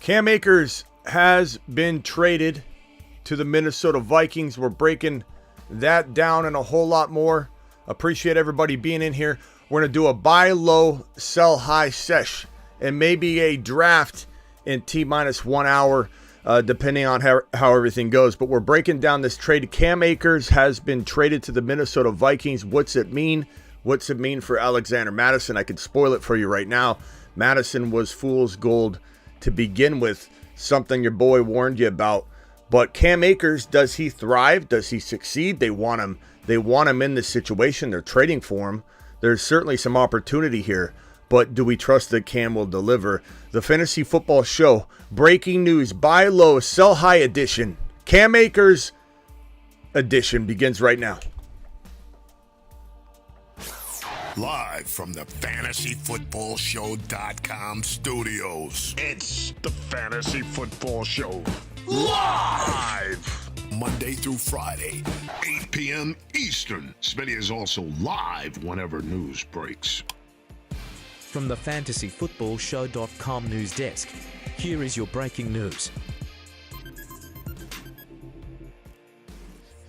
Cam Akers has been traded to the Minnesota Vikings. We're breaking that down and a whole lot more. Appreciate everybody being in here. We're going to do a buy low, sell high sesh and maybe a draft in T-minus 1 hour, depending on how everything goes. But we're breaking down this trade. Cam Akers has been traded to the Minnesota Vikings. What's it mean? What's it mean for Alexander Mattison? I could spoil it for you right now. Mattison was fool's gold to begin with, something your boy warned you about. But Cam Akers, does he thrive? Does he succeed? They want him. They want him in this situation. They're trading for him. There's certainly some opportunity here. But do we trust that Cam will deliver? The Fantasy Football Show, breaking news, buy low, sell high edition. Cam Akers edition begins right now. Live from the FantasyFootballShow.com studios. It's the Fantasy Football Show. Live! Monday through Friday, 8 p.m. Eastern. Smitty is also live whenever news breaks. From the FantasyFootballShow.com news desk, here is your breaking news.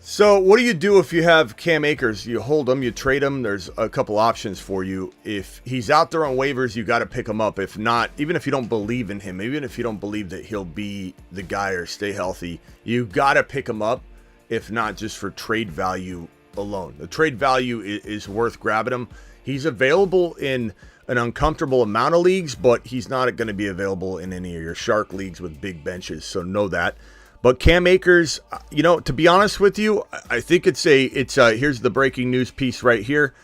So what do you do if you have Cam Akers? You hold him, you trade him. There's a couple options for you. If he's out there on waivers, you got to pick him up. If not, even if you don't believe in him, even if you don't believe that he'll be the guy or stay healthy, you got to pick him up, if not just for trade value alone. The trade value is worth grabbing him. He's available in an uncomfortable amount of leagues, but he's not going to be available in any of your shark leagues with big benches, so know that. But Cam Akers, you know, to be honest with you, I think here's the breaking news piece right here.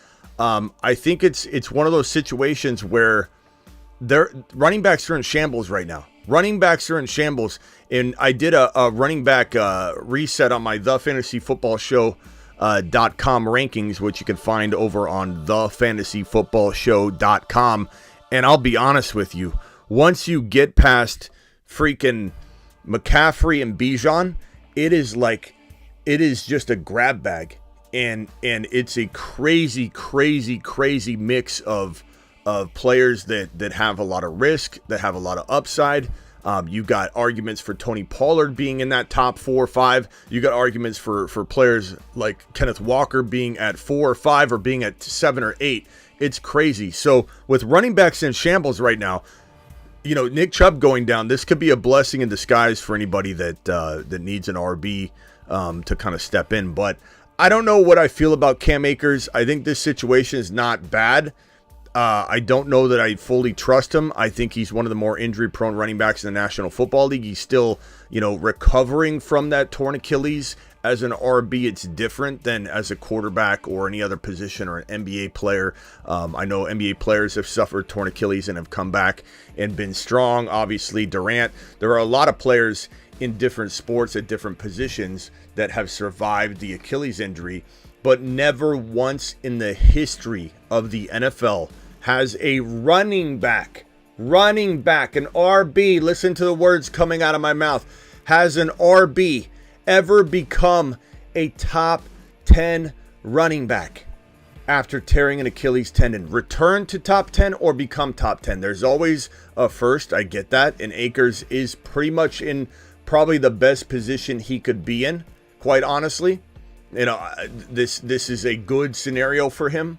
I think it's one of those situations where running backs are in shambles right now. Running backs are in shambles, and I did a running back reset on my thefantasyfootballshow.com rankings, which you can find over on thefantasyfootballshow.com. And I'll be honest with you, once you get past freaking McCaffrey and Bijan, it is just a grab bag, and it's a crazy mix of players that have a lot of risk, that have a lot of upside. You got arguments for Tony Pollard being in that top 4 or 5. You got arguments for players like Kenneth Walker being at 4 or 5 or being at 7 or 8. It's crazy. So with running backs in shambles right now, you know, Nick Chubb going down, this could be a blessing in disguise for anybody that needs an RB to kind of step in. But I don't know what I feel about Cam Akers. I think this situation is not bad. I don't know that I fully trust him. I think he's one of the more injury-prone running backs in the National Football League. He's still, recovering from that torn Achilles. As an RB, it's different than as a quarterback or any other position or an NBA player. I know NBA players have suffered torn Achilles and have come back and been strong. Obviously, Durant. There are a lot of players in different sports at different positions that have survived the Achilles injury, but never once in the history of the NFL has a running back, an RB, listen to the words coming out of my mouth, has an RB ever become a top 10 running back after tearing an Achilles tendon. Return to top 10 or become top 10. There's always a first. I get that. And Akers is pretty much in probably the best position he could be in, quite honestly. This is a good scenario for him,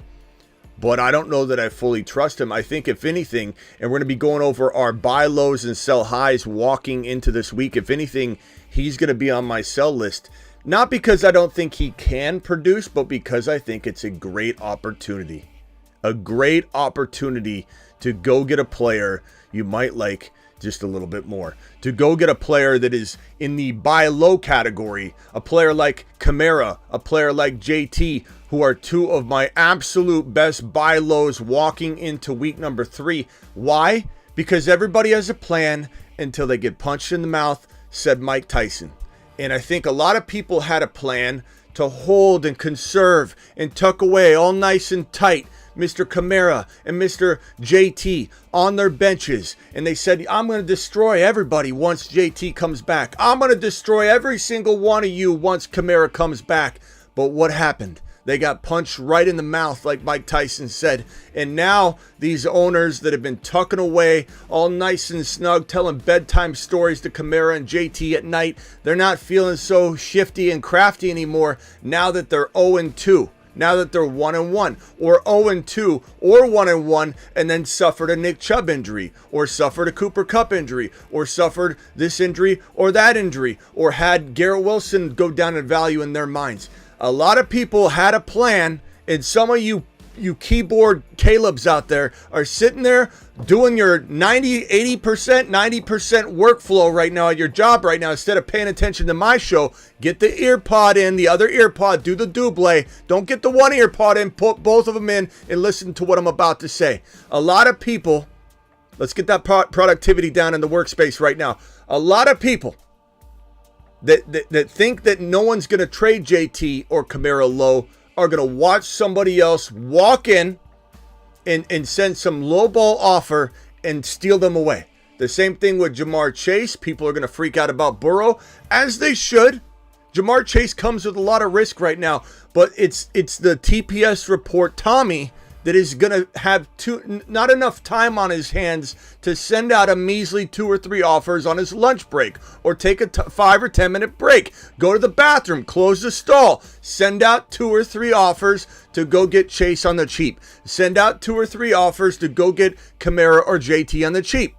but I don't know that I fully trust him. I think if anything, and we're going to be going over our buy lows and sell highs walking into this week, if anything, he's going to be on my sell list. Not because I don't think he can produce, but because I think it's a great opportunity. A great opportunity to go get a player you might like just a little bit more. To go get a player that is in the buy low category. A player like Kamara, a player like JT, who are two of my absolute best buy lows walking into week number 3. Why? Because everybody has a plan until they get punched in the mouth, said Mike Tyson. And I think a lot of people had a plan to hold and conserve and tuck away all nice and tight Mr. Kamara and Mr. JT on their benches. And they said, I'm going to destroy everybody once JT comes back. I'm going to destroy every single one of you once Kamara comes back. But what happened? They got punched right in the mouth, like Mike Tyson said. And now these owners that have been tucking away all nice and snug, telling bedtime stories to Kamara and JT at night, they're not feeling so shifty and crafty anymore now that they're 0-2. Now that they're 1-1 or 0-2 or 1-1 and then suffered a Nick Chubb injury or suffered a Cooper Kupp injury or suffered this injury or that injury or had Garrett Wilson go down in value in their minds. A lot of people had a plan, and some of you keyboard Calebs out there are sitting there doing your 90% workflow right now at your job right now. Instead of paying attention to my show, get the ear pod in, the other ear pod, do the double. Don't get the one ear pod in, put both of them in and listen to what I'm about to say. A lot of people, let's get that productivity down in the workspace right now. A lot of people that think that no one's going to trade JT or Kamara low are going to watch somebody else walk in and send some lowball offer and steal them away. The same thing with Jamar Chase. People are going to freak out about Burrow, as they should. Jamar Chase comes with a lot of risk right now, but it's the TPS report, Tommy, that is going to have not enough time on his hands to send out a measly 2 or 3 offers on his lunch break or take a 5 or 10 minute break. Go to the bathroom, close the stall, send out 2 or 3 offers to go get Chase on the cheap. Send out 2 or 3 offers to go get Kamara or JT on the cheap.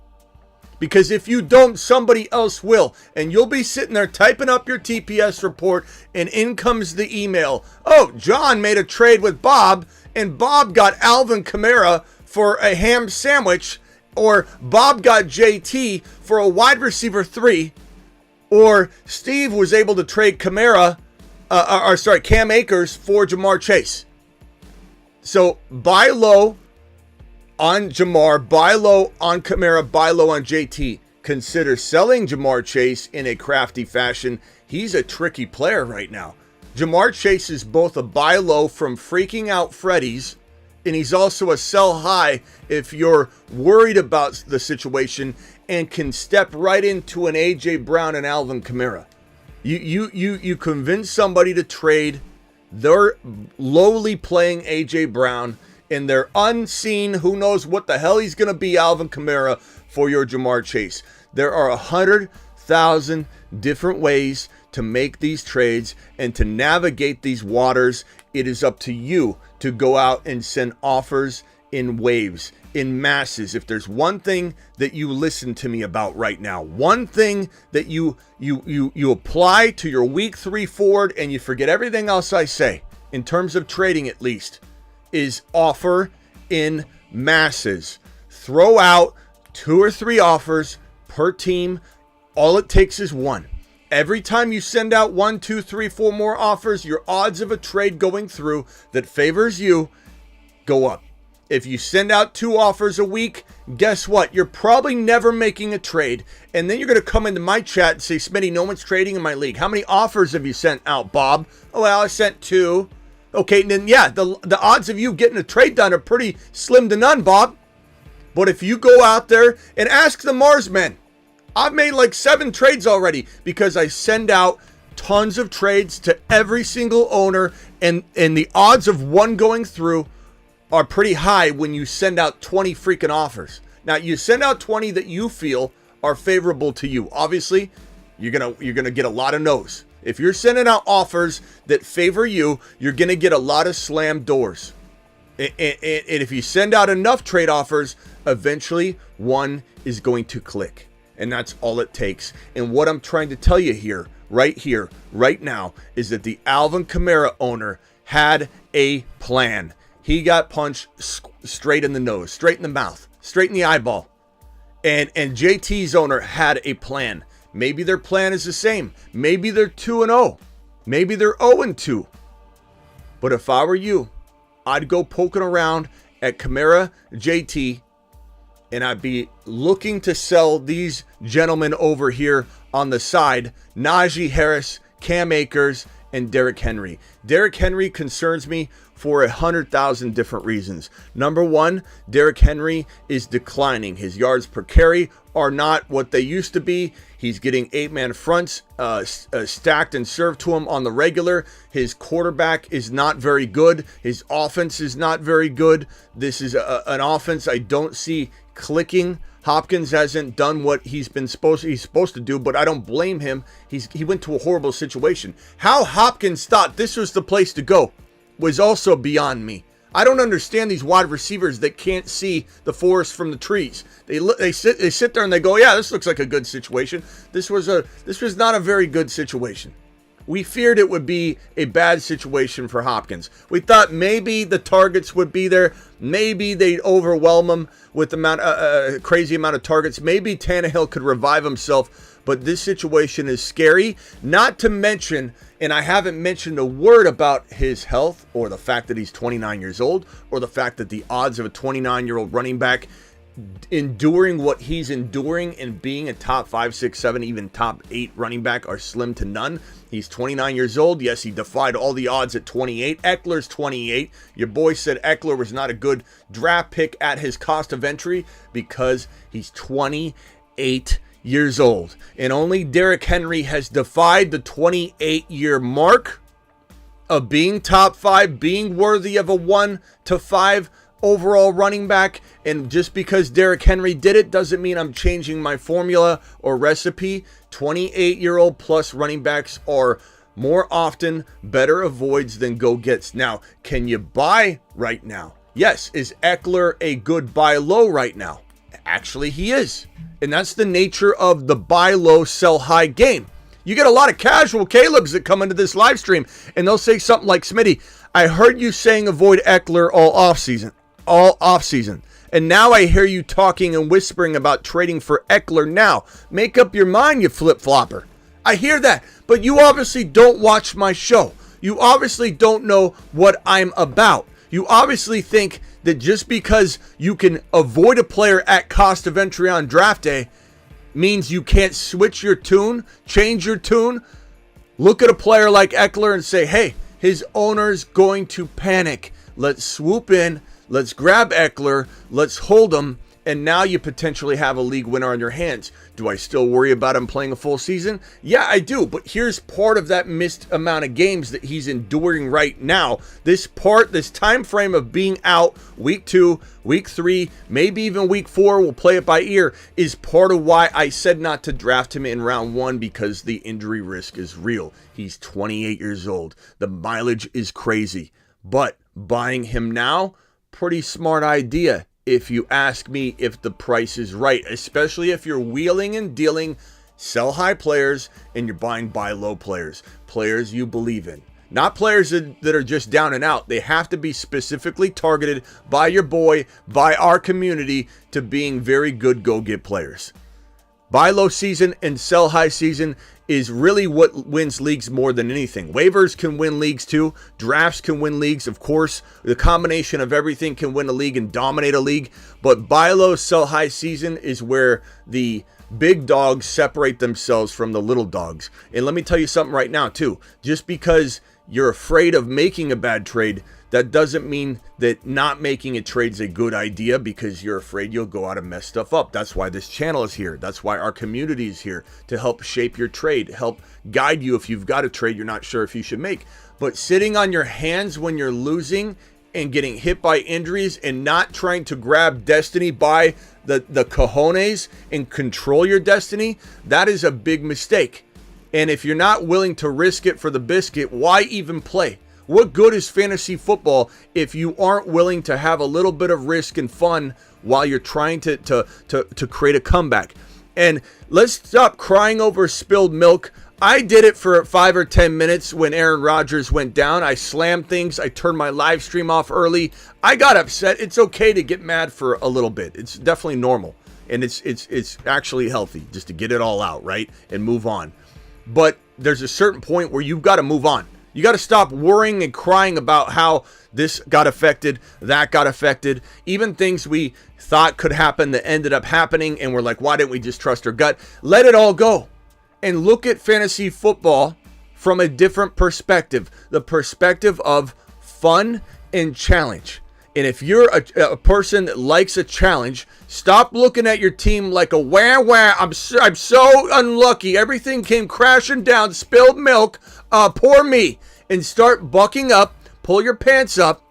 Because if you don't, somebody else will. And you'll be sitting there typing up your TPS report, and in comes the email. Oh, John made a trade with Bob, and Bob got Alvin Kamara for a ham sandwich, or Bob got JT for a wide receiver 3, or Steve was able to trade Cam Akers for Jamar Chase. So buy low on Jamar, buy low on Kamara, buy low on JT. Consider selling Jamar Chase in a crafty fashion. He's a tricky player right now. Jamar Chase is both a buy low from freaking out Freddy's, and he's also a sell high if you're worried about the situation and can step right into an A.J. Brown and Alvin Kamara. You convince somebody to trade their lowly playing A.J. Brown and their unseen, who knows what the hell he's going to be, Alvin Kamara, for your Jamar Chase. There are 100,000 different ways to make these trades and to navigate these waters. It is up to you to go out and send offers in waves, in masses. If there's one thing that you listen to me about right now, one thing that you apply to your week 3 forward and you forget everything else I say, in terms of trading at least, is offer in masses. Throw out 2 or 3 offers per team. All it takes is 1. Every time you send out 1, 2, 3, 4 more offers, your odds of a trade going through that favors you go up. If you send out 2 offers a week, guess what? You're probably never making a trade. And then you're going to come into my chat and say, Smitty, no one's trading in my league. How many offers have you sent out, Bob? Oh, well, I sent 2. Okay, then yeah, the odds of you getting a trade done are pretty slim to none, Bob. But if you go out there and ask the Marsmen, I've made like 7 trades already because I send out tons of trades to every single owner, and the odds of one going through are pretty high when you send out 20 freaking offers. Now, you send out 20 that you feel are favorable to you. Obviously, you're gonna get a lot of no's. If you're sending out offers that favor you, you're gonna get a lot of slam doors. And if you send out enough trade offers, eventually one is going to click. And that's all it takes. And what I'm trying to tell you here, right now, is that the Alvin Kamara owner had a plan. He got punched straight in the nose, straight in the mouth, straight in the eyeball. And JT's owner had a plan. Maybe their plan is the same. Maybe they're 2-0. Maybe they're 0-2. But if I were you, I'd go poking around at Kamara, JT, and I'd be looking to sell these gentlemen over here on the side, Najee Harris, Cam Akers, and Derrick Henry. Derrick Henry concerns me for 100,000 different reasons. Number one, Derrick Henry is declining. His yards per carry are not what they used to be. He's getting 8-man fronts stacked and served to him on the regular. His quarterback is not very good. His offense is not very good. This is an offense I don't see clicking. Hopkins hasn't done what he's supposed to do, but I don't blame him. He went to a horrible situation. How Hopkins thought this was the place to go was also beyond me. I don't understand these wide receivers that can't see the forest from the trees. They sit there and they go, yeah, this looks like a good situation. This was not a very good situation. We feared it would be a bad situation for Hopkins. We thought maybe the targets would be there. Maybe they'd overwhelm him with a crazy amount of targets. Maybe Tannehill could revive himself. But this situation is scary. Not to mention, and I haven't mentioned a word about his health or the fact that he's 29 years old or the fact that the odds of a 29-year-old running back enduring what he's enduring and being a top 5, 6, 7, even top 8 running back are slim to none. He's 29 years old. Yes, he defied all the odds at 28. Ekeler's 28. Your boy said Ekeler was not a good draft pick at his cost of entry because he's 28 years old. And only Derrick Henry has defied the 28-year mark of being top 5, being worthy of a 1 to 5 overall running back. And just because Derrick Henry did it doesn't mean I'm changing my formula or recipe. 28-year-old plus running backs are more often better avoids than go-gets. Now, can you buy right now? Yes. Is Ekeler a good buy low right now? Actually, he is. And that's the nature of the buy low, sell high game. You get a lot of casual Calebs that come into this live stream and they'll say something like, Smitty, I heard you saying avoid Ekeler all offseason. And now I hear you talking and whispering about trading for Ekeler now. Make up your mind, you flip-flopper. I hear that, but you obviously don't watch my show. You obviously don't know what I'm about. You obviously think that just because you can avoid a player at cost of entry on draft day means you can't switch your tune, change your tune, look at a player like Ekeler and say, hey, his owner's going to panic. Let's swoop in. Let's grab Ekeler. Let's hold him. And now you potentially have a league winner on your hands. Do I still worry about him playing a full season? Yeah, I do. But here's part of that missed amount of games that he's enduring right now. This time frame of being out week 2, week 3, maybe even week 4, we'll play it by ear, is part of why I said not to draft him in round 1 because the injury risk is real. He's 28 years old. The mileage is crazy. But buying him now, pretty smart idea. If you ask me if the price is right, especially if you're wheeling and dealing sell high players and you're buying buy low players you believe in. Not players that are just down and out. They have to be specifically targeted by your boy, by our community to being very good go-get players. Buy low season and sell high season is really what wins leagues more than anything. Waivers can win leagues too. Drafts can win leagues, of course. The combination of everything can win a league and dominate a league. But buy low, sell high season is where the big dogs separate themselves from the little dogs. And let me tell you something right now too. Just because you're afraid of making a bad trade, that doesn't mean that not making a trade is a good idea because you're afraid you'll go out and mess stuff up. That's why this channel is here. That's why our community is here, to help shape your trade, help guide you if you've got a trade you're not sure if you should make. But sitting on your hands when you're losing and getting hit by injuries and not trying to grab destiny by the cojones and control your destiny, that is a big mistake. And if you're not willing to risk it for the biscuit, why even play? What good is fantasy football if you aren't willing to have a little bit of risk and fun while you're trying to create a comeback? And let's stop crying over spilled milk. I did it for 5 or 10 minutes when Aaron Rodgers went down. I slammed things. I turned my live stream off early. I got upset. It's okay to get mad for a little bit. It's definitely normal. And it's actually healthy just to get it all out, right? And move on. But there's a certain point where you've got to move on. You got to stop worrying and crying about how this got affected, that got affected. Even things we thought could happen that ended up happening, and we're like, why didn't we just trust our gut? Let it all go. And look at fantasy football from a different perspective, the perspective of fun and challenge. And if you're a person that likes a challenge, stop looking at your team like a wah. I'm so unlucky. Everything came crashing down, spilled milk, poor me. And start bucking up, pull your pants up,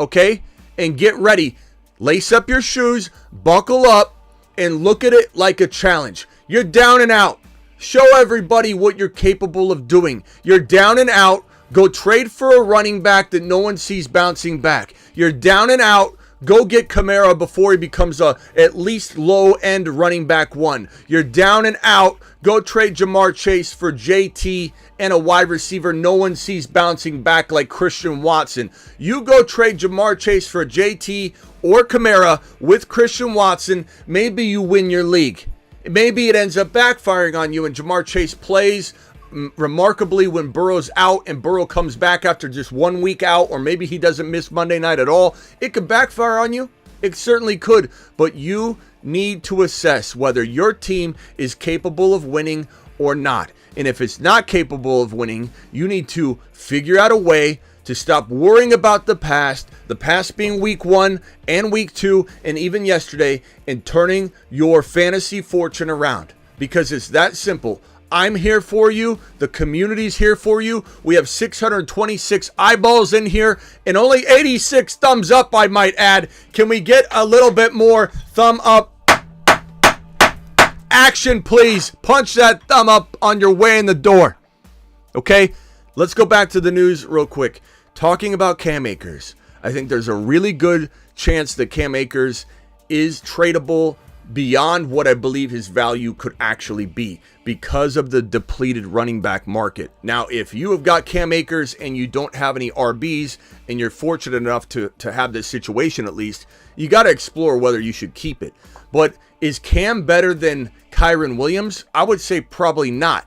okay? And get ready. Lace up your shoes, buckle up, and look at it like a challenge. You're down and out. Show everybody what you're capable of doing. You're down and out. Go trade for a running back that no one sees bouncing back. You're down and out. Go get Kamara before he becomes a at least low-end running back one. You're down and out. Go trade Jamar Chase for JT and a wide receiver no one sees bouncing back like Christian Watson. You go trade Jamar Chase for JT or Kamara with Christian Watson. Maybe you win your league. Maybe it ends up backfiring on you and Jamar Chase plays remarkably when Burrow's out and Burrow comes back after just 1 week out, or maybe he doesn't miss Monday night at all. It could backfire on you. It certainly could. But you need to assess whether your team is capable of winning or not. And if it's not capable of winning, you need to figure out a way to stop worrying about the past being week 1 and week 2 and even yesterday, and turning your fantasy fortune around. Because it's that simple. I'm here for you. The community's here for you. We have 626 eyeballs in here and only 86 thumbs up, I might add. Can we get a little bit more thumb up action, please? Punch that thumb up on your way in the door. Okay, let's go back to the news real quick. Talking about Cam Akers. I think there's a really good chance that Cam Akers is tradable beyond what I believe his value could actually be because of the depleted running back market. Now, if you have got Cam Akers and you don't have any RBs and you're fortunate enough to have this situation at least, you got to explore whether you should keep it. But is Cam better than Kyren Williams? I would say probably not.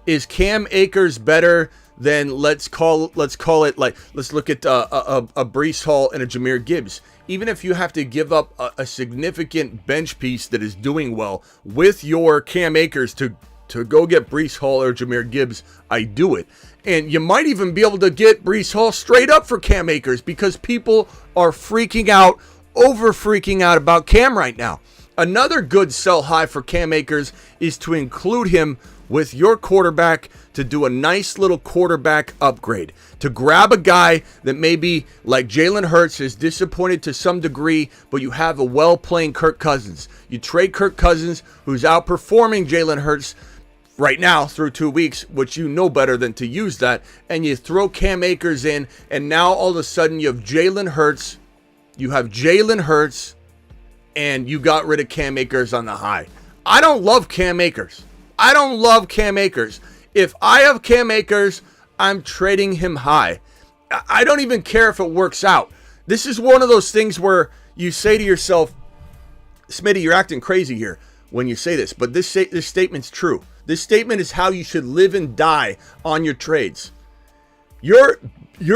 Is Cam Akers better than let's look at a Breece Hall and a Jahmyr Gibbs? Even if you have to give up a significant bench piece that is doing well with your Cam Akers to go get Breece Hall or Jahmyr Gibbs, I do it. And you might even be able to get Breece Hall straight up for Cam Akers because people are freaking out about Cam right now. Another good sell high for Cam Akers is to include him with your quarterback to do a nice little quarterback upgrade. To grab a guy that maybe, like Jalen Hurts, is disappointed to some degree, but you have a well-playing Kirk Cousins. You trade Kirk Cousins, who's outperforming Jalen Hurts right now through 2 weeks, which you know better than to use that, and you throw Cam Akers in, and now all of a sudden you have Jalen Hurts. You have Jalen Hurts, and you got rid of Cam Akers on the high. I don't love Cam Akers. If I have Cam Akers, I'm trading him high. I don't even care if it works out. This is one of those things where you say to yourself, Smitty, you're acting crazy here when you say this, but this statement's true. This statement is how you should live and die on your trades. Your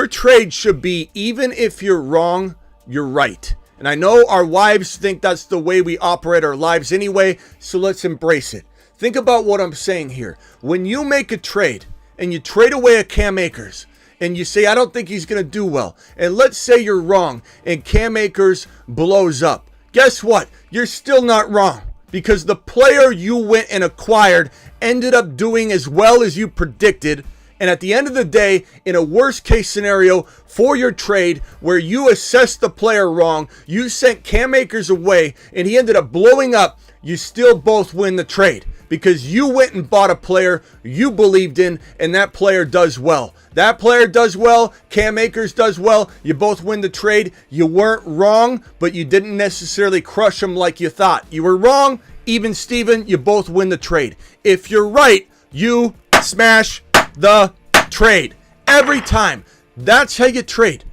trade should be, even if you're wrong, you're right. And I know our wives think that's the way we operate our lives anyway, so let's embrace it. Think about what I'm saying here. When you make a trade and you trade away a Cam Akers and you say, I don't think he's going to do well, and let's say you're wrong and Cam Akers blows up, guess what? You're still not wrong, because the player you went and acquired ended up doing as well as you predicted. And at the end of the day, in a worst case scenario for your trade where you assessed the player wrong, you sent Cam Akers away and he ended up blowing up, you still both win the trade. Because you went and bought a player you believed in, and that player does well. That player does well. Cam Akers does well. You both win the trade. You weren't wrong, but you didn't necessarily crush him like you thought. You were wrong. Even Steven, you both win the trade. If you're right, you smash the trade. Every time. That's how you trade.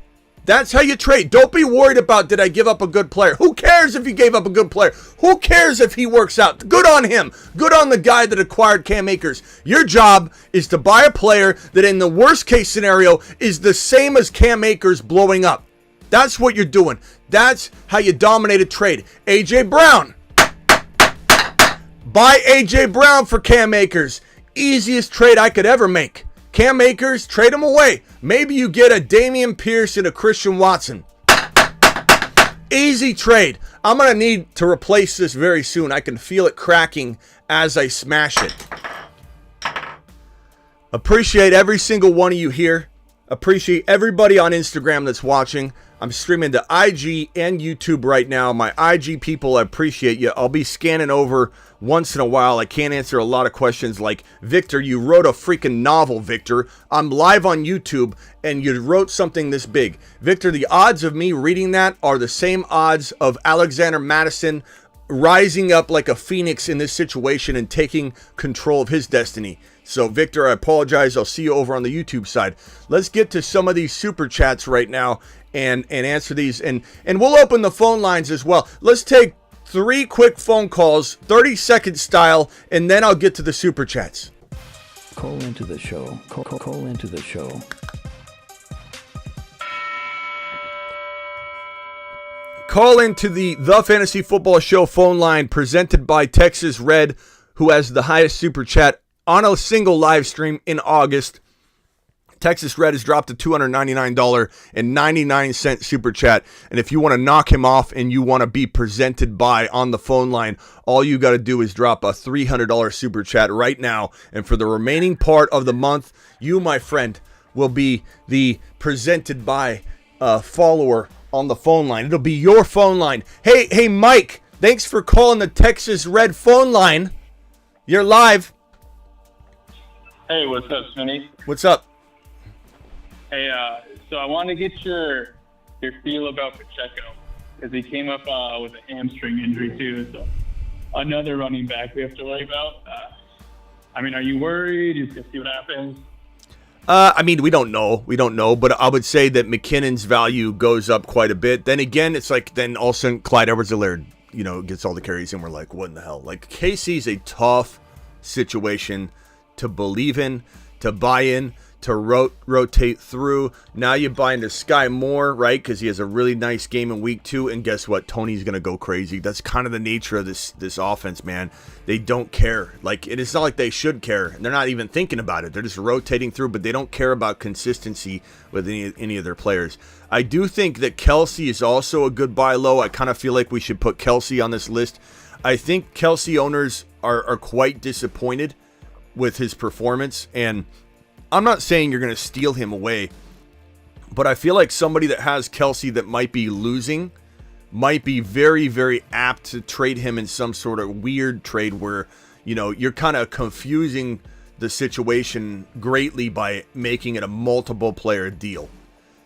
That's how you trade. Don't be worried about, did I give up a good player? Who cares if you gave up a good player? Who cares if he works out? Good on him. Good on the guy that acquired Cam Akers. Your job is to buy a player that in the worst case scenario is the same as Cam Akers blowing up. That's what you're doing. That's how you dominate a trade. A.J. Brown. Buy A.J. Brown for Cam Akers. Easiest trade I could ever make. Cam Akers, trade him away. Maybe you get a Dameon Pierce and a Christian Watson. Easy trade. I'm going to need to replace this very soon. I can feel it cracking as I smash it. Appreciate every single one of you here. Appreciate everybody on Instagram that's watching. I'm streaming to IG and YouTube right now. My IG people, I appreciate you. I'll be scanning over once in a while. I can't answer a lot of questions like, Victor, you wrote a freaking novel, Victor. I'm live on YouTube and you wrote something this big. Victor, the odds of me reading that are the same odds of Alexander Madison rising up like a phoenix in this situation and taking control of his destiny. So, Victor, I apologize. I'll see you over on the YouTube side. Let's get to some of these super chats right now and answer these. And we'll open the phone lines as well. Let's take 3 quick phone calls, 30-second style, and then I'll get to the super chats. Call into the show. Call into the show. Call into the Fantasy Football Show phone line presented by Texas Red, who has the highest super chat on a single live stream in August. Texas Red has dropped a $299.99 super chat. And if you want to knock him off and you want to be presented by on the phone line, all you got to do is drop a $300 super chat right now. And for the remaining part of the month, you, my friend, will be the presented by follower on the phone line. It'll be your phone line. Hey, Mike, thanks for calling the Texas Red phone line. You're live. Hey, what's up, Smitty? What's up? Hey, so I want to get your feel about Pacheco because he came up with a hamstring injury too. So another running back we have to worry about. Are you worried? Just to see what happens. We don't know. But I would say that McKinnon's value goes up quite a bit. Then again, it's like then all of a sudden Clyde Edwards-Helaire, gets all the carries and we're like, what in the hell? Like KC's a tough situation to believe in, to buy in, to rotate through. Now you buy into Sky Moore, right? Because he has a really nice game in week 2. And guess what? Tony's going to go crazy. That's kind of the nature of this offense, man. They don't care. Like, it's not like they should care. And they're not even thinking about it. They're just rotating through, but they don't care about consistency with any of their players. I do think that Kelsey is also a good buy low. I kind of feel like we should put Kelsey on this list. I think Kelsey owners are quite disappointed with his performance, and I'm not saying you're going to steal him away, but I feel like somebody that has Kelsey that might be losing might be very, very apt to trade him in some sort of weird trade where, you're kind of confusing the situation greatly by making it a multiple player deal.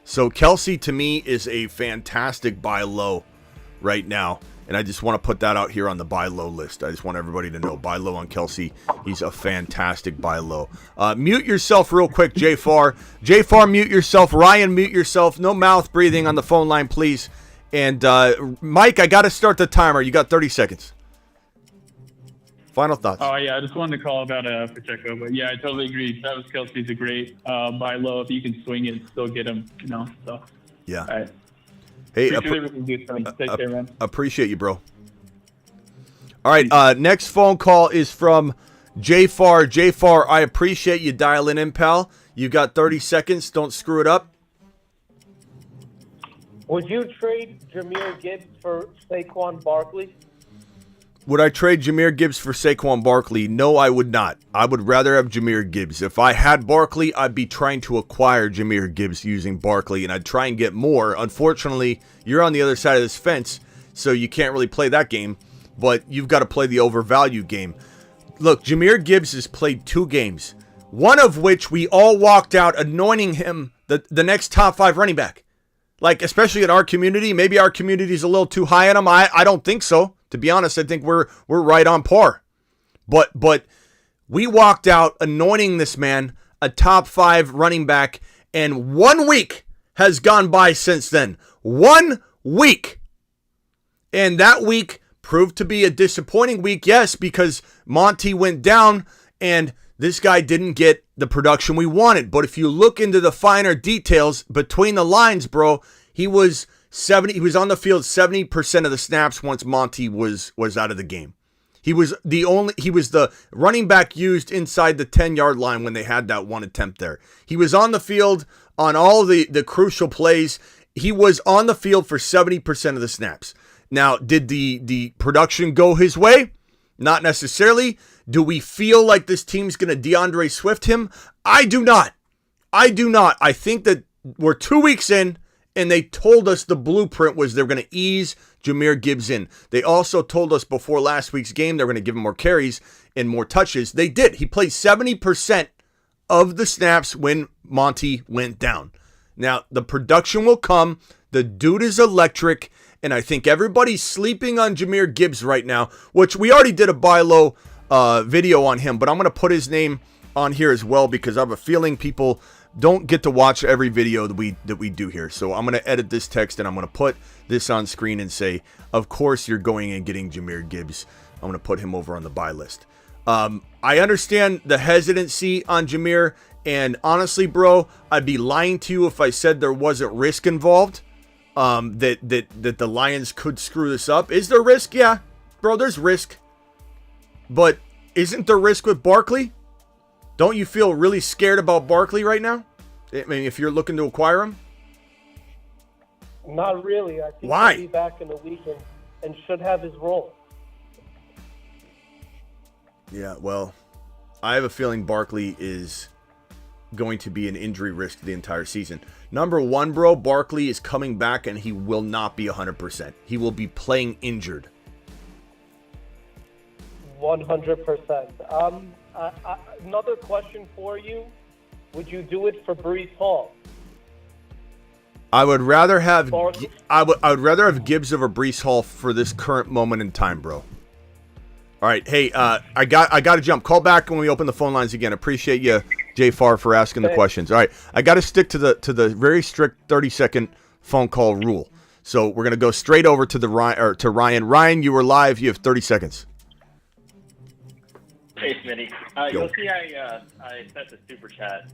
So Kelsey to me is a fantastic buy low right now. And I just want to put that out here on the buy low list. I just want everybody to know, buy low on Kelsey. He's a fantastic buy low. Mute yourself real quick, JFar. JFar, mute yourself. Ryan, mute yourself. No mouth breathing on the phone line, please. And Mike, I got to start the timer. You got 30 seconds. Final thoughts. Oh, yeah, I just wanted to call about Pacheco. But, yeah, I totally agree. Travis Kelsey's a great buy low. If you can swing it, still get him, So, yeah. All right. Hey, appreciate you, bro. All right, next phone call is from JFar. JFar, I appreciate you dialing in, pal. You got 30 seconds. Don't screw it up. Would you trade Jahmyr Gibbs for Saquon Barkley? Would I trade Jahmyr Gibbs for Saquon Barkley? No, I would not. I would rather have Jahmyr Gibbs. If I had Barkley, I'd be trying to acquire Jahmyr Gibbs using Barkley, and I'd try and get more. Unfortunately, you're on the other side of this fence, so you can't really play that game, but you've got to play the overvalue game. Look, Jahmyr Gibbs has played 2 games, one of which we all walked out anointing him the next top 5 running back. Like, especially in our community. Maybe our community is a little too high on him. I don't think so. To be honest, I think we're right on par. But we walked out anointing this man a top 5 running back, and 1 week has gone by since then. 1 week. And that week proved to be a disappointing week, yes, because Monty went down and this guy didn't get the production we wanted. But if you look into the finer details between the lines, bro, he was on the field 70% of the snaps once Monty was out of the game. He was the running back used inside the 10-yard line when they had that one attempt there. He was on the field on all the crucial plays. He was on the field for 70% of the snaps. Now, did the production go his way? Not necessarily. Do we feel like this team's going to DeAndre Swift him? I do not. I think that we're 2 weeks in, and they told us the blueprint was they're going to ease Jahmyr Gibbs in. They also told us before last week's game they're going to give him more carries and more touches. They did. He played 70% of the snaps when Monty went down. Now, the production will come. The dude is electric, and I think everybody's sleeping on Jahmyr Gibbs right now, which we already did a buy low video on him, but I'm going to put his name on here as well because I have a feeling people don't get to watch every video that we do here. So I'm going to edit this text and I'm going to put this on screen and say, of course you're going and getting Jahmyr Gibbs. I'm going to put him over on the buy list. I understand the hesitancy on Jahmyr, and honestly, bro, I'd be lying to you if I said there wasn't risk involved, that the Lions could screw this up. Is there risk? Yeah, bro, there's risk. But isn't there risk with Barkley? Don't you feel really scared about Barkley right now? I mean, if you're looking to acquire him? Not really. I think Why? he'll be back in the week and should have his role. Yeah, well, I have a feeling Barkley is going to be an injury risk the entire season. Number one, bro, Barkley is coming back and he will not be 100%. He will be playing injured. 100%. Another question for you. Would you do it for Breece Hall? I would rather have Barkley? I would rather have Gibbs over Breece Hall for this current moment in time, bro. All right, hey, I got to jump. Call back when we open the phone lines again. Appreciate you, Jay Farr, for asking the questions. All right, I got to stick to the very strict 30-second phone call rule. So we're gonna go straight over to Ryan. Ryan, you were live. You have 30 seconds. Hey, Smitty. You'll see I sent the super chat.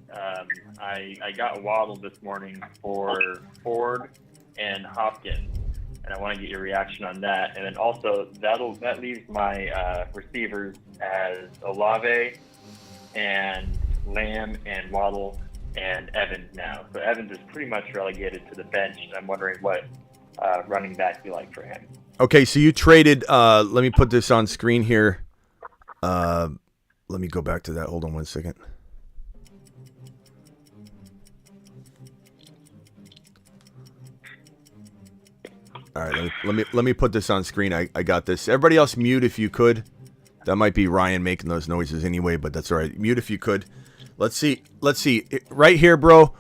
I got Waddle this morning for Ford and Hopkins, and I want to get your reaction on that. And then also that leaves my receivers as Olave and Lamb and Waddle and Evans now. So Evans is pretty much relegated to the bench. I'm wondering what running back you like for him. Okay, so you traded. Let me put this on screen here. Let me go back to that. Hold on one second. All right, let me put this on screen. I got this. Everybody else mute if you could. That might be Ryan making those noises anyway, but that's all right. Mute if you could. Let's see. Right here, bro.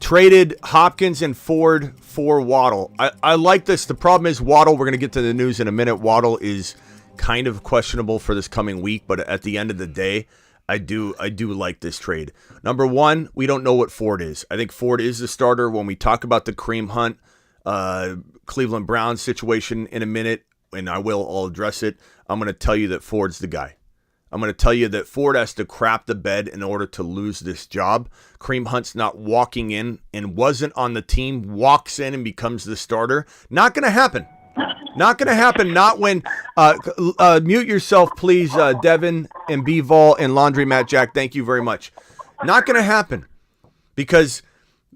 Traded Hopkins and Ford for Waddle. I like this. The problem is Waddle, we're going to get to the news in a minute. Waddle is kind of questionable for this coming week, but at the end of the day, I do like this trade. Number one, we don't know what Ford is. I think Ford is the starter. When we talk about the Kareem Hunt, Cleveland Browns situation in a minute, and I'll address it, I'm going to tell you that Ford's the guy. I'm going to tell you that Ford has to crap the bed in order to lose this job. Kareem Hunt's not walking in and wasn't on the team, walks in and becomes the starter. Not going to happen. Not going to happen. Not when mute yourself, please, Devin and B-Vol and Laundromat Jack. Thank you very much. Not going to happen because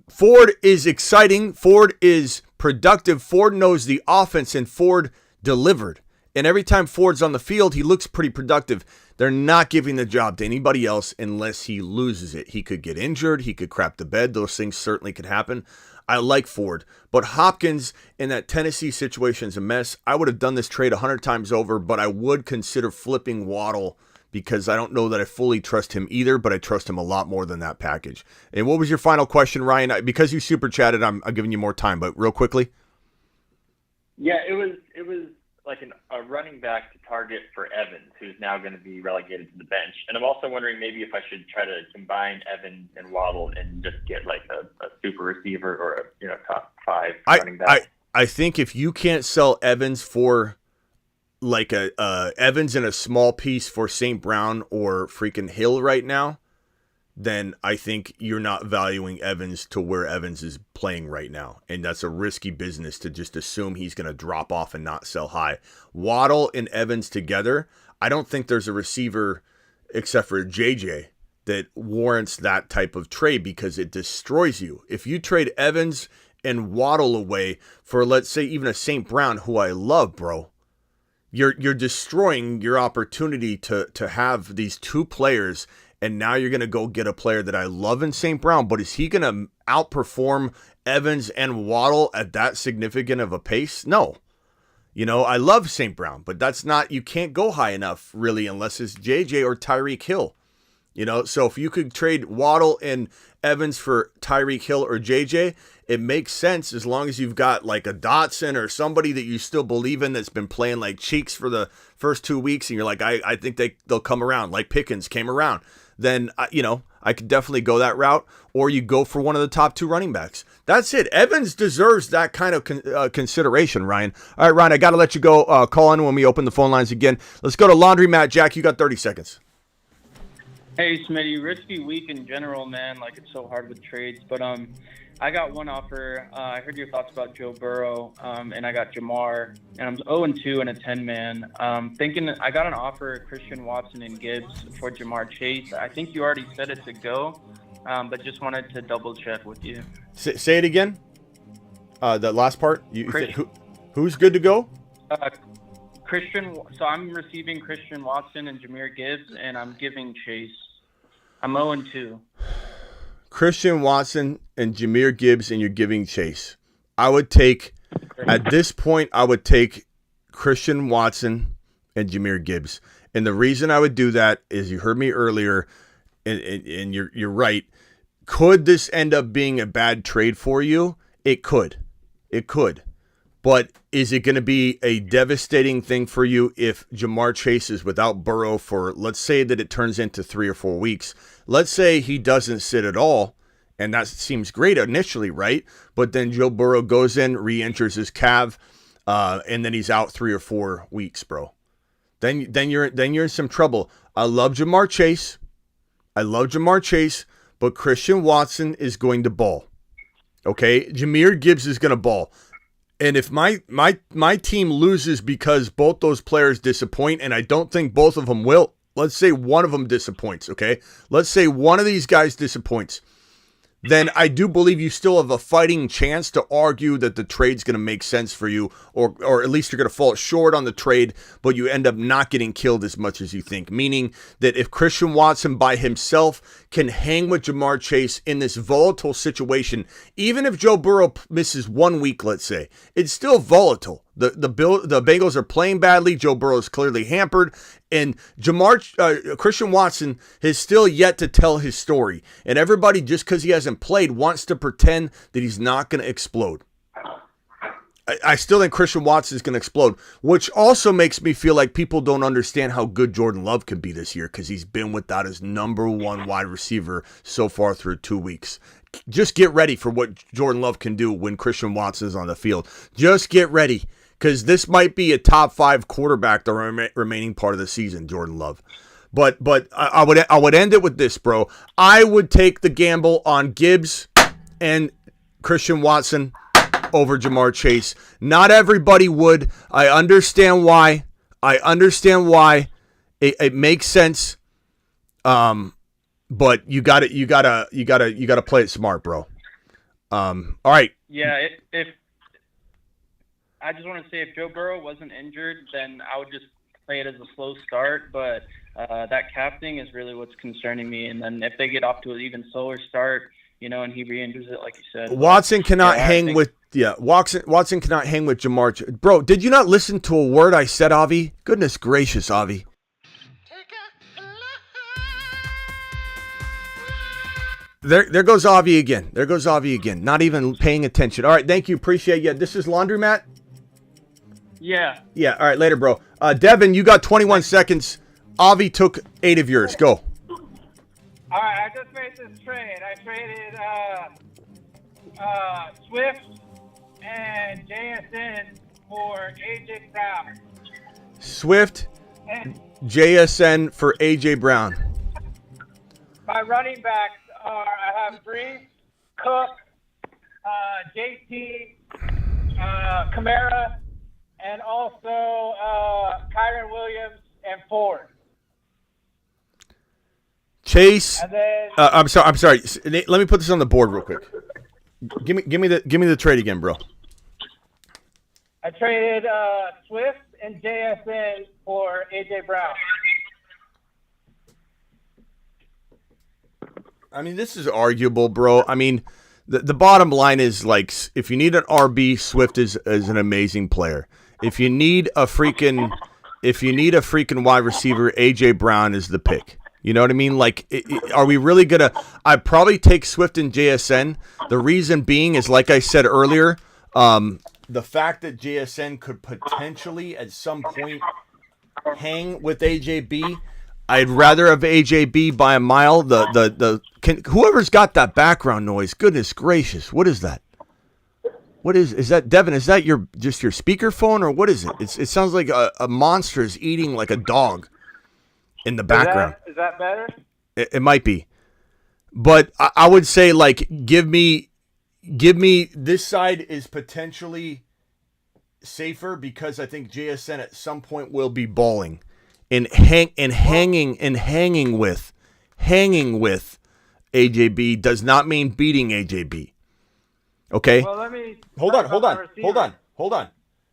Ford is exciting. Ford is productive. Ford knows the offense, and Ford delivered. And every time Ford's on the field, he looks pretty productive. They're not giving the job to anybody else unless he loses it. He could get injured. He could crap the bed. Those things certainly could happen. I like Ford, but Hopkins in that Tennessee situation is a mess. I would have done this trade 100 times over, but I would consider flipping Waddle because I don't know that I fully trust him either, but I trust him a lot more than that package. And what was your final question, Ryan? Because you super chatted, I'm giving you more time, but real quickly. Yeah, it was like a running back to target for Evans, who's now going to be relegated to the bench. And I'm also wondering maybe if I should try to combine Evans and Waddle and just get like a super receiver or a top 5 running back. I think if you can't sell Evans for like a Evans in a small piece for St. Brown or freaking Hill right now, then I think you're not valuing Evans to where Evans is playing right now. And that's a risky business to just assume he's going to drop off and not sell high. Waddle and Evans together, I don't think there's a receiver except for JJ that warrants that type of trade because it destroys you. If you trade Evans and Waddle away for, let's say, even a St. Brown, who I love, bro, you're destroying your opportunity to have these two players. And now you're going to go get a player that I love in St. Brown, but is he going to outperform Evans and Waddle at that significant of a pace? No. You know, I love St. Brown, but that's not, you can't go high enough really unless it's JJ or Tyreek Hill. You know, so if you could trade Waddle and Evans for Tyreek Hill or JJ, it makes sense as long as you've got like a Dotson or somebody that you still believe in that's been playing like cheeks for the first 2 weeks and you're like, I think they'll come around, like Pickens came around. Then, you know, I could definitely go that route, or you go for one of the top 2 running backs. That's it. Evans deserves that kind of consideration, Ryan. All right, Ryan, I got to let you go. Call in when we open the phone lines again. Let's go to Laundromat. Jack, you got 30 seconds. Hey, Smitty, risky week in general, man. Like, it's so hard with trades. But I got one offer. I heard your thoughts about Joe Burrow, and I got Jamar. And I'm 0-2 in a 10-man. Thinking I got an offer, Christian Watson and Gibbs for Jamar Chase. I think you already said it's a go, but just wanted to double-check with you. Say it again. The last part. Who's good to go? So I'm receiving Christian Watson and Jahmyr Gibbs, and I'm giving Chase. I'm 0-2. Christian Watson and Jahmyr Gibbs, and you're giving Chase. I would take, at this point, Christian Watson and Jahmyr Gibbs. And the reason I would do that is you heard me earlier, and you're right. Could this end up being a bad trade for you? It could. It could. But is it going to be a devastating thing for you if Jamar Chase is without Burrow for, let's say that it turns into 3 or 4 weeks? Let's say he doesn't sit at all, and that seems great initially, right? But then Joe Burrow goes in, re-injures his calf, and then he's out 3 or 4 weeks, bro. Then you're in some trouble. I love Jamar Chase, but Christian Watson is going to ball. Okay, Jahmyr Gibbs is going to ball. And if my team loses because both those players disappoint, and I don't think both of them will, let's say one of them disappoints, okay? Let's say one of these guys disappoints. Then I do believe you still have a fighting chance to argue that the trade's going to make sense for you, or at least you're going to fall short on the trade, but you end up not getting killed as much as you think. Meaning that if Christian Watson by himself can hang with Jamar Chase in this volatile situation, even if Joe Burrow misses 1 week, let's say, it's still volatile. The Bengals are playing badly. Joe Burrow is clearly hampered. And Christian Watson has still yet to tell his story. And everybody, just because he hasn't played, wants to pretend that he's not going to explode. I still think Christian Watson is going to explode, which also makes me feel like people don't understand how good Jordan Love can be this year because he's been without his number 1 wide receiver so far through 2 weeks. Just get ready for what Jordan Love can do when Christian Watson is on the field. Just get ready. Because this might be a top 5 quarterback the remaining part of the season, Jordan Love. But I would end it with this, bro. I would take the gamble on Gibbs and Christian Watson over Jamar Chase. Not everybody would. I understand why. It makes sense. But you gotta play it smart, bro. All right. Yeah. If I just want to say, if Joe Burrow wasn't injured, then I would just play it as a slow start. But that calf thing is really what's concerning me. And then if they get off to an even slower start, and he re-injures it, like you said. Watson cannot hang with Watson cannot hang with Jamar. Bro, did you not listen to a word I said, Avi? Goodness gracious, Avi. There goes Avi again. Not even paying attention. All right, thank you. Appreciate you. This is Laundromat. Yeah. Yeah, all right, later, bro. Devin, you got 21 seconds. Avi took 8 of yours. Go. All right, I just made this trade. I traded Swift and JSN for AJ Brown. Swift, JSN for AJ Brown. my running backs are, I have Brees, Cook, JT, Kamara, and also Kyron Williams and Ford. Chase. And then I'm sorry. Nate, let me put this on the board real quick. Give me the trade again, bro. I traded Swift and JSN for AJ Brown. I mean, this is arguable, bro. I mean, the bottom line is, like, if you need an RB, Swift is an amazing player. If you need a freaking wide receiver, AJ Brown is the pick. You know what I mean? Like, are we really gonna? I'd probably take Swift and JSN. The reason being is, like I said earlier, the fact that JSN could potentially at some point hang with AJB. I'd rather have AJB by a mile. Whoever's got that background noise, goodness gracious, what is that? What is that, Devin? Is that your speakerphone, or what is it? It sounds like a monster is eating like a dog in the background. Is that better? It might be, but I would say, like, give me this side is potentially safer because I think JSN at some point will be balling. And hanging with AJB does not mean beating AJB. Okay? Well, let me Hold on.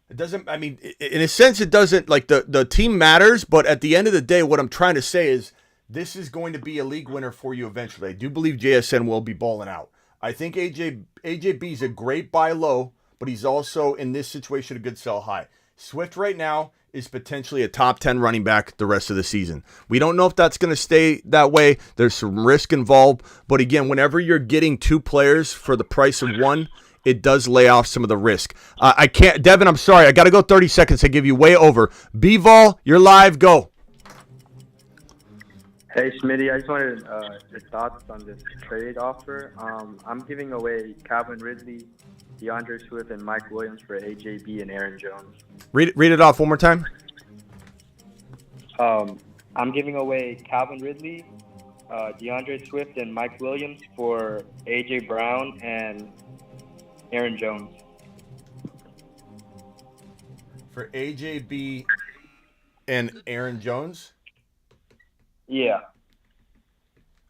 It doesn't, I mean, in a sense, it doesn't, like, the team matters, but at the end of the day, what I'm trying to say is this is going to be a league winner for you eventually. I do believe JSN will be balling out. I think AJB is a great buy low, but he's also, in this situation, a good sell high. Swift right now is potentially a top 10 running back the rest of the season. We don't know if that's going to stay that way. There's some risk involved. But again, whenever you're getting two players for the price of one, it does lay off some of the risk. I can't, Devin, I'm sorry. I got to go 30 seconds. I give you way over. B-Vol, you're live. Go. Hey, Smitty, I just wanted your thoughts on this trade offer. I'm giving away Calvin Ridley, DeAndre Swift, and Mike Williams for AJB and Aaron Jones. Read it off one more time. I'm giving away Calvin Ridley, DeAndre Swift, and Mike Williams for AJ Brown and Aaron Jones. For AJB and Aaron Jones? Yeah.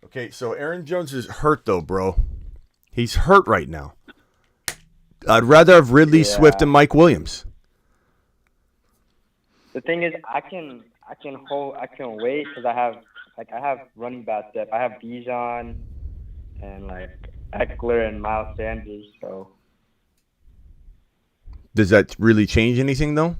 Okay, so Aaron Jones is hurt, though, bro. He's hurt right now. I'd rather have Ridley, Swift, and Mike Williams. The thing is, I can wait because I have running back depth. I have Bijan and like Ekeler and Miles Sanders. So does that really change anything, though?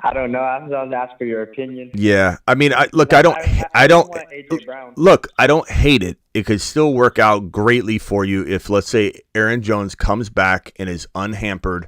I don't know. I was asked for your opinion. Yeah, I mean, I don't want AJ Brown. Look, I don't hate it. It could still work out greatly for you if, let's say, Aaron Jones comes back and is unhampered.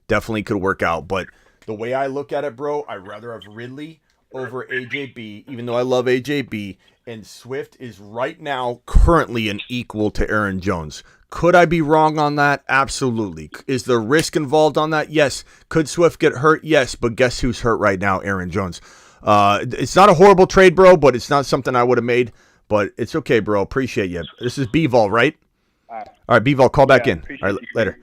Definitely could work out. But the way I look at it, bro, I'd rather have Ridley over AJB, even though I love AJB. And Swift is right now currently an equal to Aaron Jones. Could I be wrong on that? Absolutely. Is there risk involved on that? Yes. Could Swift get hurt? Yes. But guess who's hurt right now? Aaron Jones. It's not a horrible trade, bro, but it's not something I would have made. But it's okay, bro. Appreciate you. This is B-Vol, right? All right, B-Vol, call back in. All right, later.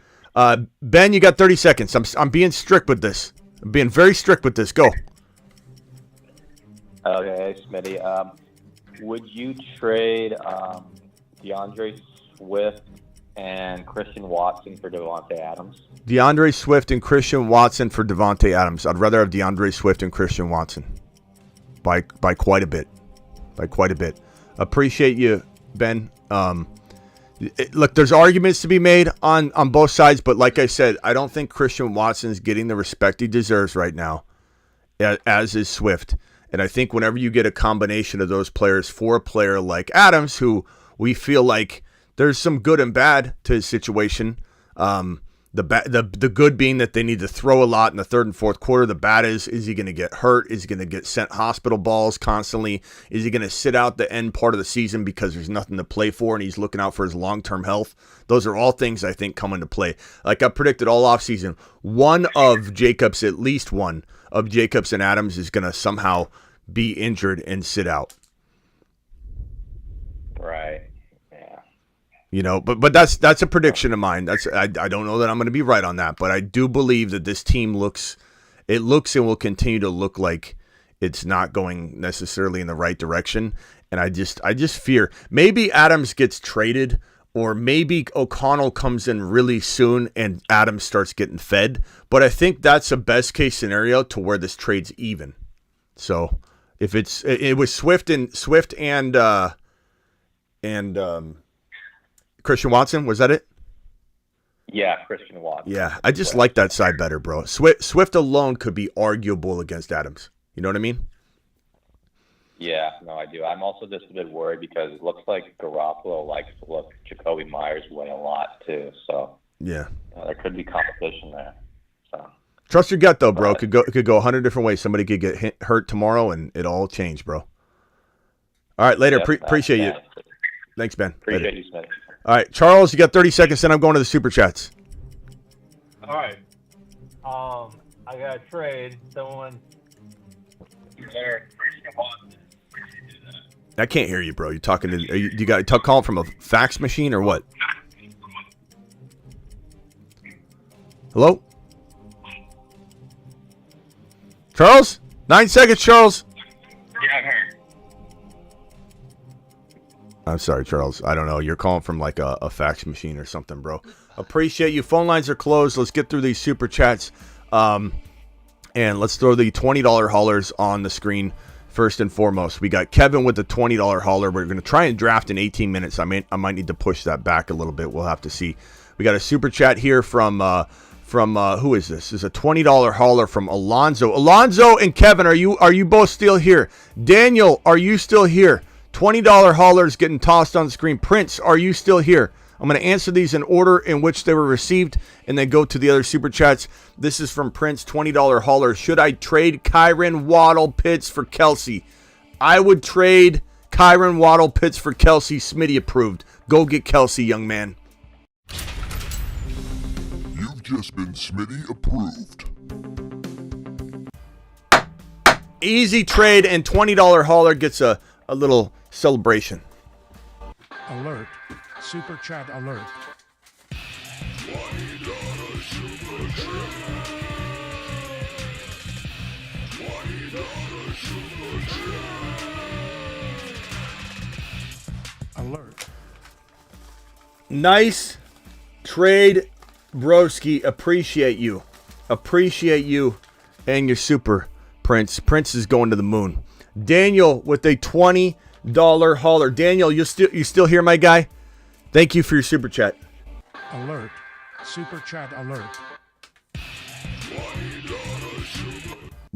Ben, you got 30 seconds. I'm being strict with this. I'm being very strict with this. Go. Okay, Smitty. Would you trade DeAndre Swift and Christian Watson for Devontae Adams? DeAndre Swift and Christian Watson for Devontae Adams. I'd rather have DeAndre Swift and Christian Watson by quite a bit. By quite a bit. Appreciate you, Ben. Look, there's arguments to be made on both sides, but like I said, I don't think Christian Watson is getting the respect he deserves right now, as is Swift. And I think whenever you get a combination of those players for a player like Adams, who we feel like there's some good and bad to his situation, the good being that they need to throw a lot in the third and fourth quarter. The bad is he going to get hurt? Is he going to get sent hospital balls constantly? Is he going to sit out the end part of the season because there's nothing to play for and he's looking out for his long-term health? Those are all things I think come into play. Like I predicted all offseason, at least one of Jacobs and Adams is going to somehow be injured and sit out. You know, but that's a prediction of mine. I don't know that I'm going to be right on that, but I do believe that this team looks and will continue to look like it's not going necessarily in the right direction. And I just fear maybe Adams gets traded, or maybe O'Connell comes in really soon and Adams starts getting fed. But I think that's a best case scenario to where this trade's even. So if it was Swift and Christian Watson, was that it? Yeah, Christian Watson. Yeah, I just like that side better, bro. Swift alone could be arguable against Adams. You know what I mean? Yeah, no, I do. I'm also just a bit worried because it looks like Garoppolo likes to look Jacoby Myers win a lot too. So yeah, there could be competition there. So trust your gut though, bro. It could go 100 different ways. Somebody could get hurt tomorrow, and it all change, bro. All right, later. Appreciate you. Thanks, Ben. Appreciate you, Smith. All right, Charles, you got 30 seconds, then I'm going to the Super Chats. All right. I got to trade someone. I can't hear you, bro. You're talking to you got calling from a fax machine or what? Hello? Charles? 9 seconds, Charles. Yeah, I'm here. I'm sorry, Charles. I don't know. You're calling from like a fax machine or something, bro. Appreciate you. Phone lines are closed. Let's get through these Super Chats. And let's throw the $20 haulers on the screen first and foremost. We got Kevin with the $20 hauler. We're going to try and draft in 18 minutes. I might need to push that back a little bit. We'll have to see. We got a Super Chat here from who is this? This is a $20 hauler from Alonzo. Alonzo and Kevin, are you both still here? Daniel, are you still here? $20 haulers getting tossed on the screen. Prince, are you still here? I'm going to answer these in order in which they were received and then go to the other Super Chats. This is from Prince, $20 hauler. Should I trade Kyren Waddle Pitts for Kelsey? I would trade Kyren Waddle Pitts for Kelsey. Smitty approved. Go get Kelsey, young man. You've just been Smitty approved. Easy trade, and $20 hauler gets a little celebration. Alert. Super chat alert. Alert. Nice trade, broski. Appreciate you. Appreciate you and your super, Prince. Prince is going to the moon. Daniel with a $20 hauler. Daniel, you still here, my guy? Thank you for your super chat. Alert. Super chat alert.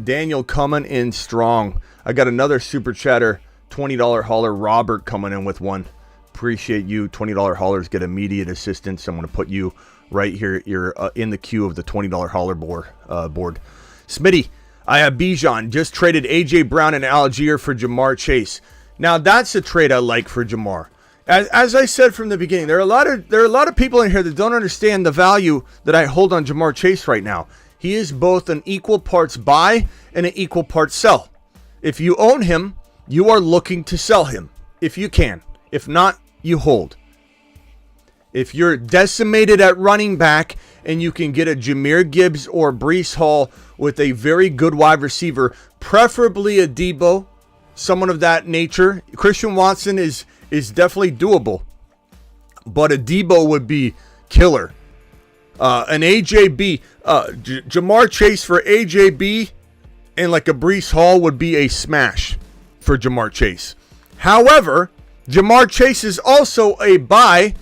Daniel coming in strong. I got another super chatter, $20 hauler. Robert coming in with one. Appreciate you. $20 haulers get immediate assistance. I'm going to put you right here. You're in the queue of the $20 hauler board. Smitty, I have Bijan. Just traded A.J. Brown and Algier for Jamar Chase. Now, that's a trade I like for Jamar. As I said from the beginning, there are a lot of people in here that don't understand the value that I hold on Jamar Chase right now. He is both an equal parts buy and an equal parts sell. If you own him, you are looking to sell him if you can. If not, you hold. If you're decimated at running back and you can get a Jahmyr Gibbs or Breece Hall with a very good wide receiver, preferably a Debo, someone of that nature. Christian Watson is definitely doable, but a Debo would be killer. An AJB, Jamar Chase for AJB and like a Breece Hall would be a smash for Jamar Chase. However, Jamar Chase is also a buy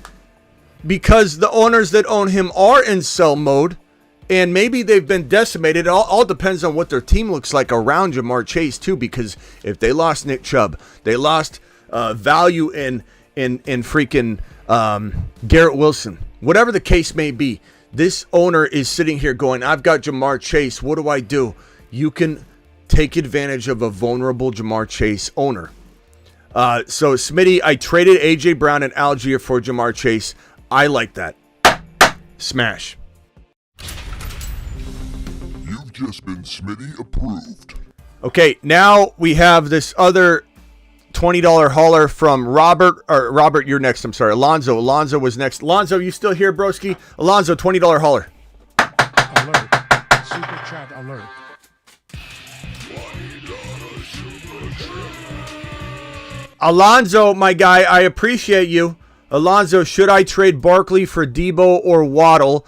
because the owners that own him are in sell mode and maybe they've been decimated. It all depends on what their team looks like around Jamar Chase too, because if they lost Nick Chubb, they lost value in freaking Garrett Wilson. Whatever the case may be, this owner is sitting here going, I've got Jamar Chase. What do I do? You can take advantage of a vulnerable Jamar Chase owner. So, Smitty, I traded A.J. Brown and Algier for Jamar Chase. I like that. Smash. You've just been Smitty approved. Okay, now we have this other $20 hauler from Robert. Or Robert, you're next. I'm sorry. Alonzo. Alonzo was next. Alonzo, you still here, broski? Alonzo, $20 hauler. Alert. Super chat alert. Alonzo, my guy, I appreciate you. Alonzo, should I trade Barkley for Debo or Waddle?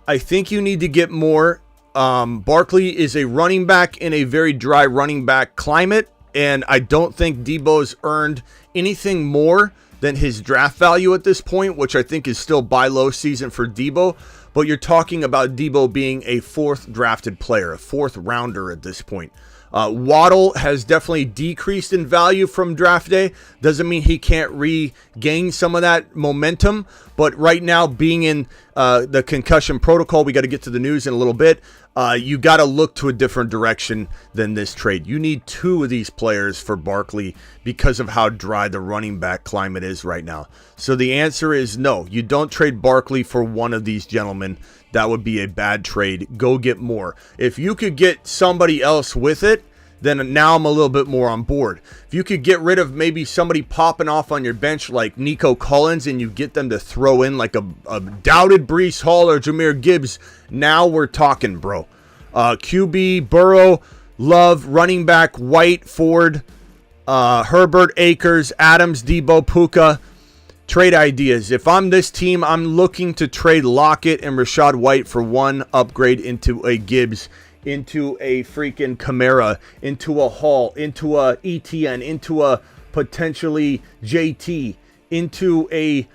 I think you need to get more. Barkley is a running back in a very dry running back climate, and I don't think Debo's earned anything more than his draft value at this point, which I think is still buy low season for Debo. But you're talking about Debo being a 4th drafted player, a 4th rounder at this point. Waddle has definitely decreased in value from draft day. Doesn't mean he can't regain some of that momentum. But right now, being in the concussion protocol, we got to get to the news in a little bit. You got to look to a different direction than this trade. You need 2 of these players for Barkley because of how dry the running back climate is right now. So the answer is no. You don't trade Barkley for one of these gentlemen. That would be a bad trade. Go get more. If you could get somebody else with it, then now I'm a little bit more on board. If you could get rid of maybe somebody popping off on your bench like Nico Collins and you get them to throw in like a doubted Breece Hall or Jahmyr Gibbs, now we're talking, bro. QB, Burrow, Love, running back, White, Ford, Herbert, Akers, Adams, Debo, Puka. Trade ideas. If I'm this team, I'm looking to trade Lockett and Rashad White for one upgrade into a Gibbs, into a freaking Kamara, into a Hall, into a ETN, into a potentially JT, into a,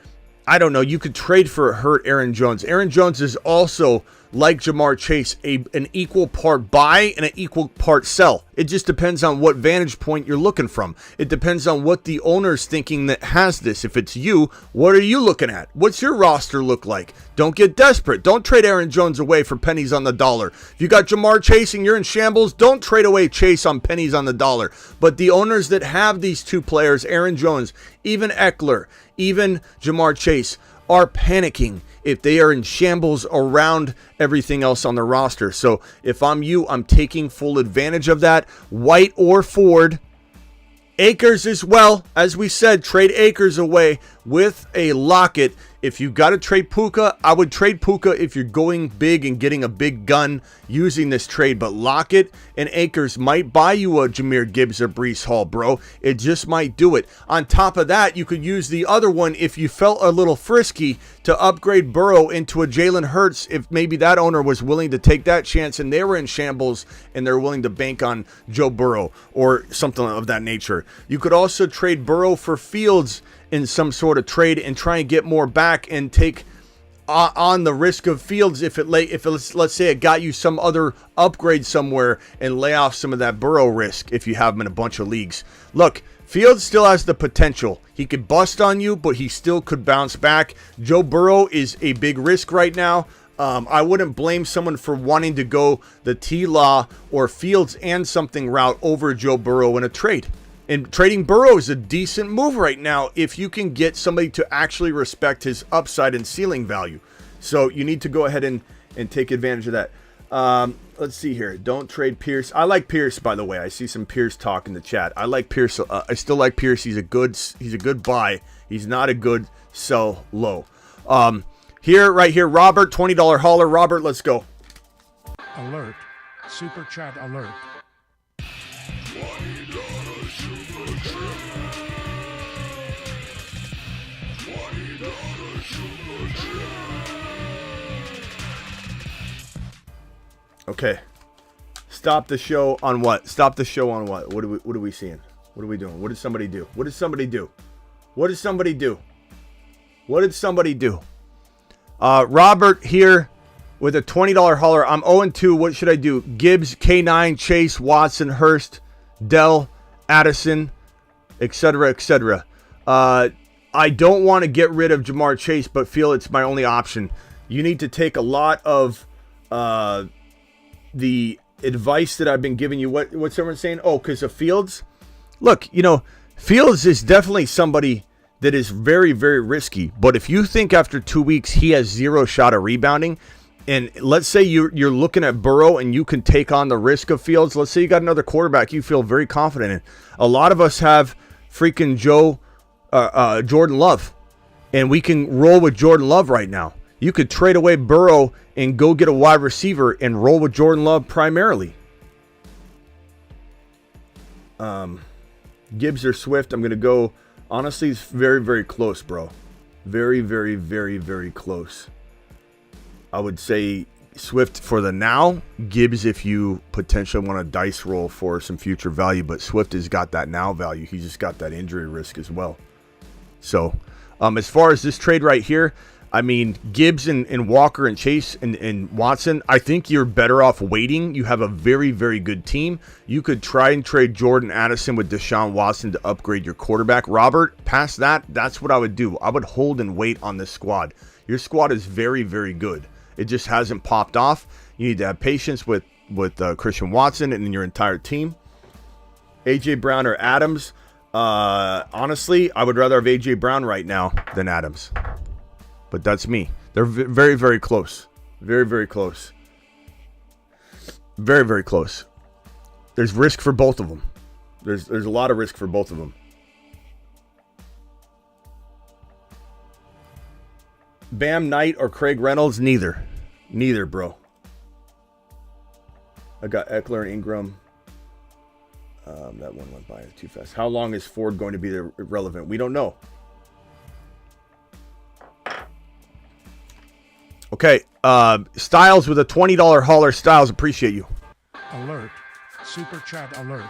I don't know, you could trade for a hurt Aaron Jones. Aaron Jones is also, like Jamar Chase, an equal part buy and an equal part sell. It just depends on what vantage point you're looking from. It depends on what the owner's thinking that has this. If it's you, what are you looking at? What's your roster look like? Don't get desperate. Don't trade Aaron Jones away for pennies on the dollar. If you got Jamar Chase and you're in shambles, don't trade away Chase on pennies on the dollar. But the owners that have these 2 players, Aaron Jones, even Ekeler, even Jamar Chase, are panicking if they are in shambles around everything else on the roster. So if I'm you, I'm taking full advantage of that. White or Ford. Akers as well. As we said, trade Akers away with a Lockett. If you got to trade Puka, I would trade Puka if you're going big and getting a big gun using this trade. But Lockett and Akers might buy you a Jahmyr Gibbs or Breece Hall, bro. It just might do it. On top of that, you could use the other one if you felt a little frisky to upgrade Burrow into a Jalen Hurts if maybe that owner was willing to take that chance and they were in shambles and they're willing to bank on Joe Burrow or something of that nature. You could also trade Burrow for Fields in some sort of trade and try and get more back and take on the risk of Fields if let's say it got you some other upgrade somewhere and lay off some of that Burrow risk if you have him in a bunch of leagues. Look, Fields still has the potential. He could bust on you, but he still could bounce back. Joe Burrow is a big risk right now. I wouldn't blame someone for wanting to go the T-Law or Fields and something route over Joe Burrow in a trade. And trading Burrow is a decent move right now if you can get somebody to actually respect his upside and ceiling value. So you need to go ahead and take advantage of that. Let's see here. Don't trade Pierce. I like Pierce, by the way. I see some Pierce talk in the chat. I like Pierce. I still like Pierce. He's a good buy. He's not a good sell low. Right here, Robert, $20 hauler. Robert, let's go. Alert. Super chat alert. Okay. Stop the show on what? Stop the show on what? What are we seeing? What are we doing? What did somebody do? What did somebody do? What did somebody do? What did somebody do? Robert here with a $20 hauler. I'm 0-2. What should I do? Gibbs, K9, Chase, Watson, Hurst, Dell, Addison, etc., etc. I don't want to get rid of Jamar Chase, but feel it's my only option. You need to take a lot of the advice that I've been giving you. What's everyone saying? Oh, because of Fields? Look, Fields is definitely somebody that is very, very risky. But if you think after 2 weeks he has 0 shot of rebounding, and let's say you're looking at Burrow and you can take on the risk of Fields. Let's say you got another quarterback you feel very confident in. A lot of us have freaking Jordan Love. And we can roll with Jordan Love right now. You could trade away Burrow and go get a wide receiver and roll with Jordan Love primarily. Gibbs or Swift, I'm going to go, honestly, it's very, very close, bro. Very, very, very, very close. I would say Swift for the now, Gibbs if you potentially want a dice roll for some future value, but Swift has got that now value. He's just got that injury risk as well. So, as far as this trade right here, I mean, Gibbs and Walker and Chase and Watson, I think you're better off waiting. You have a very, very good team. You could try and trade Jordan Addison with Deshaun Watson to upgrade your quarterback. Robert, past that, that's what I would do. I would hold and wait on this squad. Your squad is very, very good. It just hasn't popped off. You need to have patience with Christian Watson and your entire team. A.J. Brown or Adams. Honestly, I would rather have A.J. Brown right now than Adams. But that's me. They're very, very close. Very, very close. Very, very close. There's risk for both of them. There's a lot of risk for both of them. Bam Knight or Craig Reynolds? Neither. Neither, bro. I got Ekeler and Ingram. That one went by too fast. How long is Ford going to be relevant? We don't know. Okay, Styles with a $20 hauler. Styles, appreciate you. Alert. Super chat alert.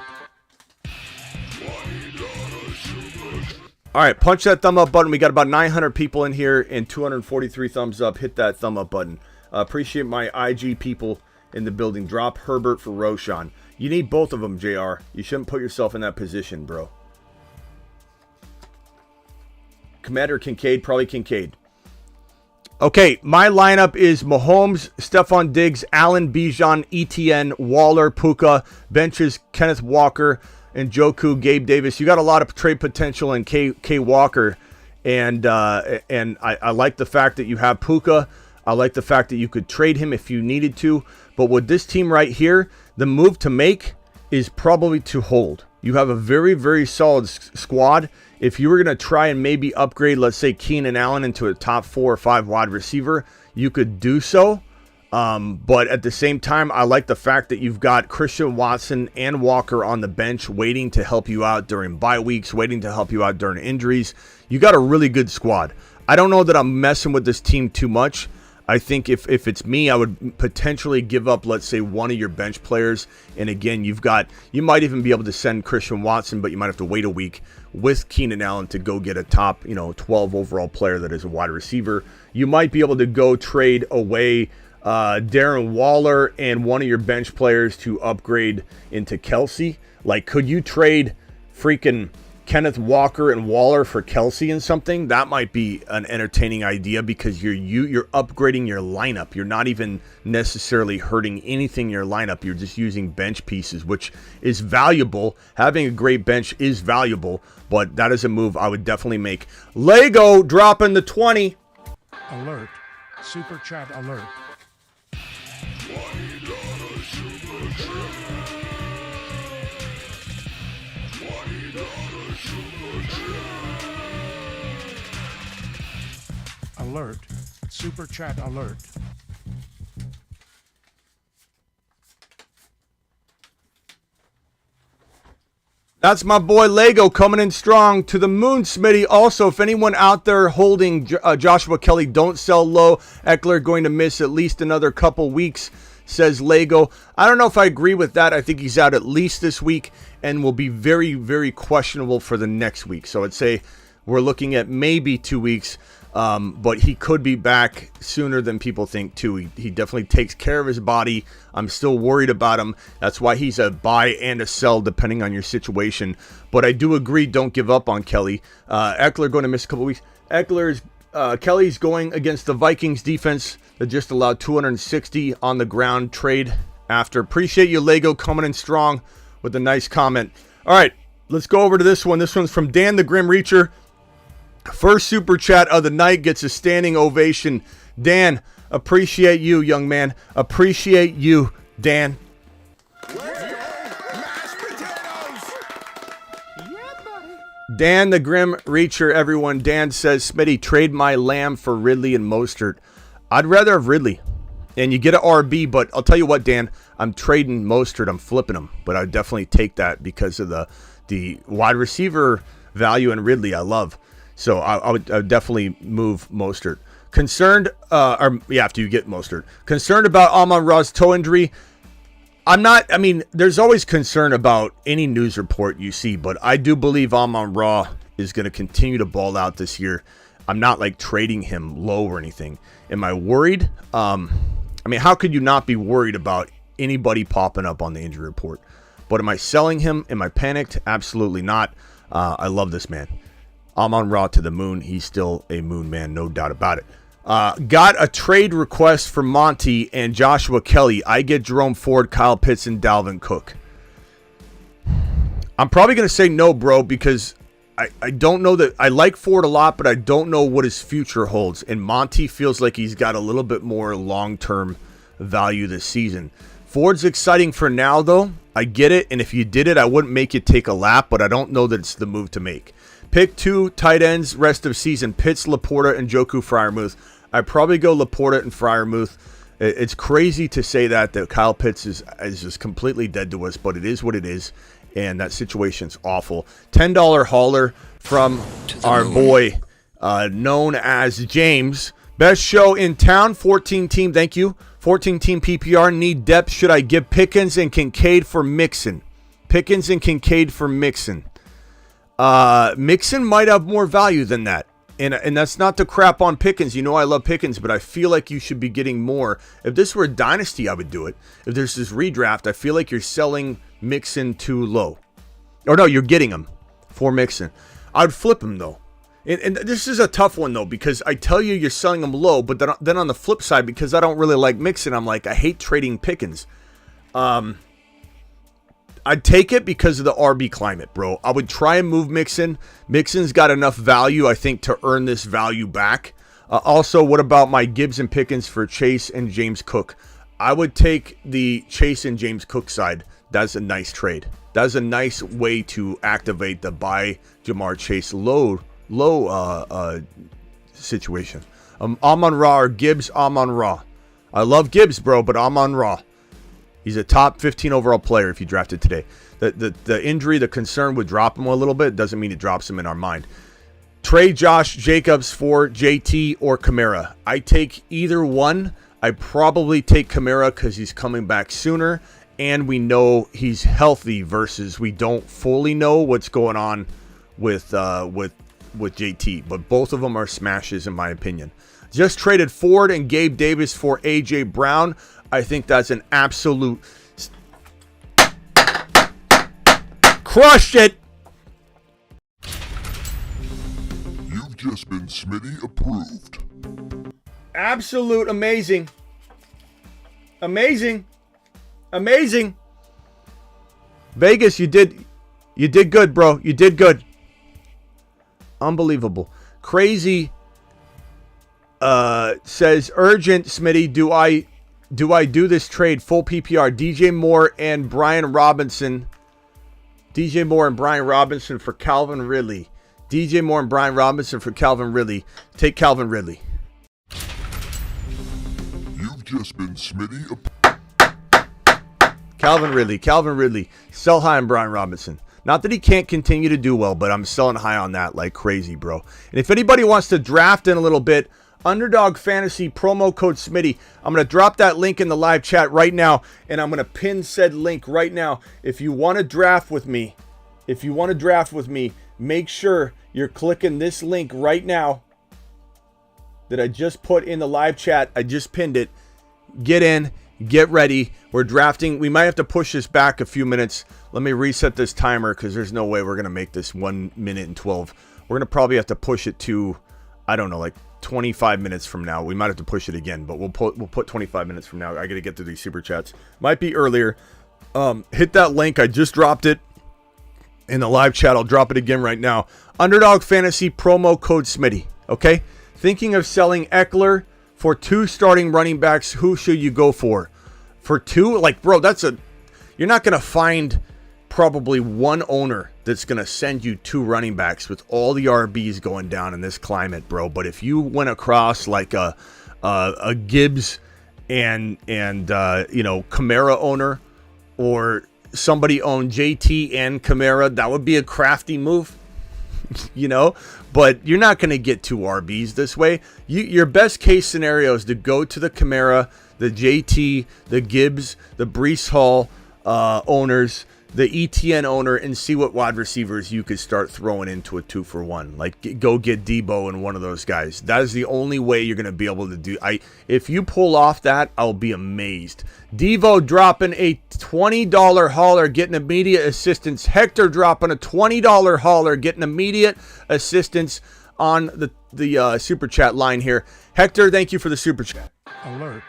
All right, punch that thumb up button. We got about 900 people in here and 243 thumbs up. Hit that thumb up button. Appreciate my IG people in the building. Drop Herbert for Roshan. You need both of them, JR. You shouldn't put yourself in that position, bro. Commander Kincaid, probably Kincaid. Okay, my lineup is Mahomes, Stephon Diggs, Allen, Bijan, Etienne, Waller, Puka, benches, Kenneth Walker, and Njoku, Gabe Davis. You got a lot of trade potential in K Walker, and I like the fact that you have Puka. I like the fact that you could trade him if you needed to. But with this team right here, the move to make is probably to hold. You have a very, very solid squad. If you were going to try and maybe upgrade, let's say, Keenan Allen into a top 4 or 5 wide receiver, you could do so. But at the same time, I like the fact that you've got Christian Watson and Walker on the bench waiting to help you out during bye weeks, waiting to help you out during injuries. You got a really good squad. I don't know that I'm messing with this team too much. I think if it's me, I would potentially give up, let's say, one of your bench players. And again, you might even be able to send Christian Watson, but you might have to wait a week with Keenan Allen to go get a top, 12 overall player that is a wide receiver. You might be able to go trade away Darren Waller and one of your bench players to upgrade into Kelsey. Like, could you trade freaking Kenneth Walker and Waller for Kelsey and something? That might be an entertaining idea because you're upgrading your lineup. You're not even necessarily hurting anything in your lineup. You're just using bench pieces, which is valuable. Having a great bench is valuable, but that is a move I would definitely make. Lego dropping the 20. Alert. Super chat alert. Alert. Super chat alert. That's my boy Lego coming in strong to the moon, Smitty. Also, if anyone out there holding Joshua Kelly, don't sell low. Ekeler going to miss at least another couple weeks, says Lego. I don't know if I agree with that. I think he's out at least this week and will be very, very questionable for the next week. So I'd say we're looking at maybe 2 weeks. But he could be back sooner than people think too. He definitely takes care of his body. I'm still worried about him. That's why he's a buy and a sell depending on your situation. But I do agree, don't give up on Kelly. Ekeler going to miss a couple weeks. Kelly's going against the Vikings defense that just allowed 260 on the ground trade after. Appreciate you, Lego, coming in strong with a nice comment. All right, let's go over to this one. This one's from Dan the Grim Reacher. First super chat of the night, gets a standing ovation. Dan, appreciate you, young man. Appreciate you, Dan. Dan the Grim Reacher, everyone. Dan says, Smitty, trade my Lamb for Ridley and Mostert. I'd rather have Ridley. And you get an RB, but I'll tell you what, Dan, I'm trading Mostert. I'm flipping him. But I'd definitely take that because of the wide receiver value in Ridley I love. So I would definitely move Mostert. Concerned, after you get Mostert. Concerned about Amon-Ra's toe injury. There's always concern about any news report you see, but I do believe Amon-Ra is going to continue to ball out this year. I'm not like trading him low or anything. Am I worried? How could you not be worried about anybody popping up on the injury report? But am I selling him? Am I panicked? Absolutely not. I love this man. Amon-Ra to the moon. He's still a moon man, no doubt about it. Got a trade request for Monty and Joshua Kelly. I get Jerome Ford, Kyle Pitts, and Dalvin Cook. I'm probably going to say no, bro, because I don't know that. I like Ford a lot, but I don't know what his future holds. And Monty feels like he's got a little bit more long-term value this season. Ford's exciting for now, though. I get it, and if you did it, I wouldn't make you take a lap, but I don't know that it's the move to make. Pick 2 tight ends rest of season. Pitts, Laporta, and Njoku Freiermuth. I'd probably go Laporta and Freiermuth. It's crazy to say that Kyle Pitts is just completely dead to us, but it is what it is, and that situation's awful. $10 hauler from our boy known as James. Best show in town, 14-team, thank you. 14-team PPR, need depth. Should I give Pickens and Kincaid for Mixon? Pickens and Kincaid for Mixon. Mixon might have more value than that. And that's not to crap on Pickens. You know I love Pickens, but I feel like you should be getting more. If this were a dynasty, I would do it. If there's this redraft, I feel like you're selling Mixon too low. Or no, you're getting him for Mixon. I'd flip him, though. And this is a tough one, though, because I tell you you're selling him low, but then on the flip side, because I don't really like Mixon, I'm like, I hate trading Pickens. I'd take it because of the RB climate, bro. I would try and move Mixon. Mixon's got enough value, I think, to earn this value back. Also, what about my Gibbs and Pickens for Chase and James Cook? I would take the Chase and James Cook side. That's a nice trade. That's a nice way to activate the buy Jamar Chase low situation. Amon-Ra or Gibbs, Amon-Ra. I love Gibbs, bro, but Amon-Ra. He's a top 15 overall player if you drafted today. The injury, the concern would drop him a little bit. Doesn't mean it drops him in our mind. Trade Josh Jacobs for JT or Kamara. I take either one. I probably take Kamara because he's coming back sooner, and we know he's healthy versus we don't fully know what's going on with JT. But both of them are smashes in my opinion. Just traded Ford and Gabe Davis for A.J. Brown. I think that's an absolute crushed it. You've just been Smitty approved. Absolute amazing. Amazing. Vegas, you did good, bro. You did good. Unbelievable. Crazy says urgent, Smitty, do I do this trade full PPR? DJ Moore and Brian Robinson for Calvin Ridley. DJ Moore and Brian Robinson for Calvin Ridley. Take Calvin Ridley. You've just been Smitty. Calvin Ridley. Sell high on Brian Robinson. Not that he can't continue to do well, but I'm selling high on that like crazy, bro. And if anybody wants to draft in a little bit, Underdog Fantasy promo code Smitty. I'm going to drop that link in the live chat right now, and I'm going to pin said link right now. If you want to draft with me, make sure you're clicking this link right now that I just put in the live chat. I just pinned it. Get in, get ready. We're drafting. We might have to push this back a few minutes. Let me reset this timer because there's no way we're going to make this 1 minute and 12. We're going to probably have to push it to, I don't know, like 25 minutes from now. We might have to push it again, but we'll put 25 minutes from now. I got to get through these super chats. Might be earlier. Hit that link. I just dropped it in the live chat. I'll drop it again right now. Underdog Fantasy promo code Smitty. Okay? Thinking of selling Ekeler for 2 starting running backs. Who should you go for? For 2? Like, bro, you're not going to find probably one owner that's going to send you 2 running backs with all the RBs going down in this climate, bro. But if you went across like a Gibbs and Kamara owner, or somebody owned JT and Kamara, that would be a crafty move, But you're not going to get 2 RBs this way. Your best case scenario is to go to the Kamara, the JT, the Gibbs, the Breece Hall owners, the ETN owner, and see what wide receivers you could start throwing into a 2-for-1. Like, go get Debo and one of those guys. That is the only way you're going to be able to do. If you pull off that, I'll be amazed. Devo dropping a $20 hauler, getting immediate assistance. Hector dropping a $20 hauler, getting immediate assistance on the super chat line here. Hector, thank you for the super chat. Alert.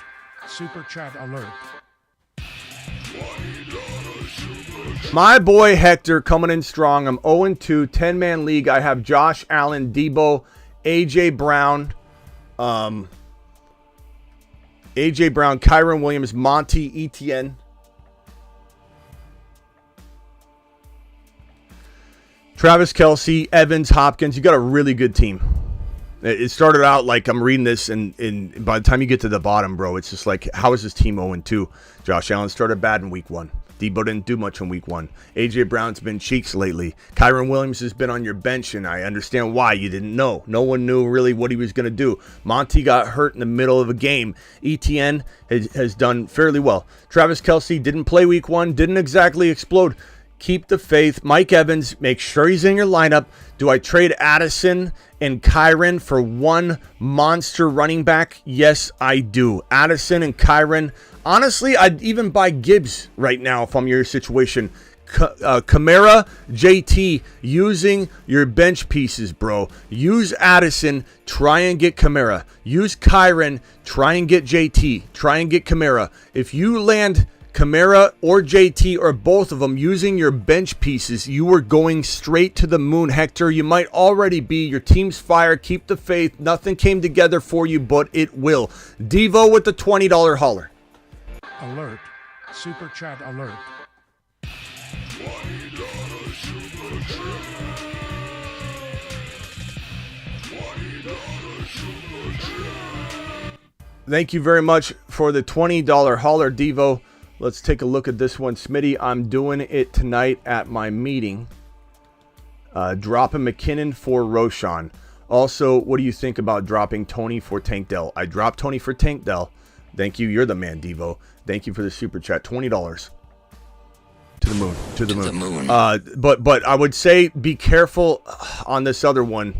Super chat alert. My boy Hector coming in strong. I'm 0-2, 10-man league. I have Josh Allen, Debo, AJ Brown, Kyron Williams, Monty, ETN. Travis Kelce, Evans, Hopkins. You got a really good team. It started out like I'm reading this, and by the time you get to the bottom, bro, it's just like, how is this team 0-2? Josh Allen started bad in week 1. Debo didn't do much in week 1. AJ Brown's been cheeks lately. Kyron Williams has been on your bench, and I understand why. You didn't know. No one knew really what he was going to do. Monty got hurt in the middle of a game. ETN has done fairly well. Travis Kelce didn't play week 1, didn't exactly explode. Keep the faith. Mike Evans, make sure he's in your lineup. Do I trade Addison and Kyron for one monster running back? Yes, I do. Addison and Kyron. Honestly, I'd even buy Gibbs right now if I'm your situation. Kamara, JT, using your bench pieces, bro. Use Addison, try and get Kamara. Use Kyron, try and get JT. Try and get Kamara. If you land Kamara or JT or both of them using your bench pieces, you are going straight to the moon, Hector. You might already be. Your team's fire. Keep the faith. Nothing came together for you, but it will. Devo with the $20 hauler. Alert. Super chat alert. Thank you very much for the $20 hauler, Devo. Let's take a look at this one. Smitty, I'm doing it tonight at my meeting. Dropping McKinnon for Roshan. Also, what do you think about dropping Tony for Tank Dell? I dropped Tony for Tank Dell. Thank you. You're the man, Devo. Thank you for the super chat. $20. To the moon. To the moon. But I would say be careful on this other one.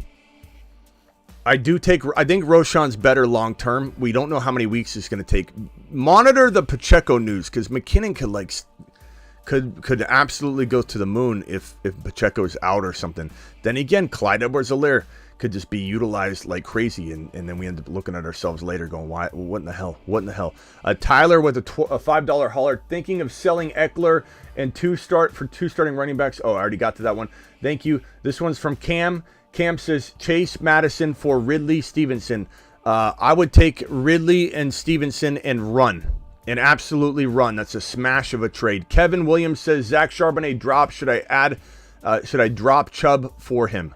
I think Roshan's better long term. We don't know how many weeks it's going to take. Monitor the Pacheco news, because McKinnon could absolutely go to the moon if Pacheco is out or something. Then again, Clyde Edwards-Helaire could just be utilized like crazy, and then we end up looking at ourselves later going, why? What in the hell? What in the hell? Tyler with a $5 hauler, thinking of selling Ekeler and two starting running backs. Oh, I already got to that one. Thank you. This one's from Cam. Cam says Chase Madison for Ridley Stevenson. I would take Ridley and Stevenson and run. And absolutely run. That's a smash of a trade. Kevin Williams says Zach Charbonnet drop. Should I drop Chubb for him?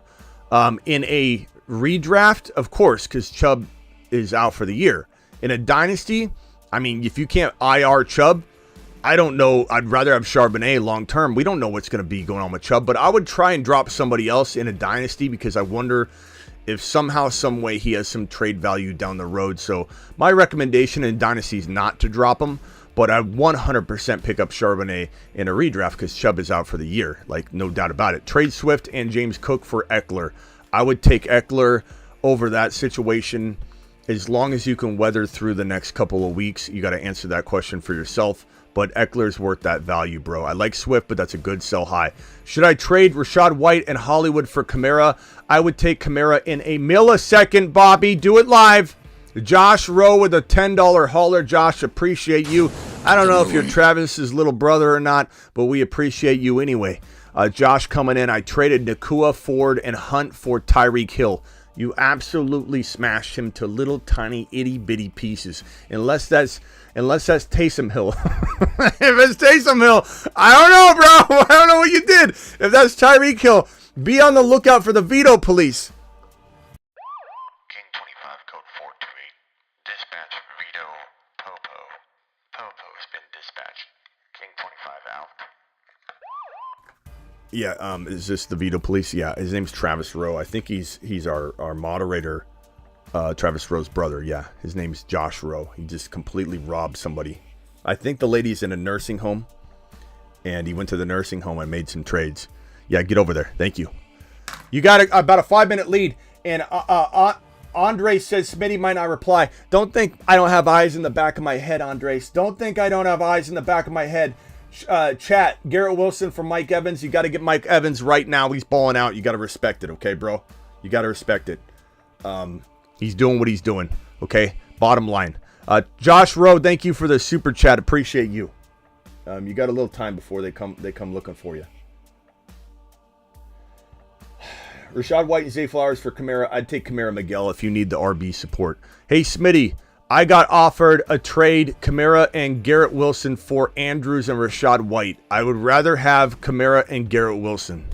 In a redraft, of course, because Chubb is out for the year. In a dynasty, I mean, if you can't IR Chubb, I don't know. I'd rather have Charbonnet long term. We don't know what's going to be going on with Chubb, but I would try and drop somebody else in a dynasty because I wonder if somehow, some way he has some trade value down the road. So my recommendation in dynasty is not to drop him, but I 100% pick up Charbonnet in a redraft because Chubb is out for the year. Like, no doubt about it. Trade Swift and James Cook for Ekeler. I would take Ekeler over that situation as long as you can weather through the next couple of weeks. You got to answer that question for yourself. But Eckler's worth that value, bro. I like Swift, but that's a good sell high. Should I trade Rashad White and Hollywood for Kamara? I would take Kamara in a millisecond, Bobby. Do it live. Josh Rowe with a $10 hauler. Josh, appreciate you. I don't know if you're Travis's little brother or not, but we appreciate you anyway. Josh coming in. I traded Nakua, Ford, and Hunt for Tyreek Hill. You absolutely smashed him to little tiny itty bitty pieces. Unless that's Taysom Hill. If it's Taysom Hill, I don't know, bro. I don't know what did. If that's Tyreek Hill, be on the lookout for the veto police. King 25 code 428. Dispatch veto Popo. Popo has been dispatched. King 25 out. Yeah, is this the veto police? Yeah, his name's Travis Rowe. I think he's our moderator, Travis Rowe's brother. Yeah, his name's Josh Rowe. He just completely robbed somebody. I think the lady's in a nursing home, and he went to the nursing home and made some trades. Yeah, get over there. Thank you. You got about a 5-minute lead, and Andre says Smitty might not reply. Don't think I don't have eyes in the back of my head, Andres. Don't think I don't have eyes in the back of my head. Chat, Garrett Wilson for Mike Evans. You got to get Mike Evans right now. He's balling out. You got to respect it, okay, bro? You got to respect it. He's doing what he's doing, okay? Bottom line. Josh Rowe, thank you for the super chat. Appreciate you. You got a little time before they come looking for you. Rashad White and Zay Flowers for Kamara. I'd take Kamara Miguel if you need the RB support. Hey, Smitty, I got offered a trade, Kamara and Garrett Wilson for Andrews and Rashad White. I would rather have Kamara and Garrett Wilson.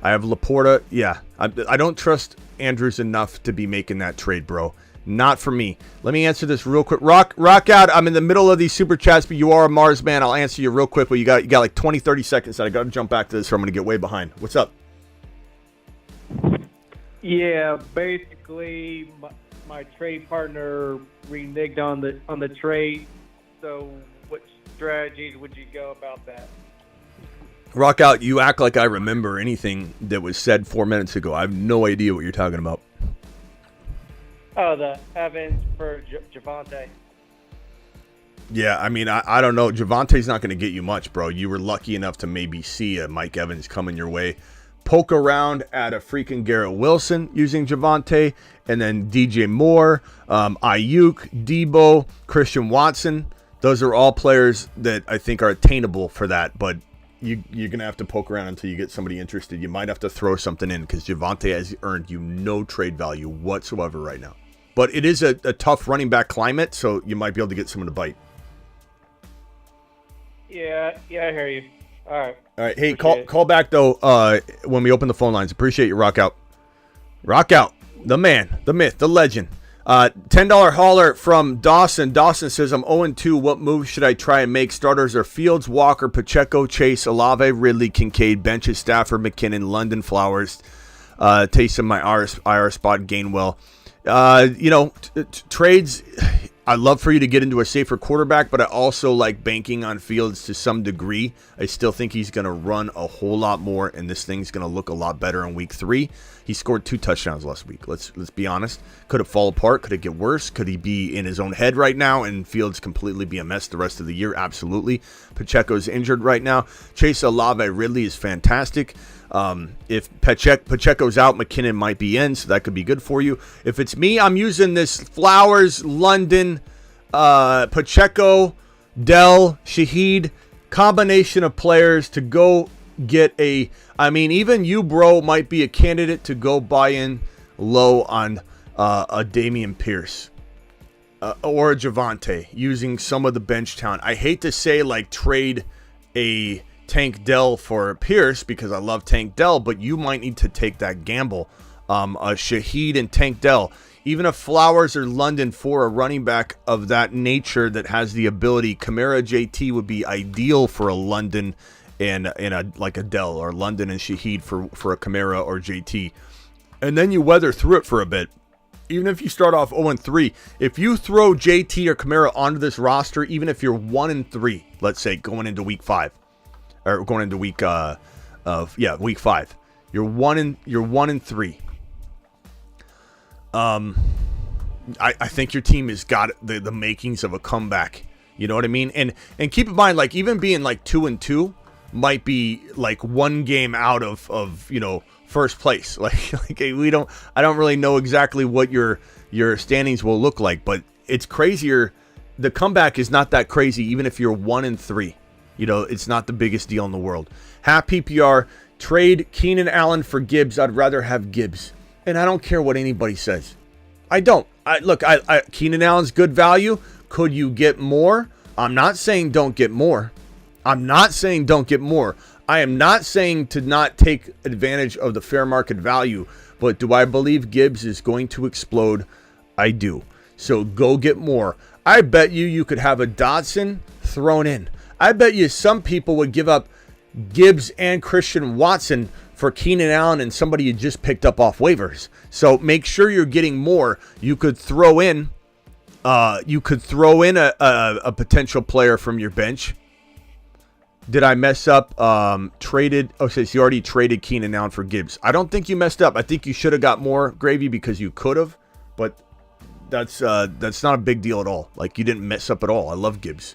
I have Laporta. Yeah, I don't trust Andrews enough to be making that trade, bro. Not for me. Let me answer this real quick. Rock out. I'm in the middle of these super chats, but you are a Mars man. I'll answer you real quick, but you got like 20, 30 seconds. I got to jump back to this or I'm going to get way behind. What's up? Yeah, basically, my trade partner reneged on the trade. So, what strategies would you go about that? Rock out. You act like I remember anything that was said 4 minutes ago. I have no idea what you're talking about. Oh, the Evans for Javonte. Yeah, I mean, I don't know. Javante's not going to get you much, bro. You were lucky enough to maybe see a Mike Evans coming your way. Poke around at a freaking Garrett Wilson using Javonte, and then DJ Moore, Ayuk, Debo, Christian Watson. Those are all players that I think are attainable for that, but you're going to have to poke around until you get somebody interested. You might have to throw something in because Javonte has earned you no trade value whatsoever right now. But it is a tough running back climate, so you might be able to get someone to bite. Yeah, I hear you. All right. Hey, call back, though, when we open the phone lines. Appreciate you, Rock Out. Rock Out, the man, the myth, the legend. $10 hauler from Dawson. Dawson says, I'm 0-2. What moves should I try and make? Starters are Fields, Walker, Pacheco, Chase, Olave, Ridley, Kincaid, benches, Stafford, McKinnon, London, Flowers, Taysom, my IR spot, Gainwell. Trades, I'd love for you to get into a safer quarterback, but I also like banking on Fields to some degree. I still think he's going to run a whole lot more, and this thing's going to look a lot better in week 3. He scored 2 touchdowns last week. Let's be honest. Could it fall apart? Could it get worse? Could he be in his own head right now and Fields completely be a mess the rest of the year? Absolutely. Pacheco's injured right now. Chase, Olave, Ridley is fantastic. If Pacheco's out, McKinnon might be in, so that could be good for you. If it's me, I'm using this Flowers, London, Pacheco, Dell, Shaheed combination of players to go get even you, bro, might be a candidate to go buy in low on a Dameon Pierce or a Javonte using some of the bench talent. I hate to say trade a Tank Dell for Pierce because I love Tank Dell, but you might need to take that gamble. Shaheed and Tank Dell, even if Flowers or London for a running back of that nature that has the ability, Kamara JT would be ideal for a London and a Dell, or London and Shaheed for a Kamara or JT. And then you weather through it for a bit. Even if you start off 0-3, if you throw JT or Kamara onto this roster, even if you're 1-3, let's say going into week 5. Or going into week 5. You're 1-3. I think your team has got the makings of a comeback. You know what I mean? And keep in mind, even being 2-2 might be one game out of first place. I don't really know exactly what your standings will look like, but it's crazier. The comeback is not that crazy, even if you're 1-3. It's not the biggest deal in the world. Half PPR, trade Keenan Allen for Gibbs. I'd rather have Gibbs. And I don't care what anybody says. I don't. Keenan Allen's good value. Could you get more? I'm not saying don't get more. I am not saying to not take advantage of the fair market value, but do I believe Gibbs is going to explode? I do. So go get more. I bet you could have a Dotson thrown in. I bet you some people would give up Gibbs and Christian Watson for Keenan Allen and somebody you just picked up off waivers. So make sure you're getting more. You could throw in a potential player from your bench. Did I mess up? Traded. Oh, so you already traded Keenan Allen for Gibbs. I don't think you messed up. I think you should have got more, Gravy, because you could have. But that's not a big deal at all. Like, you didn't mess up at all. I love Gibbs.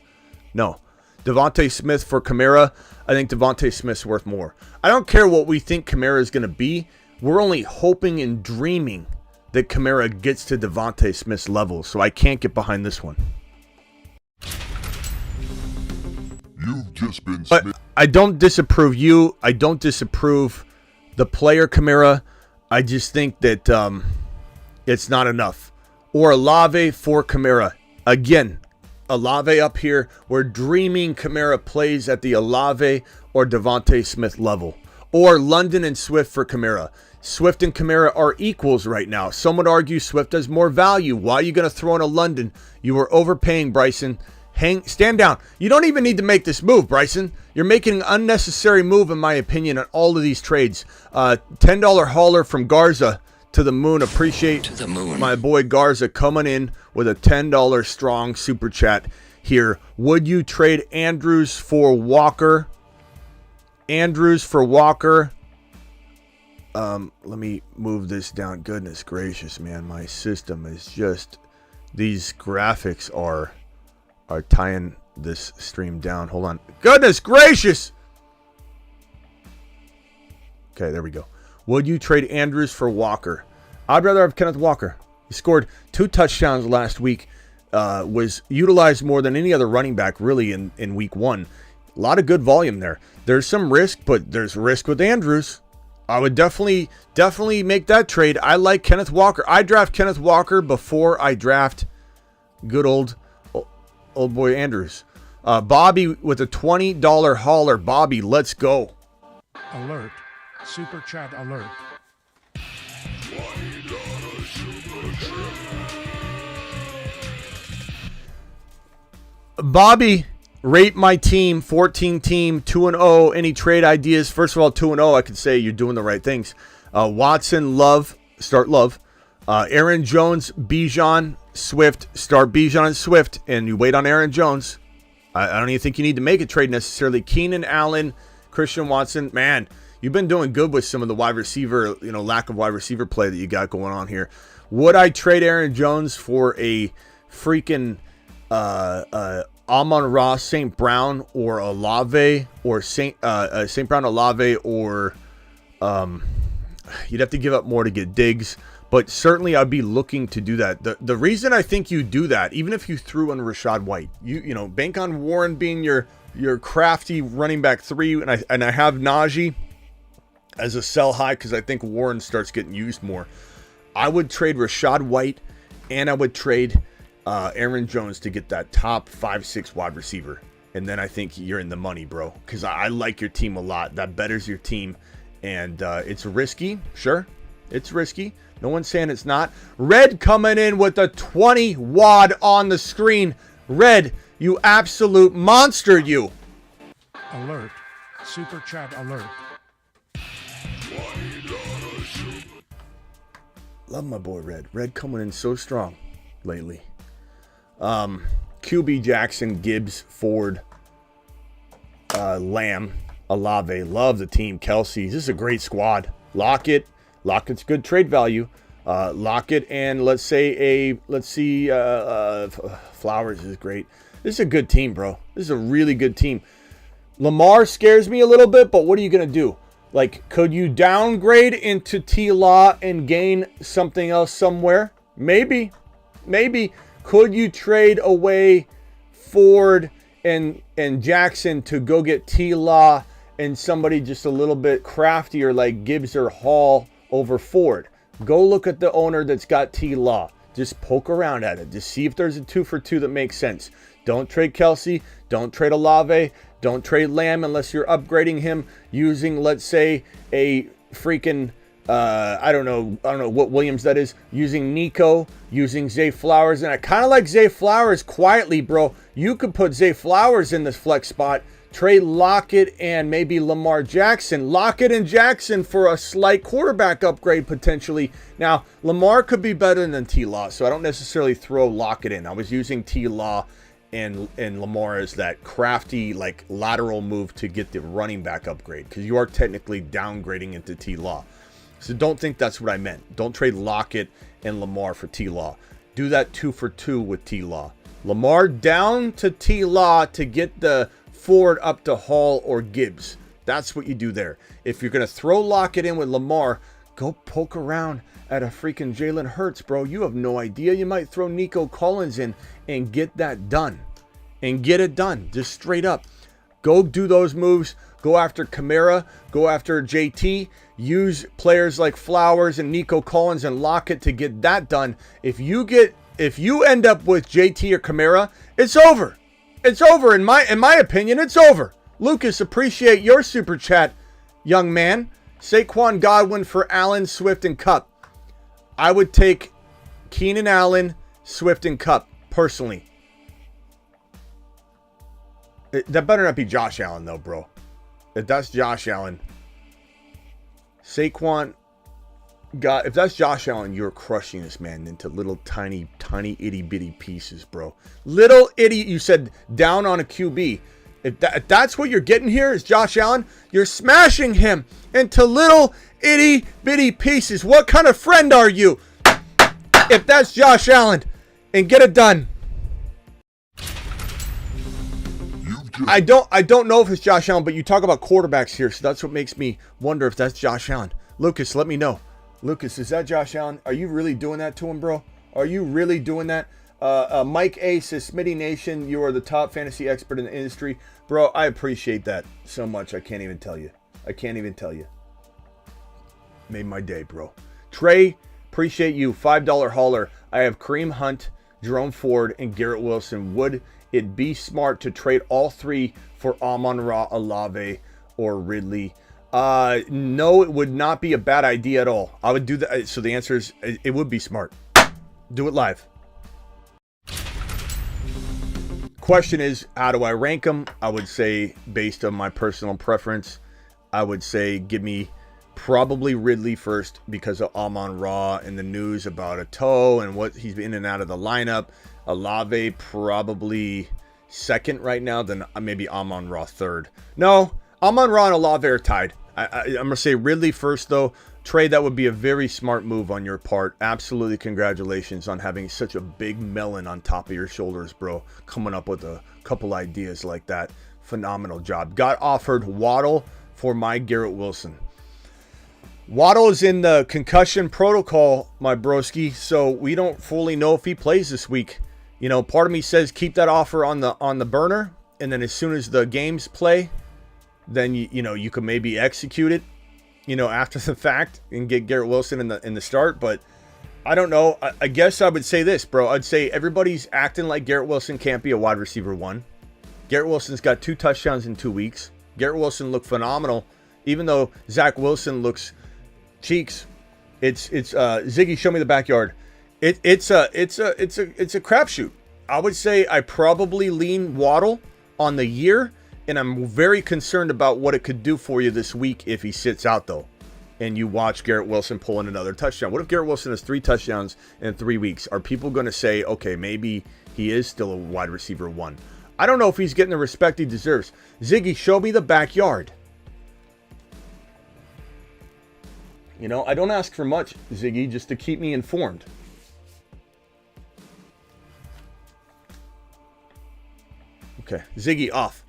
No. Devontae Smith for Kamara. I think Devontae Smith's worth more. I don't care what we think Kamara is going to be. We're only hoping and dreaming that Kamara gets to Devontae Smith's level. So I can't get behind this one. You've just been. But I don't disapprove you. I don't disapprove the player Kamara. I just think that it's not enough. Or Olave for Kamara. Again, Olave up here. We're dreaming Kamara plays at the Olave or Devontae Smith level. Or London and Swift for Kamara. Swift and Kamara are equals right now. Some would argue Swift has more value. Why are you going to throw in a London? You were overpaying, Bryson. Stand down. You don't even need to make this move, Bryson. You're making an unnecessary move, in my opinion, on all of these trades. $10 hauler from Garza to the moon. Appreciate my boy Garza coming in with a $10 strong super chat here. Would you trade Andrews for Walker? Andrews for Walker. Let me move this down. Goodness gracious, man. My system is just... These graphics are tying this stream down. Hold on. Goodness gracious! Okay, there we go. Would you trade Andrews for Walker? I'd rather have Kenneth Walker. He scored 2 touchdowns last week. Was utilized more than any other running back really in week 1. A lot of good volume there. There's some risk, but there's risk with Andrews. I would definitely make that trade. I like Kenneth Walker. I draft Kenneth Walker before I draft good old boy Andrews. Bobby with a $20 hauler. Bobby, let's go. Alert. Super chat alert. Bobby, rate my team, 14 team, 2-0. Any trade ideas? First of all, 2-0, I could say you're doing the right things. Watson, Love, start Love. Aaron Jones, Bijan, Swift, start Bijan and Swift, and you wait on Aaron Jones. I don't even think you need to make a trade necessarily. Keenan Allen, Christian Watson, man, you've been doing good with some of the wide receiver, lack of wide receiver play that you got going on here. Would I trade Aaron Jones for a freaking Amon-Ra, St. Brown, or Olave, or St. Brown, Olave, or you'd have to give up more to get Diggs. But certainly I'd be looking to do that. The reason I think you do that, even if you threw in Rachaad White, you know, bank on Warren being your crafty running back 3, and I have Najee as a sell high because I think Warren starts getting used more. I would trade Rachaad White, and I would trade Aaron Jones to get that top 5-6 wide receiver. And then I think you're in the money, bro, because I like your team a lot. That betters your team, and it's risky. Sure, it's risky. No one's saying it's not. Red coming in with a 20 wad on the screen. Red, you absolute monster, you. Alert. Super chat alert. Love my boy Red. Red coming in so strong lately. QB Jackson, Gibbs, Ford, Lamb, Olave. Love the team. Kelsey. This is a great squad. Lockett. Lockett's good trade value. Lockett and let's see, Flowers is great. This is a good team, bro. This is a really good team. Lamar scares me a little bit, but what are you going to do? Like, could you downgrade into T-Law and gain something else somewhere? Maybe. Could you trade away Ford and Jackson to go get T-Law and somebody just a little bit craftier like Gibbs or Hall over Ford? Go look at the owner that's got T-Law. Just poke around at it. Just see if there's a 2-for-2 that makes sense. Don't trade Kelsey. Don't trade Olave. Don't trade Lamb unless you're upgrading him using, let's say, a freaking, I don't know what Williams that is, using Nico, using Zay Flowers. And I kind of like Zay Flowers quietly, bro. You could put Zay Flowers in this flex spot. Trade Lockett and maybe Lamar Jackson. Lockett and Jackson for a slight quarterback upgrade potentially. Now, Lamar could be better than T-Law, so I don't necessarily throw Lockett in. I was using T-Law and Lamar as that crafty, like, lateral move to get the running back upgrade, because you are technically downgrading into T-Law. So don't think that's what I meant. Don't trade Lockett and Lamar for T-Law. Do that 2 for 2 with T-Law. Lamar down to T-Law to get the Ford up to Hall or Gibbs. That's what you do there. If you're going to throw Lockett in with Lamar, go poke around at a freaking Jalen Hurts, bro. You have no idea. You might throw Nico Collins in and get that done. And get it done. Just straight up. Go do those moves. Go after Kamara. Go after JT. Use players like Flowers and Nico Collins and Lockett to get that done. If you end up with JT or Kamara, it's over. It's over. In my opinion, it's over. Lucas, appreciate your super chat, young man. Saquon Godwin for Allen, Swift, and Kupp. I would take Keenan Allen, Swift, and Kupp, personally. That better not be Josh Allen, though, bro. If that's Josh Allen, Saquon, God, if that's Josh Allen, you're crushing this man into little tiny itty bitty pieces, bro. Little itty, you said down on a QB. If that's what you're getting here is Josh Allen, you're smashing him into little itty bitty pieces. What kind of friend are you? If that's Josh Allen, and get it done. I don't know if it's Josh Allen, but you talk about quarterbacks here, so that's what makes me wonder if that's Josh Allen. Lucas, let me know. Lucas, is that Josh Allen? Are you really doing that to him, bro? Are you really doing that? Mike A says, Smitty Nation, you are the top fantasy expert in the industry. Bro, I appreciate that so much. I can't even tell you. Made my day, bro. Trey, appreciate you. $5 hauler. I have Kareem Hunt, Jerome Ford, and Garrett Wilson. Would it be smart to trade all three for Amon-Ra, Olave, or Ridley? No, it would not be a bad idea at all. I would do that. So the answer is it would be smart. Do it live. Question is, how do I rank them? I would say, based on my personal preference, I would say give me probably Ridley first because of Amon-Ra and the news about a toe and what he's in and out of the lineup. Olave probably second right now, then maybe Amon-Ra third. No, Amon-Ra and Olave are tied. I'm going to say Ridley first, though. Trey, that would be a very smart move on your part. Absolutely congratulations on having such a big melon on top of your shoulders, bro. Coming up with a couple ideas like that. Phenomenal job. Got offered Waddle for my Garrett Wilson. Waddle is in the concussion protocol, my broski, so we don't fully know if he plays this week. You know, part of me says keep that offer on the burner, and then as soon as the games play, then you could maybe execute it, after the fact and get Garrett Wilson in the start. But I don't know. I guess I would say this, bro. I'd say everybody's acting like Garrett Wilson can't be a wide receiver one. Garrett Wilson's got 2 touchdowns in 2 weeks. Garrett Wilson looked phenomenal, even though Zach Wilson looks cheeks. It's Ziggy, show me the backyard. It's a crapshoot. I would say I probably lean Waddle on the year. And I'm very concerned about what it could do for you this week if he sits out, though, and you watch Garrett Wilson pull in another touchdown. What if Garrett Wilson has 3 touchdowns in 3 weeks? Are people going to say, okay, maybe he is still a wide receiver one? I don't know if he's getting the respect he deserves. Ziggy, show me the backyard. I don't ask for much, Ziggy, just to keep me informed. Okay, Ziggy off.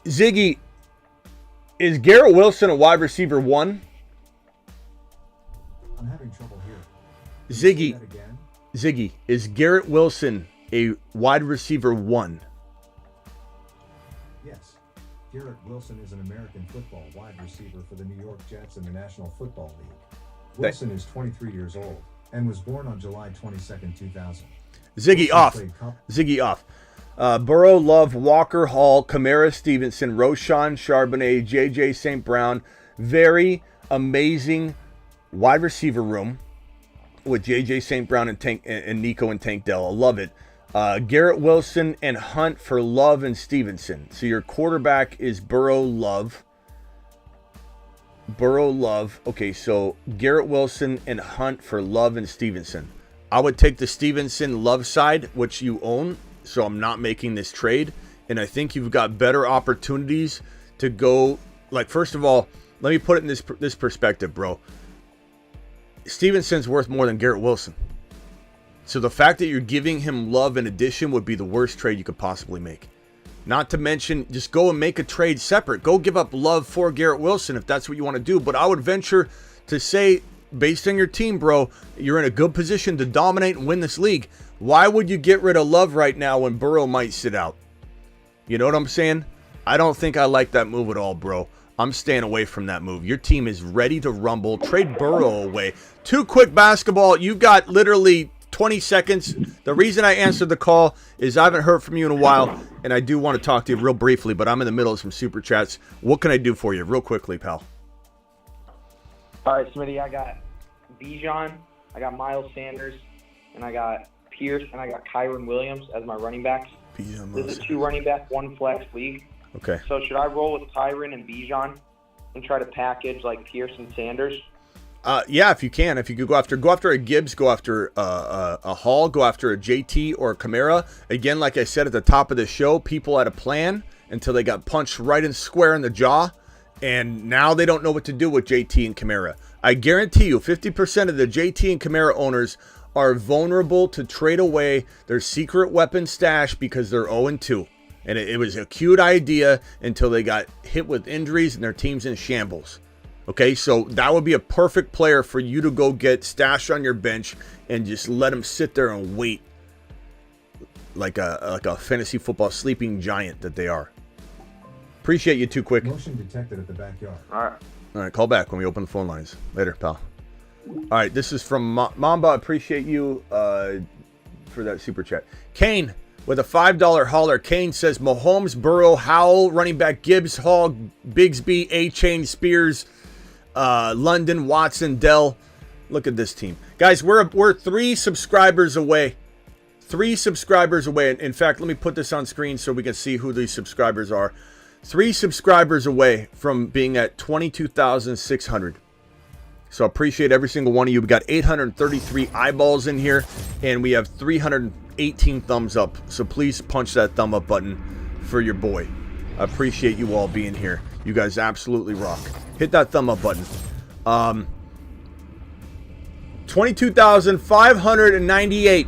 Ziggy, is Garrett Wilson a wide receiver one? I'm having trouble here. Ziggy, is Garrett Wilson a wide receiver one? Yes. Garrett Wilson is an American football wide receiver for the New York Jets in the National Football League. Wilson is 23 years old and was born on July 22nd, 2000. Ziggy off. Ziggy off. Burrow, Love, Walker, Hall, Kamara, Stevenson, Roshan, Charbonnet, J.J. St. Brown. Very amazing wide receiver room with J.J. St. Brown and Nico and Tank Dell. I love it. Garrett Wilson and Hunt for Love and Stevenson. So your quarterback is Burrow, Love. Okay, so Garrett Wilson and Hunt for Love and Stevenson. I would take the Stevenson Love side, which you own, so I'm not making this trade. And I think you've got better opportunities to go. Like, first of all, let me put it in this perspective, bro. Stevenson's worth more than Garrett Wilson. So the fact that you're giving him Love in addition would be the worst trade you could possibly make. Not to mention, just go and make a trade separate. Go give up Love for Garrett Wilson if that's what you want to do. But I would venture to say, based on your team, bro, you're in a good position to dominate and win this league. Why would you get rid of Love right now when Burrow might sit out? You know what I'm saying? I don't think I like that move at all, bro. I'm staying away from that move. Your team is ready to rumble. Trade Burrow away. Too quick basketball. You've got literally 20 seconds. The reason I answered the call is I haven't heard from you in a while, and I do want to talk to you real briefly, but I'm in the middle of some super chats. What can I do for you? Real quickly, pal. All right, Smitty, I got Bijan, I got Miles Sanders, and I got Pierce, and I got Kyron Williams as my running backs. This is a 2 running back, 1 flex league. Okay. So should I roll with Kyron and Bijan and try to package like Pierce and Sanders? Yeah, if you can. If you could go after a Gibbs, go after a Hall, go after a JT or a Kamara. Again, like I said at the top of the show, people had a plan until they got punched right and square in the jaw, and now they don't know what to do with JT and Kamara. I guarantee you 50% of the JT and Kamara owners are vulnerable to trade away their secret weapon stash because they're 0-2. And it was a cute idea until they got hit with injuries and their team's in shambles. Okay, so that would be a perfect player for you to go get stashed on your bench and just let him sit there and wait like a fantasy football sleeping giant that they are. Appreciate you, Too Quick. Motion detected at the backyard. All right, call back when we open the phone lines. Later, pal. All right, this is from Mamba. Appreciate you for that super chat. Kane with a $5 hauler. Kane says Mahomes, Burrow, Howell, running back Gibbs, Hall, Bigsby, A-Chain, Spears, London, Watson, Dell. Look at this team. Guys, we're 3 subscribers away. 3 subscribers away. In fact, let me put this on screen so we can see who these subscribers are. 3 subscribers away from being at 22,600. So I appreciate every single one of you. We got 833 eyeballs in here, and we have 318 thumbs up. So please punch that thumb up button for your boy. I appreciate you all being here. You guys absolutely rock. Hit that thumb up button. 22,598.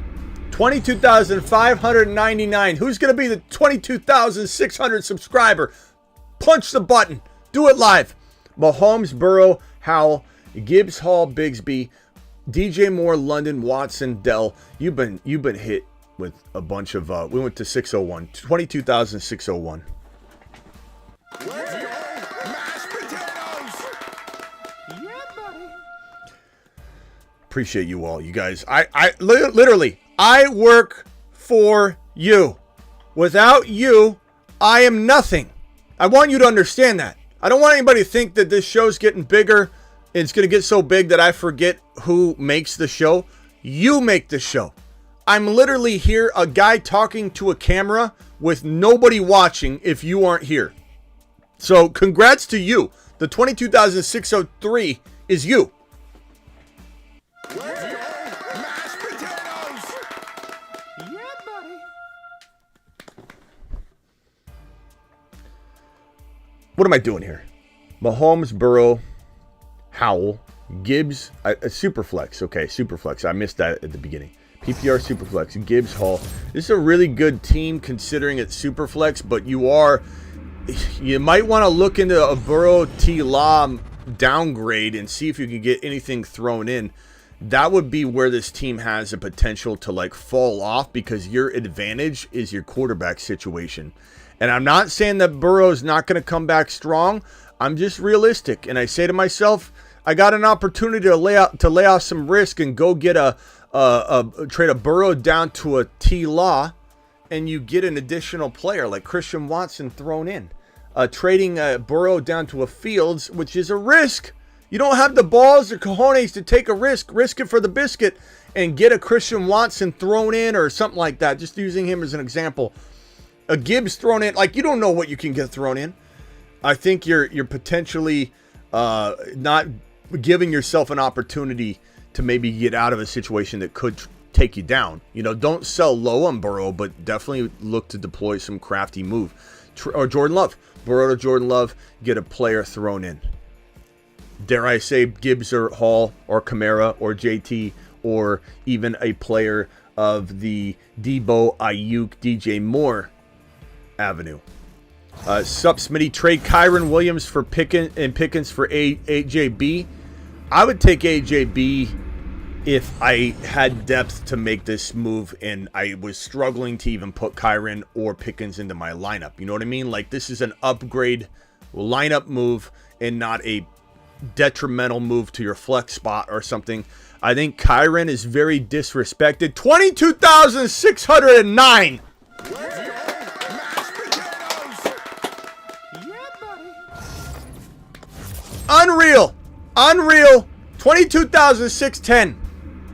22,599. Who's going to be the 22,600 subscriber? Punch the button. Do it live. Mahomes, Burrow, Howell, Gibbs, Hall, Bigsby, DJ Moore, London, Watson, Dell. You've been hit with a bunch of we went to 601. 22,601. Appreciate you all, you guys. I literally work for you. Without you, I am nothing. I want you to understand that. I don't want anybody to think that this show's getting bigger. It's going to get so big that I forget who makes the show. You make the show. I'm literally here, a guy talking to a camera with nobody watching if you aren't here. So congrats to you. The 22,603 is you. What am I doing here? Mahomes, Burrow, Howell, Gibbs, Superflex. Okay, Superflex. I missed that at the beginning. PPR Superflex, Gibbs, Hall. This is a really good team considering it's Superflex, but you might want to look into a Burrow T. Law downgrade and see if you can get anything thrown in. That would be where this team has a potential to like fall off because your advantage is your quarterback situation. And I'm not saying that Burrow's not going to come back strong. I'm just realistic. And I say to myself, I got an opportunity to lay off some risk and go get a trade a Burrow down to a T Law, and you get an additional player like Christian Watson thrown in. Trading Burrow down to a Fields, which is a risk. You don't have the balls or cojones to take a risk it for the biscuit, and get a Christian Watson thrown in or something like that. Just using him as an example. A Gibbs thrown in, like you don't know what you can get thrown in. I think you're potentially not giving yourself an opportunity to maybe get out of a situation that could take you down. You know, don't sell low on Burrow, but definitely look to deploy some crafty move. Or Jordan Love. Burrow to Jordan Love, get a player thrown in. Dare I say Gibbs or Hall or Kamara or JT or even a player of the Debo, Ayuk, DJ Moore avenue. Sup Smitty, trade Kyren Williams for Pickens for AJB. I would take AJB if I had depth to make this move and I was struggling to even put Kyren or Pickens into my lineup. You know what I mean? Like, this is an upgrade lineup move and not a detrimental move to your flex spot or something. I think Kyren is very disrespected. 22,609. Unreal. 22,610.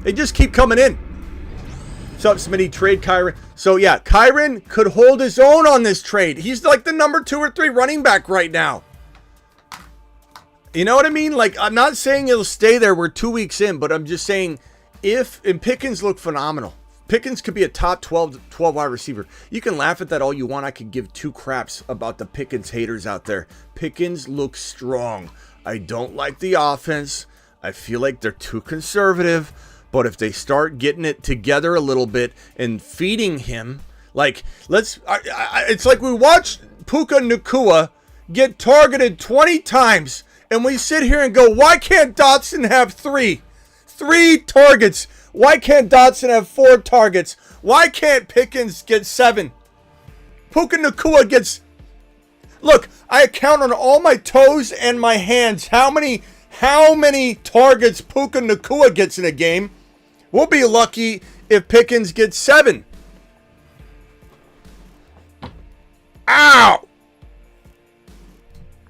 They just keep coming in. What's up, Smitty? Trade Kyren. So, yeah, Kyren could hold his own on this trade. He's like the number 2 or 3 running back right now. You know what I mean? Like, I'm not saying he'll stay there. We're 2 weeks in, but I'm just saying and Pickens look phenomenal. Pickens could be a top 12 wide receiver. You can laugh at that all you want. I could give 2 craps about the Pickens haters out there. Pickens looks strong. I don't like the offense. I feel like they're too conservative. But if they start getting it together a little bit and feeding him, like, it's like we watched Puka Nacua get targeted 20 times, and we sit here and go, why can't Dotson have 3 targets? Why can't Dotson have 4 targets? Why can't Pickens get 7? Puka Nacua gets... Look, I count on all my toes and my hands how many targets Puka Nacua gets in a game. We'll be lucky if Pickens gets 7. Ow!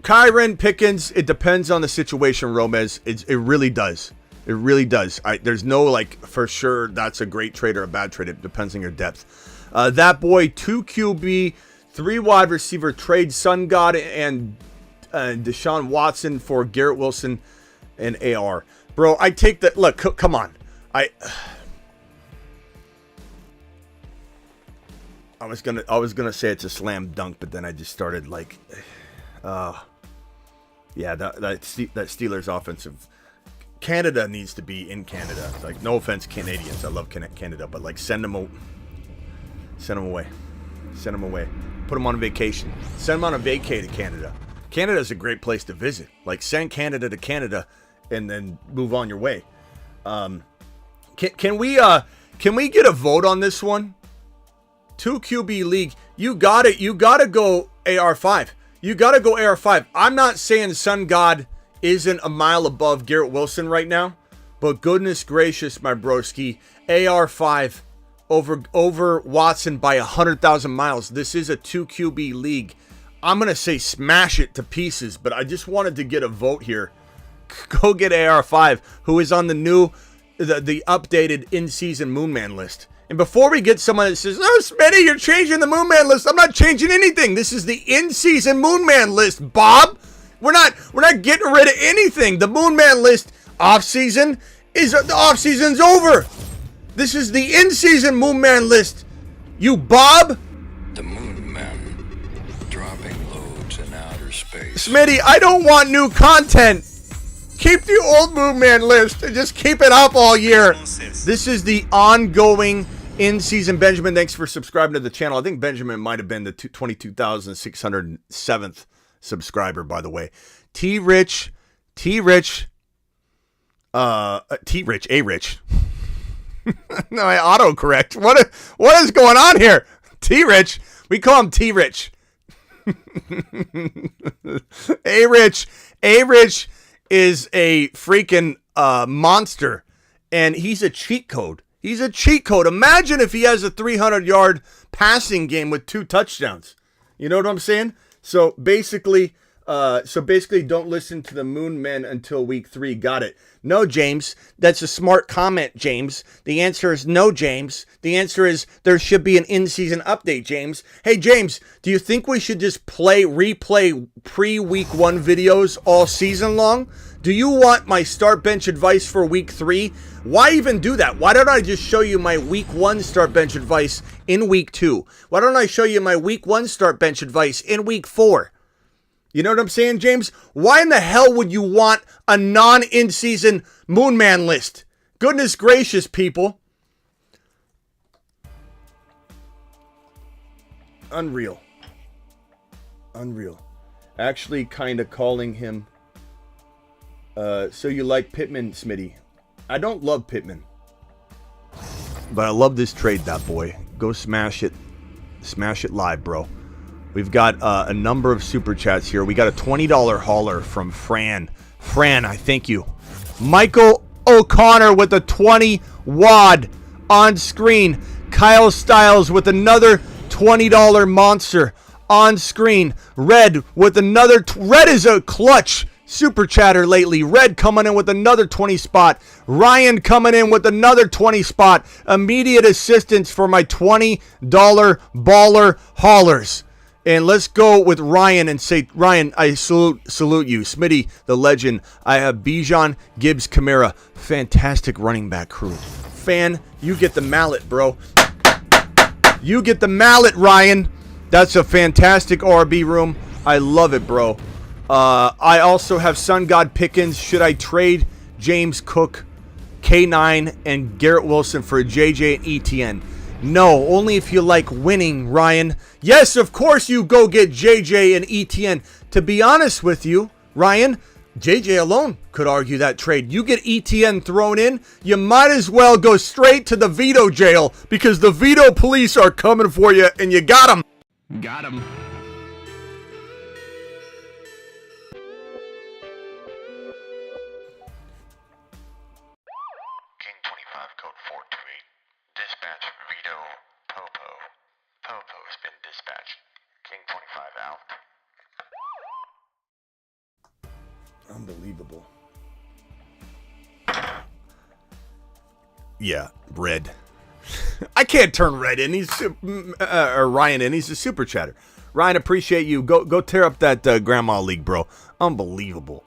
Kyren, Pickens, it depends on the situation, Romez. It really does. It really does. There's no, like, for sure that's a great trade or a bad trade. It depends on your depth. That boy, 2 QB, 3 wide receiver trade, Sun God and Deshaun Watson for Garrett Wilson and AR. Bro, I take that. Look, come on. I was gonna say it's a slam dunk, but then I just started like, yeah, that Steelers offensive. Canada needs to be in Canada. Like, no offense, Canadians, I love Canada, but like send them away. Send them away. Put them on vacation. Send them on a vacay to Canada. Canada's a great place to visit. Like, send Canada to Canada, and then move on your way. Can we get a vote on this one? 2 QB league. You got to go AR5. You got to go AR5. I'm not saying Sun God isn't a mile above Garrett Wilson right now, but goodness gracious, my broski, AR5 over Watson by 100,000 miles. This is a 2 QB league. I'm going to say smash it to pieces, but I just wanted to get a vote here. Go get AR5, who is on the updated in-season Moonman list. And before we get someone that says, "Oh, Smitty, you're changing the Moonman list," I'm not changing anything. This is the in-season Moonman list, Bob. We're not getting rid of anything. The Moonman list off-season the off-season's over. This is the in-season Moonman list. You Bob? The Moonman dropping loads in outer space. Smitty, I don't want new content. Keep the old Moonman list and just keep it up all year. This is the ongoing in-season. Benjamin, thanks for subscribing to the channel. I think Benjamin might have been the 22,607th subscriber, by the way. T-Rich. No, I autocorrect. What is going on here? T-Rich. We call him T-Rich. A-Rich is a freaking monster, and he's a cheat code. He's a cheat code. Imagine if he has a 300-yard passing game with 2 touchdowns. You know what I'm saying? So basically, don't listen to the Moon Men until week 3. Got it. No, James. That's a smart comment, James. The answer is no, James. The answer is there should be an in-season update, James. Hey, James, do you think we should just replay pre-week 1 videos all season long? Do you want my start bench advice for week 3? Why even do that? Why don't I just show you my week 1 start bench advice in week 2? Why don't I show you my week 1 start bench advice in week 4? You know what I'm saying, James? Why in the hell would you want a non-in-season Moon Man list? Goodness gracious, people. Unreal. Actually kind of calling him... so you like Pittman, Smitty? I don't love Pittman. But I love this trade, that boy. Go smash it. Smash it live, bro. We've got a number of super chats here. We got a $20 hauler from Fran. Fran, I thank you. Michael O'Connor with a 20 wad on screen. Kyle Stiles with another $20 monster on screen. Red with another... Red is a clutch super chatter lately. Red coming in with another 20 spot. Ryan coming in with another 20 spot. Immediate assistance for my $20 baller haulers. And let's go with Ryan and say, Ryan, I salute you. Smitty, the legend. I have Bijan, Gibbs, Kamara. Fantastic running back crew. Fan, you get the mallet, bro. You get the mallet, Ryan. That's a fantastic RB room. I love it, bro. I also have Sun God Pickens. Should I trade James Cook, K9, and Garrett Wilson for JJ and ETN? No, only if you like winning, Ryan. Yes, of course you go get JJ and ETN. To be honest with you, Ryan, JJ alone could argue that trade. You get ETN thrown in, you might as well go straight to the veto jail because the veto police are coming for you and you got them. Got him. King 25 code 428. Dispatch Vito Popo. Popo has been dispatched. King 25 out. Unbelievable. Yeah, Red. I can't turn Red in. He's or Ryan in. He's a super chatter. Ryan, appreciate you. Go tear up that Grandma League, bro. Unbelievable.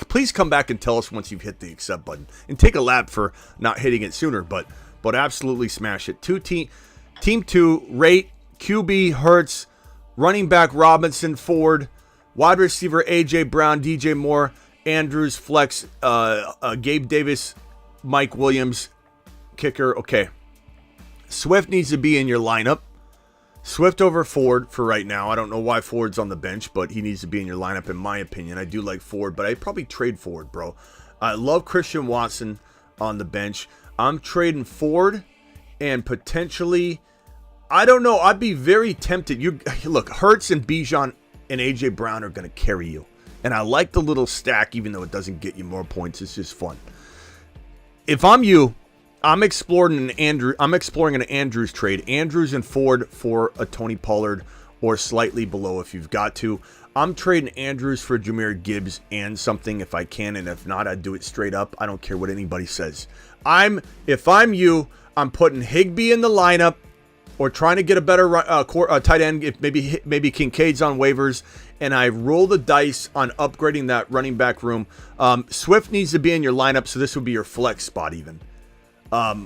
Please come back and tell us once you've hit the accept button and take a lap for not hitting it sooner. But absolutely smash it. Team 2, rate QB Hurts, running back Robinson, Ford, wide receiver AJ Brown, DJ Moore, Andrews, flex, Gabe Davis, Mike Williams, kicker. Okay. Swift needs to be in your lineup. Swift over Ford for right now. I don't know why Ford's on the bench, but he needs to be in your lineup in my opinion. I do like Ford, but I'd probably trade Ford, bro. I love Christian Watson on the bench. I'm trading Ford and potentially, I don't know. I'd be very tempted. Look, Hurts and Bijan and AJ Brown are going to carry you. And I like the little stack, even though it doesn't get you more points. It's just fun. If I'm you, I'm exploring an Andrews trade. Andrews and Ford for a Tony Pollard or slightly below if you've got to. I'm trading Andrews for Jahmyr Gibbs and something if I can, and if not, I'd do it straight up. I don't care what anybody says. If I'm you, I'm putting Higbee in the lineup or trying to get a better tight end. If maybe Kincaid's on waivers, and I roll the dice on upgrading that running back room. Swift needs to be in your lineup, so this would be your flex spot even.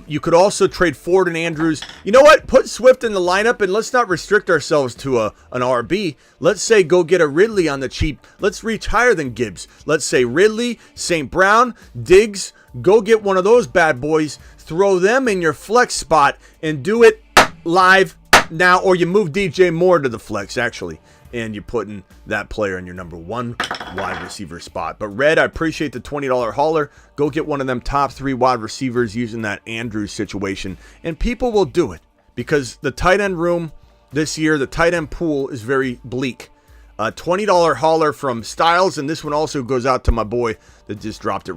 You could also trade Ford and Andrews. You know what? Put Swift in the lineup and let's not restrict ourselves to an RB. Let's say go get a Ridley on the cheap. Let's reach higher than Gibbs. Let's say Ridley, St. Brown, Diggs. Go get one of those bad boys. Throw them in your flex spot and do it live now. Or you move DJ Moore to the flex, actually. And you're putting that player in your number 1 wide receiver spot. But Red, I appreciate the $20 hauler. Go get one of them top 3 wide receivers using that Andrews situation. And people will do it because the tight end room this year, the tight end pool is very bleak. $20 hauler from Styles. And this one also goes out to my boy that just dropped it.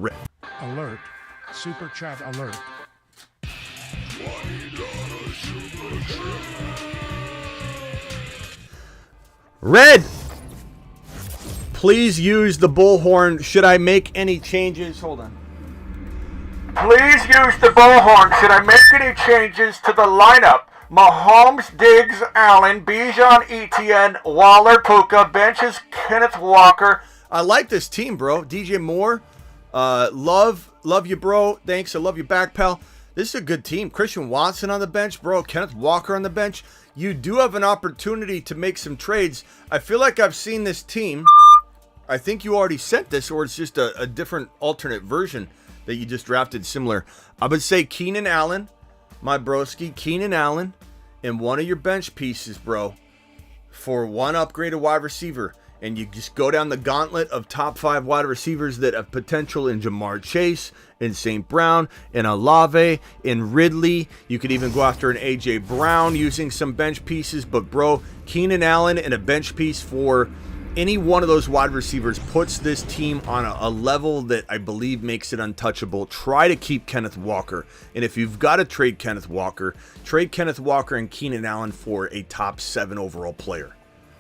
Alert. Super chat alert. Red, please use the bullhorn. Should I make any changes? Hold on. Please use the bullhorn. Should I make any changes to the lineup? Mahomes, Diggs, Allen, Bijan, Etienne, Waller, Puka, benches, Kenneth Walker. I like this team, bro. DJ Moore, love you, bro. Thanks, I love you back, pal. This is a good team. Christian Watson on the bench, bro. Kenneth Walker on the bench. You do have an opportunity to make some trades. I feel like I've seen this team. I think you already sent this, or it's just a different alternate version that you just drafted similar. I would say Keenan Allen, my broski, Keenan Allen, and one of your bench pieces, bro, for one upgraded wide receiver. And you just go down the gauntlet of top 5 wide receivers that have potential in Jamar Chase, in St. Brown, in Olave, in Ridley. You could even go after an A.J. Brown using some bench pieces. But, bro, Keenan Allen and a bench piece for any one of those wide receivers puts this team on a level that I believe makes it untouchable. Try to keep Kenneth Walker. And if you've got to trade Kenneth Walker and Keenan Allen for a top 7 overall player.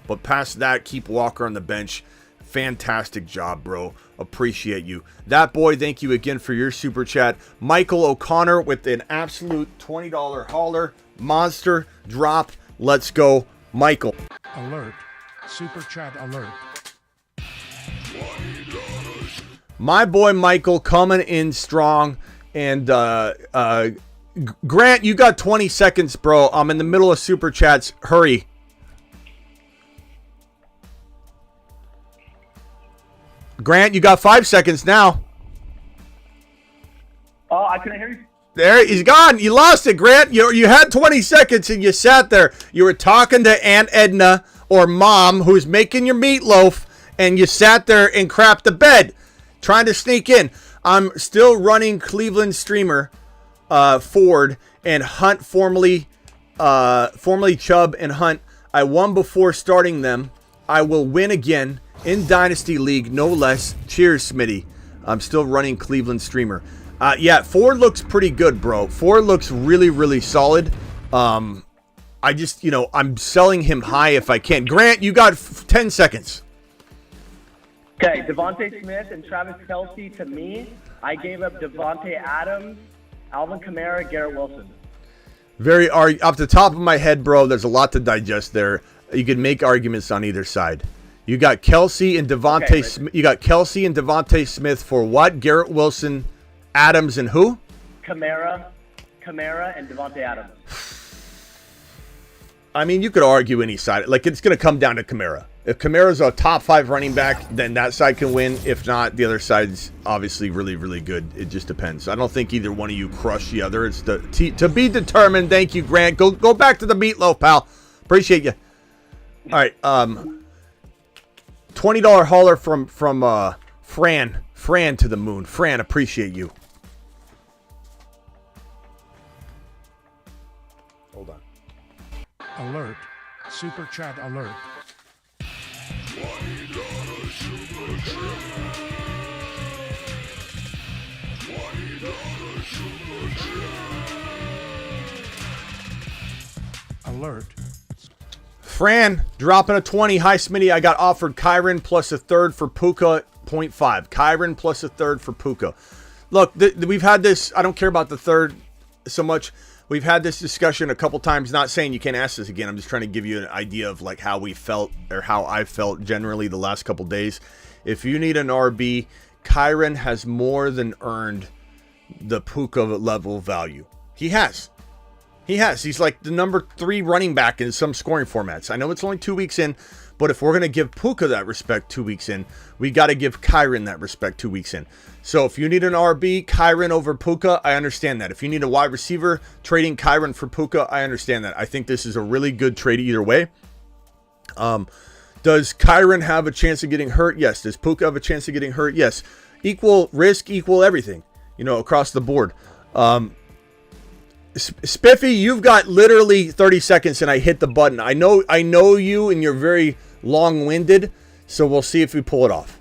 But past that, keep Walker on the bench. Fantastic job, bro. Appreciate you. That boy, thank you again for your super chat. Michael O'Connor with an absolute $20 hauler. Monster drop. Let's go, Michael. Alert. Super chat alert. My boy Michael coming in strong. And Grant, you got 20 seconds, bro. I'm in the middle of super chats. Hurry. Grant, you got 5 seconds now. Oh, I couldn't hear you. There, he's gone. You lost it, Grant. You had 20 seconds and you sat there. You were talking to Aunt Edna or Mom who's making your meatloaf, and you sat there and crapped the bed trying to sneak in. I'm still running Cleveland streamer Ford and Hunt, formerly Chubb and Hunt. I won before starting them. I will win again. In Dynasty League, no less. Cheers, Smitty. I'm still running Cleveland streamer. Yeah, Ford looks pretty good, bro. Ford looks really, really solid. I just, I'm selling him high if I can. Grant, you got 10 seconds. Okay, Devontae Smith and Travis Kelce to me. I gave up Devontae Adams, Alvin Kamara, Garrett Wilson. Off the top of my head, bro, there's a lot to digest there. You could make arguments on either side. You got Kelce and Devontae Smith. You got Kelce and Devontae Smith for what? Garrett Wilson, Adams, and who? Kamara, and Devontae Adams. I mean, you could argue any side. Like, it's going to come down to Kamara. If Kamara's a top 5 running back, then that side can win. If not, the other side's obviously really, really good. It just depends. I don't think either one of you crush the other. It's to be determined. Thank you, Grant. Go back to the meatloaf, pal. Appreciate you. All right. $20 hauler from Fran to the moon. Fran, appreciate you. Hold on. Alert. Super chat alert. Alert. Fran dropping a 20. Hi, Smitty. I got offered Kyron plus a third for Puka, 0.5. Kyron plus a third for Puka. Look, we've had this. I don't care about the third so much. We've had this discussion a couple times. Not saying you can't ask this again. I'm just trying to give you an idea of like how we felt or how I felt generally the last couple days. If you need an RB, Kyron has more than earned the Puka level value. He has. He's like the number 3 running back in some scoring formats. I know it's only 2 weeks in, but if we're going to give Puka that respect 2 weeks in, we got to give Kyron that respect 2 weeks in. So if you need an RB, Kyron over Puka, I understand that. If you need a wide receiver, trading Kyron for Puka, I understand that. I think this is a really good trade either way. Does Kyron have a chance of getting hurt? Yes. Does Puka have a chance of getting hurt? Yes. Equal risk, equal everything, across the board. Spiffy, you've got literally 30 seconds and I hit the button. I know you and you're very long-winded, so we'll see if we pull it off.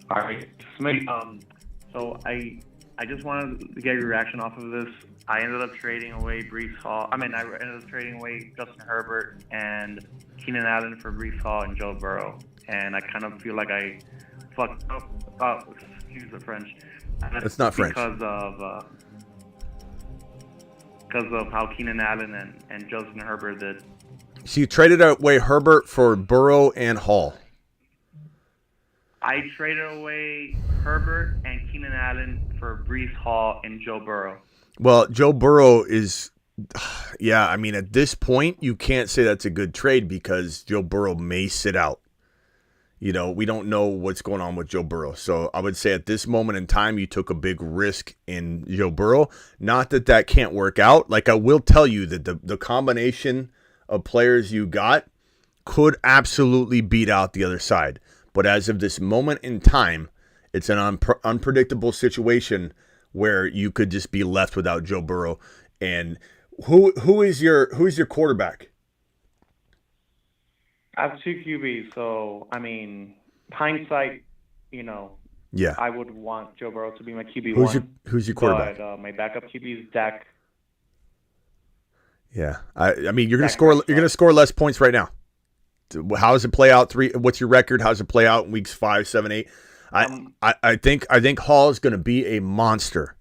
All right, Smitty. So I just wanted to get your reaction off of this. I ended up trading away Brees Hall. I ended up trading away Justin Herbert and Keenan Allen for Brees Hall and Joe Burrow. And I kind of feel like I fucked up. Excuse the French. It's not French. Because of how Keenan Allen and Justin Herbert did. So you traded away Herbert for Burrow and Hall. I traded away Herbert and Keenan Allen for Brees Hall and Joe Burrow. Well, Joe Burrow is, yeah, I mean, at this point, you can't say that's a good trade because Joe Burrow may sit out. You know, we don't know what's going on with Joe Burrow. So I would say at this moment in time, you took a big risk in Joe Burrow. Not that that can't work out. Like, I will tell you that the combination of players you got could absolutely beat out the other side. But as of this moment in time, it's an unpredictable situation where you could just be left without Joe Burrow. And who is your quarterback? I have two QBs, so I mean, hindsight, you know, yeah, I would want Joe Burrow to be my QB1. Who's your quarterback? But my backup QB is Dak. Yeah, I mean, you're gonna score less points right now. How does it play out? What's your record? How does it play out in weeks 5, 7, 8? I think Hall is going to be a monster,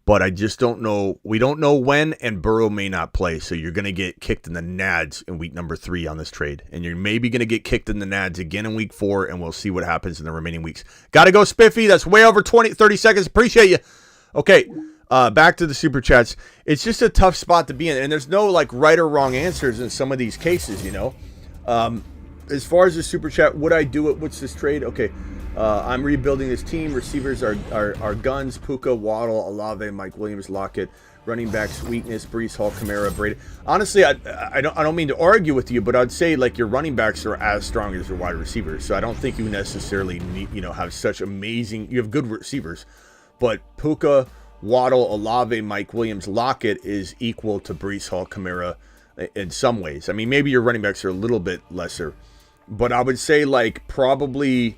but I just don't know. We don't know when, and Burrow may not play, so you're going to get kicked in the nads in week number 3 on this trade, and you're maybe going to get kicked in the nads again in week 4, and we'll see what happens in the remaining weeks. Got to go, Spiffy. That's way over 30 seconds. Appreciate you. Okay, back to the super chats. It's just a tough spot to be in, and there's no like right or wrong answers in some of these cases, you know. As far as the super chat, would I do it? What's this trade? Okay, I'm rebuilding this team. Receivers are guns: Puka, Waddle, Olave, Mike Williams, Lockett. Running backs weakness: Brees Hall, Kamara, Brady. Honestly, I don't mean to argue with you, but I'd say like your running backs are as strong as your wide receivers. So I don't think you necessarily need, have such amazing. You have good receivers, but Puka, Waddle, Olave, Mike Williams, Lockett is equal to Brees Hall, Kamara in some ways. I mean, maybe your running backs are a little bit lesser. But I would say, like, probably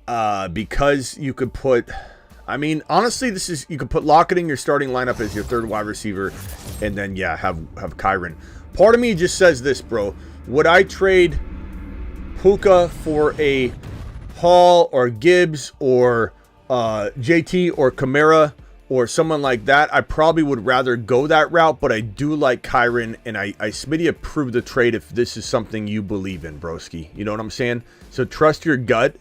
because you could put... I mean, honestly, you could put Lockett in your starting lineup as your third wide receiver and then, yeah, have Kyren. Part of me just says this, bro. Would I trade Puka for a Hall or Gibbs or JT or Kamara or someone like that? I probably would rather go that route, but I do like Kyren, and Smitty approved the trade if this is something you believe in, broski. You know what I'm saying? So trust your gut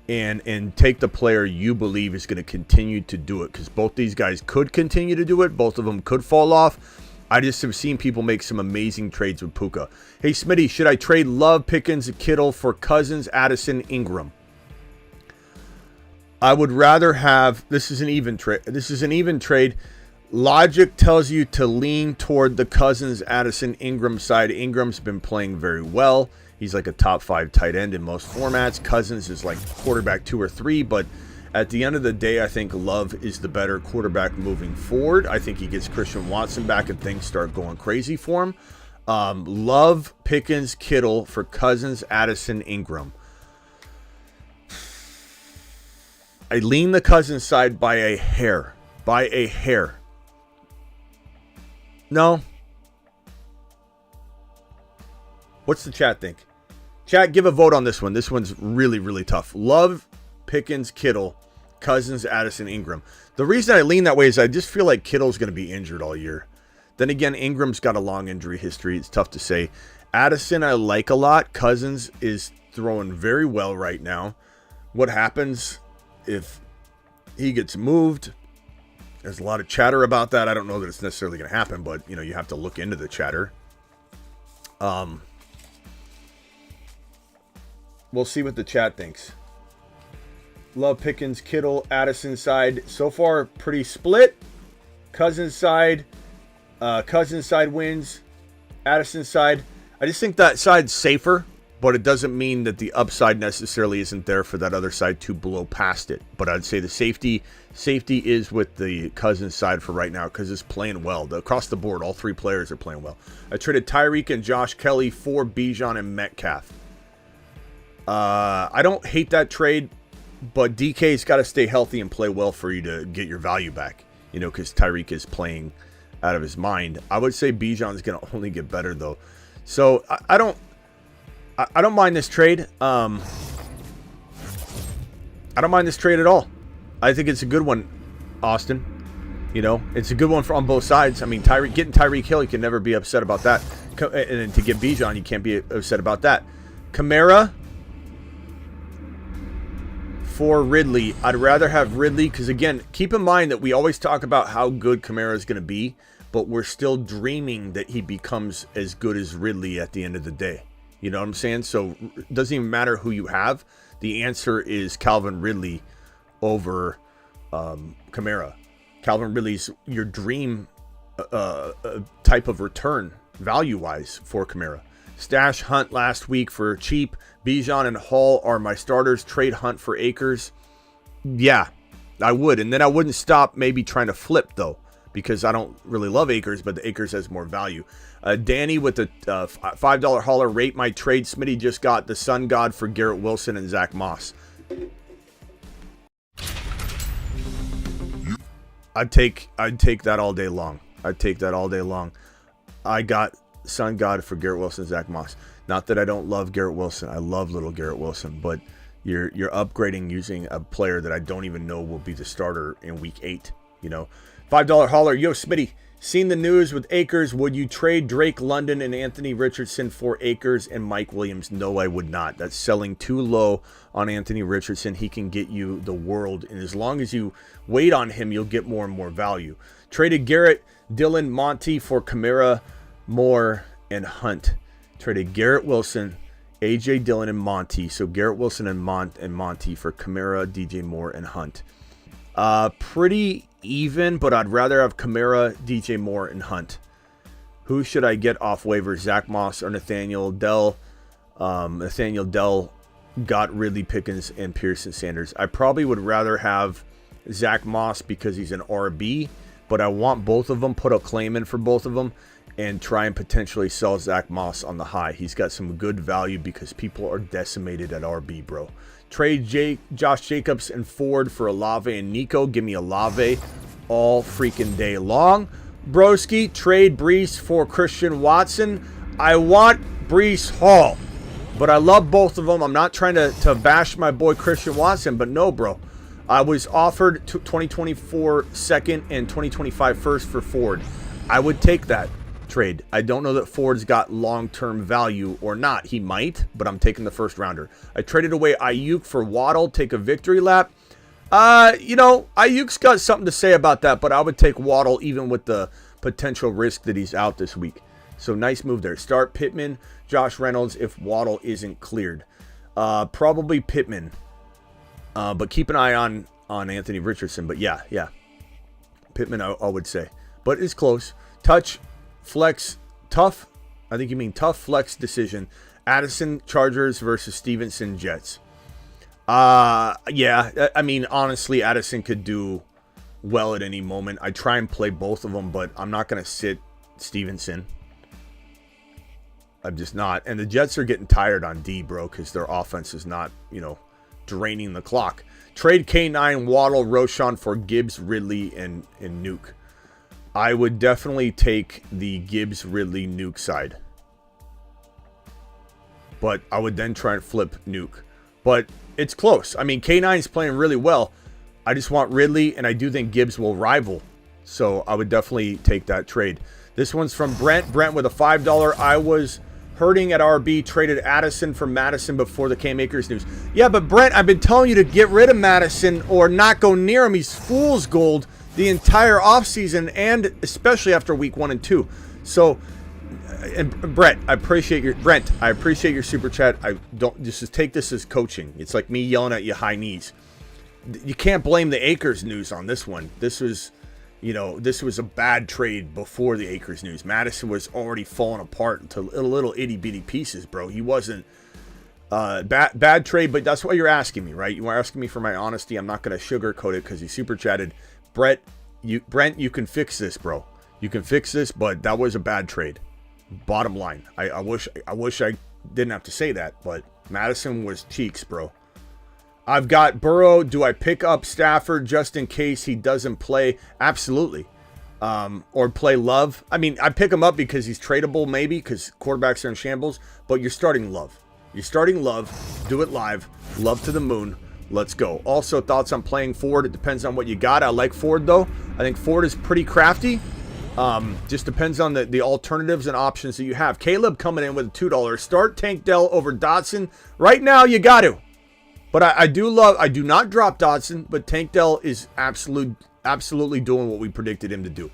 and take the player you believe is going to continue to do it, because both these guys could continue to do it. Both of them could fall off. I just have seen people make some amazing trades with Puka. Hey, Smitty, should I trade Love, Pickens, Kittle for Cousins, Addison, Ingram? I would rather have, this is an even trade. Logic tells you to lean toward the Cousins, Addison, Ingram side. Ingram's been playing very well. He's like a top 5 tight end in most formats. Cousins is like quarterback 2 or 3, but at the end of the day, I think Love is the better quarterback moving forward. I think he gets Christian Watson back and things start going crazy for him. Love, Pickens, Kittle for Cousins, Addison, Ingram. I lean the Cousins side by a hair. No. What's the chat think? Chat, give a vote on this one. This one's really, really tough. Love, Pickens, Kittle, Cousins, Addison, Ingram. The reason I lean that way is I just feel like Kittle's going to be injured all year. Then again, Ingram's got a long injury history. It's tough to say. Addison I like a lot. Cousins is throwing very well right now. What happens if he gets moved? There's a lot of chatter about that. I don't know that it's necessarily going to happen, but you have to look into the chatter. We'll see what the chat thinks. Love, Pickens, Kittle, Addison side. So far, pretty split. Cousins side wins. Addison side. I just think that side's safer, but it doesn't mean that the upside necessarily isn't there for that other side to blow past it. But I'd say the safety is with the Cousins side for right now because it's playing well. Across the board, all 3 players are playing well. I traded Tyreek and Josh Kelly for Bijan and Metcalf. I don't hate that trade, but DK's got to stay healthy and play well for you to get your value back. Because Tyreek is playing out of his mind. I would say Bijan's going to only get better, though. So I don't mind this trade. I don't mind this trade at all. I think it's a good one, Austin. You know, it's a good one on both sides. I mean, getting Tyreek Hill, you can never be upset about that. And then to get Bijan, you can't be upset about that. Kamara for Ridley. I'd rather have Ridley because, again, keep in mind that we always talk about how good Kamara is going to be, but we're still dreaming that he becomes as good as Ridley at the end of the day. You know what I'm saying? So it doesn't even matter who you have. The answer is Calvin Ridley over Kamara. Calvin Ridley's your dream type of return value-wise for Kamara. Stash Hunt last week for cheap. Bijan and Hall are my starters. Trade Hunt for Akers. Yeah, I would. And then I wouldn't stop maybe trying to flip, though, because I don't really love Akers, but the Akers has more value. Danny with the $5 hauler, rate my trade. Smitty just got the Sun God for Garrett Wilson and Zach Moss. I'd take that all day long. I'd take that all day long. I got Sun God for Garrett Wilson, Zach Moss. Not that I don't love Garrett Wilson. I love little Garrett Wilson, but you're upgrading using a player that I don't even know will be the starter in week 8. You know, $5 hauler. Yo, Smitty, seen the news with Akers? Would you trade Drake London and Anthony Richardson for Akers and Mike Williams? No, I would not. That's selling too low on Anthony Richardson. He can get you the world, and as long as you wait on him, you'll get more and more value. Traded Garrett, Dillon, Monty for Kamara, Moore, and Hunt. Traded Garrett Wilson, AJ Dillon, and Monty. So Garrett Wilson and Monty for Kamara, DJ Moore, and Hunt. Pretty even, but I'd rather have Kamara, DJ Moore, and Hunt. Who should I get off waivers? Zach Moss or Nathaniel Dell? Nathaniel Dell got Ridley Pickens and Pearson Sanders. I probably would rather have Zach Moss because he's an RB, but I want both of them, put a claim in for both of them, and try and potentially sell Zach Moss on the high. He's got some good value because people are decimated at RB, bro. Trade Josh Jacobs and Ford for Olave and Nico. Give me Olave all freaking day long. Broski, trade Breece for Christian Watson. I want Breece Hall, but I love both of them. I'm not trying to bash my boy Christian Watson, but no, bro. I was offered 2024 second and 2025 first for Ford. I would take that trade. I don't know that Ford's got long-term value or not. He might, but I'm taking the first rounder. I traded away Ayuk for Waddle. Take a victory lap. You know, Ayuk's got something to say about that, but I would take Waddle even with the potential risk that he's out this week. So nice move there. Start Pittman, Josh Reynolds if Waddle isn't cleared. Probably Pittman. But keep an eye on Anthony Richardson. But yeah. Pittman, I would say. But it's close. Touch, flex, tough. I think you mean tough flex decision. Addison, Chargers versus Stevenson, Jets. Yeah. I mean, honestly, Addison could do well at any moment. I try and play both of them, but I'm not going to sit Stevenson. I'm just not. And the Jets are getting tired on D, bro, because their offense is not, draining the clock. Trade K9, Waddle, Roschon for Gibbs, Ridley, and Nuke. I would definitely take the Gibbs, Ridley, Nuke side. But I would then try and flip Nuke. But it's close. I mean, K9 is playing really well. I just want Ridley, and I do think Gibbs will rival. So I would definitely take that trade. This one's from Brent. Brent with a $5. I was hurting at RB, traded Addison for Madison before the Cam Akers news. Yeah, but Brent, I've been telling you to get rid of Madison or not go near him. He's fool's gold the entire offseason and especially after week 1 and 2. So, and Brent, I appreciate your super chat. I don't just take this as coaching. It's like me yelling at you high knees. You can't blame the Akers news on this one. This was a bad trade before the Akers news. Madison was already falling apart into little itty bitty pieces, bro. He wasn't bad trade, but that's what you're asking me, right? You are asking me for my honesty. I'm not going to sugarcoat it because he super chatted. Brent, you can fix this, bro. You can fix this, but that was a bad trade. Bottom line, I wish I didn't have to say that, but Madison was cheeks, bro. I've got Burrow. Do I pick up Stafford just in case he doesn't play? Absolutely. or play Love. I mean, I pick him up because he's tradable maybe because quarterbacks are in shambles, but you're starting Love. You're starting Love. Do it live. Love to the moon. Let's go. Also, thoughts on playing Ford. It depends on what you got. I like Ford, though. I think Ford is pretty crafty. Just depends on the alternatives and options that you have. Caleb coming in with $2. Start Tank Dell over Dotson. Right now, you got to. But I do not drop Dotson, but Tank Dell is absolutely doing what we predicted him to do.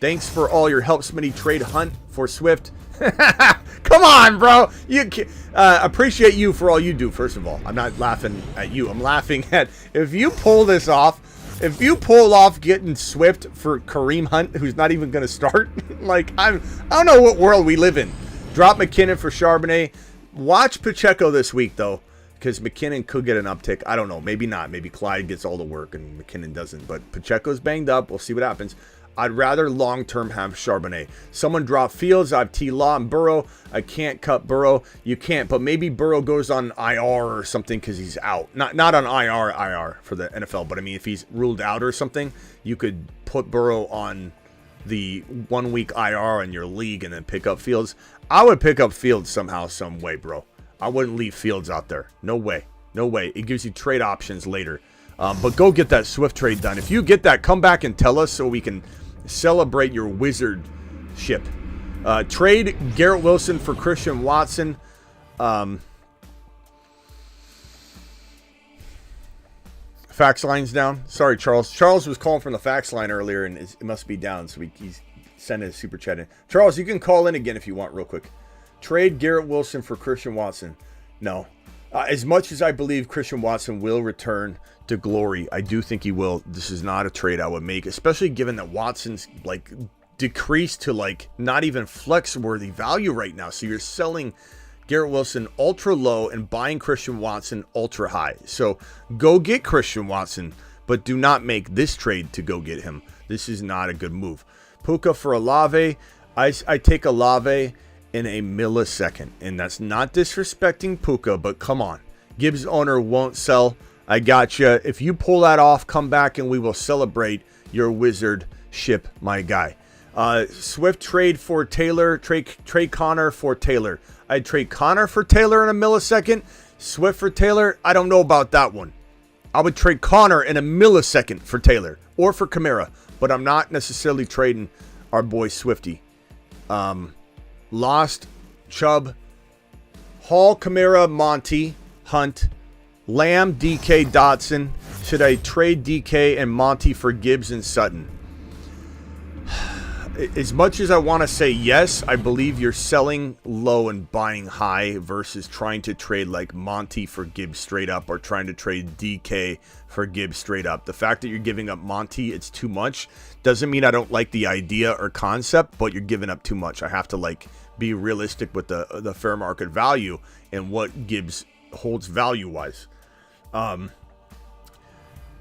Thanks for all your help, Smitty. Trade Hunt for Swift. Come on, bro. You appreciate you for all you do, first of all. I'm not laughing at you. I'm laughing at if you pull this off. If you pull off getting Swift for Kareem Hunt, who's not even going to start, like I don't know what world we live in. Drop McKinnon for Charbonnet. Watch Pacheco this week, though, because McKinnon could get an uptick. I don't know. Maybe not. Maybe Clyde gets all the work and McKinnon doesn't. But Pacheco's banged up. We'll see what happens. I'd rather long-term have Charbonnet. Someone drop Fields. I have T-Law and Burrow. I can't cut Burrow. You can't, but maybe Burrow goes on IR or something because he's out. Not on IR for the NFL, but I mean if he's ruled out or something, you could put Burrow on the 1 week IR in your league and then pick up Fields. I would pick up Fields somehow, some way, bro. I wouldn't leave Fields out there. No way. No way. It gives you trade options later. But go get that Swift trade done. If you get that, come back and tell us so we can celebrate your wizard ship. Trade Garrett Wilson for Christian Watson. Fax line's down. Sorry, Charles. Charles was calling from the fax line earlier, and it must be down, so he's sending a super chat in. Charles, you can call in again if you want real quick. Trade Garrett Wilson for Christian Watson. No. As much as I believe Christian Watson will return to glory, I do think he will. This is not a trade I would make, especially given that Watson's like decreased to like not even flex worthy value right now. So you're selling Garrett Wilson ultra low and buying Christian Watson ultra high. So go get Christian Watson, but do not make this trade to go get him. This is not a good move. Puka for Olave. I take Olave in a millisecond, and that's not disrespecting Puka, but come on. Gibbs owner won't sell. I gotcha. If you pull that off, come back and we will celebrate your wizard ship, my guy. Swift trade for Taylor. Trade Connor for Taylor. I'd trade Connor for Taylor in a millisecond. Swift for Taylor, I don't know about that one. I would trade Connor in a millisecond for Taylor or for Kamara, but I'm not necessarily trading our boy Swifty. Lost, Chubb, Hall, Kamara, Monty, Hunt, Lamb, DK, Dotson. Should I trade DK and Monty for Gibbs and Sutton? As much as I want to say yes, I believe you're selling low and buying high versus trying to trade like Monty for Gibbs straight up or trying to trade DK for Gibbs straight up. The fact that you're giving up Monty, it's too much. Doesn't mean I don't like the idea or concept, but you're giving up too much. I have to like be realistic with the fair market value and what Gibbs holds value-wise.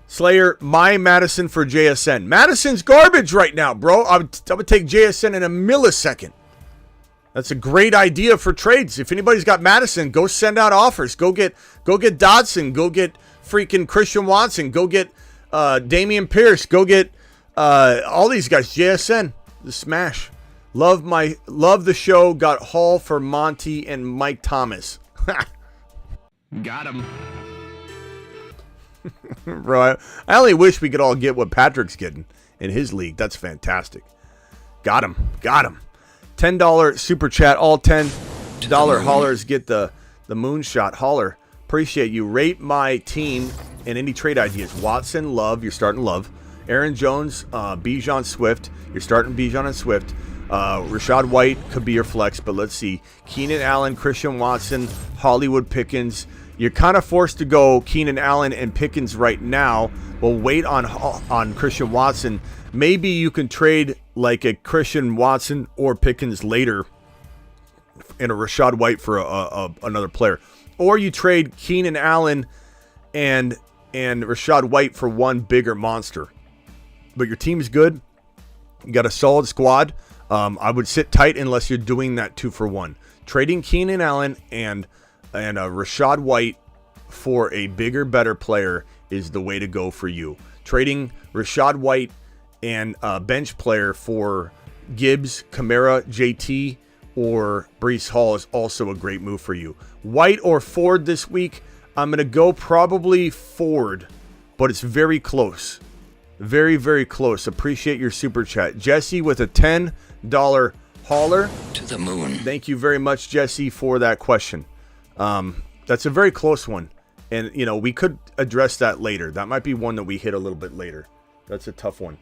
Slayer, my Madison for JSN. Madison's garbage right now, bro. I would take JSN in a millisecond. That's a great idea for trades. If anybody's got Madison, go send out offers. Go get Dodson. Go get freaking Christian Watson. Go get Damian Pierce. Go get all these guys. JSN, the smash. Love the show. Got Hall for Monty and Mike Thomas. Got him. Bro, I only wish we could all get what Patrick's getting in his league. That's fantastic. Got him. $10 super chat. All $10 haulers get the moonshot hauler. Appreciate you. Rate my team and any trade ideas. Watson, Love. You're starting Love. Aaron Jones, Bijan, Swift. You're starting Bijan and Swift. Rashad White could be your flex, but let's see. Keenan Allen, Christian Watson, Hollywood Pickens. You're kind of forced to go Keenan Allen and Pickens right now. We'll wait on Christian Watson. Maybe you can trade like a Christian Watson or Pickens later and a Rashad White for another player. Or you trade Keenan Allen and Rashad White for one bigger monster. But your team's good. You got a solid squad. I would sit tight unless you're doing that 2-for-1. Trading Keenan Allen and Rashad White for a bigger, better player is the way to go for you. Trading Rashad White and a bench player for Gibbs, Kamara, JT, or Breece Hall is also a great move for you. White or Ford this week? I'm going to go probably Ford, but it's very close. Very, very close. Appreciate your super chat. Jesse with a $10 hauler. To the moon. Thank you very much, Jesse, for that question. That's a very close one. And, we could address that later. That might be one that we hit a little bit later. That's a tough one.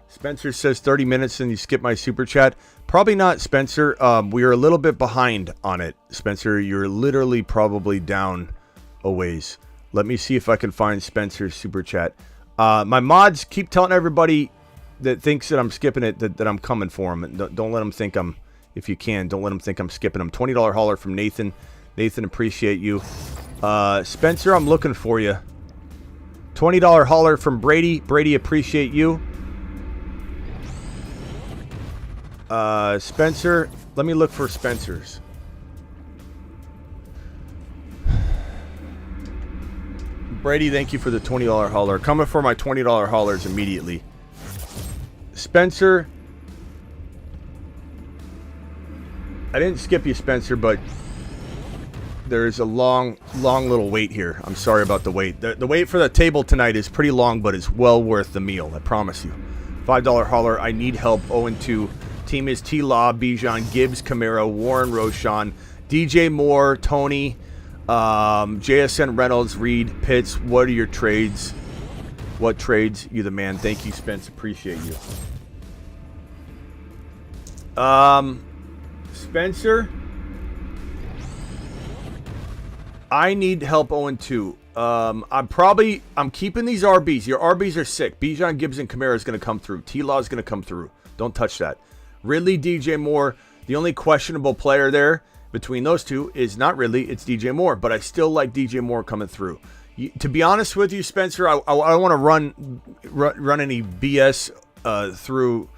Spencer says 30 minutes and you skip my super chat. Probably not, Spencer. We are a little bit behind on it. Spencer, you're literally probably down a ways. Let me see if I can find Spencer's super chat. My mods keep telling everybody that thinks that I'm skipping it that I'm coming for them. And don't let them think don't let them think I'm skipping them. $20 hauler from Nathan. Nathan, appreciate you. Spencer, I'm looking for you. $20 hauler from Brady. Brady, appreciate you. Spencer, let me look for Spencer's. Brady, thank you for the $20 hauler. Coming for my $20 haulers immediately. Spencer, I didn't skip you, Spencer, but there's a long little wait here. I'm sorry about the wait. The wait for the table tonight is pretty long, but it's well worth the meal. I promise you. $5 hauler. I need help. 0-2. Team is T-Law, Bijan, Gibbs, Kamara, Warren, Roshan, DJ Moore, Tony, JSN, Reynolds, Reed, Pitts. What are your trades? What trades? You the man. Thank you, Spence. Appreciate you. Spencer, I need help 0-2. I'm keeping these RBs. Your RBs are sick. Bijan, Gibbs, and Kamara is going to come through. T-Law is going to come through. Don't touch that. Ridley, DJ Moore. The only questionable player there between those two is not Ridley. It's DJ Moore. But I still like DJ Moore coming through. To be honest with you, Spencer, I don't want to run any BS through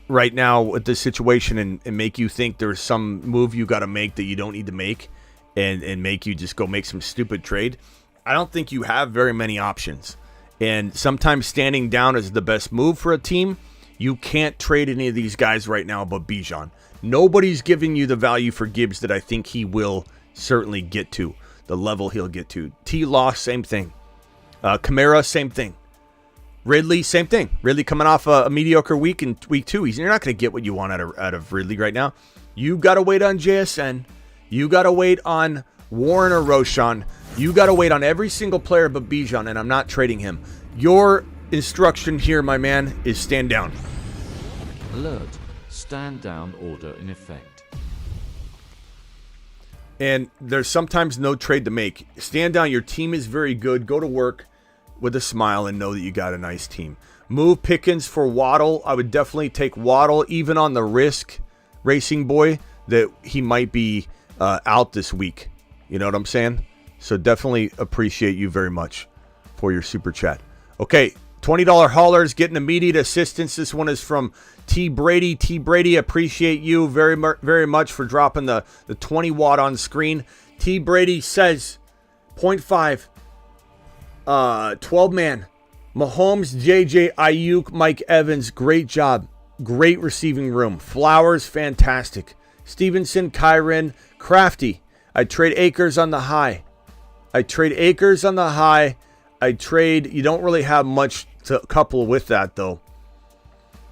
right now with this situation and make you think there's some move you got to make that you don't need to make and make you just go make some stupid trade. I don't think you have very many options. And sometimes standing down is the best move for a team. You can't trade any of these guys right now but Bijan. Nobody's giving you the value for Gibbs that I think he will certainly get to, the level he'll get to. T-Law, same thing. Kamara, same thing. Ridley, same thing. Ridley coming off a mediocre week in week 2. You're not going to get what you want out of Ridley right now. You got to wait on JSN. You got to wait on Warren or Roshan. You got to wait on every single player but Bijan, and I'm not trading him. Your instruction here, my man, is stand down. Alert. Stand down order in effect. And there's sometimes no trade to make. Stand down. Your team is very good. Go to work with a smile and know that you got a nice team. Move Pickens for Waddle. I would definitely take Waddle, even on the risk, Racing Boy, that he might be out this week. You know what I'm saying? So definitely appreciate you very much for your super chat. Okay, $20 haulers getting immediate assistance. This one is from T. Brady. T. Brady, appreciate you very much for dropping the 20 watt on screen. T. Brady says 0.5, 12 man. Mahomes, JJ, Ayuk, Mike Evans, great job. Great receiving room. Flowers, fantastic. Stevenson, Kyren, Crafty. I trade Akers on the high. You don't really have much to couple with that, though.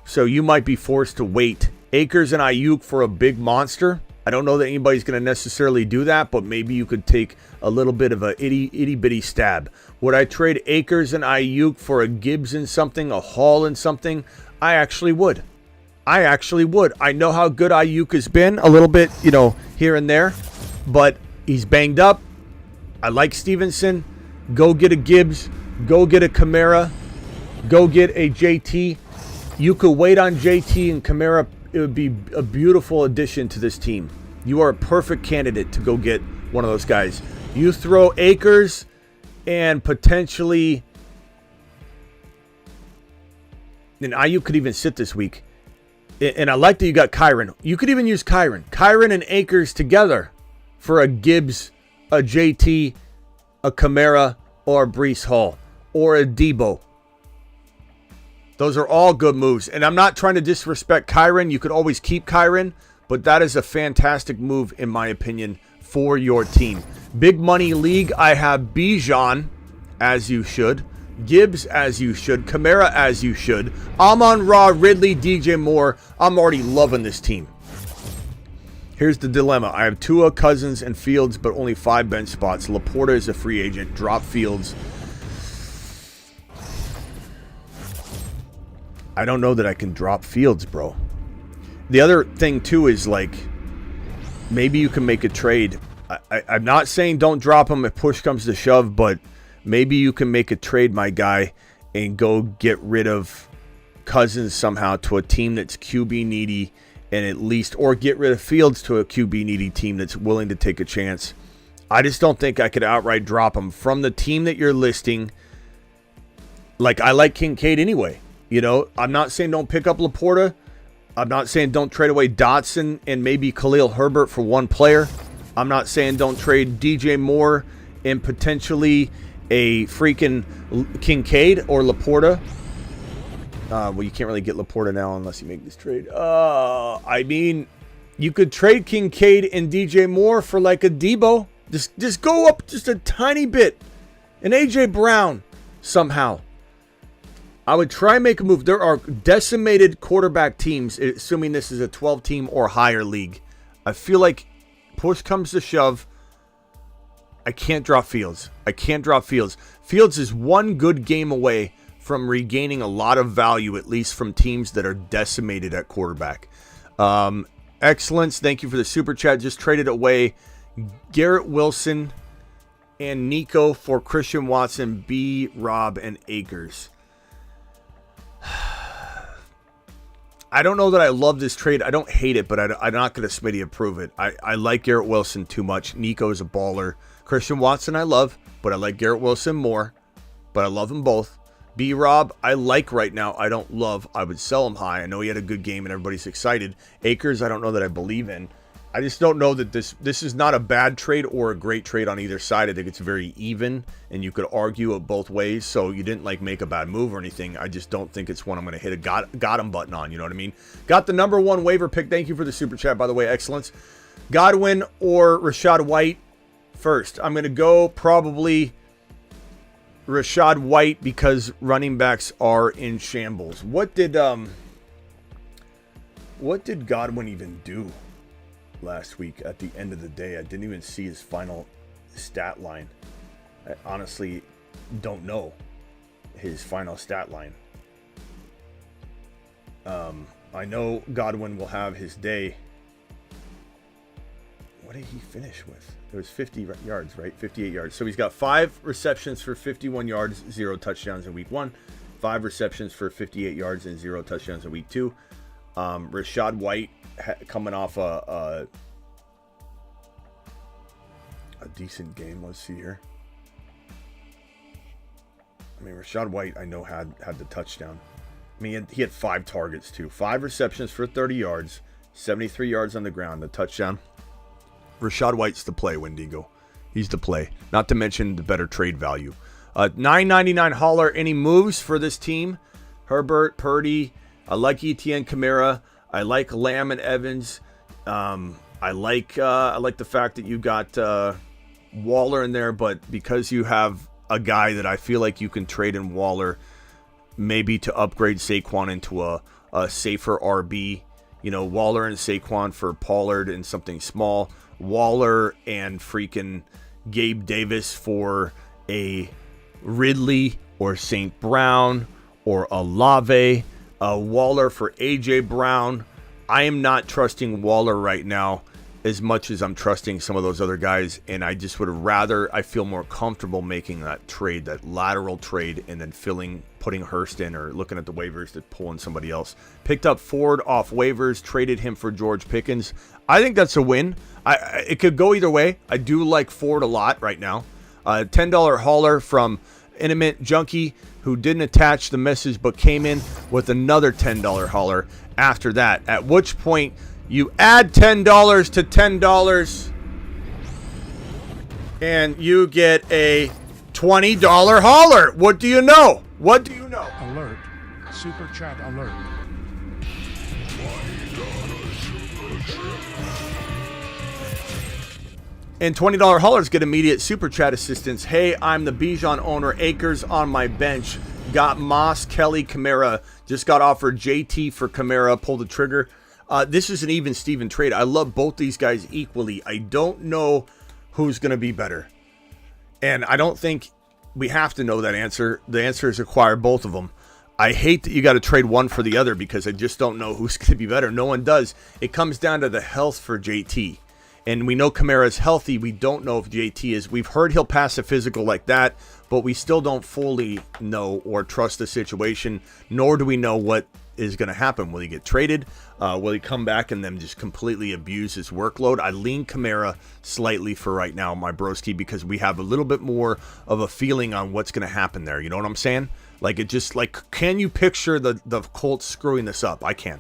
So you might be forced to wait. Akers and Ayuk for a big monster. I don't know that anybody's going to necessarily do that, but maybe you could take a little bit of a itty-bitty stab. Would I trade Akers and Ayuk for a Gibbs and something, a Hall and something? I actually would. I know how good Ayuk has been, a little bit, here and there, but he's banged up. I like Stevenson. Go get a Gibbs. Go get a Kamara. Go get a JT. You could wait on JT and Kamara. It would be a beautiful addition to this team. You are a perfect candidate to go get one of those guys. You throw Akers and potentially, and Ayuk could even sit this week. And I like that you got Kyren. You could even use Kyren. Kyren and Akers together for a Gibbs, a JT, a Kamara, or a Breece Hall. or a Debo. Those are all good moves. And I'm not trying to disrespect Kyren. You could always keep Kyren, but that is a fantastic move, in my opinion, for your team. Big money league, I have Bijan, as you should. Gibbs, as you should. Kamara, as you should. Amon-Ra, Ridley, DJ Moore. I'm already loving this team. Here's the dilemma. I have Tua, Cousins, and Fields, but only 5 bench spots. Laporta is a free agent. Drop Fields. I don't know that I can drop Fields, bro. The other thing, too, is like, maybe you can make a trade. I'm not saying don't drop him if push comes to shove, but maybe you can make a trade, my guy, and go get rid of Cousins somehow to a team that's QB needy, and at least, or get rid of Fields to a QB needy team that's willing to take a chance. I just don't think I could outright drop him from the team that you're listing. Like, I like Kincaid anyway. You know, I'm not saying don't pick up Laporta. I'm not saying don't trade away Dotson and maybe Khalil Herbert for one player. I'm not saying don't trade DJ Moore and potentially a freaking Kincaid or Laporta. Well, you can't really get Laporta now unless you make this trade. I mean, you could trade Kincaid and DJ Moore for like a Debo. Just go up just a tiny bit. And AJ Brown somehow. I would try and make a move. There are decimated quarterback teams, assuming this is a 12-team or higher league. I feel like push comes to shove, I can't drop Fields. Fields is one good game away from regaining a lot of value, at least from teams that are decimated at quarterback. Excellence. Thank you for the super chat. Just traded away Garrett Wilson and Nico for Christian Watson, B, Rob, and Akers. I don't know that I love this trade. I don't hate it, but I'm not going to Smitty approve it. I like Garrett Wilson too much. Nico is a baller. Christian Watson I love, but I like Garrett Wilson more. But I love them both. B-Rob, I like right now. I don't love. I would sell him high. I know he had a good game and everybody's excited. Akers, I don't know that I believe in. I just don't know that this is not a bad trade or a great trade on either side. I think it's very even, and you could argue it both ways. So you didn't like make a bad move or anything. I just don't think it's one I'm going to hit a got him button on. You know what I mean? Got the number 1 waiver pick. Thank you for the super chat, by the way. Excellence. Godwin or Rachaad White first. I'm going to go probably Rachaad White because running backs are in shambles. What did Godwin even do last week at the end of the day? I didn't even see his final stat line. I honestly don't know his final stat line. I know Godwin will have his day. What did he finish with? It was 50 yards, right? 58 yards. So he's got 5 receptions for 51 yards, 0 touchdowns in week 1. 5 receptions for 58 yards and 0 touchdowns in week 2. Rachaad White coming off a decent game. Let's see here. I mean, Rachaad White, I know, had the touchdown. I mean, he had 5 targets, too. 5 receptions for 30 yards, 73 yards on the ground, the touchdown. Rachaad White's the play, Wendigo. He's the play. Not to mention the better trade value. $9.99 Holler. Any moves for this team? Herbert, Purdy. I like Etienne, Kamara. I like Lamb and Evans. I like the fact that you got Waller in there, but because you have a guy that I feel like you can trade in Waller, maybe to upgrade Saquon into a safer RB. You know, Waller and Saquon for Pollard and something small. Waller and freaking Gabe Davis for a Ridley or St. Brown or Olave. Waller for AJ Brown. I am not trusting Waller right now as much as I'm trusting some of those other guys, and I just would rather, I feel more comfortable making that trade, that lateral trade, and then putting Hurst in or looking at the waivers to pull in somebody else. Picked up Ford off waivers, traded him for George Pickens. I think that's a win. It could go either way. I do like Ford a lot right now. $10 hauler from Intimate Junkie, who didn't attach the message but came in with another $10 hauler after that, at which point you add $10 to $10 and you get a $20 holler. What do you know? What do you know? Alert. Super chat alert. And $20 haulers get immediate super chat assistance. Hey, I'm the Bijan owner. Akers on my bench. Got Moss, Kelly, Kamara. Just got offered JT for Kamara. Pulled the trigger. This is an even Steven trade. I love both these guys equally. I don't know who's going to be better. And I don't think we have to know that answer. The answer is acquire both of them. I hate that you got to trade one for the other because I just don't know who's going to be better. No one does. It comes down to the health for JT. And we know Kamara is healthy. We don't know if JT is. We've heard he'll pass a physical like that, but we still don't fully know or trust the situation, nor do we know what is going to happen. Will he get traded? Will he come back and then just completely abuse his workload? I lean Kamara slightly for right now, my broski, because we have a little bit more of a feeling on what's going to happen there. You know what I'm saying? Like, it just, like, can you picture the Colts screwing this up? I can.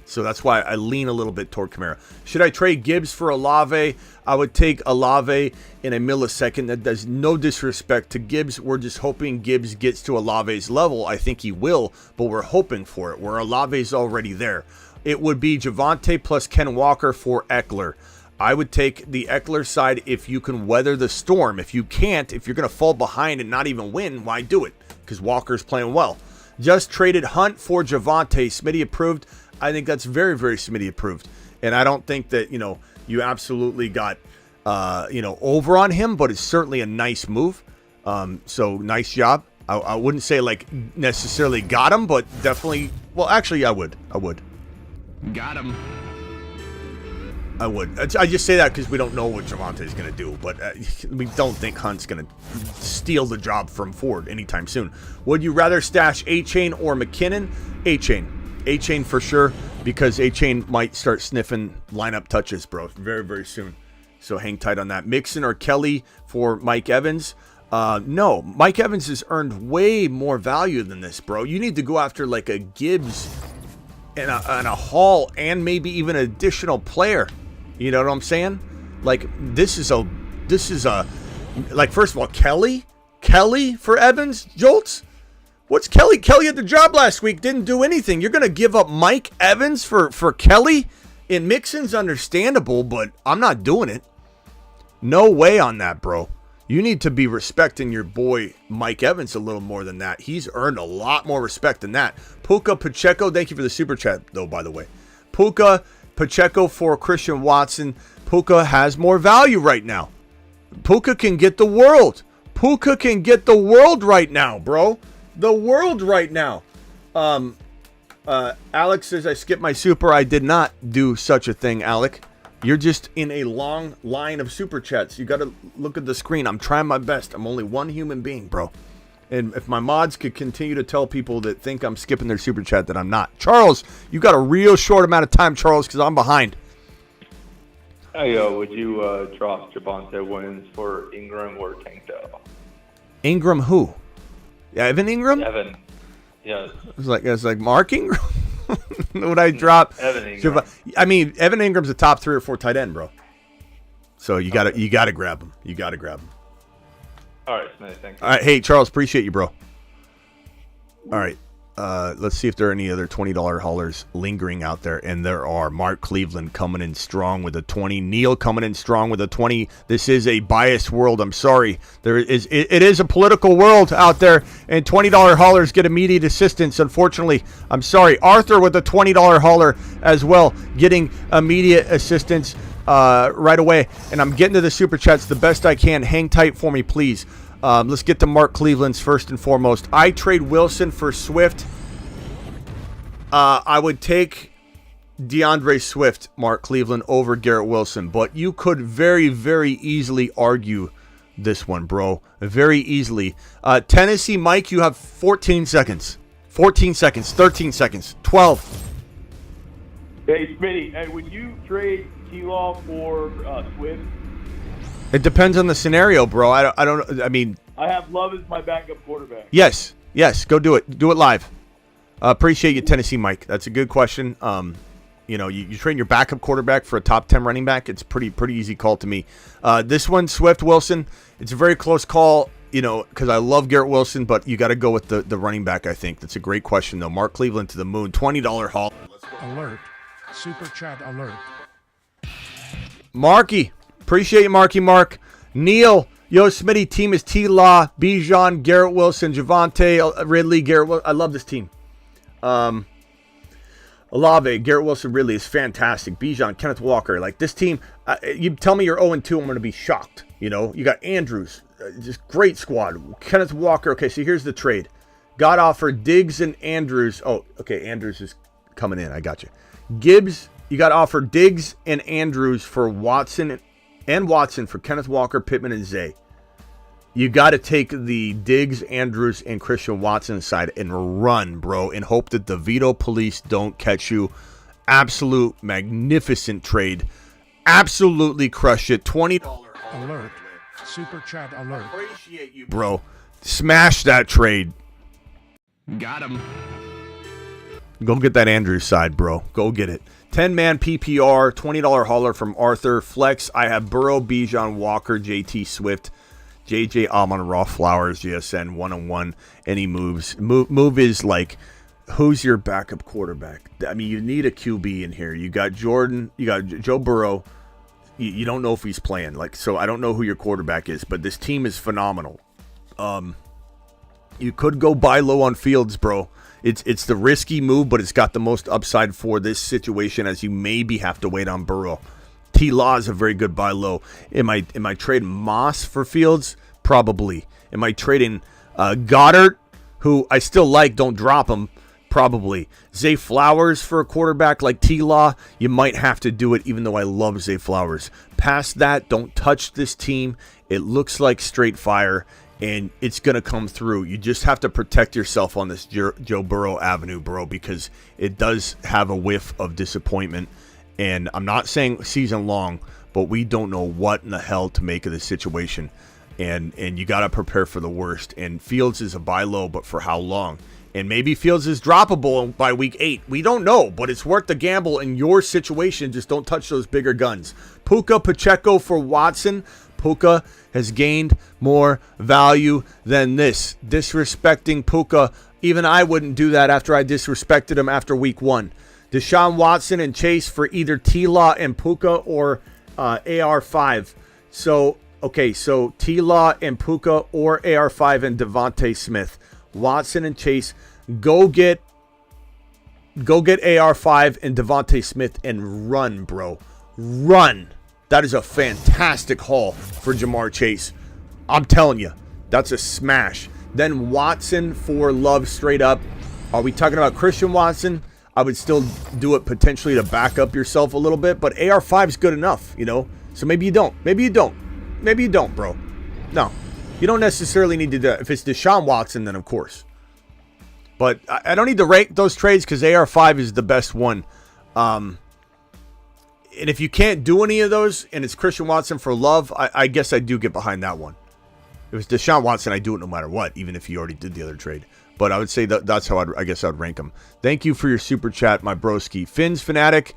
So that's why I lean a little bit toward Kamara. Should I trade Gibbs for Olave? I would take Olave in a millisecond. That does no disrespect to Gibbs. We're just hoping Gibbs gets to Olave's level. I think he will, but we're hoping for it, where Olave's already there. It would be Javonte plus Ken Walker for Ekeler. I would take the Ekeler side if you can weather the storm. If you can't, if you're going to fall behind and not even win, why do it? Because Walker's playing well. Just traded Hunt for Javonte. Smitty approved. I think that's very, very Smitty approved. And I don't think that, you absolutely got, over on him, but it's certainly a nice move. So nice job. I wouldn't say like necessarily got him, but definitely, well, actually I would. Got him. I would. I just say that because we don't know what Javonte's going to do, but we don't think Hunt's going to steal the job from Ford anytime soon. Would you rather stash A-Chain or McKinnon? A-Chain. A-Chain for sure, because A-Chain might start sniffing lineup touches, bro, very, very soon. So hang tight on that. Mixon or Kelly for Mike Evans? No, Mike Evans has earned way more value than this, bro. You need to go after like a Gibbs and a Hall and maybe even an additional player. You know what I'm saying? Like, this is a, like, first of all, Kelly for Evans, Jolts? What's Kelly? Kelly had the job last week, didn't do anything. You're going to give up Mike Evans for Kelly? And Mixon's understandable, but I'm not doing it. No way on that, bro. You need to be respecting your boy Mike Evans a little more than that. He's earned a lot more respect than that. Puka Pacheco, thank you for the super chat, though, by the way. Puka Pacheco for Christian Watson. Puka has more value right now. Puka can get the world. Puka can get the world right now, bro. The world right now. Alex says I skipped my super. I did not do such a thing, Alec. You're just in a long line of super chats. You got to look at the screen. I'm trying my best. I'm only one human being, bro. And if my mods could continue to tell people that think I'm skipping their super chat, that I'm not. Charles, you got a real short amount of time, Charles, because I'm behind. Hey, would you drop Javonte Williams for Ingram or Tank Dell? Ingram who? Evan Ingram? Evan. Yes. It's like Mark Ingram. Would I drop? Evan Ingram. I mean, Evan Ingram's a top 3 or 4 tight end, bro. So you gotta grab him. You gotta grab him. All right, Smith. Thank you. All right, hey Charles, appreciate you, bro. All right, let's see if there are any other $20 haulers lingering out there, and there are. Mark Cleveland coming in strong with a 20. Neil coming in strong with a 20. This is a biased world. I'm sorry. It is a political world out there, and $20 haulers get immediate assistance. Unfortunately, I'm sorry. Arthur with a $20 hauler as well, getting immediate assistance right away. And I'm getting to the super chats the best I can. Hang tight for me, please. Let's get to Mark Cleveland's first and foremost. I trade Wilson for Swift. I would take DeAndre Swift, Mark Cleveland, over Garrett Wilson. But you could very, very easily argue this one, bro. Very easily. Tennessee Mike, you have 14 seconds. 14 seconds. 13 seconds. 12. Hey, Smitty, hey, would you trade T-Law for Swift? It depends on the scenario, bro. I mean, I have Love as my backup quarterback. Yes, go do it. Do it live. Appreciate you, Tennessee Mike. That's a good question. You train your backup quarterback for a top 10 running back. It's pretty easy call to me. This one, Swift Wilson. It's a very close call. because I love Garrett Wilson, but you got to go with the running back, I think. That's a great question, though. Mark Cleveland to the moon. $20 haul. Alert. Super chat alert. Marky. Appreciate you, Mark. Neil. Yo, Smitty, team is T-Law, Bijan, Garrett Wilson, Javonte, Ridley, Garrett Wilson. I love this team. Olave, Garrett Wilson, Ridley is fantastic. Bijan, Kenneth Walker. Like, this team, you tell me you're 0-2, I'm going to be shocked. You got Andrews. Just great squad. Kenneth Walker. Okay, so here's the trade. Got offered Diggs and Andrews. Oh, okay, Andrews is coming in. I got you. Gibbs, you got offered Diggs and Andrews for Watson for Kenneth Walker, Pittman, and Zay. You got to take the Diggs, Andrews, and Christian Watson side and run, bro, and hope that the veto police don't catch you. Absolute magnificent trade. Absolutely crush it. $20 alert. Super chat alert. Appreciate you, bro. Smash that trade. Got him. Go get that Andrews side, bro. Go get it. 10-man PPR, $20 hauler from Arthur. Flex, I have Burrow, Bijan, Walker, JT Swift, JJ Amon-Ra, Flowers, GSN, 1-on-1. Any moves? Move is like, who's your backup quarterback? I mean, you need a QB in here. You got Jordan. You got Joe Burrow. You don't know if he's playing. So I don't know who your quarterback is, but this team is phenomenal. You could go buy low on Fields, bro. It's the risky move, but it's got the most upside for this situation, as you maybe have to wait on Burrow. T-Law is a very good buy low. Am I trading Moss for Fields? Probably. Am I trading Goddard, who I still like, don't drop him? Probably. Zay Flowers for a quarterback like T-Law? You might have to do it, even though I love Zay Flowers. Past that, don't touch this team. It looks like straight fire, and it's going to come through. You just have to protect yourself on this Joe Burrow avenue, bro, because it does have a whiff of disappointment. And I'm not saying season long, but we don't know what in the hell to make of this situation. And you got to prepare for the worst. And Fields is a buy low, but for how long? And maybe Fields is droppable by week 8. We don't know, but it's worth the gamble in your situation. Just don't touch those bigger guns. Puka Pacheco for Watson. Puka has gained more value than this. Disrespecting Puka. Even I wouldn't do that after I disrespected him after week 1. Deshaun Watson and Chase for either T-Law and Puka or AR5. So T-Law and Puka or AR5 and Devontae Smith. Watson and Chase, go get AR5 and Devontae Smith and run, bro. Run. That is a fantastic haul for Jamar Chase. I'm telling you, that's a smash. Then Watson for Love straight up. Are we talking about Christian Watson? I would still do it potentially to back up yourself a little bit, but AR5 is good enough, So maybe you don't. Maybe you don't, bro. No. You don't necessarily need to do that. If it's Deshaun Watson, then of course. But I don't need to rank those trades because AR5 is the best one. And if you can't do any of those and it's Christian Watson for Love, I guess I do get behind that one. If it's Deshaun Watson, I do it no matter what, even if you already did the other trade. But I would say that's how I guess I'd rank them. Thank you for your super chat, my broski. Finn's Fanatic,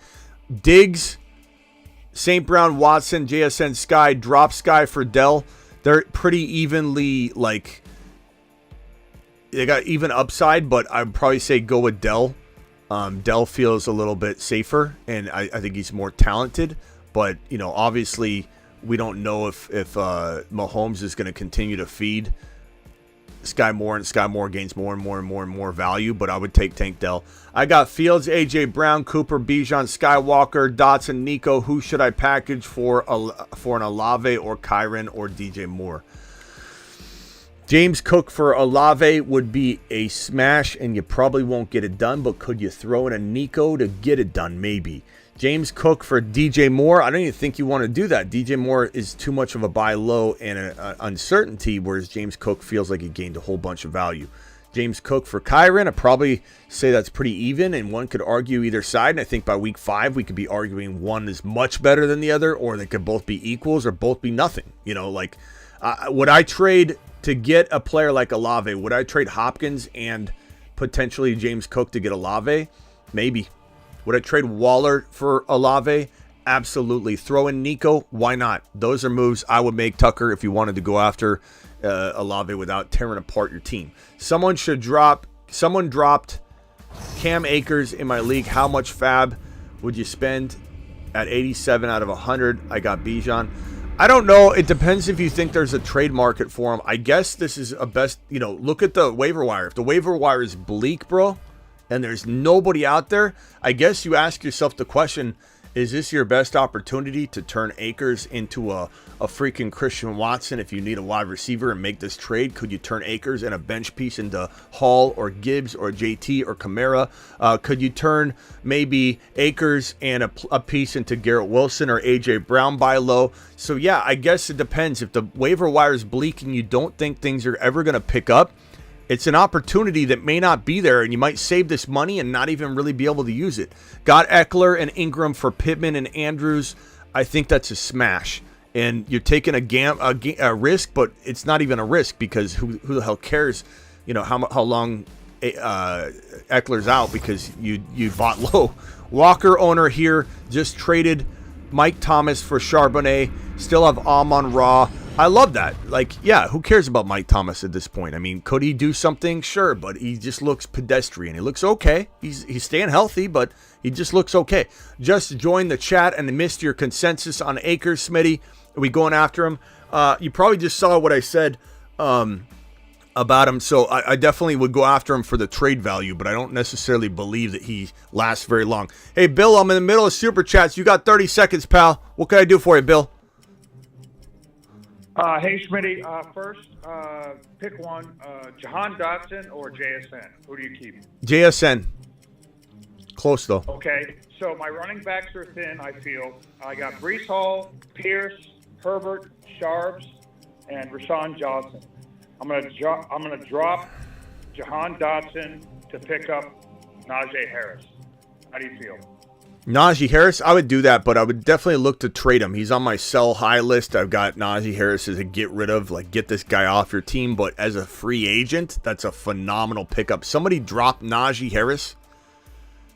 Diggs, St. Brown, Watson, JSN, Sky, Drop Sky for Dell. They're pretty evenly, they got even upside, but I'd probably say go with Dell. Dell feels a little bit safer, and I think he's more talented. But, obviously, we don't know if Mahomes is going to continue to feed Sky Moore, and Sky Moore gains more and more value, but I would take Tank Dell. I got Fields, AJ Brown, Cooper, Bijan, Skywalker, Dotson, Nico. Who should I package for an Olave or Kyron or DJ Moore? James Cook for Olave would be a smash, and you probably won't get it done, but could you throw in a Nico to get it done? Maybe. James Cook for DJ Moore. I don't even think you want to do that. DJ Moore is too much of a buy low and an uncertainty, whereas James Cook feels like he gained a whole bunch of value. James Cook for Kyron, I'd probably say that's pretty even, and one could argue either side. And I think by week 5, we could be arguing one is much better than the other, or they could both be equals or both be nothing. Would I trade to get a player like Olave? Would I trade Hopkins and potentially James Cook to get Olave? Maybe. Would I trade Waller for Olave? Absolutely. Throw in Nico. Why not? Those are moves I would make, Tucker, if you wanted to go after Olave without tearing apart your team. Someone dropped Cam Akers in my league. How much fab would you spend? At 87 out of 100, I got Bijan. I don't know. It depends if you think there's a trade market for him. I guess this is a best, look at the waiver wire. If the waiver wire is bleak, bro, and there's nobody out there, I guess you ask yourself the question, is this your best opportunity to turn Akers into a freaking Christian Watson if you need a wide receiver and make this trade? Could you turn Akers and a bench piece into Hall or Gibbs or JT or Kamara? Could you turn maybe Akers and a piece into Garrett Wilson or AJ Brown by low? So yeah, I guess it depends. If the waiver wire is bleak and you don't think things are ever going to pick up, it's an opportunity that may not be there, and you might save this money and not even really be able to use it. Got Ekeler and Ingram for Pittman and Andrews. I think that's a smash. And you're taking a risk, but it's not even a risk because who the hell cares, how long Eckler's out because you bought low. Walker owner here just traded Mike Thomas for Charbonnet. Still have Amon-Ra. I love that. Who cares about Mike Thomas at this point? I mean, could he do something? Sure, but he just looks pedestrian. He looks okay. He's staying healthy, but he just looks okay. Just joined the chat and missed your consensus on Akers, Smitty. Are we going after him? You probably just saw what I said about him, so I definitely would go after him for the trade value, but I don't necessarily believe that he lasts very long. Hey, Bill, I'm in the middle of Super Chats. You got 30 seconds, pal. What can I do for you, Bill? Hey, Schmitty. First, pick one. Jahan Dotson or JSN? Who do you keep? JSN. Close, though. Okay. So my running backs are thin, I feel. I got Breece Hall, Pierce, Herbert, Sharps, and Rashawn Johnson. I'm gonna drop Jahan Dotson to pick up Najee Harris. How do you feel? Najee Harris, I would do that, but I would definitely look to trade him. He's on my sell high list. I've got Najee Harris as a get rid of, get this guy off your team. But as a free agent, that's a phenomenal pickup. Somebody dropped Najee Harris.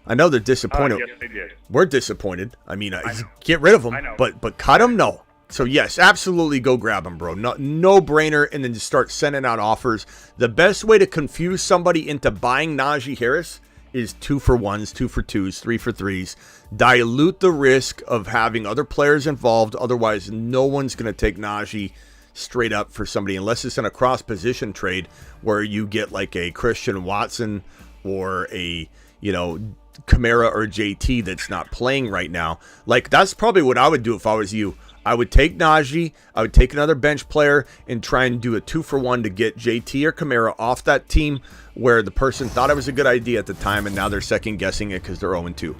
I know they're disappointed. Yes, they did. We're disappointed. I mean, get rid of him, but cut him, no. So yes, absolutely go grab him, bro. No brainer, and then just start sending out offers. The best way to confuse somebody into buying Najee Harris is 2 for 1s, 2 for 2s, 3 for 3s. Dilute the risk of having other players involved. Otherwise, no one's going to take Najee straight up for somebody unless it's in a cross-position trade where you get a Christian Watson or a, Kamara or JT that's not playing right now. That's probably what I would do if I was you. I would take Najee, I would take another bench player and try and do a 2 for 1 to get JT or Kamara off that team where the person thought it was a good idea at the time and now they're second guessing it because they're 0-2.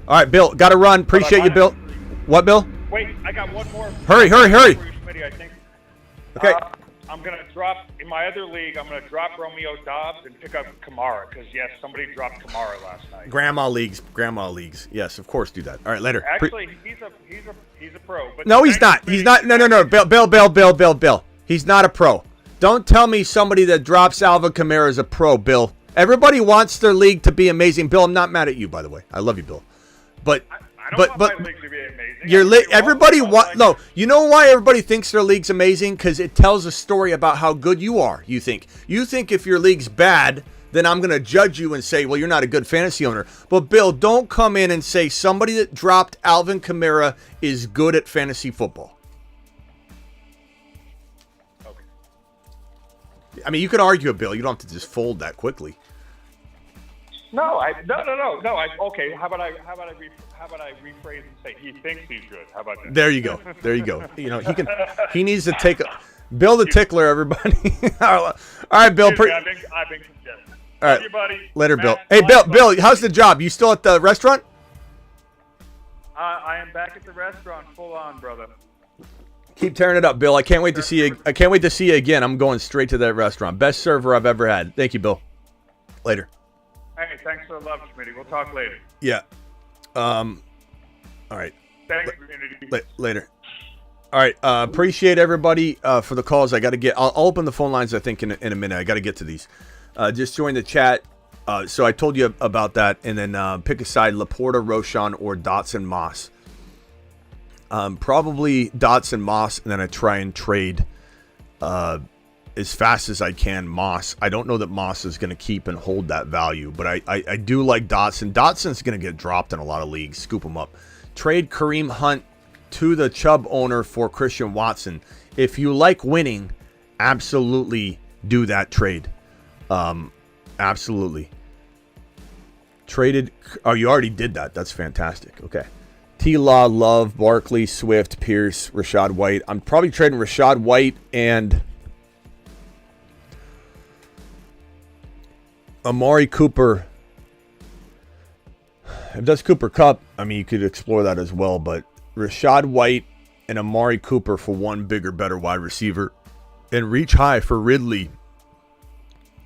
All right, Bill, got to run. Appreciate you, Bill. What, Bill? Wait, I got one more. Hurry. I think. Okay. I'm going to drop, in my other league, I'm going to drop Romeo Doubs and pick up Kamara because, yes, somebody dropped Kamara last night. Grandma leagues. Yes, of course do that. All right, later. Actually, he's a pro. But no, he's not. He's not. No. Bill. He's not a pro. Don't tell me somebody that drops Alvin Kamara is a pro, Bill. Everybody wants their league to be amazing. Bill, I'm not mad at you, by the way. I love you, Bill. But I don't want my league to be amazing. No, you know why everybody thinks their league's amazing? Because it tells a story about how good you are. You think if your league's bad, then I'm going to judge you and say, well, you're not a good fantasy owner. But Bill, don't come in and say somebody that dropped Alvin Kamara is good at fantasy football. Okay. I mean, you could argue a Bill. You don't have to just fold that quickly. No. Okay. How about I rephrase and say he thinks he's good? How about that? There you go. He needs to take Bill the tickler, everybody. All right, Bill. I've been consistent. All right. Love you, buddy. Later, Bill. Matt, Hey, Bill. How's the job? You still at the restaurant? I am back at the restaurant, full on, brother. Keep tearing it up, Bill. I can't wait to see you. I can't wait to see you again. I'm going straight to that restaurant. Best server I've ever had. Thank you, Bill. Later. Hey, thanks for the love, Schmitty. We'll talk later. Yeah. All right. Thanks, community. Later. All right. Appreciate everybody for the calls. I'll open the phone lines, I think, in a minute. I got to get to these. Just join the chat. So I told you about that. And then pick a side, Laporta, Roschon, or Dotson Moss. Probably Dotson, Moss, and then I try and trade as fast as I can Moss. I don't know that Moss is going to keep and hold that value, but I do like Dotson. Dotson's going to get dropped in a lot of leagues. Scoop him up. Trade Kareem Hunt to the Chubb owner for Christian Watson. If you like winning, absolutely do that trade. Absolutely. Traded. Oh, you already did that. That's fantastic. Okay. T-Law, Love, Barkley, Swift, Pierce, Rashad White. I'm probably trading Rashad White and Amari Cooper. If that's Cooper Kupp, I mean, you could explore that as well. But Rashad White and Amari Cooper for one bigger, better wide receiver. And reach high for Ridley.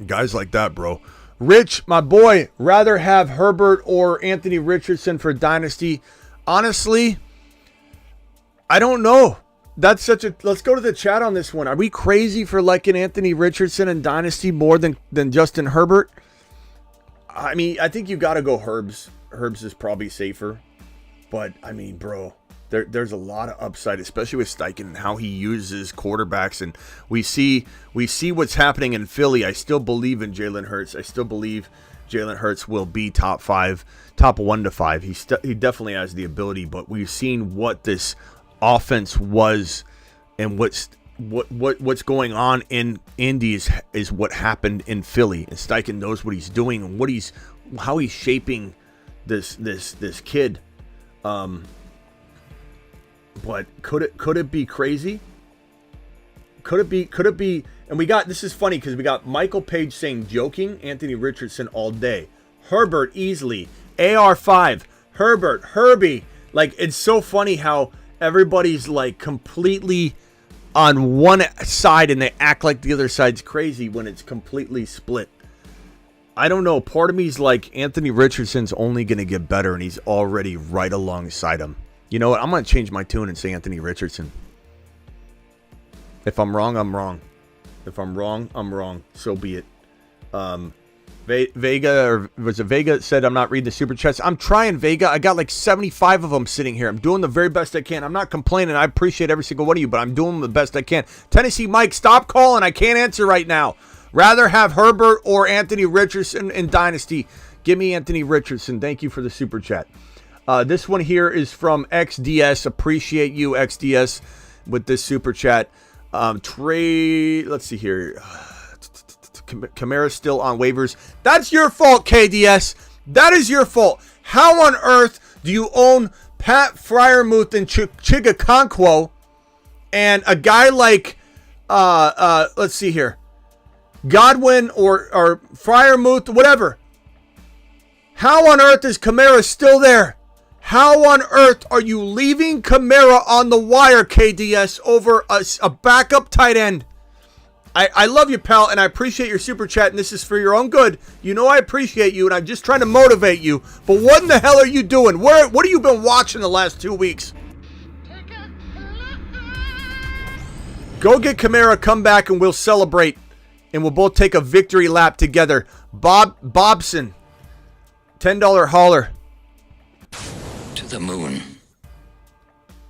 Guys like that, bro. Rich, my boy, rather have Herbert or Anthony Richardson for Dynasty. Honestly, I don't know. That's such a... Let's go to the chat on this one. Are we crazy for liking Anthony Richardson in Dynasty more than Justin Herbert? I mean, I think you got to go Herbs. Herbs is probably safer. But, I mean, bro, there's a lot of upside, especially with Steichen and how he uses quarterbacks. And we see what's happening in Philly. I still believe in Jalen Hurts. I still believe Jalen Hurts will be top 1 to 5. He definitely has the ability, but we've seen what this offense was and what's going on in Indy is what happened in Philly. And Steichen knows what he's doing and how he's shaping this kid. But could it be crazy? Could it be? And this is funny because we got Michael Page saying joking, Anthony Richardson all day. Herbert easily. AR5. Herbert. Herbie. Like, it's so funny how everybody's like completely on one side and they act like the other side's crazy when it's completely split. I don't know. Part of me's like Anthony Richardson's only going to get better and he's already right alongside him. You know what? I'm going to change my tune and say Anthony Richardson. If I'm wrong, I'm wrong. If I'm wrong, I'm wrong. So be it. Vega, or was it Vega, said I'm not reading the super chats. I'm trying, Vega. I got like 75 of them sitting here. I'm doing the very best I can. I'm not complaining. I appreciate every single one of you, but I'm doing the best I can. Tennessee Mike, stop calling. I can't answer right now. Rather have Herbert or Anthony Richardson in Dynasty. Give me Anthony Richardson. Thank you for the super chat. This one here is from XDS. Appreciate you, XDS, with this super chat. Let's see here. Kamara's still on waivers. That's your fault, KDS. That is your fault. How on earth do you own Pat Freiermuth and Chigakonkwo and a guy like let's see here, Godwin or Freiermuth, whatever? How on earth is Kamara still there? How on earth are you leaving Kamara on the wire, KDS, over a backup tight end? I love you, pal, and I appreciate your super chat, and this is for your own good. You know I appreciate you, and I'm just trying to motivate you. But what in the hell are you doing? What have you been watching the last 2 weeks? Go get Kamara, come back, and we'll celebrate. And we'll both take a victory lap together. Bobson, $10 hauler. To the moon.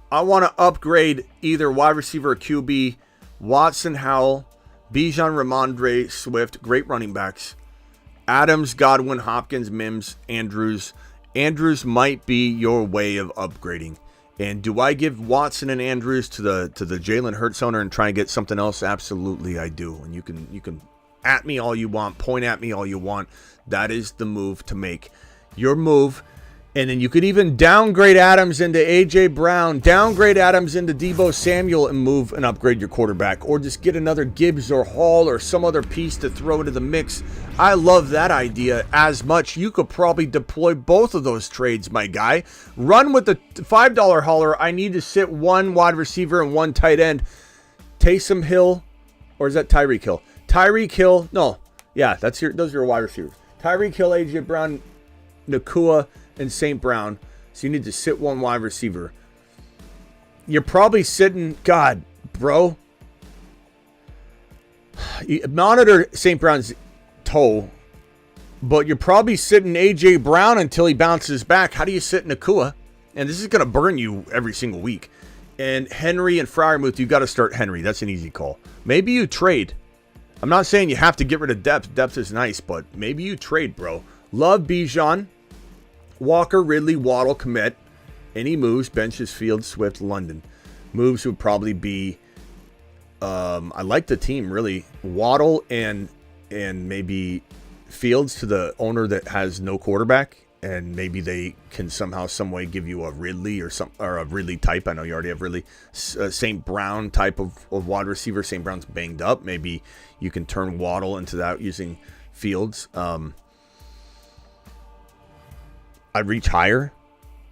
I want to upgrade either wide receiver or QB. Watson, Howell, Bijan, Ramondre, Swift, great running backs. Adams, Godwin, Hopkins, Mims, Andrews. Andrews might be your way of upgrading. And do I give Watson and Andrews to the Jalen Hurts owner and try and get something else? Absolutely, I do. And you can at me all you want, point at me all you want. That is the move to make. Your move. And then you could even downgrade Adams into A.J. Brown, downgrade Adams into Deebo Samuel and move and upgrade your quarterback. Or just get another Gibbs or Hall or some other piece to throw into the mix. I love that idea as much. You could probably deploy both of those trades, my guy. Run with the $5 hauler. I need to sit one wide receiver and one tight end. Taysom Hill, or is that Tyreek Hill? Tyreek Hill, no. Yeah, those are your wide receivers. Tyreek Hill, A.J. Brown, Nakua, and St. Brown. So you need to sit one wide receiver. You're probably sitting, God, bro. Monitor St. Brown's toe, but you're probably sitting A.J. Brown until he bounces back. How do you sit Nakua? And this is going to burn you every single week. And Henry and Freiermuth, you got to start Henry. That's an easy call. Maybe you trade. I'm not saying you have to get rid of depth. Depth is nice, but maybe you trade, bro. Love Bijan, Walker, Ridley, Waddle, commit. Any moves, benches, Fields, Swift, London. Moves would probably be, I like the team, really. Waddle and maybe Fields to the owner that has no quarterback. And maybe they can somehow, some way give you a Ridley or a Ridley type. I know you already have Ridley. St. Brown type of wide receiver. St. Brown's banged up. Maybe you can turn Waddle into that using Fields. I'd reach higher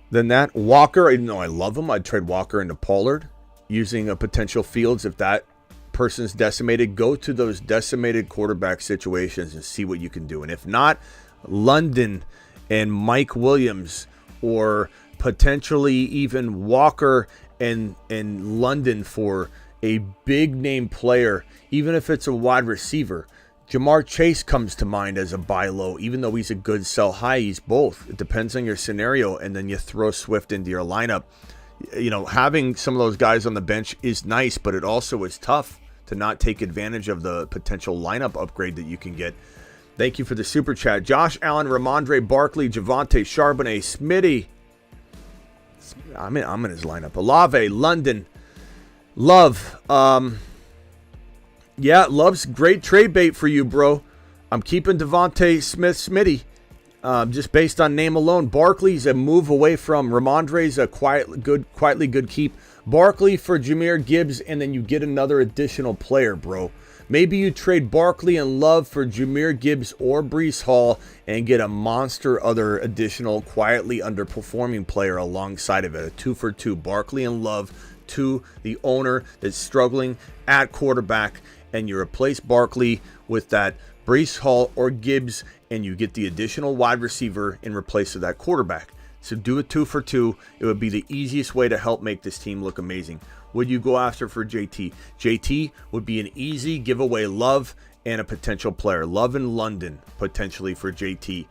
than that. Walker, even though I love him, I'd trade Walker into Pollard using a potential Fields. If that person's decimated, go to those decimated quarterback situations and see what you can do. And if not, London and Mike Williams, or potentially even Walker and London for a big name player, even if it's a wide receiver. Jamar Chase comes to mind as a buy low, even though he's a good sell high. He's both. It depends on your scenario, and then you throw Swift into your lineup. You know, having some of those guys on the bench is nice, but it also is tough to not take advantage of the potential lineup upgrade that you can get. Thank you for the super chat. Josh Allen, Ramondre Barkley, Javonte, Charbonnet, Smitty. I'm in his lineup. Olave, London, Love. Yeah, Love's great trade bait for you, bro. I'm keeping Devontae Smith, Smitty, just based on name alone. Barkley's a move away from. Ramondre's a quietly good keep. Barkley for Jahmyr Gibbs, and then you get another additional player, bro. Maybe you trade Barkley and Love for Jahmyr Gibbs or Breece Hall and get a monster other additional quietly underperforming player alongside of it. A 2-for-2. Barkley and Love to the owner that's struggling at quarterback, and you replace Barkley with that Breece Hall or Gibbs, and you get the additional wide receiver in replace of that quarterback. So do a 2-for-2. It would be the easiest way to help make this team look amazing. Would you go after for JT? JT would be an easy giveaway. Love and a potential player. Love in London, potentially for JT.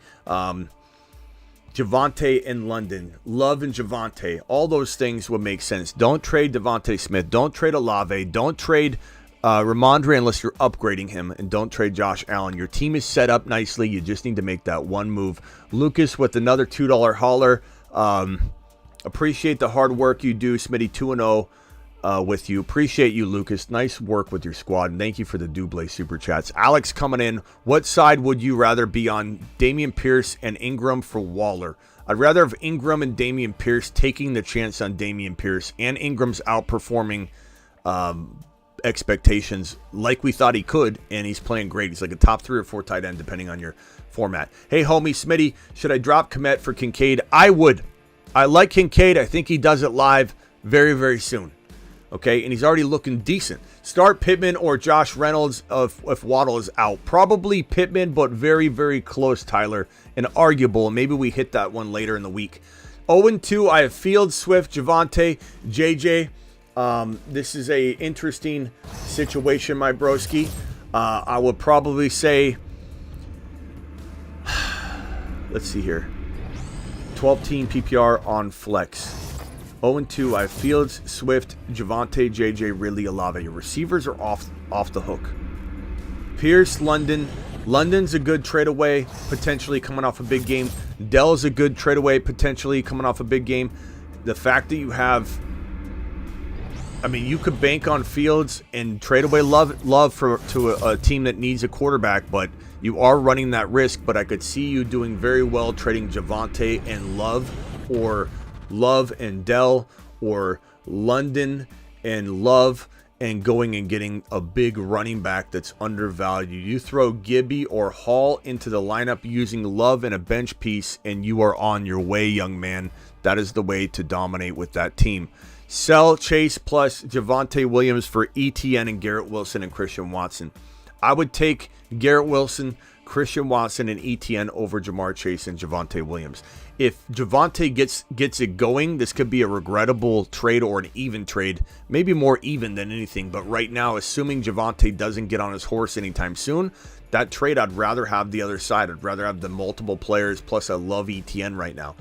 Javonte in London. Love and Javonte. All those things would make sense. Don't trade Devontae Smith. Don't trade Olave. Don't trade Ramondre unless you're upgrading him. And don't trade Josh Allen. Your team is set up nicely. You just need to make that one move. Lucas with another $2 hauler. Appreciate the hard work you do. Smitty 2-0. With you. Appreciate you, Lucas. Nice work with your squad. And thank you for the Dublé super chats. Alex coming in. What side would you rather be on? Dameon Pierce and Ingram for Waller. I'd rather have Ingram and Dameon Pierce, taking the chance on Dameon Pierce. And Ingram's outperforming expectations like we thought he could. And he's playing great. He's like a top 3 or 4 tight end, depending on your format. Hey, homie, Smitty, should I drop Kmet for Kincaid? I would. I like Kincaid. I think he does it live very, very soon. Okay, and he's already looking decent. Start Pittman or Josh Reynolds if Waddle is out. Probably Pittman, but very, very close, Tyler. And arguable. Maybe we hit that one later in the week. 0-2, I have Fields, Swift, Javonte, JJ. This is a interesting situation, my broski. I would probably say, let's see here. 12-team PPR on flex. 0-2, I have Fields, Swift, Javonte, JJ, Ridley, Olave. Your receivers are off the hook. Pierce, London. London's a good trade away, potentially coming off a big game. Dell's a good trade away, potentially coming off a big game. The fact that you have, I mean, you could bank on Fields and trade away Love to a team that needs a quarterback, but you are running that risk. But I could see you doing very well trading Javonte and Love, or Love and Dell, or London and Love, and going and getting a big running back that's undervalued. You throw Gibby or Hall into the lineup using Love and a bench piece, and you are on your way, young man. That is the way to dominate with that team. Sell Chase plus Javonte Williams for ETN and Garrett Wilson and Christian Watson. I would take Garrett Wilson, Christian Watson, and ETN over Jamar Chase and Javonte Williams. If Javonte gets it going, this could be a regrettable trade or an even trade. Maybe more even than anything. But right now, assuming Javonte doesn't get on his horse anytime soon, that trade I'd rather have the other side. I'd rather have the multiple players, plus I love ETN right now.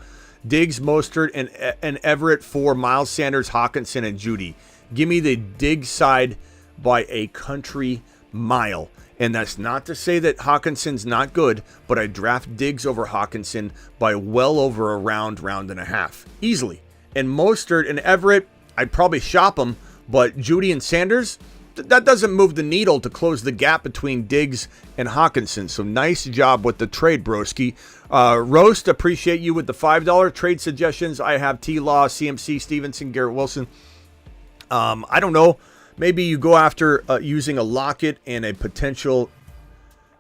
Diggs, Mostert, and Everett for Miles Sanders, Hawkinson, and Judy. Give me the Diggs side by a country mile. And that's not to say that Hawkinson's not good, but I draft Diggs over Hawkinson by well over a round and a half. Easily. And Mostert and Everett, I'd probably shop them, but Judy and Sanders, that doesn't move the needle to close the gap between Diggs and Hawkinson. So nice job with the trade, broski. Roast, appreciate you with the $5 trade suggestions. I have T-Law, CMC, Stevenson, Garrett Wilson. I don't know. Maybe you go after using a Lockett and a potential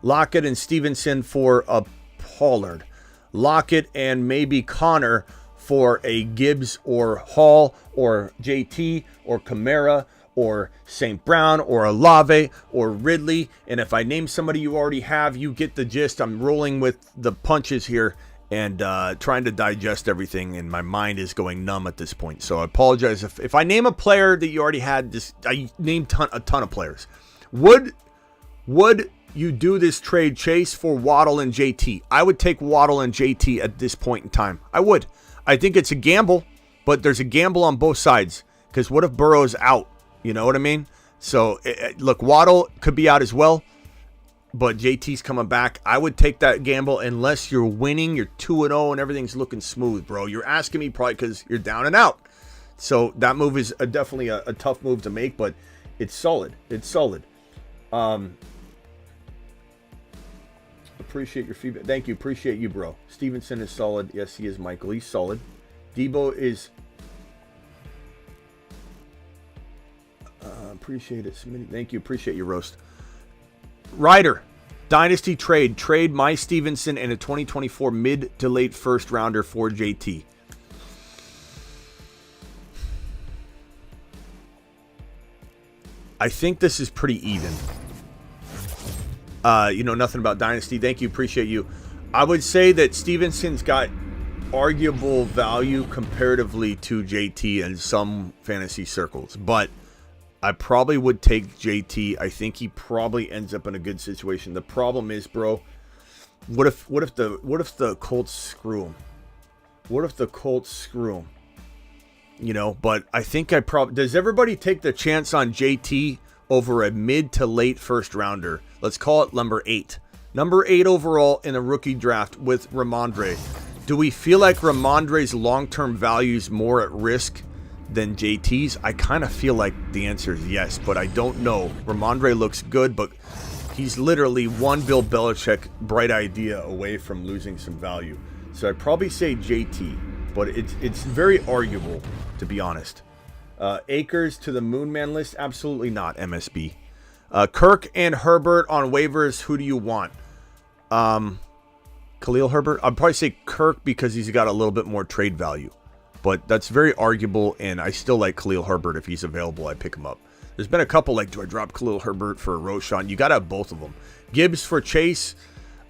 Lockett and Stevenson for a Pollard. Lockett and maybe Connor for a Gibbs or Hall or JT or Kamara or St. Brown or Olave or Ridley. And if I name somebody you already have, you get the gist. I'm rolling with the punches here and trying to digest everything, and my mind is going numb at this point. So I apologize if I name a player that you already had. I named a ton of players. Would you do this trade, Chase, for Waddle and JT? I would take Waddle and JT at this point in time. I would. I think it's a gamble, but there's a gamble on both sides. Because what if Burrow's out? You know what I mean? So, look, Waddle could be out as well, but JT's coming back. I would take that gamble unless you're winning, you're 2-0, and everything's looking smooth, bro. You're asking me probably because you're down and out. So that move is definitely a tough move to make, but it's solid. It's solid. Appreciate your feedback. Thank you. Appreciate you, bro. Stevenson is solid. Yes, he is, Michael. He's solid. Debo is... appreciate it. Thank you. Appreciate you, Roast. Ryder, Dynasty trade. Trade my Stevenson and a 2024 mid to late first rounder for JT. I think this is pretty even. You know nothing about Dynasty. Thank you. Appreciate you. I would say that Stevenson's got arguable value comparatively to JT in some fantasy circles, but I probably would take JT. I think he probably ends up in a good situation. The problem is, bro, what if the Colts screw him? What if the Colts screw him? You know, but I think does everybody take the chance on JT over a mid to late first rounder? Let's call it number 8. Number 8 overall in a rookie draft with Ramondre. Do we feel like Ramondre's long-term value is more at risk than JT's? I kind of feel like the answer is yes, but I don't know. Ramondre looks good, but he's literally one Bill Belichick bright idea away from losing some value. So I'd probably say JT, but it's very arguable, to be honest. Akers to the Moon Man list? Absolutely not, MSB. Kirk and Herbert on waivers. Who do you want? Khalil Herbert? I'd probably say Kirk because he's got a little bit more trade value. But that's very arguable, and I still like Khalil Herbert. If he's available, I pick him up. There's been a couple like, do I drop Khalil Herbert for Roshan? You got to have both of them. Gibbs for Chase.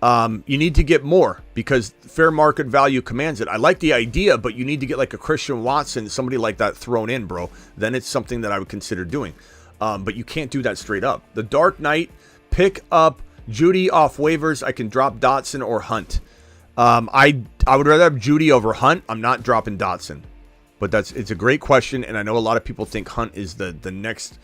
You need to get more because fair market value commands it. I like the idea, but you need to get like a Christian Watson, somebody like that thrown in, bro. Then it's something that I would consider doing. But you can't do that straight up. The Dark Knight, pick up Judy off waivers. I can drop Dotson or Hunt. I would rather have Judy over Hunt. I'm not dropping Dotson. But it's a great question, and I know a lot of people think Hunt is the next,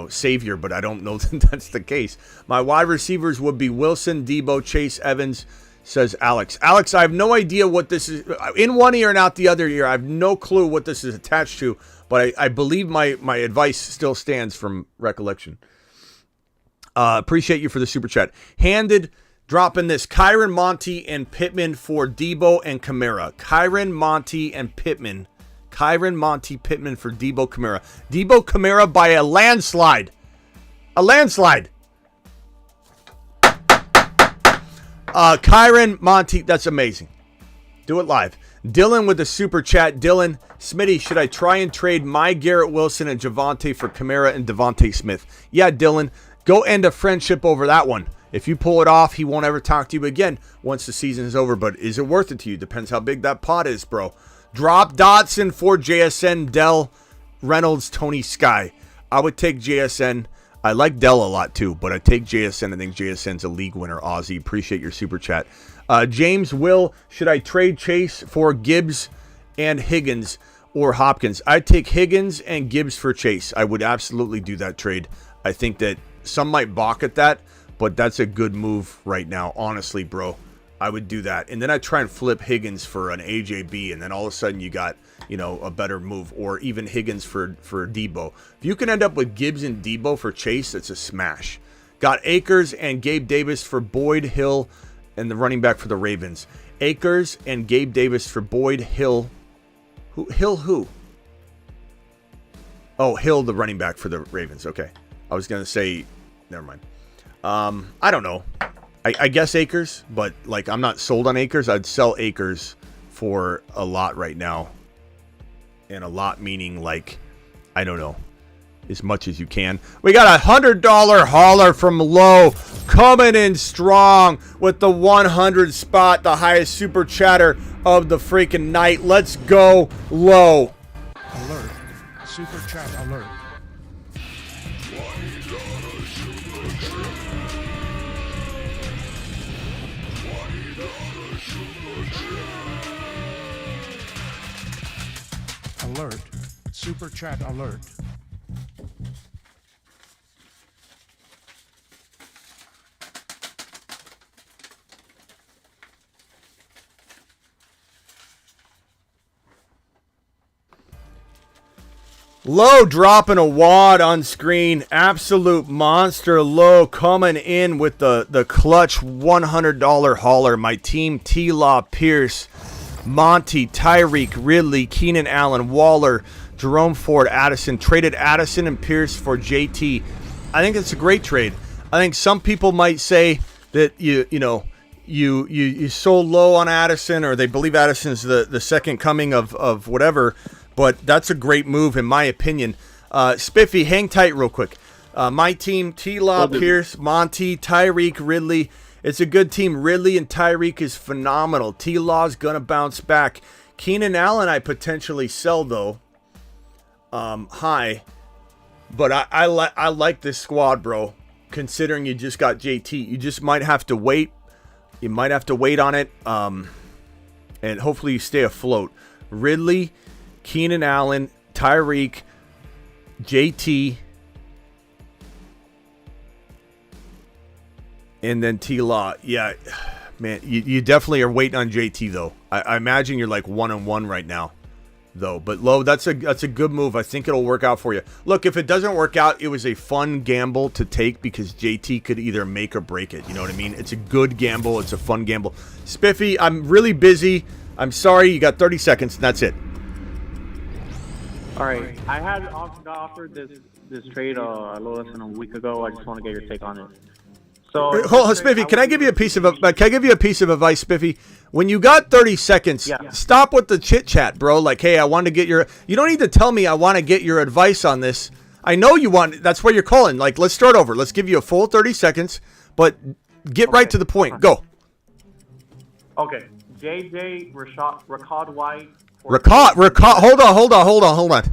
savior, but I don't know that that's the case. My wide receivers would be Wilson, Debo, Chase, Evans, says Alex. Alex, I have no idea what this is. In one ear and out the other ear, I have no clue what this is attached to, but I believe my advice still stands from recollection. Appreciate you for the super chat. Handed, dropping this. Kyron, Monty, and Pittman for Debo and Kamara. Kyron, Monty, and Pittman. Kyron, Monty, Pittman for Debo Kamara. Debo Kamara by a landslide. A landslide. Kyron, Monty, that's amazing. Do it live. Dylan with the super chat. Dylan, Smitty, should I try and trade my Garrett Wilson and Javonte for Kamara and Devontae Smith? Yeah, Dylan, go end a friendship over that one. If you pull it off, he won't ever talk to you again once the season is over. But is it worth it to you? Depends how big that pot is, bro. Drop Dotson for JSN, Dell, Reynolds, Tony Sky. I would take JSN. I like Dell a lot too, but I take JSN. I think JSN's a league winner. Aussie, appreciate your super chat. James Will, should I trade Chase for Gibbs and Higgins or Hopkins? I'd take Higgins and Gibbs for Chase. I would absolutely do that trade. I think that some might balk at that, but that's a good move right now. Honestly, bro, I would do that. And then I'd try and flip Higgins for an AJB, and then all of a sudden you got, a better move, or even Higgins for Debo. If you can end up with Gibbs and Debo for Chase, it's a smash. Got Akers and Gabe Davis for Boyd, Hill, and the running back for the Ravens. Akers and Gabe Davis for Boyd, Hill. Who? Oh, Hill, the running back for the Ravens. Okay. I was going to say, never mind. I don't know. I guess Akers, but I'm not sold on Akers. I'd sell Akers for a lot right now. And a lot meaning I don't know, as much as you can. We got $100 hauler from Low coming in strong with the 100 spot, the highest super chatter of the freaking night. Let's go, Low. Alert. Super chat alert. Alert. Super chat alert. Low dropping a wad on screen. Absolute monster. Low coming in with the clutch $100 hauler. My team, T-Law, Pierce, Monty, Tyreek, Ridley, Keenan Allen, Waller, Jerome Ford, Addison. Traded Addison and Pierce for JT. I think it's a great trade. I think some people might say that you sold low on Addison, or they believe Addison's the second coming of whatever. But that's a great move, in my opinion. Spiffy, hang tight real quick. My team, T-Law, Pierce, Monty, Tyreek, Ridley. It's a good team. Ridley and Tyreek is phenomenal. T-Law's going to bounce back. Keenan Allen I potentially sell, though. High. But I like this squad, bro. Considering you just got JT. You just might have to wait. You might have to wait on it. And hopefully you stay afloat. Ridley, Keenan Allen, Tyreek, JT, and then T-Law. Yeah, man, you definitely are waiting on JT, though. I imagine you're 1-1 right now, though. But, Low, that's a good move. I think it'll work out for you. Look, if it doesn't work out, it was a fun gamble to take because JT could either make or break it. You know what I mean? It's a good gamble. It's a fun gamble. Spiffy, I'm really busy. I'm sorry. You got 30 seconds, and that's it. All right, I had offered this trade a little less than a week ago. I just want to get your take on it. So, hold on, Spiffy. Can I give you a piece of advice, Spiffy? When you got 30 seconds, stop with the chit chat, bro. Hey, I want to get your. You don't need to tell me I want to get your advice on this. I know you want. That's why you're calling. Let's start over. Let's give you a full 30 seconds, but get right to the point. Go. Okay, JJ, Rashad White. Ricard, hold on.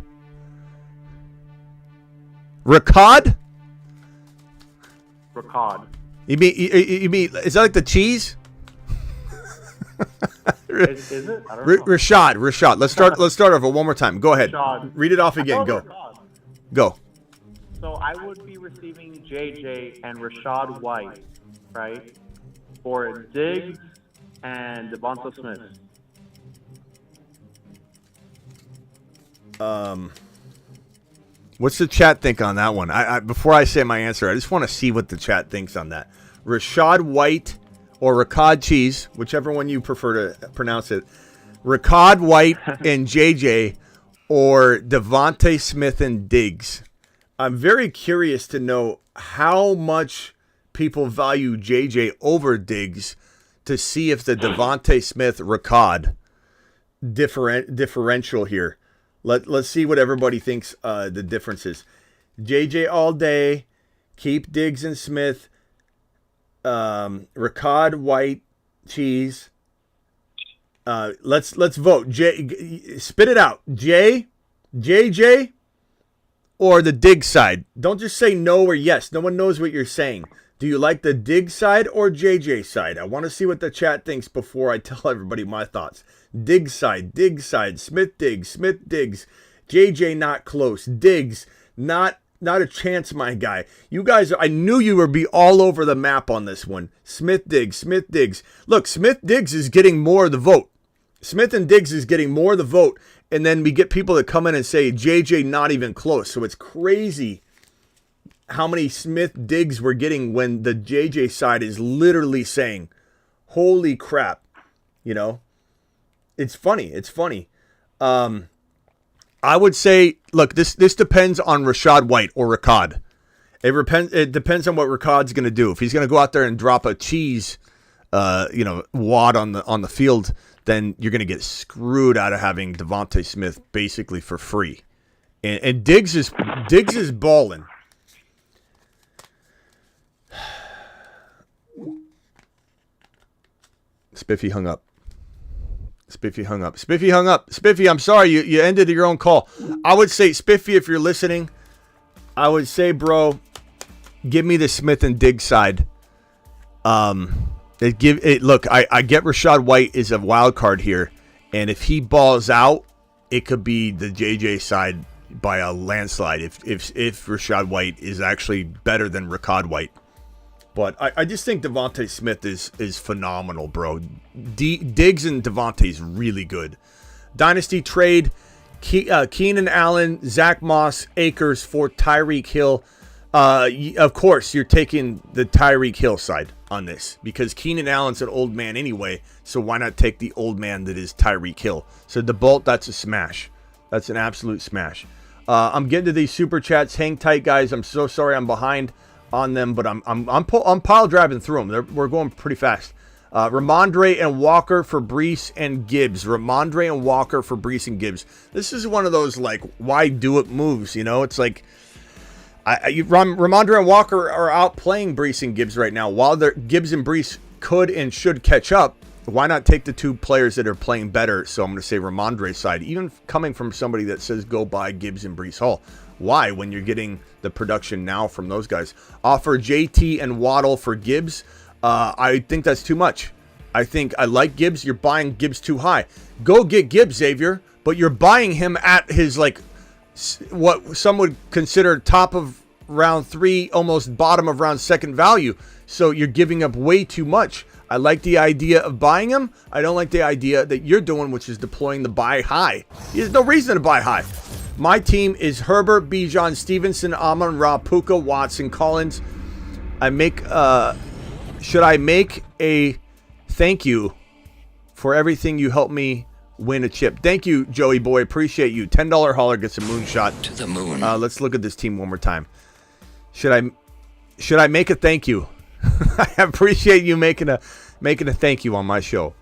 Ricard? You mean, is that like the cheese? Is it? I don't know. Rashad. Let's start over one more time. Go ahead. Rashad. Read it off again. Go. So I would be receiving JJ and Rashad White, right? For Diggs and Devonta Smith. What's the chat think on that one? I before I say my answer, I just want to see what the chat thinks on that. Rashad White or Ricard Cheese, whichever one you prefer to pronounce it. Ricard White and JJ or Devonta Smith and Diggs. I'm very curious to know how much people value JJ over Diggs to see if the Devonta Smith Ricard differential here. Let's see what everybody thinks the difference is. JJ all day. Keep Diggs and Smith. Ricard White Cheese. Let's vote. Spit it out. JJ or the dig side? Don't just say no or yes. No one knows what you're saying. Do you like the dig side or JJ side? I want to see what the chat thinks before I tell everybody my thoughts. Dig side, Smith digs, JJ not close, Diggs, not a chance, my guy. You guys, I knew you would be all over the map on this one. Smith Diggs. Look, Smith Diggs is getting more of the vote. Smith and Diggs is getting more of the vote, and then we get people that come in and say JJ not even close. So it's crazy how many Smith Diggs we're getting when the JJ side is literally saying, holy crap, you know? It's funny. I would say, look, this depends on Rachaad White or Ricard. It depends on what Ricard's going to do. If he's going to go out there and drop a cheese, wad on the field, then you're going to get screwed out of having Devontae Smith basically for free. And Diggs is balling. Spiffy hung up. Spiffy, I'm sorry, you ended your own call. I would say, Spiffy, if you're listening, I would say, bro, give me the Smith and Diggs side. Look, I get Rachaad White is a wild card here, and if he balls out, it could be the JJ side by a landslide if Rachaad White is actually better than Rachaad White. But I just think Devontae Smith is phenomenal, bro. Diggs and Devontae is really good. Dynasty trade, Keenan Allen, Zach Moss, Akers for Tyreek Hill. Of course, you're taking the Tyreek Hill side on this because Keenan Allen's an old man anyway, so why not take the old man that is Tyreek Hill? So the bolt, that's a smash. That's an absolute smash. I'm getting to these super chats. Hang tight, guys. I'm so sorry I'm behind on them, but I'm pile driving through them. We're going pretty fast. Ramondre and Walker for Breece and Gibbs. This is one of those like why do it moves. You know, it's like Ramondre and Walker are out playing Breece and Gibbs right now. While Gibbs and Breece could and should catch up, why not take the two players that are playing better? So I'm going to say Ramondre's side, even coming from somebody that says go buy Gibbs and Breece Hall. Why, when you're getting the production now from those guys? Offer JT and Waddle for Gibbs. I think that's too much. I like Gibbs. You're buying Gibbs too high. Go get Gibbs, Xavier, but you're buying him at his, like, what some would consider top of round 3, almost bottom of round 2 value. So you're giving up way too much. I like the idea of buying him. I don't like the idea that you're doing, which is deploying the buy high. There's no reason to buy high. My team is Herbert, Bijan, Stevenson, Amon-Ra, Puka, Watson, Collins. Should I make a thank you for everything you helped me win a chip? Thank you, Joey boy. Appreciate you. $10 hauler gets a moonshot. To the moon. Let's look at this team one more time. Should I make a thank you? I appreciate you making a thank you on my show.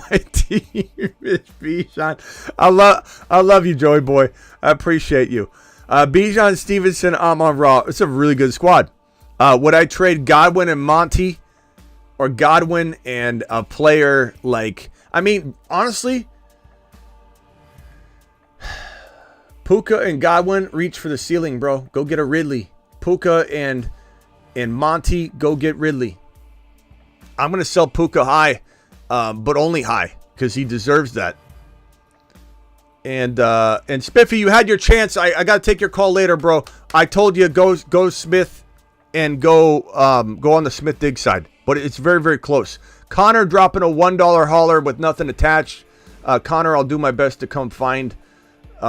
My team is Bijan. I love you, Joey boy. I appreciate you. Bijan, Stevenson, Amon-Ra. It's a really good squad. Would I trade Godwin and Monty, or Godwin and a player like? I mean, honestly, Puka and Godwin reach for the ceiling, bro. Go get a Ridley. Puka and Monty, go get Ridley. I'm gonna sell Puka high. But only high because he deserves that. And Spiffy, you had your chance. I got to take your call later, bro. I told you go Smith and go on the Smith Diggs side, but it's very, very close. Connor dropping a $1 hauler with nothing attached. Connor, I'll do my best to come find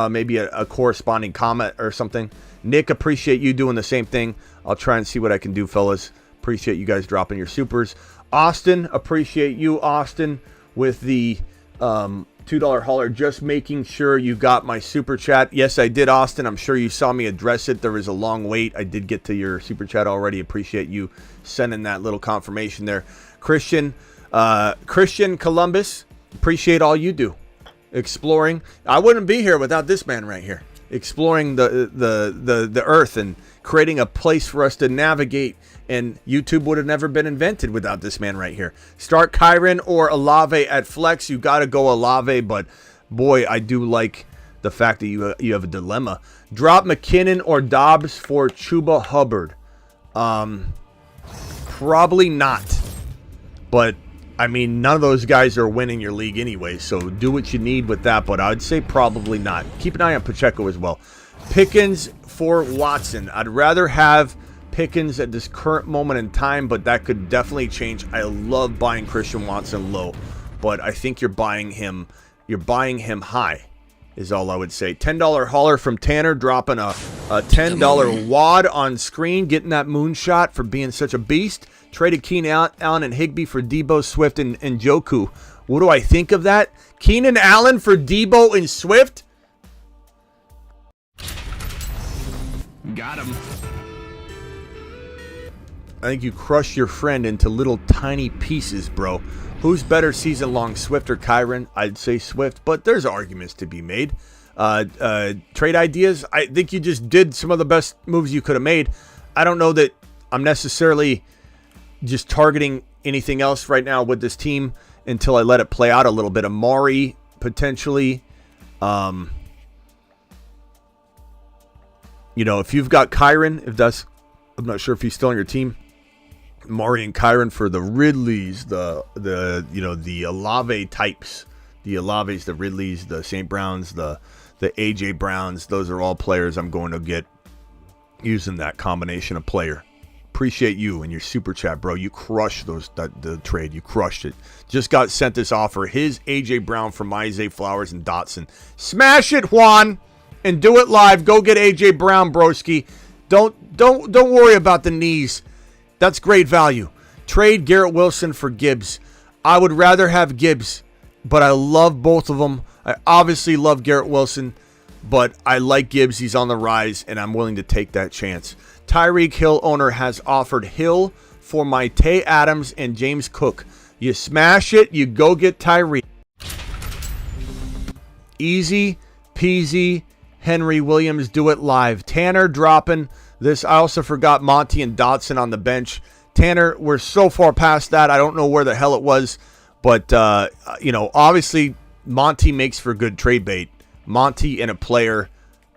maybe a corresponding comment or something. Nick, appreciate you doing the same thing. I'll try and see what I can do, fellas. Appreciate you guys dropping your supers. Austin, appreciate you, Austin, with the $2 hauler. Just making sure you got my super chat. Yes, I did, Austin. I'm sure you saw me address it. There was a long wait. I did get to your super chat already. Appreciate you sending that little confirmation there. Christian Columbus, appreciate all you do. Exploring. I wouldn't be here without this man right here. Exploring the earth and creating a place for us to navigate. And YouTube would have never been invented without this man right here. Start Kyron or Olave at flex. You got to go Olave, but boy, I do like the fact that you have a dilemma. Drop McKinnon or Dobbs for Chuba Hubbard. Probably not. But, I mean, none of those guys are winning your league anyway, so do what you need with that, but I would say probably not. Keep an eye on Pacheco as well. Pickens for Watson. I'd rather have Pickens at this current moment in time, but that could definitely change. I love buying Christian Watson low, but I think you're buying him high is all I would say. $10 hauler from Tanner, dropping a $10 wad on screen, getting that moonshot for being such a beast. Traded Keenan Allen and Higbee for Debo, Swift, and Njoku. What do I think of that? Keenan Allen for Debo and Swift? Got him. I think you crush your friend into little tiny pieces, bro. Who's better season long, Swift or Kyren? I'd say Swift, but there's arguments to be made. Trade ideas, I think you just did some of the best moves you could have made. I don't know that I'm necessarily just targeting anything else right now with this team until I let it play out a little bit. Amari, potentially. If you've got Kyren, I'm not sure if he's still on your team. Amari and Kyren for the Ridleys, the Olave types, the Olaves, the Ridleys, the St. Browns, the AJ Browns. Those are all players I'm going to get using that combination of player. Appreciate you and your super chat, bro. You crushed the trade. You crushed it. Just got sent this offer. His AJ Brown from Isaiah Flowers and Dotson. Smash it, Juan, and do it live. Go get AJ Brown, broski. Don't worry about the knees. That's great value. Trade Garrett Wilson for Gibbs. I would rather have Gibbs, but I love both of them. I obviously love Garrett Wilson, but I like Gibbs. He's on the rise, and I'm willing to take that chance. Tyreek Hill owner has offered Hill for Tay Adams and James Cook. You smash it, you go get Tyreek. Easy peasy. Henry Williams, do it live. Tanner dropping this. I also forgot Monty and Dotson on the bench. Tanner, we're so far past that. I don't know where the hell it was. But, obviously Monty makes for good trade bait. Monty and a player,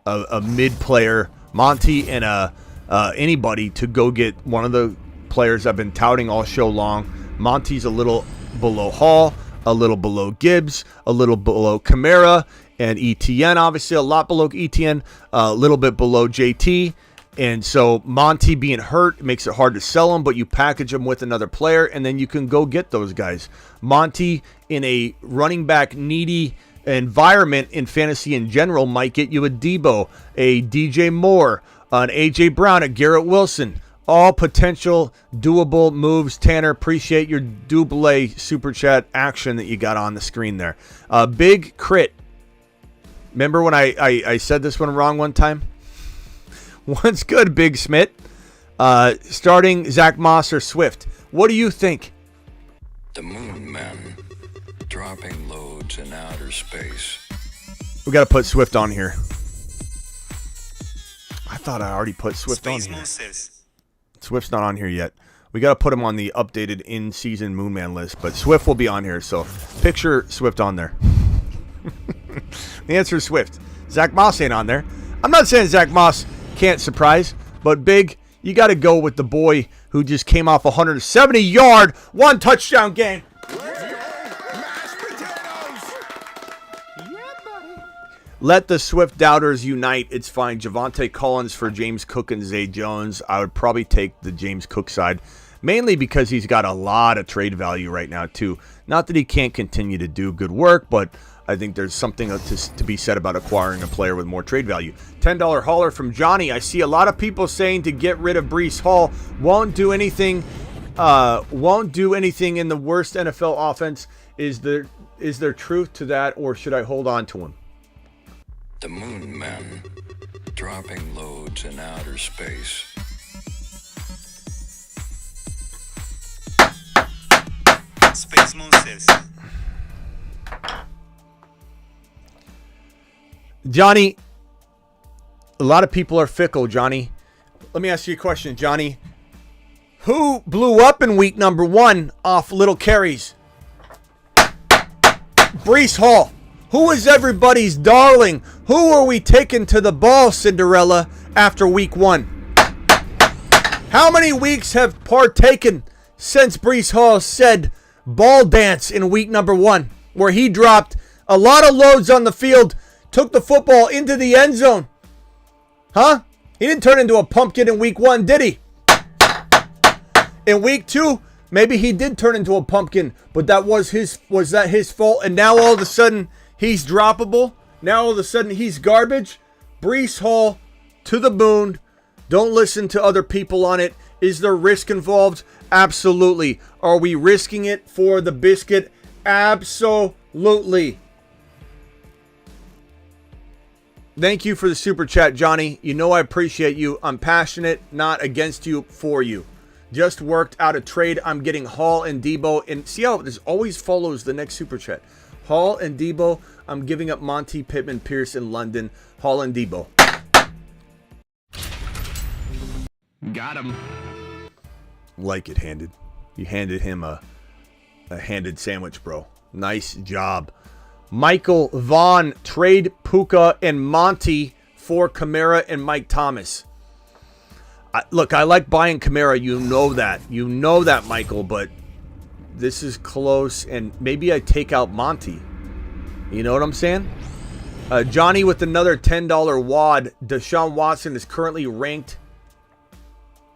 a mid player. Monty and anybody to go get one of the players I've been touting all show long. Monty's a little below Hall, a little below Gibbs, a little below Kamara, and ETN, obviously a lot below ETN, a little bit below JT. And so Monty being hurt makes it hard to sell him, but you package him with another player, and then you can go get those guys. Monty, in a running back needy environment in fantasy in general, might get you a Debo, a DJ Moore, an AJ Brown, a Garrett Wilson. All potential doable moves. Tanner, appreciate your double super chat action that you got on the screen there. Big crit. Remember when I said this one wrong one time? One's good, Big Smith. Starting Zach Moss or Swift. What do you think? The Moon Men, dropping loads in outer space. We got to put Swift on here. I thought I already put Swift on here. Swift's not on here yet. We got to put him on the updated in-season Moonman list, but Swift will be on here, so picture Swift on there. The answer is Swift. Zach Moss ain't on there. I'm not saying Zach Moss can't surprise, but Big, you got to go with the boy who just came off a 170-yard, one-touchdown game. Let the Swift doubters unite. It's fine. Javonte Collins for James Cook and Zay Jones. I would probably take the James Cook side, mainly because he's got a lot of trade value right now, too. Not that he can't continue to do good work, but I think there's something to be said about acquiring a player with more trade value. $10 hauler from Johnny. I see a lot of people saying to get rid of Breece Hall. Won't do anything in the worst NFL offense. Is there truth to that, or should I hold on to him? The Moon Men, dropping loads in outer space. Space Monsters. Johnny, a lot of people are fickle, Johnny. Let me ask you a question, Johnny. Who blew up in week number 1 off little carries? Breece Hall. Who is everybody's darling? Who are we taking to the ball, Cinderella, after week 1? How many weeks have partaken since Breece Hall said ball dance in week number 1, where he dropped a lot of loads on the field, took the football into the end zone? Huh? He didn't turn into a pumpkin in week 1, did he? In week 2, maybe he did turn into a pumpkin, but was that his fault? And now all of a sudden he's droppable? Now all of a sudden he's garbage? Breece Hall to the moon. Don't listen to other people on it. Is there risk involved? Absolutely. Are we risking it for the biscuit? Absolutely. Thank you for the super chat, Johnny. You know I appreciate you. I'm passionate, not against you, for you. Just worked out a trade. I'm getting Hall and Debo. And see how this always follows the next super chat. Hall and Debo. I'm giving up Monty, Pittman, Pierce, in London. Hall and Debo. Got him. Like it, handed. You handed him a handed sandwich, bro. Nice job. Michael Vaughn, trade Puka and Monty for Kamara and Mike Thomas. Look, I like buying Kamara. You know that. You know that, Michael, but this is close, and maybe I take out Monty. You know what I'm saying? Johnny with another $10 wad. Deshaun Watson is currently ranked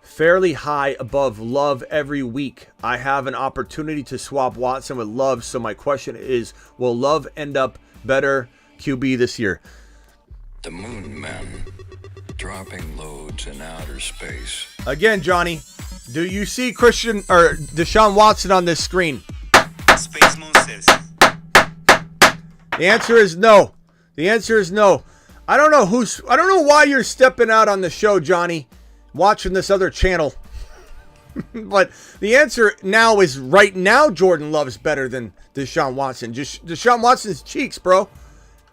fairly high above Love every week. I have an opportunity to swap Watson with Love, so my question is, will Love end up better QB this year? The moon men dropping loads in outer space. Again, Johnny, do you see Deshaun Watson on this screen? Space Moon says. The answer is no. The answer is no. I don't know why you're stepping out on the show, Johnny, watching this other channel. But the answer now is right now Jordan Love's better than Deshaun Watson. Just Deshaun Watson's cheeks, bro.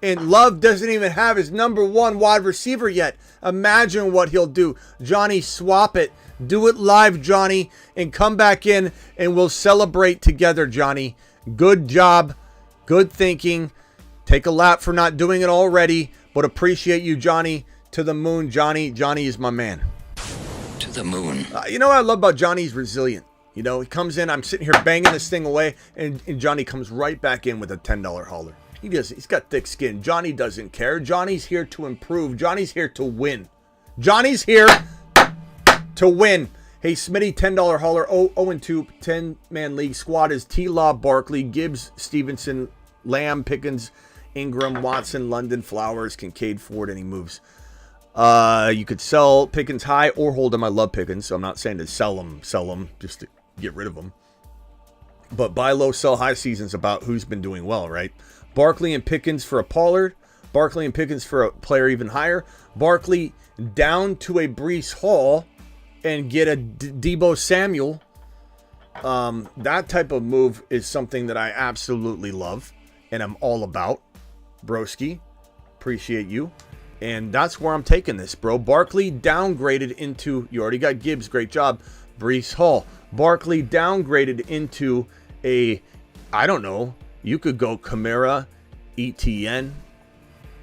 And Love doesn't even have his number 1 wide receiver yet. Imagine what he'll do. Johnny, swap it. Do it live, Johnny, and come back in and we'll celebrate together, Johnny. Good job. Good thinking. Take a lap for not doing it already, but appreciate you, Johnny. To the moon, Johnny. Johnny is my man. To the moon. You know what I love about Johnny? He's resilient. You know, he comes in, I'm sitting here banging this thing away, and Johnny comes right back in with a $10 hauler. He's got thick skin. Johnny doesn't care. Johnny's here to improve. Johnny's here to win. Johnny's here to win. Hey, Smitty, $10 hauler, 0-2, 10-man league squad is T-Law, Barkley, Gibbs, Stevenson, Lamb, Pickens, Ingram, Watson, London, Flowers, Kincaid, Ford, and he moves. You could sell Pickens high or hold him. I love Pickens, so I'm not saying to sell him just to get rid of him. But buy low, sell high season's about who's been doing well, right? Barkley and Pickens for a Pollard. Barkley and Pickens for a player even higher. Barkley down to a Breece Hall and get a Debo Samuel. That type of move is something that I absolutely love and I'm all about. Broski, appreciate you. And that's where I'm taking this, bro. Barkley downgraded into, you already got Gibbs, great job. Breece Hall. Barkley downgraded into a, I don't know, you could go Kamara, ETN.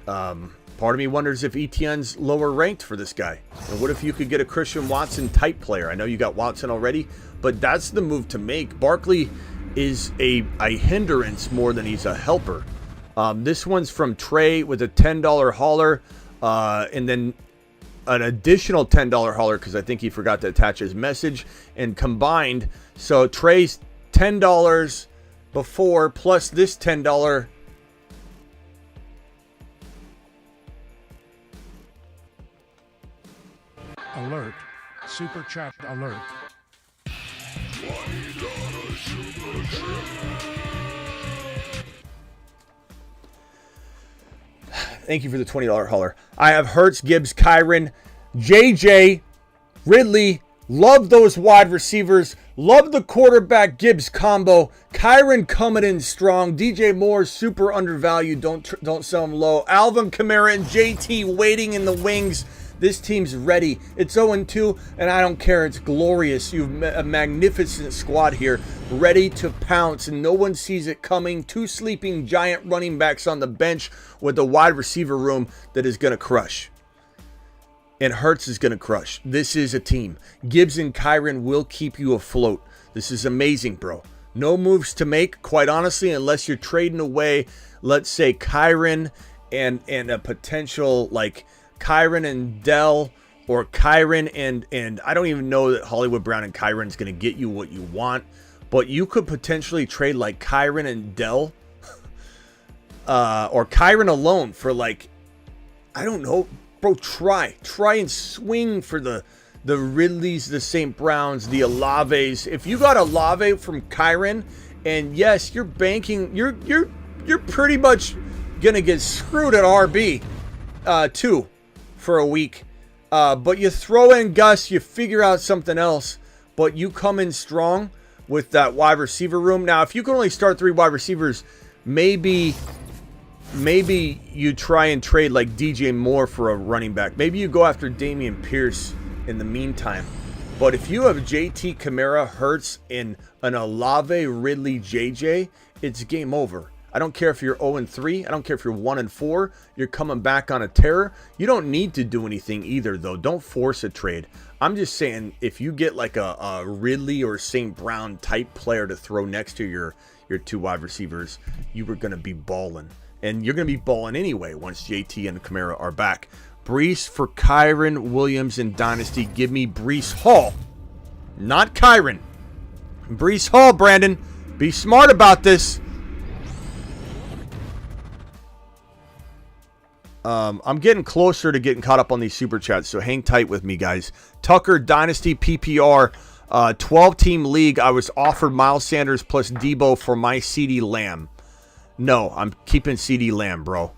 Part of me wonders if ETN's lower ranked for this guy. And what if you could get a Christian Watson type player? I know you got Watson already, but that's the move to make. Barkley is a hindrance more than he's a helper. This one's from Trey with a $10 hauler. And then an additional $10 hauler because I think he forgot to attach his message and combined. So Trey's $10 before plus this $10. Alert. Super chat alert. Thank you for the $20 hauler. I have Hurts, Gibbs, Kyron, JJ, Ridley. Love those wide receivers. Love the quarterback Gibbs combo. Kyron coming in strong. DJ Moore super undervalued. Don't sell him low. Alvin Kamara and JT waiting in the wings. This team's ready. It's 0-2, and I don't care. It's glorious. You've a magnificent squad here, ready to pounce, and no one sees it coming. 2 sleeping giant running backs on the bench with a wide receiver room that is going to crush. And Hurts is going to crush. This is a team. Gibbs and Kyren will keep you afloat. This is amazing, bro. No moves to make, quite honestly, unless you're trading away, let's say, Kyren and a potential, like, Kyren and Dell, or Kyren and I don't even know that Hollywood Brown and Kyren's going to get you what you want, but you could potentially trade, like, Kyren and Dell, or Kyren alone for, like, I don't know, bro, try and swing for the Ridleys, the St. Browns, the Olaves. If you got Olave from Kyren, and yes, you're banking, you're pretty much gonna get screwed at RB too for a week. But you throw in Gus, you figure out something else, but you come in strong with that wide receiver room. Now, if you can only start 3 wide receivers, maybe you try and trade like DJ Moore for a running back. Maybe you go after Dameon Pierce in the meantime. But if you have JT, Kamara, Hurts, and an Olave, Ridley, JJ, it's game over. I don't care if you're 0-3. I don't care if you're 1-4. You're coming back on a tear. You don't need to do anything either, though. Don't force a trade. I'm just saying, if you get like a Ridley or St. Brown type player to throw next to your 2 wide receivers, you were going to be balling. And you're going to be balling anyway once JT and Kamara are back. Breece for Kyren Williams in Dynasty. Give me Breece Hall, not Kyren. Breece Hall, Brandon. Be smart about this. I'm getting closer to getting caught up on these super chats, so hang tight with me, guys. Tucker Dynasty PPR, 12-team league. I was offered Miles Sanders plus Debo for my CeeDee Lamb. No, I'm keeping CeeDee Lamb, bro.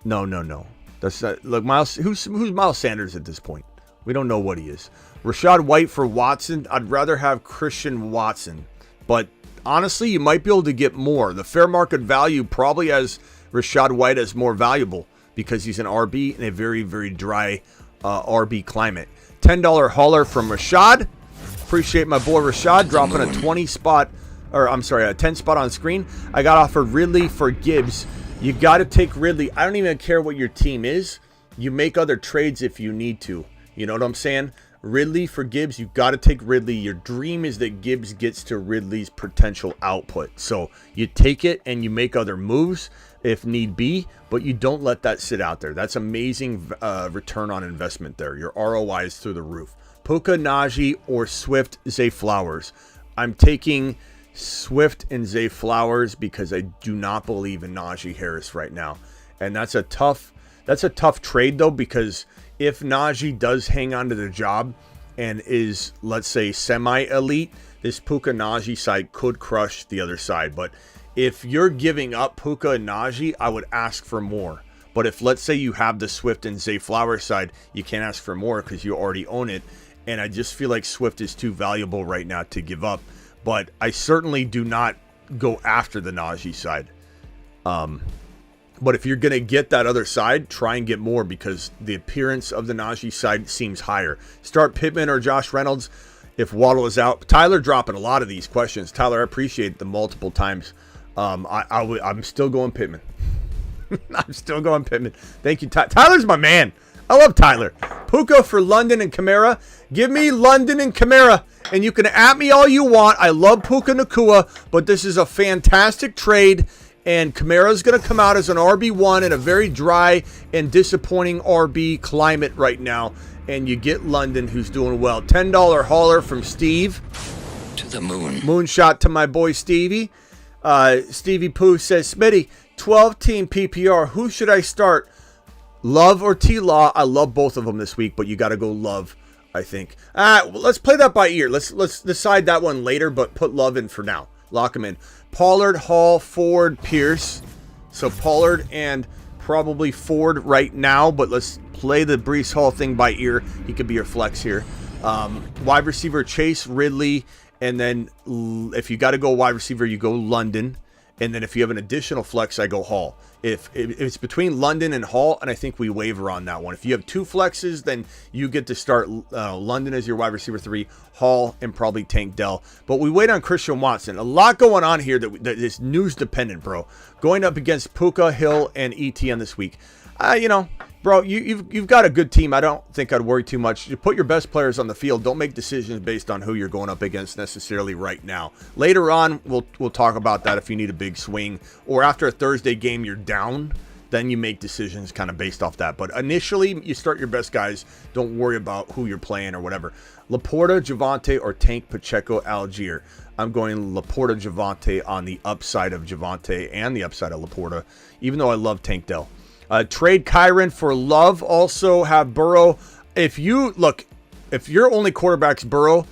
No. That's not, look, Miles. Who's Miles Sanders at this point? We don't know what he is. Rashad White for Watson. I'd rather have Christian Watson, but honestly, you might be able to get more. The fair market value probably has Rashad White as more valuable because he's an RB in a very, very dry RB climate. $10 hauler from Rashad. Appreciate my boy Rashad dropping a 10 spot on screen. I got offered Ridley for Gibbs. You got to take Ridley. I don't even care what your team is. You make other trades if you need to. You know what I'm saying? Ridley for Gibbs, you got to take Ridley. Your dream is that Gibbs gets to Ridley's potential output. So you take it and you make other moves if need be, but you don't let that sit out there. That's amazing return on investment there. Your ROI is through the roof. Puka, Najee, or Swift, Zay Flowers. I'm taking Swift and Zay Flowers because I do not believe in Najee Harris right now. And that's a tough trade though, because if Najee does hang on to the job and is, let's say, semi-elite, this Puka Najee side could crush the other side. But if you're giving up Puka and Najee, I would ask for more. But if, let's say, you have the Swift and Zay Flowers side, you can't ask for more because you already own it. And I just feel like Swift is too valuable right now to give up. But I certainly do not go after the Najee side. But if you're going to get that other side, try and get more because the appearance of the Najee side seems higher. Start Pittman or Josh Reynolds if Waddle is out. Tyler dropping a lot of these questions. Tyler, I appreciate the multiple times. I'm still going Pittman. I'm still going Pittman. Thank you, Tyler's my man. I love Tyler. Puka for London and Kamara. Give me London and Kamara. And you can at me all you want. I love Puka Nacua, but this is a fantastic trade. And Kamara's going to come out as an RB1 in a very dry and disappointing RB climate right now. And you get London, who's doing well. $10 hauler from Steve. To the moon. Moonshot to my boy Stevie. Stevie Pooh says, Smitty, 12-team PPR. Who should I start? Love or T-Law? I love both of them this week, but you got to go Love, I think. Let's play that by ear. Let's decide that one later, but put Love in for now. Lock him in. Pollard, Hall, Ford, Pierce. So Pollard and probably Ford right now, but let's play the Breece Hall thing by ear. He could be your flex here. Wide receiver, Chase, Ridley, and then if you got to go wide receiver, you go London. And then if you have an additional flex, I go Hall. If it's between London and Hall, and I think we waver on that one. If you have 2 flexes, then you get to start London as your wide receiver 3, Hall, and probably Tank Dell. But we wait on Christian Watson. A lot going on here that is news dependent, bro. Going up against Puka, Hill, and ETN this week. Bro, you've got a good team. I don't think I'd worry too much. You put your best players on the field. Don't make decisions based on who you're going up against necessarily right now. Later on, we'll talk about that if you need a big swing. Or after a Thursday game, you're down. Then you make decisions kind of based off that. But initially, you start your best guys. Don't worry about who you're playing or whatever. Laporta, Javonte, or Tank, Pacheco, Algier. I'm going Laporta, Javonte on the upside of Javonte and the upside of Laporta, even though I love Tank Dell. Trade Kyren for Love. Also have Burrow. If your only quarterback's Burrow,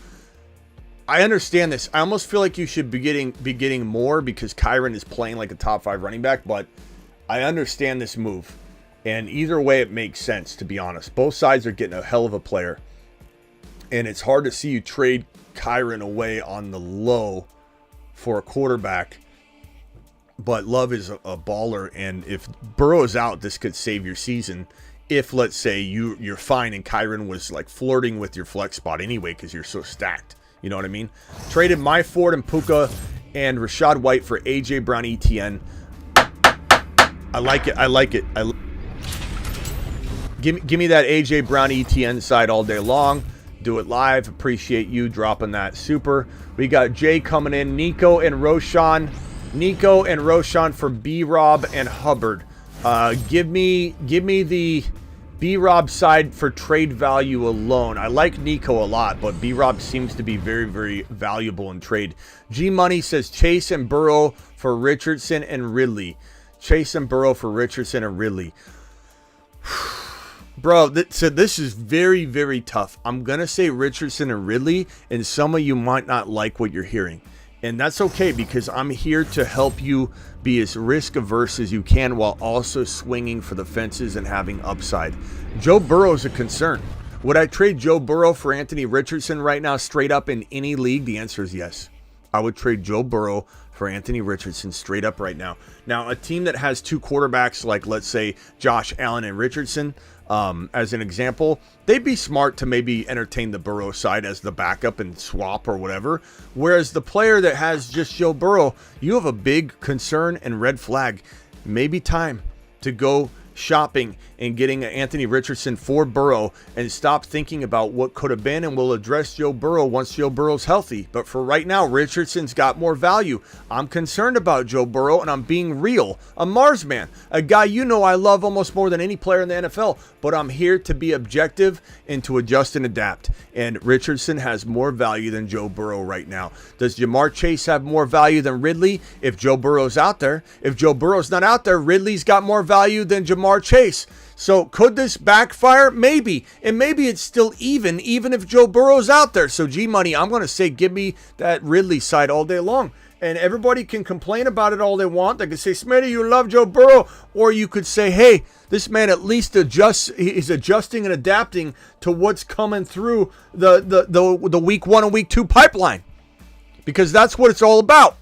I understand this. I almost feel like you should be getting more because Kyren is playing like a top 5 running back, but I understand this move. And either way, it makes sense, to be honest. Both sides are getting a hell of a player. And it's hard to see you trade Kyren away on the low for a quarterback. But Love is a baller, and if Burrow is out, this could save your season. If, let's say, you're fine and Kyren was like flirting with your flex spot anyway because you're so stacked. You know what I mean? Traded my Ford and Puka and Rashad White for A.J. Brown ETN. I like it. Give me that A.J. Brown ETN side all day long. Do it live. Appreciate you dropping that. Super. We got Jay coming in. Nico and Roshan for B-Rob and Hubbard. Give me the B-Rob side for trade value alone. I like Nico a lot, but B-Rob seems to be very, very valuable in trade. G-Money says Chase and Burrow for Richardson and Ridley. Bro, so this is very, very tough. I'm going to say Richardson and Ridley, and some of you might not like what you're hearing. And that's okay because I'm here to help you be as risk averse as you can while also swinging for the fences and having upside. Joe Burrow is a concern. Would I trade Joe Burrow for Anthony Richardson right now straight up in any league? The answer is yes. I would trade Joe Burrow for Anthony Richardson straight up right now. Now, a team that has 2 quarterbacks like, let's say, Josh Allen and Richardson, as an example, they'd be smart to maybe entertain the Burrow side as the backup and swap or whatever. Whereas the player that has just Joe Burrow, you have a big concern and red flag. Maybe time to go shopping and getting Anthony Richardson for Burrow and stop thinking about what could have been, and we'll address Joe Burrow once Joe Burrow's healthy. But for right now, Richardson's got more value. I'm concerned about Joe Burrow, and I'm being real. A Mars man, a guy I love almost more than any player in the NFL, but I'm here to be objective and to adjust and adapt. And Richardson has more value than Joe Burrow right now. Does Jamar Chase have more value than Ridley if Joe Burrow's out there? If Joe Burrow's not out there, Ridley's got more value than Jamar Chase. So could this backfire? Maybe. And maybe it's still even if Joe Burrow's out there. So G-Money, I'm going to say give me that Ridley side all day long. And everybody can complain about it all they want. They can say, Smitty, you love Joe Burrow. Or you could say, hey, this man at least is adjusting and adapting to what's coming through the week 1 and week 2 pipeline. Because that's what it's all about.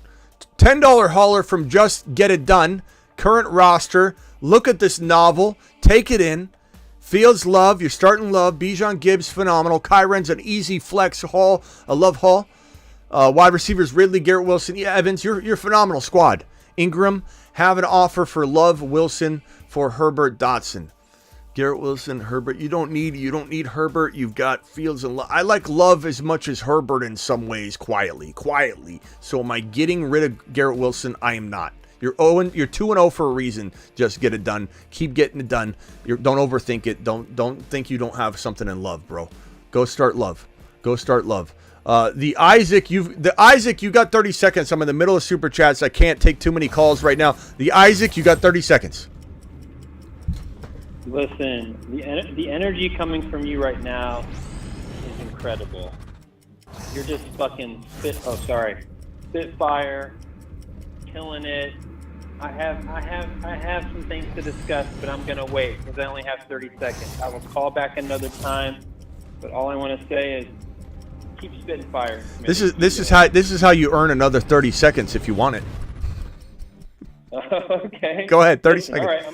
$10 hauler from Just Get It Done. Current roster. Look at this novel. Take it in. Fields, love. You're starting love. Bijan Gibbs, phenomenal. Kyren's an easy flex. Hall. I love Hall. Wide receivers, Ridley, Garrett Wilson. Yeah, Evans, you're phenomenal squad. Ingram, have an offer for Love, Wilson, for Herbert, Dotson. Garrett Wilson, Herbert. You don't need Herbert. You've got Fields and Love. I like Love as much as Herbert in some ways, quietly. So am I getting rid of Garrett Wilson? I am not. You're 2-0 for a reason. Just get it done. Keep getting it done. Don't overthink it. Don't think you don't have something in Love, bro. Go start Love. The Isaac, you got 30 seconds. I'm in the middle of super chats. I can't take too many calls right now. The Isaac, you got 30 seconds. Listen, the energy coming from you right now is incredible. You're just fucking spitfire, killing it. I have some things to discuss, but I'm gonna wait because I only have 30 seconds. I will call back another time, but all I want to say is keep spitting fire. This is how you earn another 30 seconds if you want it. Okay. Go ahead, 30 Listen, seconds. All right, I'm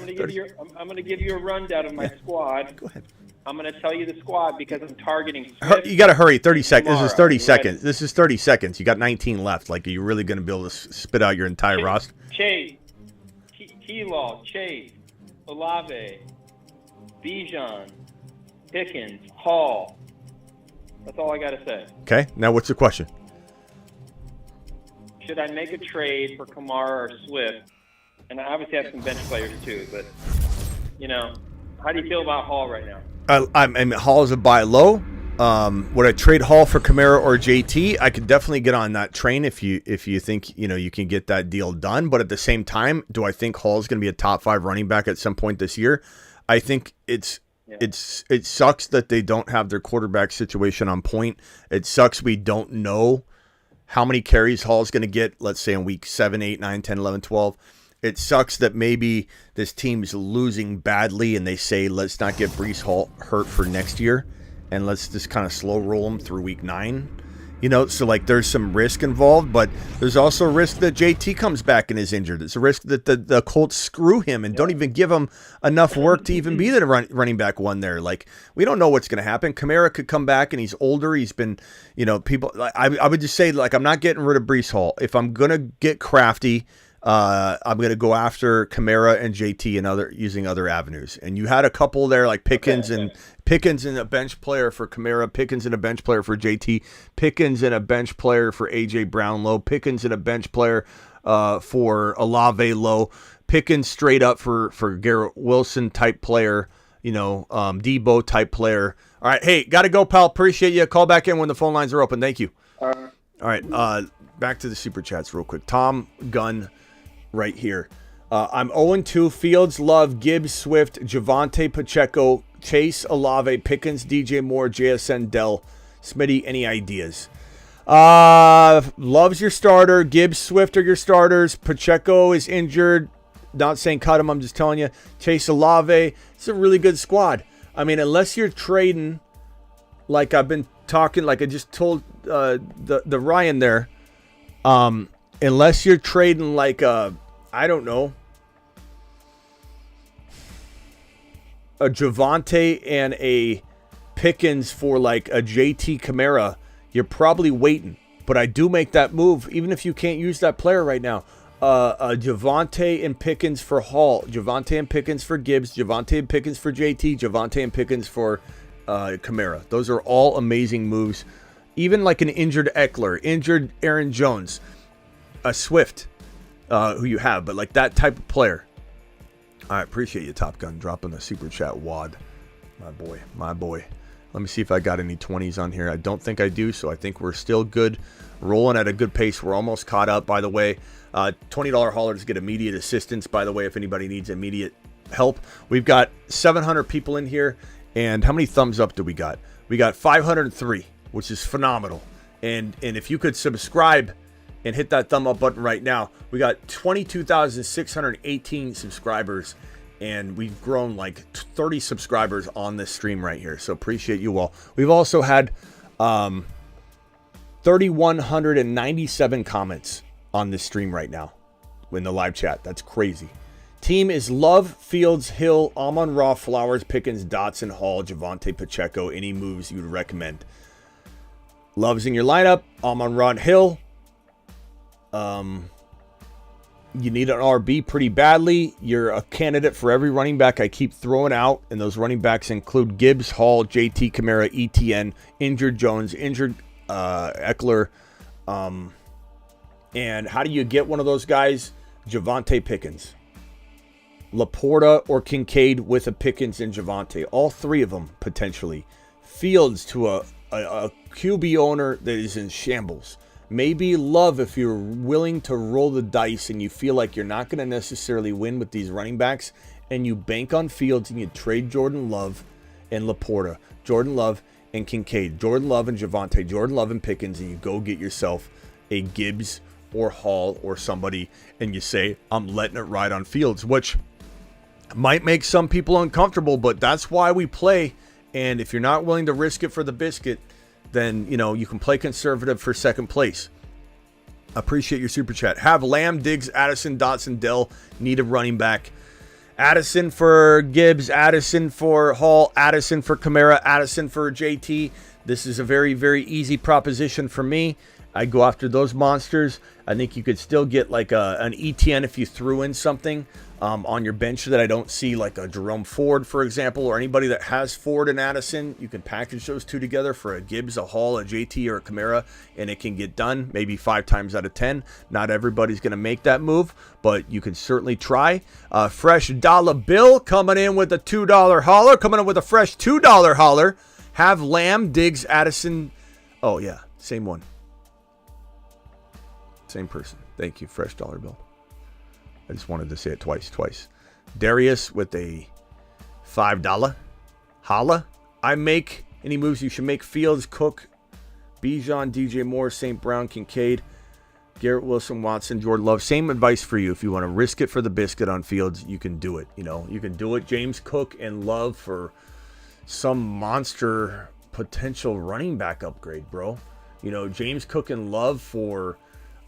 gonna give you a rundown of my squad. Go ahead. I'm gonna tell you the squad because I'm targeting. You got to hurry. 30 seconds. This is 30 You seconds. ready? This is 30 seconds. You got 19 left. Like, are you really going to be able to spit out your entire roster? Chase, Keylaw, Chase, Olave, Bijan, Pickens, Hall. That's all I got to say. Okay. Now, what's the question? Should I make a trade for Kamara or Swift? And I obviously have some bench players too, but how do you feel about Hall right now? I mean, Hall is a buy low. Would I trade Hall for Kamara or JT? I could definitely get on that train if you think you can get that deal done. But at the same time, do I think Hall is going to be a top 5 running back at some point this year? I think it sucks that they don't have their quarterback situation on point. It sucks we don't know how many carries Hall is going to get, let's say in week 7, 8, 9, 10, 11, 12. It sucks that maybe this team's losing badly and they say, let's not get Breece Hall hurt for next year and let's just kind of slow roll him through week 9. So like there's some risk involved, but there's also a risk that JT comes back and is injured. It's a risk that the Colts screw him and don't even give him enough work to even be the running back one there. Like, we don't know what's going to happen. Kamara could come back and he's older. He's been, people, I would just say, like, I'm not getting rid of Breece Hall. If I'm going to get crafty, I'm going to go after Kamara and JT and using other avenues. And you had a couple there like Pickens and a bench player for Kamara, Pickens and a bench player for JT, Pickens and a bench player for AJ Brown low, Pickens and a bench player for Olave low, Pickens straight up for Garrett Wilson type player, Debo type player. All right, hey, got to go, pal. Appreciate you. Call back in when the phone lines are open. Thank you. All right, back to the super chats real quick. Tom Gunn right here. I'm 0-2. Fields, Love, Gibbs, Swift, Javonte, Pacheco, Chase, Olave, Pickens, DJ Moore, JSN, Dell. Smitty, any ideas? Love's your starter. Gibbs, Swift are your starters. Pacheco is injured. Not saying cut him. I'm just telling you. Chase, Olave. It's a really good squad. I mean, unless you're trading, like I've been talking, like I just told the Ryan there, unless you're trading like I don't know, a Javonte and a Pickens for like a JT Kamara, you're probably waiting. But I do make that move, even if you can't use that player right now. Javonte and Pickens for Hall, Javonte and Pickens for Gibbs, Javonte and Pickens for JT, Javonte and Pickens for Kamara. Those are all amazing moves. Even like an injured Ekeler, injured Aaron Jones, a Swift, who you have, but like that type of player. All right, appreciate you, Top Gun, dropping the super chat wad. My boy. Let me see if I got any 20s on here. I don't think I do, so I think we're still good. Rolling at a good pace. We're almost caught up, by the way. $20 haulers get immediate assistance, by the way, if anybody needs immediate help. We've got 700 people in here, and how many thumbs up do we got? We got 503, which is phenomenal. And if you could subscribe and hit that thumb up button right now, we got 22,618 subscribers, and we've grown like 30 subscribers on this stream right here. So appreciate you all. We've also had 3,197 comments on this stream right now in the live chat. That's crazy. Team is Love, Fields, Hill, Amon-Ra, Flowers, Pickens, Dotson, Hall, Javonte, Pacheco. Any moves you'd recommend? Love's in your lineup. Amon-Ra and Hill. You need an RB pretty badly. You're a candidate for every running back I keep throwing out, and those running backs include Gibbs, Hall, JT, Kamara, ETN, injured Jones, injured Ekeler. And how do you get one of those guys? Javonte Pickens. Laporta or Kincaid with a Pickens and Javonte. All three of them, potentially. Fields to a QB owner that is in shambles. Maybe Love if you're willing to roll the dice and you feel like you're not going to necessarily win with these running backs, and you bank on Fields and you trade Jordan Love and Laporta, Jordan Love and Kincaid, Jordan Love and Javonte, Jordan Love and Pickens, and you go get yourself a Gibbs or Hall or somebody, and you say, I'm letting it ride on Fields, which might make some people uncomfortable, but that's why we play. And if you're not willing to risk it for the biscuit, then, you can play conservative for second place. Appreciate your super chat. Have Lamb, Diggs, Addison, Dotson, Dell. Need a running back. Addison for Gibbs, Addison for Hall, Addison for Kamara, Addison for JT. This is a very, very easy proposition for me. I go after those monsters. I think you could still get like an ETN if you threw in something on your bench that I don't see, like a Jerome Ford, for example, or anybody that has Ford and Addison. You can package those two together for a Gibbs, a Hall, a JT, or a Kamara, and it can get done maybe 5 times out of 10. Not everybody's going to make that move, but you can certainly try. Fresh dollar bill coming in with a $2 holler, coming in with a fresh $2 holler. Have Lamb, Diggs, Addison. Oh, yeah, same one. Same person. Thank you, fresh dollar bill. I just wanted to say it twice. Darius with a $5 holla. I make any moves you should make. Fields, Cook, Bijan, DJ Moore, St. Brown, Kincaid, Garrett Wilson, Watson, Jordan Love. Same advice for you. If you want to risk it for the biscuit on Fields, you can do it. You can do it. James Cook and Love for some monster potential running back upgrade, bro. James Cook and Love for,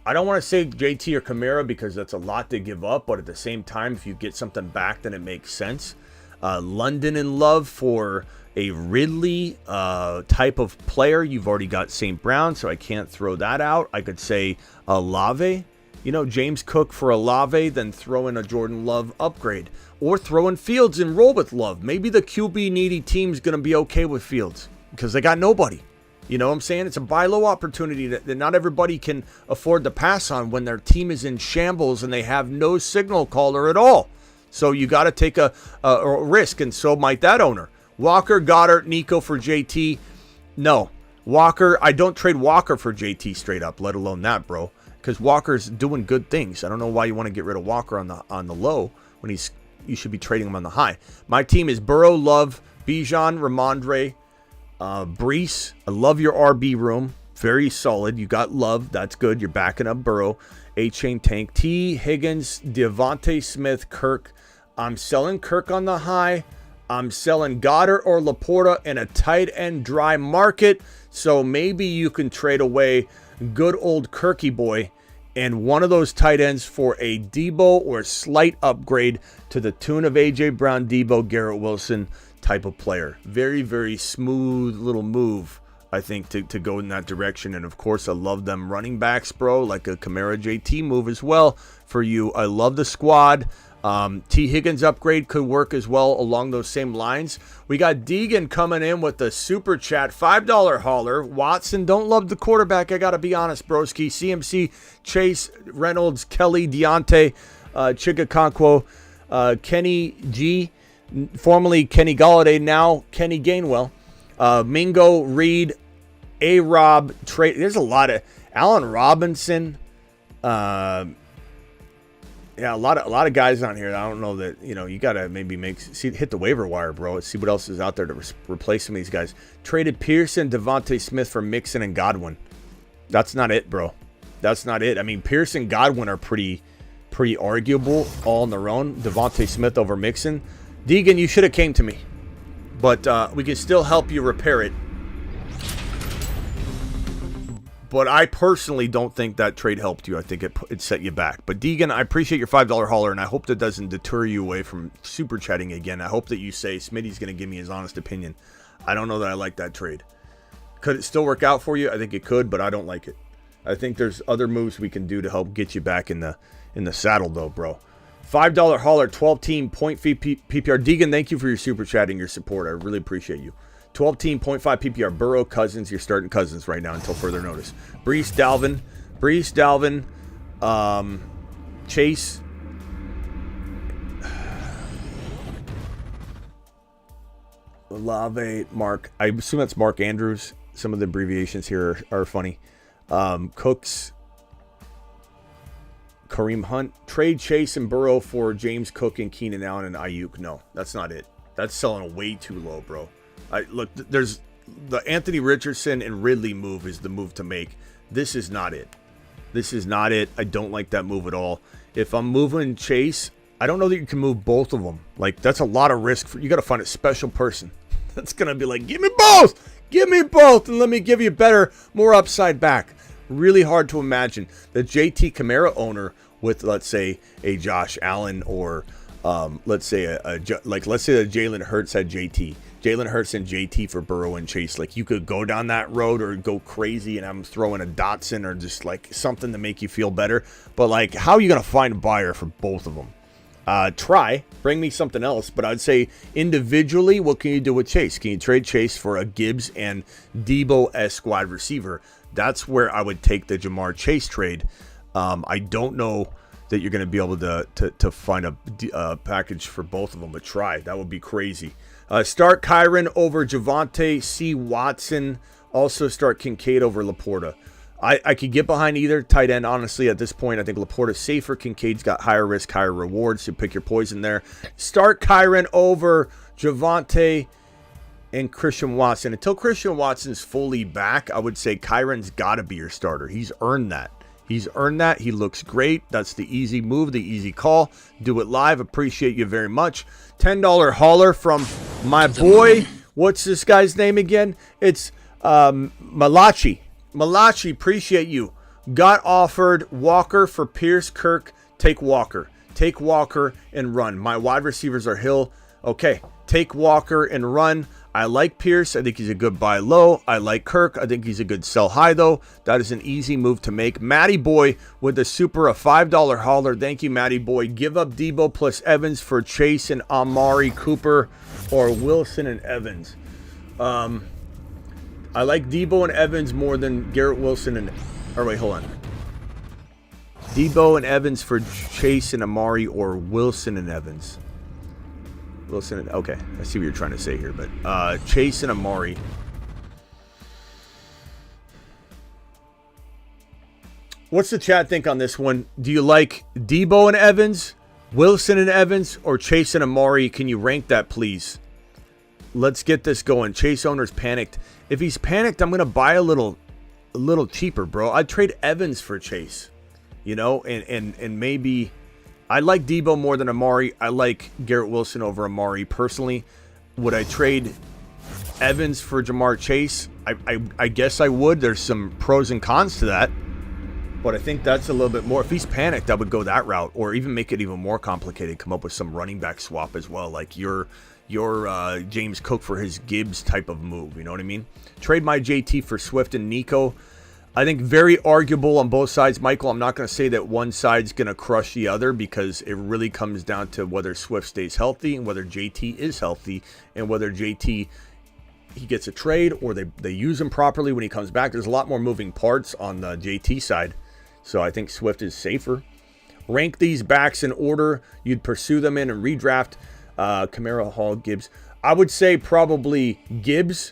I don't want to say JT or Kamara because that's a lot to give up, but at the same time, if you get something back, then it makes sense. London and Love for a Ridley type of player. You've already got St. Brown, so I can't throw that out. I could say Olave. James Cook for Olave, then throw in a Jordan Love upgrade. Or throw in Fields and roll with Love. Maybe the QB needy team's going to be okay with Fields because they got nobody. You know what I'm saying? It's a buy low opportunity that not everybody can afford to pass on when their team is in shambles and they have no signal caller at all. So you got to take a risk, and so might that owner. Walker, Goddard, Nico for JT. No. Walker, I don't trade Walker for JT straight up, let alone that, bro. Because Walker's doing good things. I don't know why you want to get rid of Walker on the low when you should be trading him on the high. My team is Burrow, Love, Bijan, Ramondre, Brees. I love your RB room. Very solid. You got Love. That's good. You're backing up Burrow. A-Chain Tank. T. Higgins, Devontae Smith, Kirk. I'm selling Kirk on the high. I'm selling Goddard or Laporta in a tight end dry market. So maybe you can trade away good old Kirky boy and one of those tight ends for a Debo or slight upgrade to the tune of A.J. Brown, Debo, Garrett Wilson type of player. Very, very smooth little move, I think, to go in that direction. And, of course, I love them running backs, bro, like a Kamara JT move as well for you. I love the squad. T. Higgins upgrade could work as well along those same lines. We got Deegan coming in with the super chat, $5 holler. Watson, don't love the quarterback. I got to be honest, broski. CMC, Chase, Reynolds, Kelly, Deontay, Chigakonkwo, Kenny G, formerly Kenny Galladay, now Kenny Gainwell, Mingo, Reed, A-Rob, Trey. There's a lot of Allen Robinson, yeah, a lot of guys on here. I don't know that, you got to maybe hit the waiver wire, bro. See what else is out there to replace some of these guys. Traded Pearson, Devontae Smith for Mixon and Godwin. That's not it, bro. That's not it. I mean, Pearson, Godwin are pretty arguable all on their own. Devontae Smith over Mixon. Deegan, you should have came to me. But we can still help you repair it. But I personally don't think that trade helped you. I think it set you back. But Deegan, I appreciate your $5 holler, and I hope that doesn't deter you away from super chatting again. I hope that you say Smitty's going to give me his honest opinion. I don't know that I like that trade. Could it still work out for you? I think it could, but I don't like it. I think there's other moves we can do to help get you back in the saddle, though, bro. $5 holler, 12-team point fee PPR. Deegan, thank you for your super chat and your support. I really appreciate you. 12-team, 0.5 PPR. Burrow, Cousins. You're starting Cousins right now until further notice. Brees, Dalvin. Chase. Olave, Mark. I assume that's Mark Andrews. Some of the abbreviations here are funny. Cooks. Kareem Hunt. Trade Chase and Burrow for James Cook and Keenan Allen and Ayuk. No, that's not it. That's selling way too low, bro. Look, there's the Anthony Richardson and Ridley move is the move to make. This is not it. This is not it. I don't like that move at all. If I'm moving Chase, I don't know that you can move both of them. Like, that's a lot of risk. You got to find a special person that's going to be like, give me both, and let me give you better, more upside back. really hard to imagine the JT Camara owner with, let's say, a Josh Allen or let's say let's say that Jalen Hurts had JT. Jalen Hurts and JT for Burrow and Chase. Like, you could go down that road or go crazy and I'm throwing a Dotson or just like something to make you feel better. But like, how are you going to find a buyer for both of them? Bring me something else. But I'd say individually, what can you do with Chase? Can you trade Chase for a Gibbs and Debo-esque wide receiver? That's where I would take the Jamar Chase trade. I don't know that you're going to be able to find a package for both of them, but try. That would be crazy. Start Kyron over Javonte, C. Watson. Also start Kincaid over Laporta. I could get behind either tight end, honestly, at this point. I think Laporta's safer. Kincaid's got higher risk, higher rewards, so pick your poison there. Start Kyron over Javonte and Christian Watson. Until Christian Watson's fully back, I would say Kyron's got to be your starter. He's earned that. He's earned that. He looks great. That's the easy move, the easy call. Do it live. Appreciate you very much. $10 hauler from my boy. What's this guy's name again? It's Malachi. Malachi, appreciate you. Got offered Walker for Pierce, Kirk. Take Walker. Take Walker and run. My wide receivers are Hill. Okay, take Walker and run. I like Pierce. I think he's a good buy low. I like Kirk. I think he's a good sell high, though. That is an easy move to make. Matty Boy with the super, a $5 hauler. Thank you, Matty Boy. Give up Debo plus Evans for Chase and Amari Cooper or Wilson and Evans. I like Debo and Evans more than Garrett Wilson and... Or wait, hold on. Debo and Evans for Chase and Amari or Wilson and Evans. Wilson, okay, I see what you're trying to say here, but Chase and Amari. What's the chat think on this one? Do you like Debo and Evans, Wilson and Evans, or Chase and Amari? Can you rank that, please? Let's get this going. Chase owner's panicked. If he's panicked, I'm going to buy a little cheaper, bro. I'd trade Evans for Chase, you know, and maybe... I like Debo more than Amari. I like Garrett Wilson over Amari personally. Would I trade Evans for Jamar Chase? I guess I would. There's some pros and cons to that. But I think that's a little bit more. If he's panicked, I would go that route. Or even make it even more complicated. Come up with some running back swap as well. Like your James Cook for his Gibbs type of move. You know what I mean? Trade my JT for Swift and Nico. I think very arguable on both sides. Michael, I'm not going to say that one side's going to crush the other because it really comes down to whether Swift stays healthy and whether JT is healthy and whether JT, he gets a trade or they use him properly when he comes back. There's a lot more moving parts on the JT side. So I think Swift is safer. Rank these backs in order you'd pursue them in and redraft. Camara, Hall, Gibbs. I would say probably Gibbs.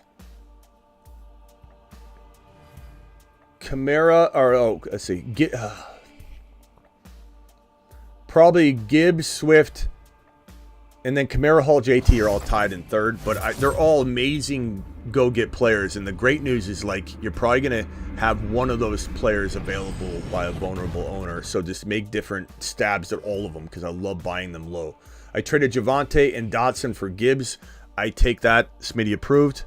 Camara, or let's see, probably Gibbs, Swift, and then Camara, Hall, JT are all tied in third. But they're all amazing go-get players, and the great news is like you're probably gonna have one of those players available by a vulnerable owner. So just make different stabs at all of them because I love buying them low. I traded Javonte and Dotson for Gibbs. I take that. Smitty approved.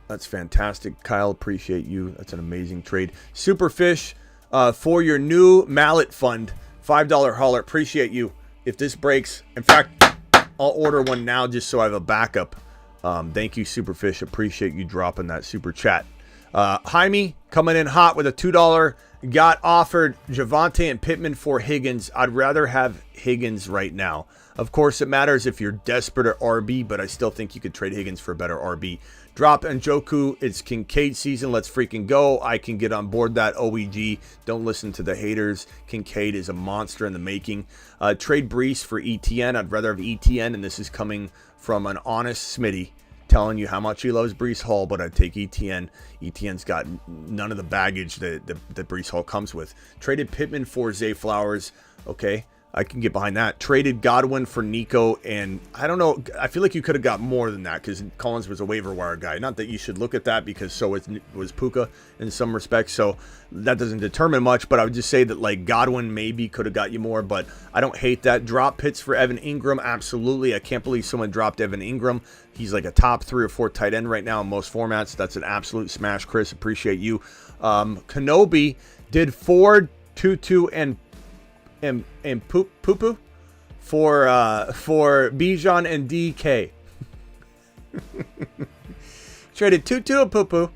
That's fantastic. Kyle, appreciate you. That's an amazing trade. Superfish for your new mallet fund. $5 hauler. Appreciate you. If this breaks, in fact, I'll order one now just so I have a backup. Thank you, Superfish. Appreciate you dropping that super chat. Jaime coming in hot with a $2. Got offered Javonte and Pittman for Higgins. I'd rather have Higgins right now. Of course, it matters if you're desperate at RB, but I still think you could trade Higgins for a better RB. Drop Njoku. It's Kincaid season. Let's freaking go. I can get on board that OEG. Don't listen to the haters. Kincaid is a monster in the making. Trade Brees for ETN. I'd rather have ETN, and this is coming from an honest Smitty telling you how much he loves Brees Hall, but I'd take ETN. ETN's got none of the baggage that Brees Hall comes with. Traded Pittman for Zay Flowers. Okay, I can get behind that. Traded Godwin for Nico, and I don't know. I feel like you could have got more than that because Collins was a waiver wire guy. Not that you should look at that because so was Puka in some respects. So that doesn't determine much, but I would just say that like Godwin maybe could have got you more, but I don't hate that. Drop pits for Evan Ingram. Absolutely. I can't believe someone dropped Evan Ingram. He's like a top 3 or 4 tight end right now in most formats. That's an absolute smash, Chris. Appreciate you. Kenobi did Ford, Tutu, and Poo-Poo for Bijan and DK. Traded Tutu and Poo-Poo.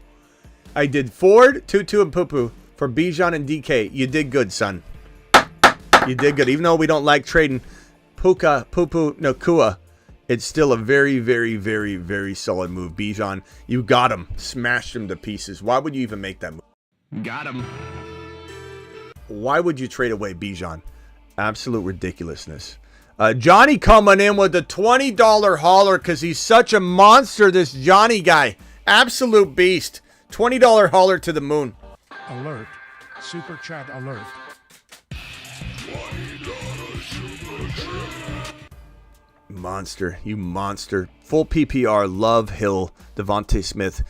I did Ford, Tutu, and Poo-Poo for Bijan and DK. You did good, son. You did good. Even though we don't like trading Puka, Poo-Poo, Nakua, it's still a very, very, very, very solid move. Bijan, you got him. Smashed him to pieces. Why would you even make that move? Got him. Why would you trade away Bijan? Absolute ridiculousness. Johnny coming in with the $20 hauler because he's such a monster, this Johnny guy. Absolute beast. $20 hauler to the moon. Alert. Super chat alert. Monster. You monster. Full PPR. Love Hill. Devontae Smith.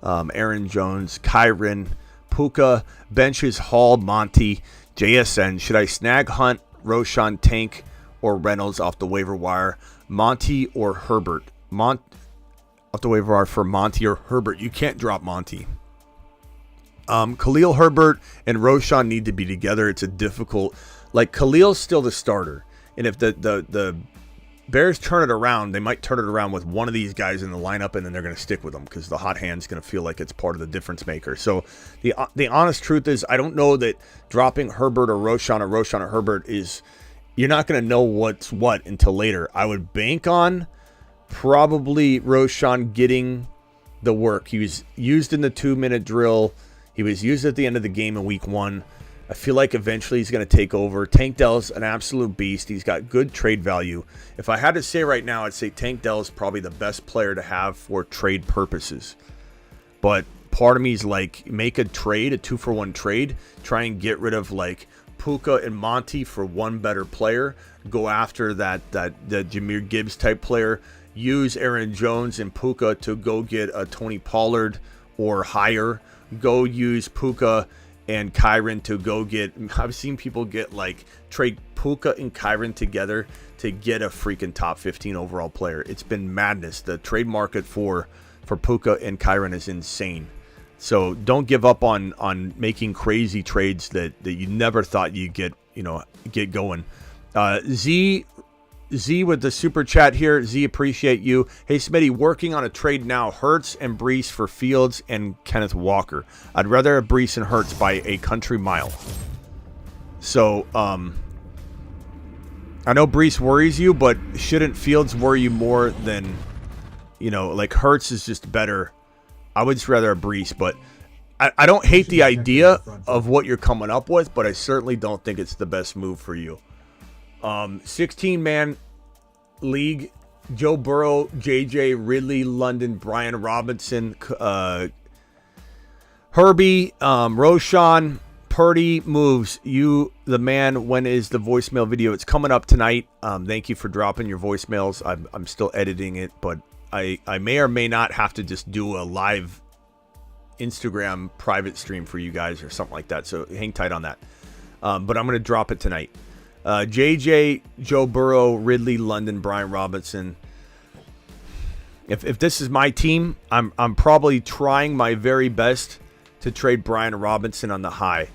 Aaron Jones. Kyren. Puka. Benches. Hall. Monty. JSN. Should I snag Hunt, Roshan, Tank, or Reynolds off the waiver wire? Monty or Herbert? Off the waiver wire for Monty or Herbert. You can't drop Monty. Khalil Herbert and Roshan need to be together. It's a difficult... Like, Khalil's still the starter. And if the Bears turn it around, they might turn it around with one of these guys in the lineup, and then they're going to stick with them because the hot hand's going to feel like it's part of the difference maker. So the honest truth is, I don't know that dropping Herbert or Roshan or Herbert is... You're not going to know what's what until later. I would bank on probably Roshan getting the work. He was used in the 2-minute drill. He was used at the end of the game in week 1. I feel like eventually he's going to take over. Tank Dell's an absolute beast. He's got good trade value. If I had to say right now, I'd say Tank Dell is probably the best player to have for trade purposes. But part of me is like, make a trade, a 2-for-1 trade. Try and get rid of like Puka and Monty for one better player. Go after that Jahmyr Gibbs type player. Use Aaron Jones and Puka to go get a Tony Pollard or higher. Go use Puka and Kyren to go get... I've seen people get like trade Puka and Kyren together to get a freaking top 15 overall player. It's been madness. The trade market for Puka and Kyren is insane. So don't give up on making crazy trades that you never thought you'd get going. Z with the super chat here. Z, appreciate you. Hey, Smitty, working on a trade now. Hurts and Brees for Fields and Kenneth Walker. I'd rather have Brees and Hurts by a country mile. So, I know Brees worries you, but shouldn't Fields worry you more than, like Hurts is just better. I wowould just rather have Brees, but I don't hate the idea of what you're coming up with, but I certainly don't think it's the best move for you. 16-man league, Joe Burrow, JJ, Ridley, London, Brian Robinson, Herbie, Roshan, Purdy moves. You, the man, when is the voicemail video? It's coming up tonight. Thank you for dropping your voicemails. I'm still editing it, but I may or may not have to just do a live Instagram private stream for you guys or something like that. So hang tight on that. But I'm going to drop it tonight. JJ, Joe Burrow, Ridley, London, Brian Robinson. If this is my team, I'm probably trying my very best to trade Brian Robinson on the high.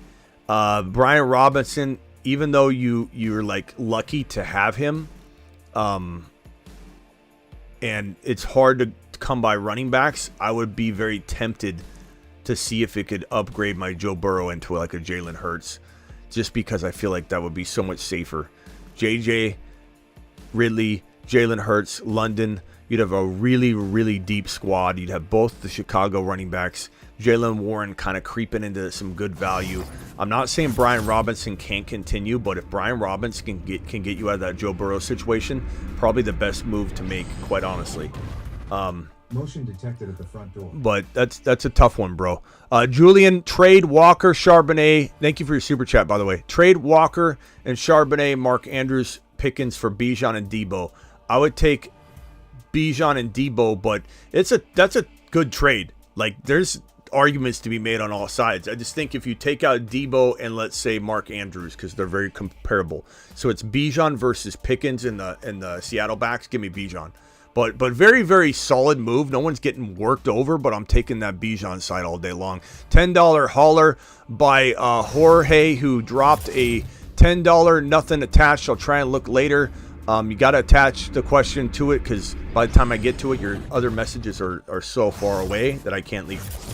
Brian Robinson, even though you're like lucky to have him, and it's hard to come by running backs, I would be very tempted to see if it could upgrade my Joe Burrow into like a Jalen Hurts. Just because I feel like that would be so much safer. JJ, Ridley, Jalen Hurts, London. You'd have a really, really deep squad. You'd have both the Chicago running backs. Jalen Warren kind of creeping into some good value. I'm not saying Brian Robinson can't continue, but if Brian Robinson can get you out of that Joe Burrow situation, probably the best move to make, quite honestly. Motion detected at the front door. But that's a tough one, bro. Julian, trade Walker, Charbonnet. Thank you for your super chat, by the way. Trade Walker and Charbonnet, Mark Andrews, Pickens for Bijan and Debo. I would take Bijan and Debo, but that's a good trade. Like, there's arguments to be made on all sides. I just think if you take out Debo and let's say Mark Andrews, because they're very comparable. So it's Bijan versus Pickens in the Seattle backs. Give me Bijan. But very, very solid move. No one's getting worked over, but I'm taking that Bijan side all day long. $10 hauler by Jorge, who dropped a $10 nothing attached. I'll try and look later. You got to attach the question to it because by the time I get to it, your other messages are so far away that I can't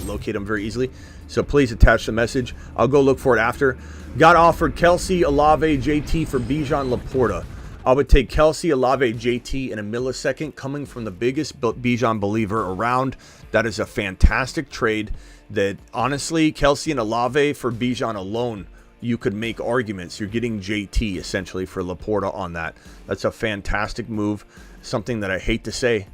locate them very easily. So please attach the message. I'll go look for it after. Got offered Kelsey, Olave, JT for Bijan Laporta. I would take Kelsey, Olave, JT in a millisecond, coming from the biggest Bijan believer around. That is a fantastic trade that, honestly, Kelsey and Olave for Bijan alone, you could make arguments. You're getting JT, essentially, for Laporta on that. That's a fantastic move. Something that I hate to say.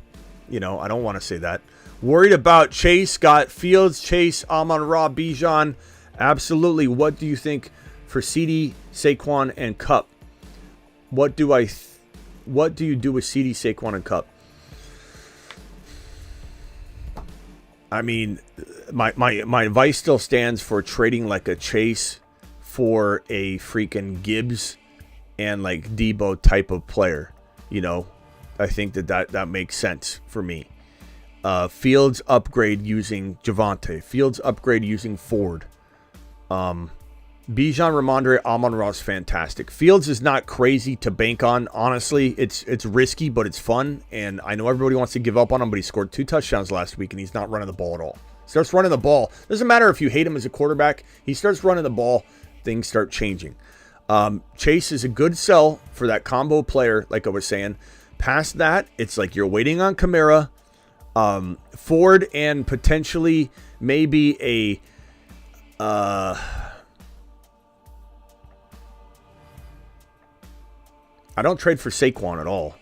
I don't want to say that. Worried about Chase. Got Fields, Chase, Amon-Ra, Bijan. Absolutely. What do you think for CD, Saquon, and Kupp? What do you do with CD, Saquon, and Kupp? I mean, my advice still stands for trading like a Chase for a freaking Gibbs and like Debo type of player. I think that makes sense for me. Fields upgrade using Javonte. Fields upgrade using Ford. Bijan, Ramondre, Amon-Ra is fantastic. Fields is not crazy to bank on. Honestly, it's risky, but it's fun. And I know everybody wants to give up on him, but he scored 2 touchdowns last week, and he's not running the ball at all. Starts running the ball. Doesn't matter if you hate him as a quarterback. He starts running the ball, things start changing. Chase is a good sell for that combo player, like I was saying. Past that, it's like you're waiting on Kamara, Ford, and potentially maybe a... I don't trade for Saquon at all.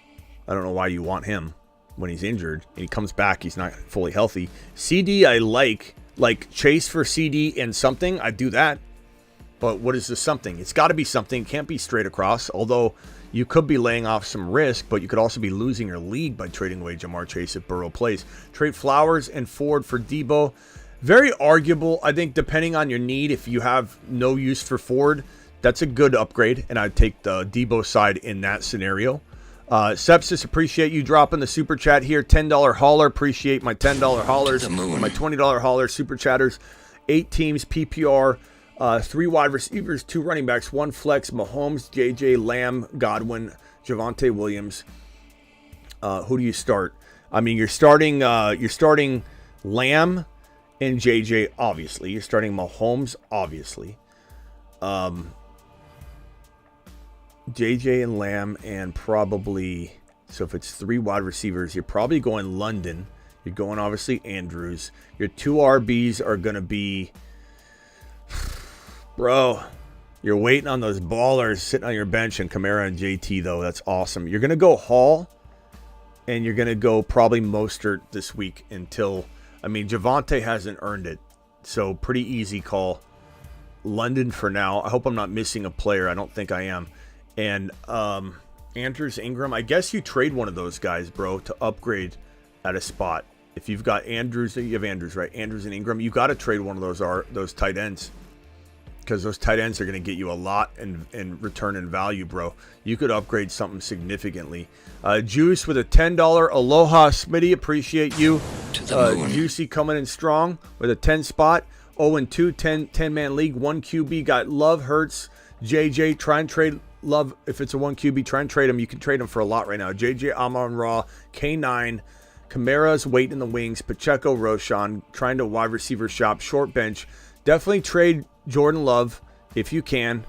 I don't know why you want him when he's injured. And he comes back, he's not fully healthy. CD I like Chase for CD and something, I'd do that. But what is this something? It's got to be something. It can't be straight across. Although you could be laying off some risk, but you could also be losing your league by trading away Jamar Chase if Burrow plays. Trade Flowers and Ford for Debo. Very arguable. I think depending on your need, if you have no use for Ford, that's a good upgrade, and I'd take the Debo side in that scenario. Sepsis, appreciate you dropping the super chat here. $10 hauler, appreciate my $10 haulers, my $20 hauler super chatters. 8 teams, PPR, 3 wide receivers, 2 running backs, 1 flex, Mahomes, JJ, Lamb, Godwin, Javonte Williams. Who do you start? I mean, you're starting Lamb and JJ, obviously. You're starting Mahomes, obviously. JJ and Lamb, and probably, so if it's 3 wide receivers, you're probably going London. You're going, obviously, Andrews. Your 2 RBs are going to be, bro, you're waiting on those ballers sitting on your bench, and Kamara and JT, though. That's awesome. You're going to go Hall, and you're going to go probably Mostert this week until, Javonte hasn't earned it. So pretty easy call. London for now. I hope I'm not missing a player. I don't think I am. And Andrews, Ingram, I guess you trade one of those guys, bro, to upgrade at a spot. If you've got Andrews, you have Andrews, right? Andrews and Ingram, you got to trade one of those tight ends, because those tight ends are going to get you a lot in return in value, bro. You could upgrade something significantly. Juice with a $10 Aloha. Smitty, appreciate you. Juicy coming in strong with a 10 spot. 0-2, 10-man league, 1 QB. Got Love, Hurts, JJ. Try and trade Love. If it's a 1 QB, try and trade him. You can trade him for a lot right now. JJ, Amon-Ra, K9, Kamara's waiting in the wings, Pacheco, Roshan, trying to wide receiver shop, short bench. Definitely trade Jordan Love if you can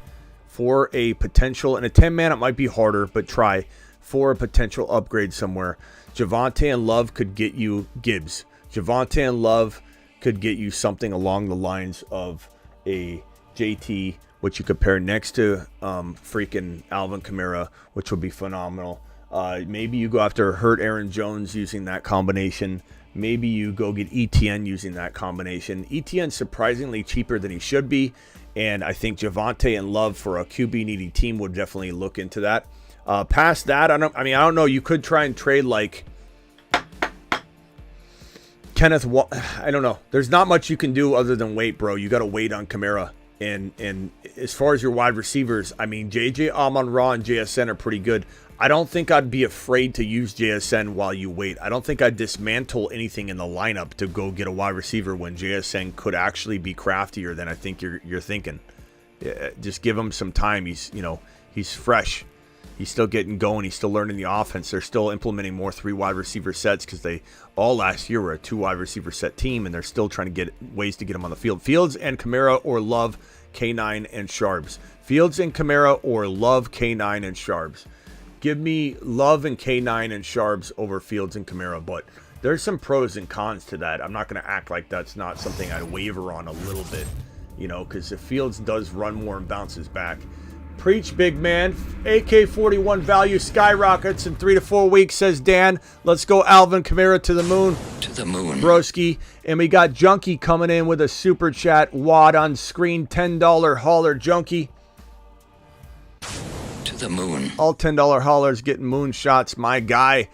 for a potential, and a 10-man it might be harder, but try for a potential upgrade somewhere. Javonte and Love could get you Gibbs. Javonte and Love could get you something along the lines of a JT, which you compare next to freaking Alvin Kamara, which would be phenomenal. Maybe you go after Hurt Aaron Jones using that combination. Maybe you go get ETN using that combination. ETN's surprisingly cheaper than he should be, and I think Javonte and Love for a QB-needy team would definitely look into that. Past that, I don't know. You could try and trade like Kenneth. I don't know. There's not much you can do other than wait, bro. You got to wait on Kamara. And as far as your wide receivers, JJ, Amon-Ra, and JSN are pretty good. I don't think I'd be afraid to use JSN while you wait. I don't think I'd dismantle anything in the lineup to go get a wide receiver when JSN could actually be craftier than I think you're thinking. Yeah, just give him some time. He's fresh. He's still getting going. He's still learning the offense. They're still implementing more 3 wide receiver sets because they all last year were a 2 wide receiver set team, and they're still trying to get ways to get him on the field. Fields and Kamara or Love, K9 and Sharps. Fields and Kamara or Love, K9 and Sharps. Give me Love and K9 and Sharps over Fields and Kamara, but there's some pros and cons to that. I'm not going to act like that's not something I'd waver on a little bit, because if Fields does run more and bounces back. Preach, big man. AK-41 value skyrockets in 3 to 4 weeks, says Dan. Let's go Alvin Kamara to the moon. To the moon. Broski. And we got Junkie coming in with a super chat. Wad on screen. $10 hauler Junkie. To the moon. All $10 haulers getting moon shots. My guy.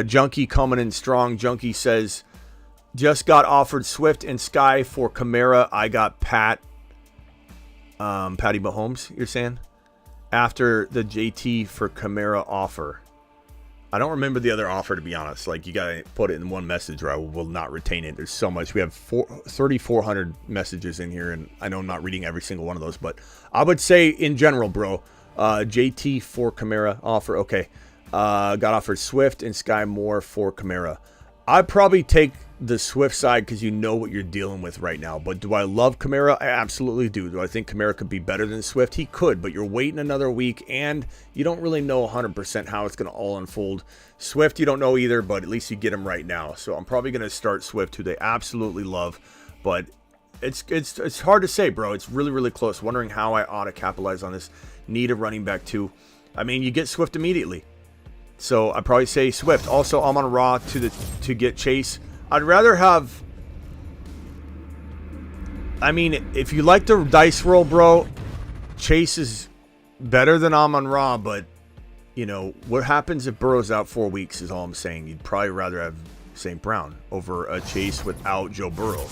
Junkie coming in strong. Junkie says, just got offered Swift and Sky for Kamara. I got Patty Mahomes, you're saying? After the JT for Kamara offer. I don't remember the other offer, to be honest. Like, you got to put it in one message or I will not retain it. There's so much. We have 3,400 messages in here, and I know I'm not reading every single one of those, but I would say in general, bro, JT for Kamara offer. Okay. Got offered Swift and Sky Moore for Kamara. I'd probably take the Swift side because you know what you're dealing with right now. But do I love Kamara? I absolutely do. Do I think Kamara could be better than Swift? He could, but you're waiting another week, and you don't really know 100% how it's going to all unfold. Swift, you don't know either, but at least you get him right now. So I'm probably going to start Swift, who they absolutely love. But it's hard to say, bro. It's really, really close. Wondering how I ought to capitalize on this. Need a running back, too. I mean, you get Swift immediately. So I'd probably say Swift. Also, I'm on Raw to get Chase. I'd rather have... I mean, if you like the dice roll, bro, Chase is better than Amon Ra, but, what happens if Burrow's out 4 weeks is all I'm saying. You'd probably rather have St. Brown over a Chase without Joe Burrow.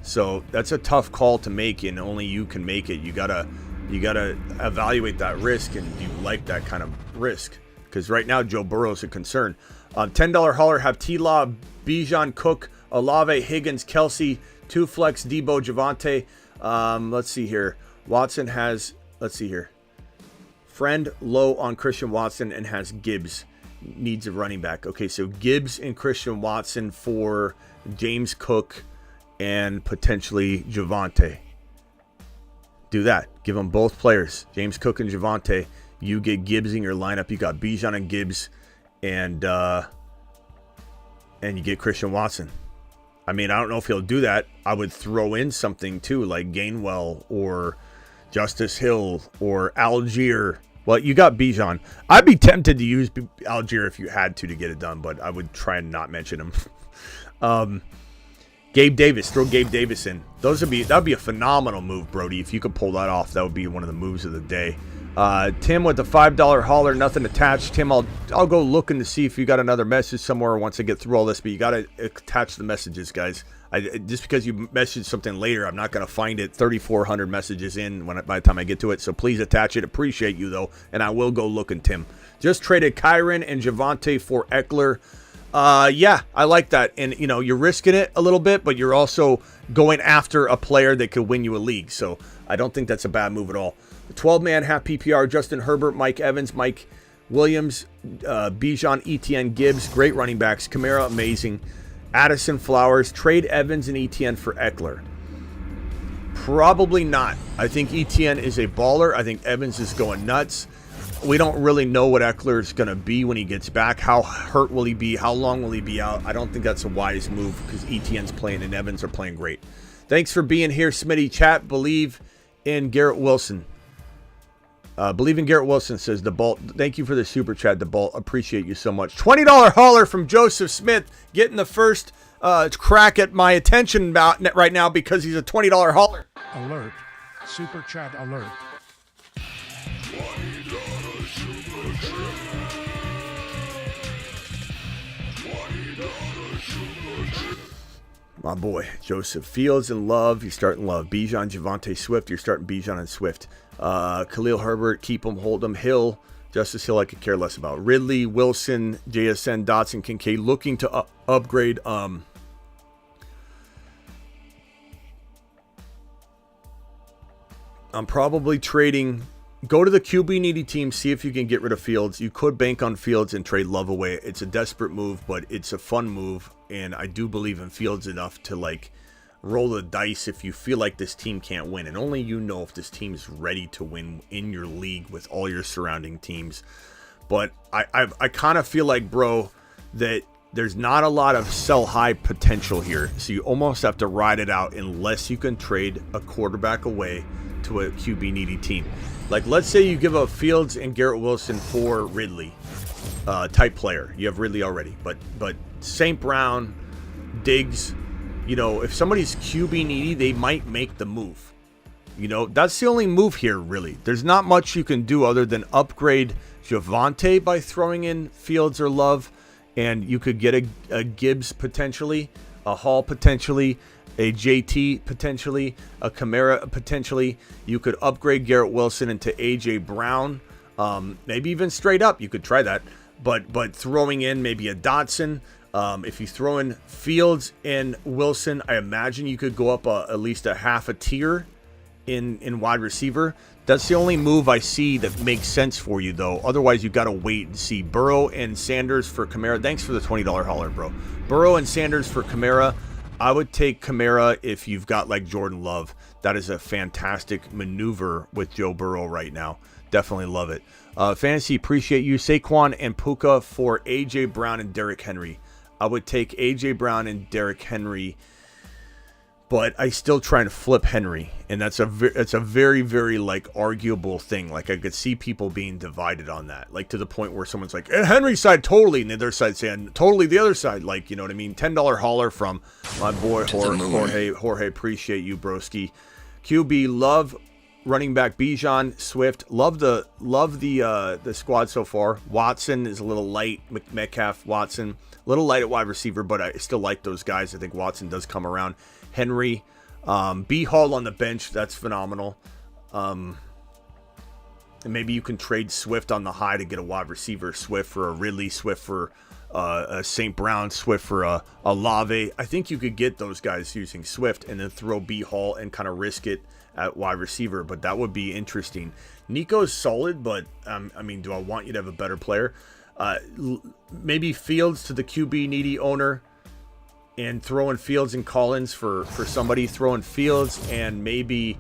So that's a tough call to make, and only you can make it. You gotta evaluate that risk, and do you like that kind of risk? Because right now, Joe Burrow's a concern. $10 hauler have T-Law, Bijan, Cook, Olave, Higgins, Kelsey, 2 flex, Debo, Javante. Let's see here. Watson has, friend low on Christian Watson and has Gibbs. Needs a running back. Okay, so Gibbs and Christian Watson for James Cook and potentially Javante. Do that. Give them both players, James Cook and Javante. You get Gibbs in your lineup. You got Bijan and Gibbs, and you get Christian Watson. I mean, I don't know if he'll do that. I would throw in something too, like Gainwell or Justice Hill or Algier. Well, you got Bijan. I'd be tempted to use Algier if you had to get it done, but I would try and not mention him. Gabe Davis, throw Gabe Davis in. That'd be a phenomenal move, Brody. If you could pull that off, that would be one of the moves of the day. Tim with the $5 hauler, nothing attached. Tim, I'll go looking to see if you got another message somewhere once I get through all this, but you got to attach the messages, guys. Just because you message something later, I'm not going to find it 3,400 messages in by the time I get to it, so please attach it. Appreciate you, though, and I will go looking, Tim. Just traded Kyron and Javante for Ekeler. Yeah, I like that. And, you're risking it a little bit, but you're also going after a player that could win you a league, so I don't think that's a bad move at all. 12-man half PPR, Justin Herbert, Mike Evans, Mike Williams, Bijan, Etienne, Gibbs, great running backs. Kamara, amazing. Addison, Flowers, trade Evans and Etienne for Ekeler. Probably not. I think Etienne is a baller. I think Evans is going nuts. We don't really know what Ekeler is going to be when he gets back. How hurt will he be? How long will he be out? I don't think that's a wise move because Etienne's playing and Evans are playing great. Thanks for being here, Smitty. Chat, believe in Garrett Wilson. Believe in Garrett Wilson, says the Bolt. Thank you for the super chat, the Bolt. Appreciate you so much. $20 hauler from Joseph Smith, getting the first crack at my attention right now because he's a $20 hauler. Alert. Super chat alert. My boy, Joseph Fields and Love. You're starting Love. Bijan, Javante, Swift. You're starting Bijan and Swift. Khalil Herbert, keep him, hold him. Hill, Justice Hill I could care less about. Ridley, Wilson, JSN, Dotson, Kincaid looking to upgrade. I'm probably trading. Go to the QB needy team, see if you can get rid of Fields. You could bank on Fields and trade Love away. It's a desperate move, but it's a fun move, and I do believe in Fields enough to like roll the dice if you feel like this team can't win, and only you know if this team is ready to win in your league with all your surrounding teams. But I kind of feel like, bro, that there's not a lot of sell high potential here, so you almost have to ride it out unless you can trade a quarterback away to a QB needy team. Like, let's say you give up Fields and Garrett Wilson for Ridley type player. You have Ridley already, but St. Brown, Diggs, you know, if somebody's QB needy, they might make the move. You know, that's the only move here, really. There's not much you can do other than upgrade Javonte by throwing in Fields or Love, and you could get a Gibbs potentially, a Hall potentially, a JT potentially, a Kamara potentially. You could upgrade Garrett Wilson into AJ Brown, maybe even straight up. You could try that, but throwing in maybe a Dotson. If you throw in Fields and Wilson, I imagine you could go up at least a half a tier in wide receiver. That's the only move I see that makes sense for you, though. Otherwise, you got to wait and see. Burrow and Sanders for Kamara. Thanks for the $20 hauler, bro. Burrow and Sanders for Kamara. I would take Kamara if you've got like Jordan Love. That is a fantastic maneuver with Joe Burrow right now. Definitely love it. Fantasy, appreciate you. Saquon and Puka for AJ Brown and Derrick Henry. I would take AJ Brown and Derrick Henry, but I still trying to flip Henry, and that's a very, very like arguable thing. Like, I could see people being divided on that, like to the point where someone's like, Henry's side totally, and the other side saying totally the other side. Like, you know what I mean? $10 hauler from my boy Jorge. Appreciate you, broski. QB, love running back Bijan, Swift. Love the squad so far. Watson is a little light. Metcalf, Watson. A little light at wide receiver, but I still like those guys. I think Watson does come around. Henry, B. Hall on the bench. That's phenomenal. And maybe you can trade Swift on the high to get a wide receiver. Swift for a Ridley, Swift for a St. Brown, Swift for a Lave. I think you could get those guys using Swift and then throw B. Hall and kind of risk it at wide receiver. But that would be interesting. Nico's solid, but I mean, do I want you to have a better player? Maybe Fields to the QB needy owner and throwing Fields and Collins for somebody, throwing Fields and maybe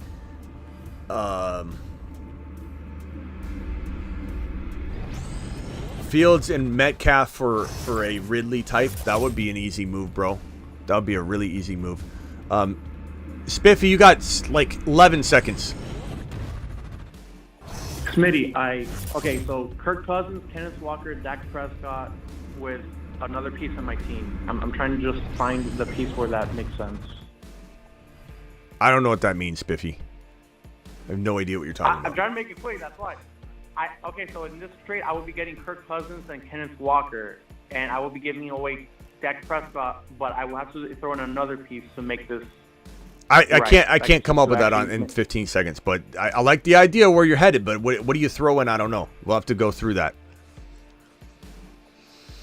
Fields and Metcalf for a Ridley type. That would be an easy move, bro. That would be a really easy move. Spiffy, you got like 11 seconds. Smitty, so Kirk Cousins, Kenneth Walker, Dak Prescott with another piece on my team. I'm trying to just find the piece where that makes sense. I don't know what that means, Spiffy. I have no idea what you're talking about. I'm trying to make it quick, that's why. So in this trade, I will be getting Kirk Cousins and Kenneth Walker, and I will be giving away Dak Prescott, but I will have to throw in another piece to make this. I can't come up with that in 15 seconds, but I like the idea where you're headed, but what do you throw in? I don't know. We'll have to go through that.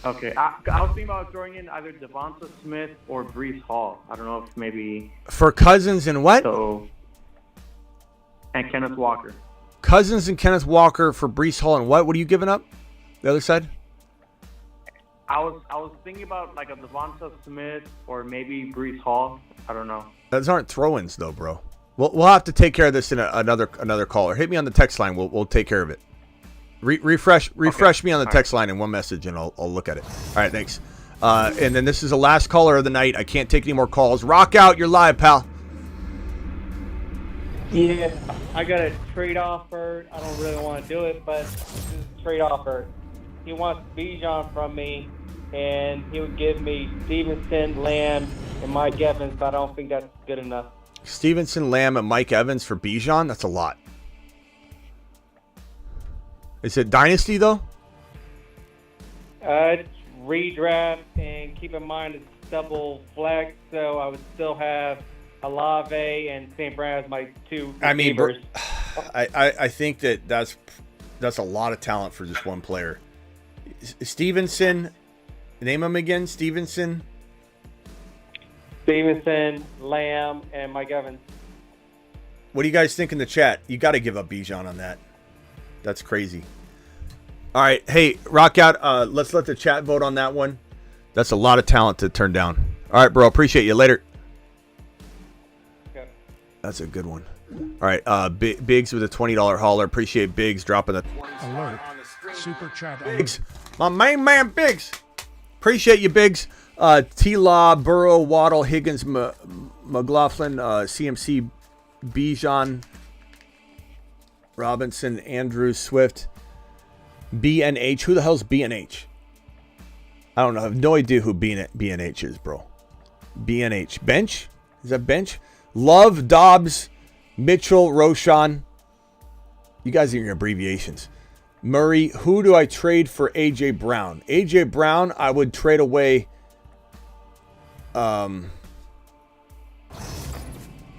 Okay, I was thinking about throwing in either Devonta Smith or Breece Hall. I don't know if maybe... For Cousins and what? And Kenneth Walker. Cousins and Kenneth Walker for Breece Hall and what? What are you giving up? The other side? I was thinking about like a Devonta Smith or maybe Breece Hall. I don't know. Those aren't throw-ins though, bro. We'll have to take care of this in another caller. Hit me on the text line. We'll take care of it. Refresh me on the text line in one message, and I'll look at it. All right, thanks. And then this is the last caller of the night. I can't take any more calls. Rock out. You're live, pal. Yeah, I got a trade offer. I don't really want to do it, but this is a trade offer. He wants Bijan from me, and he would give me Stevenson, Lamb, and Mike Evans, but I don't think that's good enough. Stevenson, Lamb, and Mike Evans for Bijan? That's a lot. Is it Dynasty, though? It's redraft, and keep in mind it's double flex, so I would still have Olave and St. Brown as my two receivers. I think that's That's a lot of talent for just one player. Stevenson, name him again. Stevenson, Lamb, and Mike Evans. What do you guys think in the chat? You got to give up Bijan on that. That's crazy. All right, hey, rock out. Let's let the chat vote on that one. That's a lot of talent to turn down. All right, bro. Appreciate you. Later. Okay. That's a good one. All right, Biggs with a $20 hauler. Appreciate Biggs dropping the Alert. Super chat alert. Biggs. My main man, Biggs. Appreciate you, Biggs. T-Law, Burrow, Waddle, Higgins, McLaughlin, CMC, Bijan, Robinson, Andrews, Swift, BNH. Who the hell's BNH? I don't know. I have no idea who BNH is, bro. BNH. Bench? Is that bench? Love, Dobbs, Mitchell, Roshan. You guys are your abbreviations. Murray. Who do I trade for A.J. Brown? A.J. Brown, I would trade away.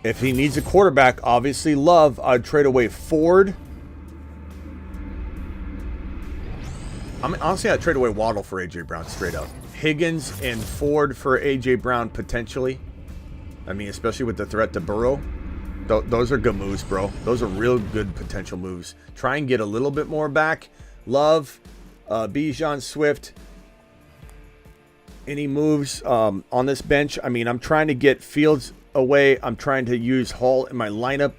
If he needs a quarterback, obviously Love. I'd trade away Ford. I mean, honestly, I'd trade away Waddle for A.J. Brown straight up. Higgins and Ford for A.J. Brown potentially. I mean, especially with the threat to Burrow. Those are good moves, bro. Those are real good potential moves. Try and get a little bit more back. Love, Bijan, Swift. Any moves on this bench? I mean, I'm trying to get Fields away. I'm trying to use Hall in my lineup.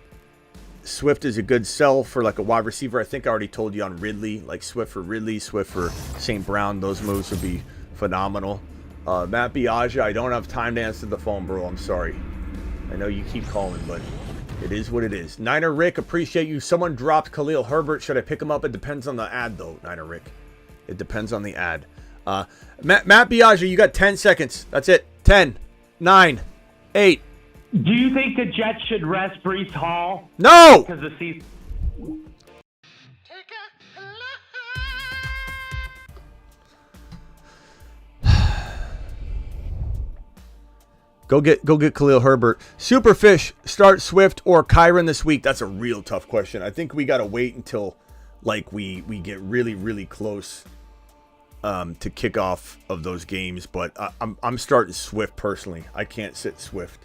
Swift is a good sell for like a wide receiver. I think I already told you on Ridley. Like Swift for Ridley, Swift for St. Brown. Those moves would be phenomenal. Matt Biaggia, I don't have time to answer the phone, bro. I'm sorry. I know you keep calling, but it is what it is. Niner Rick, appreciate you. Someone dropped Khalil Herbert. Should I pick him up? It depends on the ad, though, Niner Rick. It depends on the ad. Matt Biaggia, you got 10 seconds. That's it. 10, 9, 8. Do you think the Jets should rest Breece Hall? No! Because the season. Go get Khalil Herbert. Superfish, start Swift or Kyron this week. That's a real tough question. I think we got to wait until like we get really, really close to kickoff of those games. But I'm starting Swift personally. I can't sit Swift.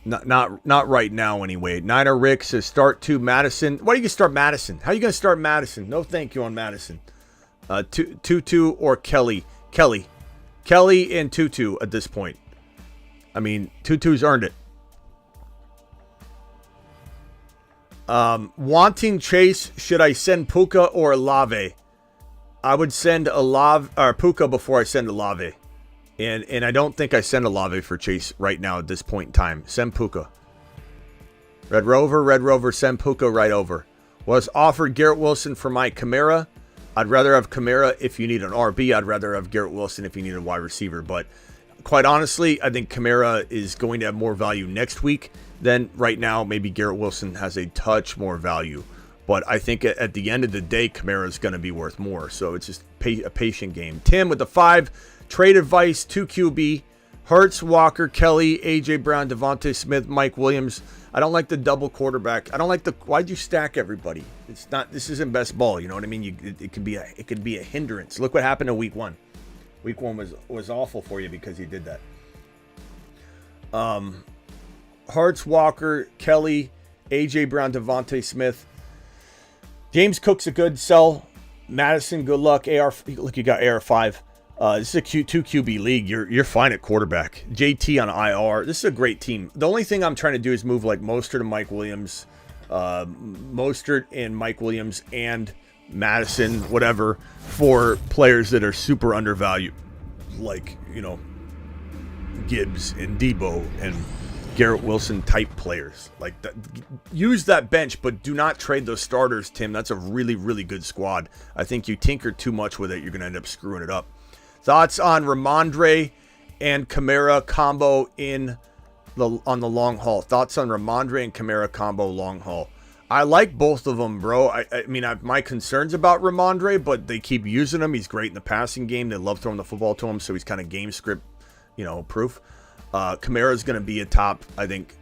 Not right now anyway. Niner Rick says start to Madison. Why do you start Madison? How are you going to start Madison? No thank you on Madison. Tutu or Kelly and Tutu at this point. I mean, Tutu's earned it. Wanting Chase, should I send Puka or Olave? I would send Puka before I send Olave. And I don't think I send Olave for Chase right now at this point in time. Send Puka. Red Rover, send Puka right over. Was offered Garrett Wilson for my Kamara. I'd rather have Kamara if you need an RB. I'd rather have Garrett Wilson if you need a wide receiver. But quite honestly, I think Kamara is going to have more value next week than right now. Maybe Garrett Wilson has a touch more value. But I think at the end of the day, Kamara is going to be worth more. So it's just a patient game. Tim with the 5. Trade advice, 2 QB. Hurts, Walker, Kelly, AJ Brown, Devontae Smith, Mike Williams. I don't like the double quarterback. I don't like why'd you stack everybody? This isn't best ball, you know what I mean? It could be a hindrance. Look what happened in week 1. Week 1 was awful for you because he did that. Hurts, Walker, Kelly, AJ Brown, Devontae Smith. James Cook's a good sell. Madison, good luck. Look, you got AR5. This is a 2 QB league. You're fine at quarterback. JT on IR. This is a great team. The only thing I'm trying to do is move like Mostert and Mike Williams, and Madison, whatever, for players that are super undervalued, like Gibbs and Debo and Garrett Wilson type players. Like that. Use that bench, but do not trade those starters, Tim. That's a really, really good squad. I think you tinker too much with it, you're going to end up screwing it up. Thoughts on Ramondre and Kamara combo on the long haul? Thoughts on Ramondre and Kamara combo long haul? I like both of them, bro. I mean, I have my concerns about Ramondre, but they keep using him. He's great in the passing game. They love throwing the football to him, so he's kind of game script, proof. Kamara is going to be a top, I think,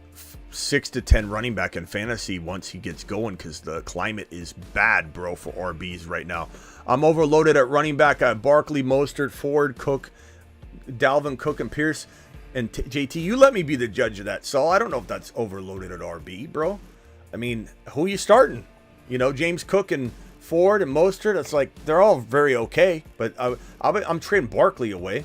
6 to 10 running back in fantasy once he gets going because the climate is bad, bro, for RBs right now. I'm overloaded at running back. I have Barkley, Mostert, Ford, Cook, Dalvin Cook, and Pierce. And JT, you let me be the judge of that. So I don't know if that's overloaded at RB, bro. I mean, who are you starting? You know, James Cook and Ford and Mostert. It's like they're all very okay. But I'm trading Barkley away.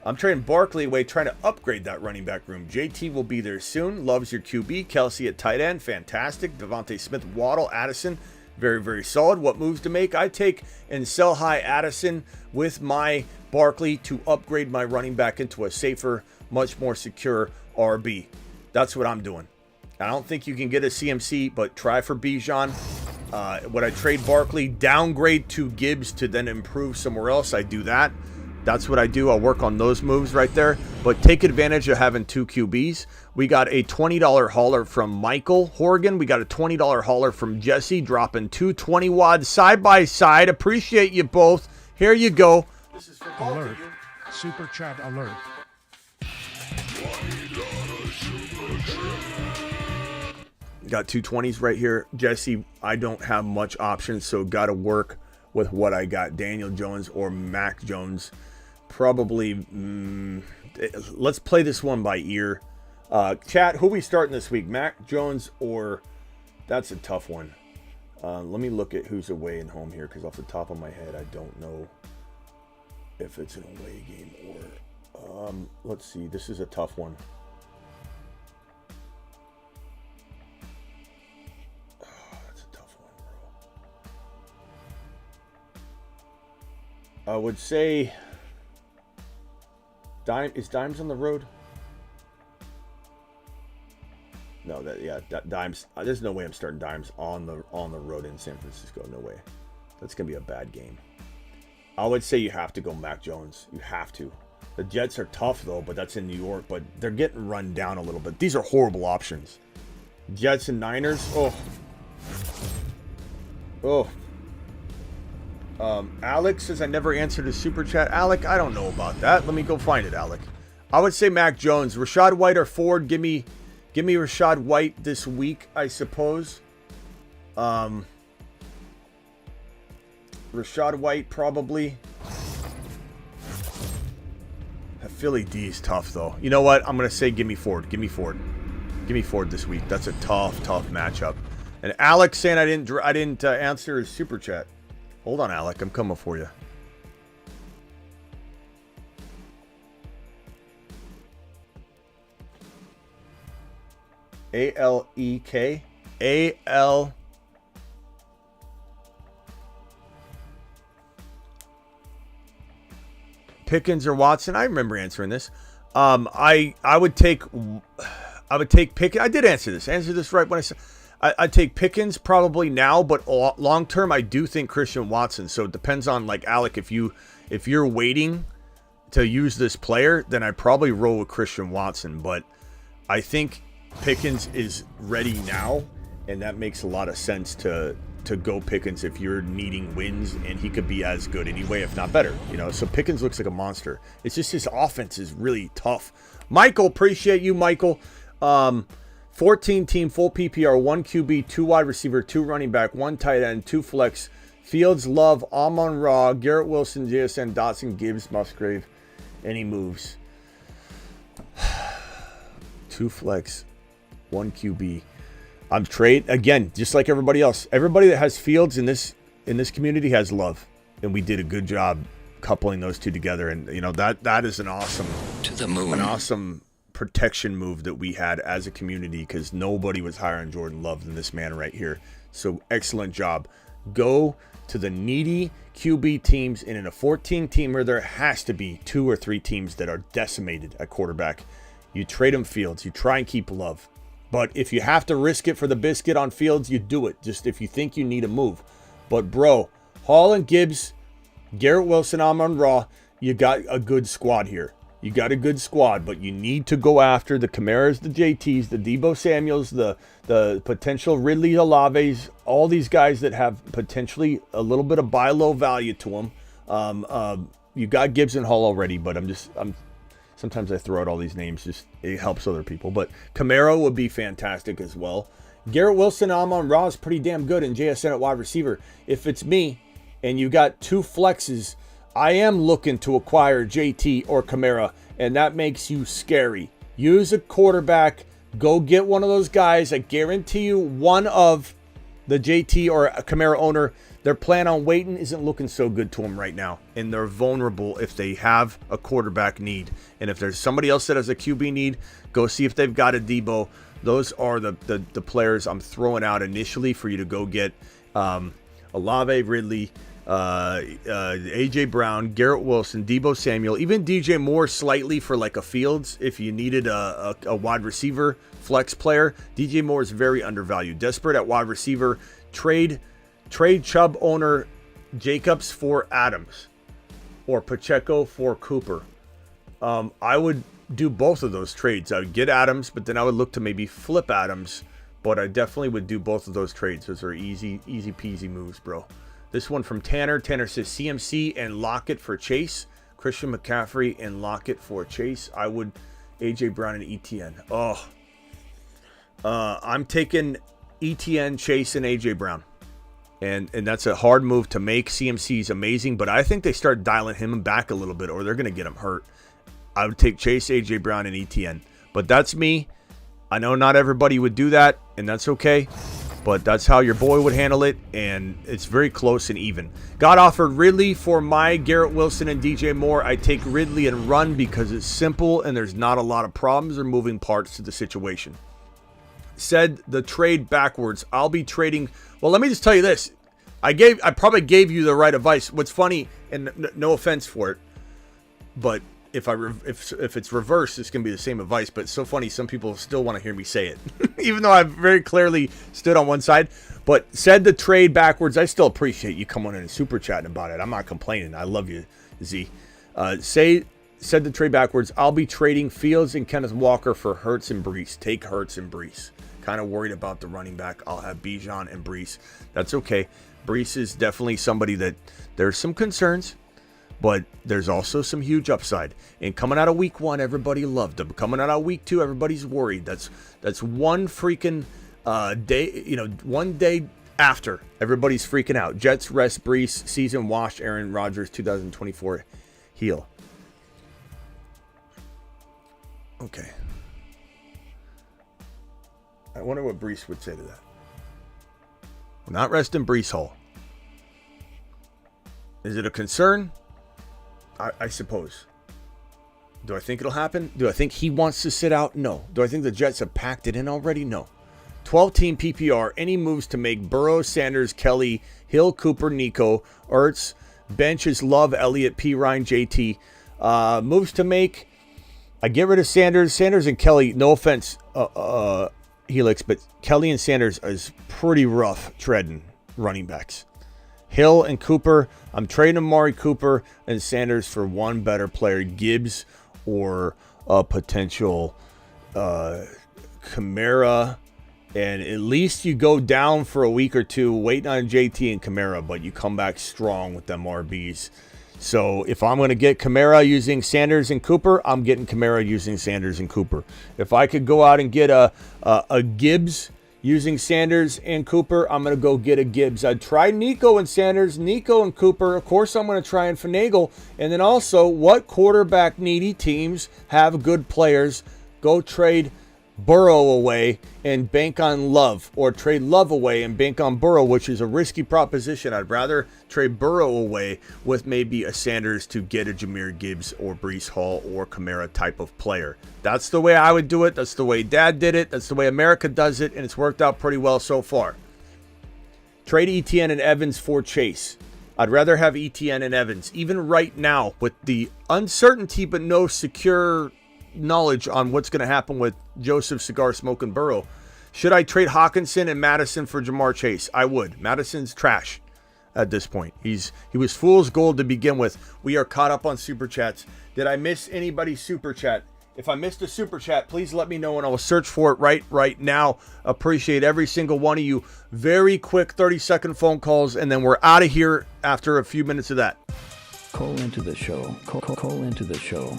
I'm trading Barkley away, trying to upgrade that running back room. JT will be there soon. Loves your QB. Kelsey at tight end. Fantastic. Devontae Smith, Waddle, Addison. Very, very solid. What moves to make? I take and sell high Addison with my Barkley to upgrade my running back into a safer, much more secure RB. That's what I'm doing. I don't think you can get a CMC, but try for Bijan. Would I trade Barkley, downgrade to Gibbs to then improve somewhere else? I do that. That's what I do. I'll work on those moves right there. But take advantage of having 2 QBs. We got a $20 hauler from Michael Horgan. We got a $20 hauler from Jesse, dropping 2 20 wads side by side. Appreciate you both. Here you go. This is for alert. Super chat alert. Got 2 20s right here. Jesse, I don't have much options, so got to work with what I got. Daniel Jones or Mac Jones. Probably, let's play this one by ear. Chat, who we starting this week? Mac Jones or... That's a tough one. Let me look at who's away and home here, because off the top of my head, I don't know if it's an away game or... let's see. This is a tough one. I would say Dimes on the road? No, Dimes. There's no way I'm starting Dimes on the road in San Francisco. No way. That's gonna be a bad game. I would say you have to go Mac Jones. You have to. The Jets are tough though, but that's in New York. But they're getting run down a little bit. These are horrible options. Jets and Niners. Oh. Alex says I never answered a super chat. Alec, I don't know about that. Let me go find it, Alec. I would say Mac Jones. Rashad White or Ford. Give me Rashad White this week, I suppose. Rashad White probably. Philly D is tough though. You know what? I'm gonna say give me Ford. Give me Ford. Give me Ford this week. That's a tough matchup. And Alex saying I didn't answer his super chat. Hold on, Alec. I'm coming for you. A-L-E-K. A-L... Pickens or Watson? I remember answering this. I would take Pickens. I did answer this. Answer this right when I said... I'd take Pickens probably now, but long term, I do think Christian Watson. So it depends on, like, Alec, if you're waiting to use this player, then I'd probably roll with Christian Watson. But I think Pickens is ready now, and that makes a lot of sense to go Pickens if you're needing wins, and he could be as good anyway, if not better. You know, so Pickens looks like a monster. It's just his offense is really tough. Michael, appreciate you, Michael. 14-team, full PPR, 1 QB, 2 wide receiver, 2 running back, 1 tight end, 2 flex. Fields, Love, Amon-Ra, Garrett Wilson, JSN, Dotson, Gibbs, Musgrave. Any moves? 2 flex, 1 QB. I'm trade again, just like everybody else. Everybody that has Fields in this community has Love, and we did a good job coupling those two together. And you know that is an awesome protection move that we had as a community, because nobody was higher on Jordan Love than this man right here. So excellent job. Go to the needy QB teams, and in a 14-teamer, there has to be 2 or 3 teams that are decimated at quarterback. You trade them Fields. You try and keep Love. But if you have to risk it for the biscuit on Fields, you do it. Just if you think you need a move. But bro, Hall and Gibbs, Garrett Wilson, Amon-Ra, you got a good squad here. You got a good squad, but you need to go after the Camaras, the JTs, the Deebo Samuels, the potential Ridley Olaves, all these guys that have potentially a little bit of buy low value to them. You got Gibbs and Hall already, but I'm Sometimes I throw out all these names, just it helps other people. But Kamara would be fantastic as well. Garrett Wilson, Amon-Ra is pretty damn good in JSN at wide receiver. If it's me and you got 2 flexes, I am looking to acquire JT or Kamara, and that makes you scary. Use a quarterback. Go get one of those guys. I guarantee you one of the JT or Kamara owner, their plan on waiting isn't looking so good to them right now. And they're vulnerable if they have a quarterback need. And if there's somebody else that has a QB need, go see if they've got a Debo. Those are the players I'm throwing out initially for you to go get. Olave, Ridley, A.J. Brown, Garrett Wilson, Debo Samuel, even DJ Moore slightly for like a Fields if you needed a wide receiver flex player. DJ Moore is very undervalued. Desperate at wide receiver. Trade Chubb owner Jacobs for Adams or Pacheco for Cooper. I would do both of those trades. I would get Adams, but then I would look to maybe flip Adams, but I definitely would do both of those trades. Those are easy peasy moves, bro. This one from Tanner. Tanner says CMC and Lockett for Chase. Christian McCaffrey and Lockett for Chase. I would AJ Brown and ETN. I'm taking ETN, Chase, and AJ Brown. And that's a hard move to make. CMC is amazing, but I think they start dialing him back a little bit or they're going to get him hurt. I would take Chase, AJ Brown, and ETN. But that's me. I know not everybody would do that, and that's okay. But that's how your boy would handle it, and it's very close and even. Got offered Ridley for my Garrett Wilson and DJ Moore. I take Ridley and run because it's simple and there's not a lot of problems or moving parts to the situation. Said the trade backwards. I'll be trading. Well, let me just tell you this. I probably gave you the right advice. What's funny, and no offense for it, but if it's reversed, it's gonna be the same advice. But it's so funny, some people still want to hear me say it, even though I've very clearly stood on one side. But said the trade backwards. I still appreciate you coming in and super chatting about it. I'm not complaining. I love you, Z. Said the trade backwards. I'll be trading Fields and Kenneth Walker for Hurts and Brees. Take Hurts and Brees. Kind of worried about the running back. I'll have Bijan and Brees. That's okay. Brees is definitely somebody that there's some concerns, but there's also some huge upside. And coming out of week 1, everybody loved him. Coming out of week 2, everybody's worried. That's one freaking day, one day after everybody's freaking out. Jets rest Brees, season washed. Aaron Rodgers 2024 heel. Okay. I wonder what Brees would say to that. We're not resting Brees Hall. Is it a concern? I suppose. Do I think it'll happen? Do I think he wants to sit out? No. Do I think the Jets have packed it in already? No. 12-team PPR. Any moves to make Burrow, Sanders, Kelly, Hill, Cooper, Nico, Ertz, benches, Love, Elliott, P. Ryan, JT. Moves to make. I get rid of Sanders and Kelly. No offense, Helix, but Kelly and Sanders is pretty rough treading running backs. Hill and Cooper, I'm trading Amari Cooper and Sanders for one better player, Gibbs or a potential Kamara. And at least you go down for a week or two waiting on JT and Kamara, but you come back strong with them RBs. So if I'm going to get Kamara using Sanders and Cooper, I'm getting Kamara using Sanders and Cooper. If I could go out and get a Gibbs using Sanders and Cooper, I'm going to go get a Gibbs. I'd try Nico and Sanders, Nico and Cooper. Of course, I'm going to try and finagle. And then also, what quarterback needy teams have good players? Go trade Burrow away and bank on Love, or trade Love away and bank on Burrow, which is a risky proposition. I'd rather trade Burrow away with maybe a Sanders to get a Jahmyr Gibbs or Breece Hall or Kamara type of player. That's the way I would do it. That's the way Dad did it. That's the way America does it, and it's worked out pretty well so far. Trade ETN and Evans for Chase. I'd rather have ETN and Evans, even right now with the uncertainty but no secure knowledge on what's going to happen with Joseph Cigar Smoking Burrow. Should I trade Hawkinson and Madison for Jamar Chase? I would. Madison's trash at this point. He was fool's gold to begin with. We are caught up on super chats. Did I miss anybody's super chat? If I missed a super chat, please let me know and I will search for it right now. Appreciate every single one of you. Very quick 30-second phone calls, and then we're out of here after a few minutes of that. Call into the show. Call into the show.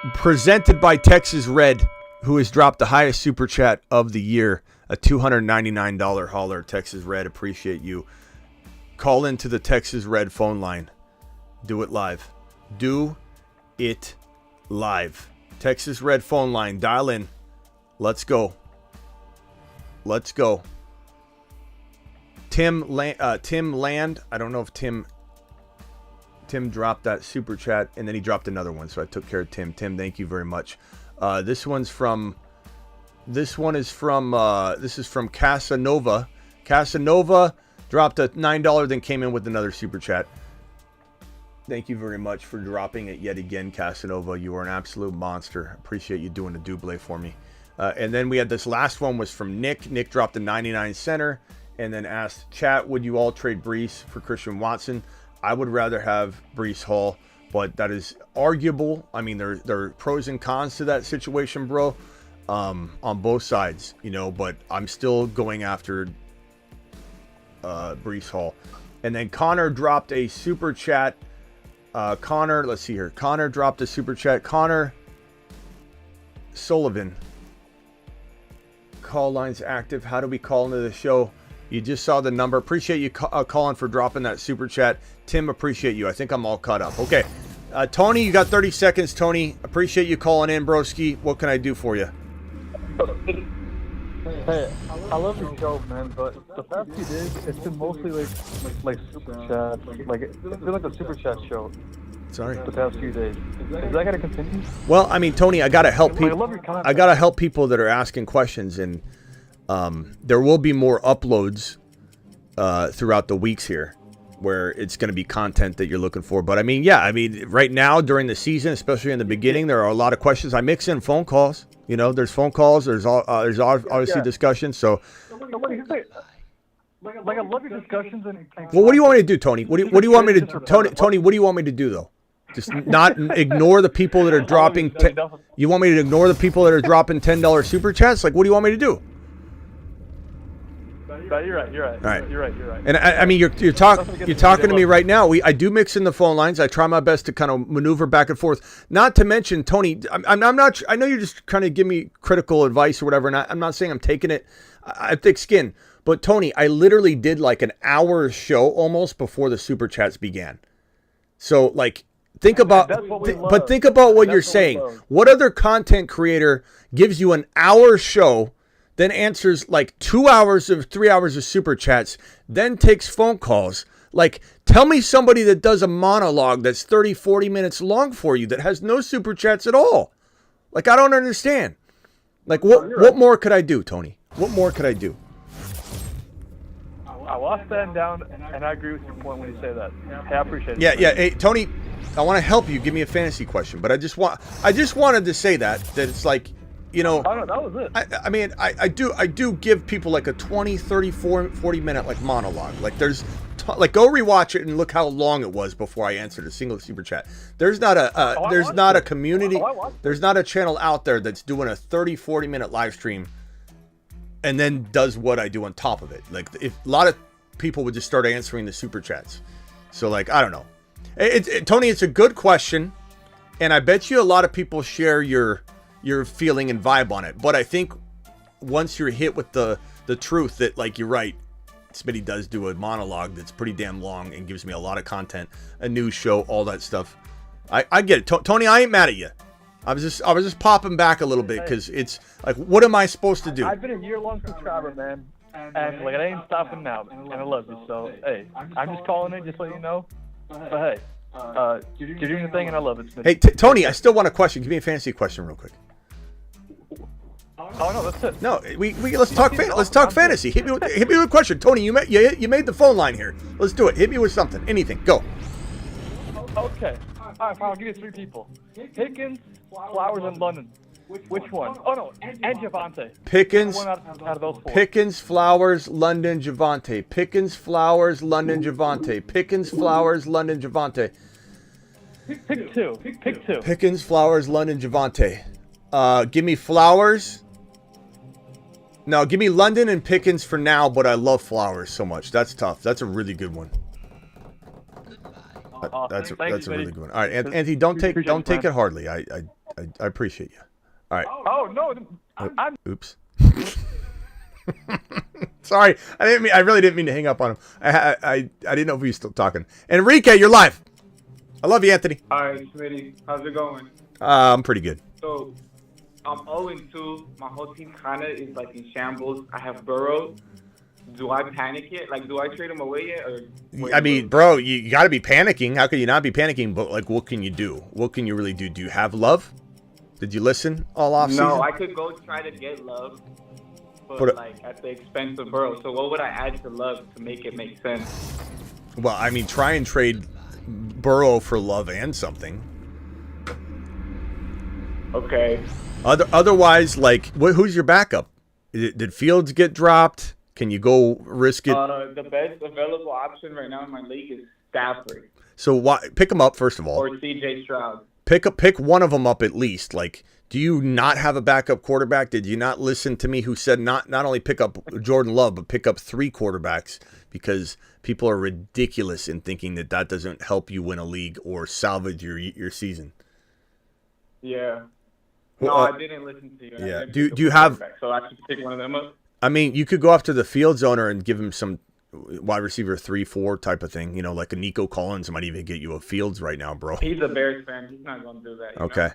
Presented by Texas Red, who has dropped the highest super chat of the year, a $299 hauler. Texas Red, appreciate you. Call into the Texas Red phone line. Do it live. Do it live. Texas Red phone line. Dial in. Let's go. Let's go. Tim Land. I don't know if Tim dropped that super chat, and then he dropped another one, so I took care of Tim. Tim, thank you very much. This is from Casanova. Casanova dropped a $9, then came in with another super chat. Thank you very much for dropping it yet again, Casanova. You are an absolute monster. Appreciate you doing a double for me. And then we had this last one was from Nick. Nick dropped a 99 center and then asked, chat, would you all trade Breece for Christian Watson? I would rather have Breece Hall, but that is arguable. I mean, there are pros and cons to that situation, bro, on both sides, you know, but I'm still going after Breece Hall. And then Connor dropped a super chat. Connor, let's see here. Connor dropped a super chat. Connor Sullivan. Call lines active. How do we call into the show? You just saw the number. Appreciate you calling for dropping that super chat. Tim, appreciate you. I think I'm all caught up. Okay. Tony, you got 30 seconds, Tony. Appreciate you calling in, broski. What can I do for you? Hey, I love your show, man, but the past few days, it's been mostly like super chat. Like, it's been like a super chat show. Sorry. The past few days. Is that going to continue? Well, I mean, Tony, I got to help people. I love your content. I got to help people that are asking questions, and there will be more uploads throughout the weeks here where it's going to be content that you're looking for. But I mean, yeah, I mean, right now during the season, especially in the beginning, there are a lot of questions. I mix in phone calls. You know, there's phone calls. There's obviously discussions. So, like I love your discussions and well, what do you want me to do, Tony? What do you want me to Tony? What do you want me to do though? Just not ignore the people that are dropping. You want me to ignore the people that are dropping $10 super chats? Like, what do you want me to do? You're right. All right. You're right. And I mean, you're talking to me right now. I do mix in the phone lines. I try my best to kind of maneuver back and forth. Not to mention, Tony, I'm not. I know you're just trying to give me critical advice or whatever. And I'm not saying I'm taking it. I have thick skin. But Tony, I literally did like an hour show almost before the super chats began. So like, think about what you're saying. What other content creator gives you an hour show, then answers like 3 hours of super chats, then takes phone calls? Like, tell me somebody that does a monologue that's 30, 40 minutes long for you that has no super chats at all. Like, I don't understand. Like, what more could I do, Tony? What more could I do? I will stand down, and I agree with your point when you say that. Hey, I appreciate it. Yeah. Hey, Tony, I want to help you. Give me a fantasy question, but I just wanted to say that it's like, you know, that was it. I mean, I do give people like a 20, 30, 40 minute like monologue. Like go rewatch it and look how long it was before I answered a single super chat. There's not a community. There's not a channel out there that's doing a 30, 40 minute live stream and then does what I do on top of it. Like, if a lot of people would just start answering the super chats. So like, I don't know. Tony, it's a good question, and I bet you a lot of people share your feeling and vibe on it. But I think once you're hit with the truth that, like, you're right, Smitty does do a monologue that's pretty damn long and gives me a lot of content, a news show, all that stuff. I get it. Tony, I ain't mad at you. I was just popping back a little bit because it's like, what am I supposed to do? I've been a year-long subscriber, man, and like, it ain't stopping now, and I love you. So hey, I'm just calling in, just let you know. But hey, you're doing your thing, and I love it. Hey, Tony, I still want a question. Give me a fantasy question real quick. Oh no, that's it. No, we let's talk. Let's talk fantasy. Hit me with a question, Tony. You made the phone line here. Let's do it. Hit me with something. Anything. Go. Okay. All right, fine. I'll give you 3 people: Pickens, Flowers, and London. Which one? Oh no, and Javonte. Pickens. One out of those 4. Pickens, Flowers, London, Javonte. Pickens, Flowers, London, Javonte. Pickens, Flowers, London, Javonte. Pick 2. Pick 2. Pickens, Flowers, London, Javonte. Give me Flowers. No, give me London and Pickens for now, but I love Flowers so much. That's tough. That's a really good one. That's a really good one. All right, Anthony, don't take it hardly. I I appreciate you. All right. Oh no, I'm Oops. Sorry, I really didn't mean to hang up on him. I didn't know if he was still talking. Enrique, you're live. I love you, Anthony. All right, Smitty, how's it going? I'm pretty good. So, I'm 0-2. My whole team kind of is like in shambles. I have Burrow. Do I panic yet? Like, do I trade him away yet? Or I mean, bro, you got to be panicking. How could you not be panicking? But like, what can you do? What can you really do? Do you have Love? Did you listen all off season? No, I could go try to get Love, but like at the expense of Burrow. So what would I add to Love to make it make sense? Well, I mean, try and trade Burrow for Love and something. Okay. Otherwise, like, who's your backup? Did Fields get dropped? Can you go risk it? The best available option right now in my league is Stafford. So pick him up first of all. Or C.J. Stroud. Pick one of them up at least. Like, do you not have a backup quarterback? Did you not listen to me who said not only pick up Jordan Love, but pick up 3 quarterbacks? Because people are ridiculous in thinking that doesn't help you win a league or salvage your season. Yeah. No, I didn't listen to you. Yeah. Do you have? So I should pick one of them up. I mean, you could go after the Fields owner and give him some wide receiver 3-4 type of thing. You know, like a Nico Collins might even get you a Fields right now, bro. He's a Bears fan. He's not going to do that. Okay.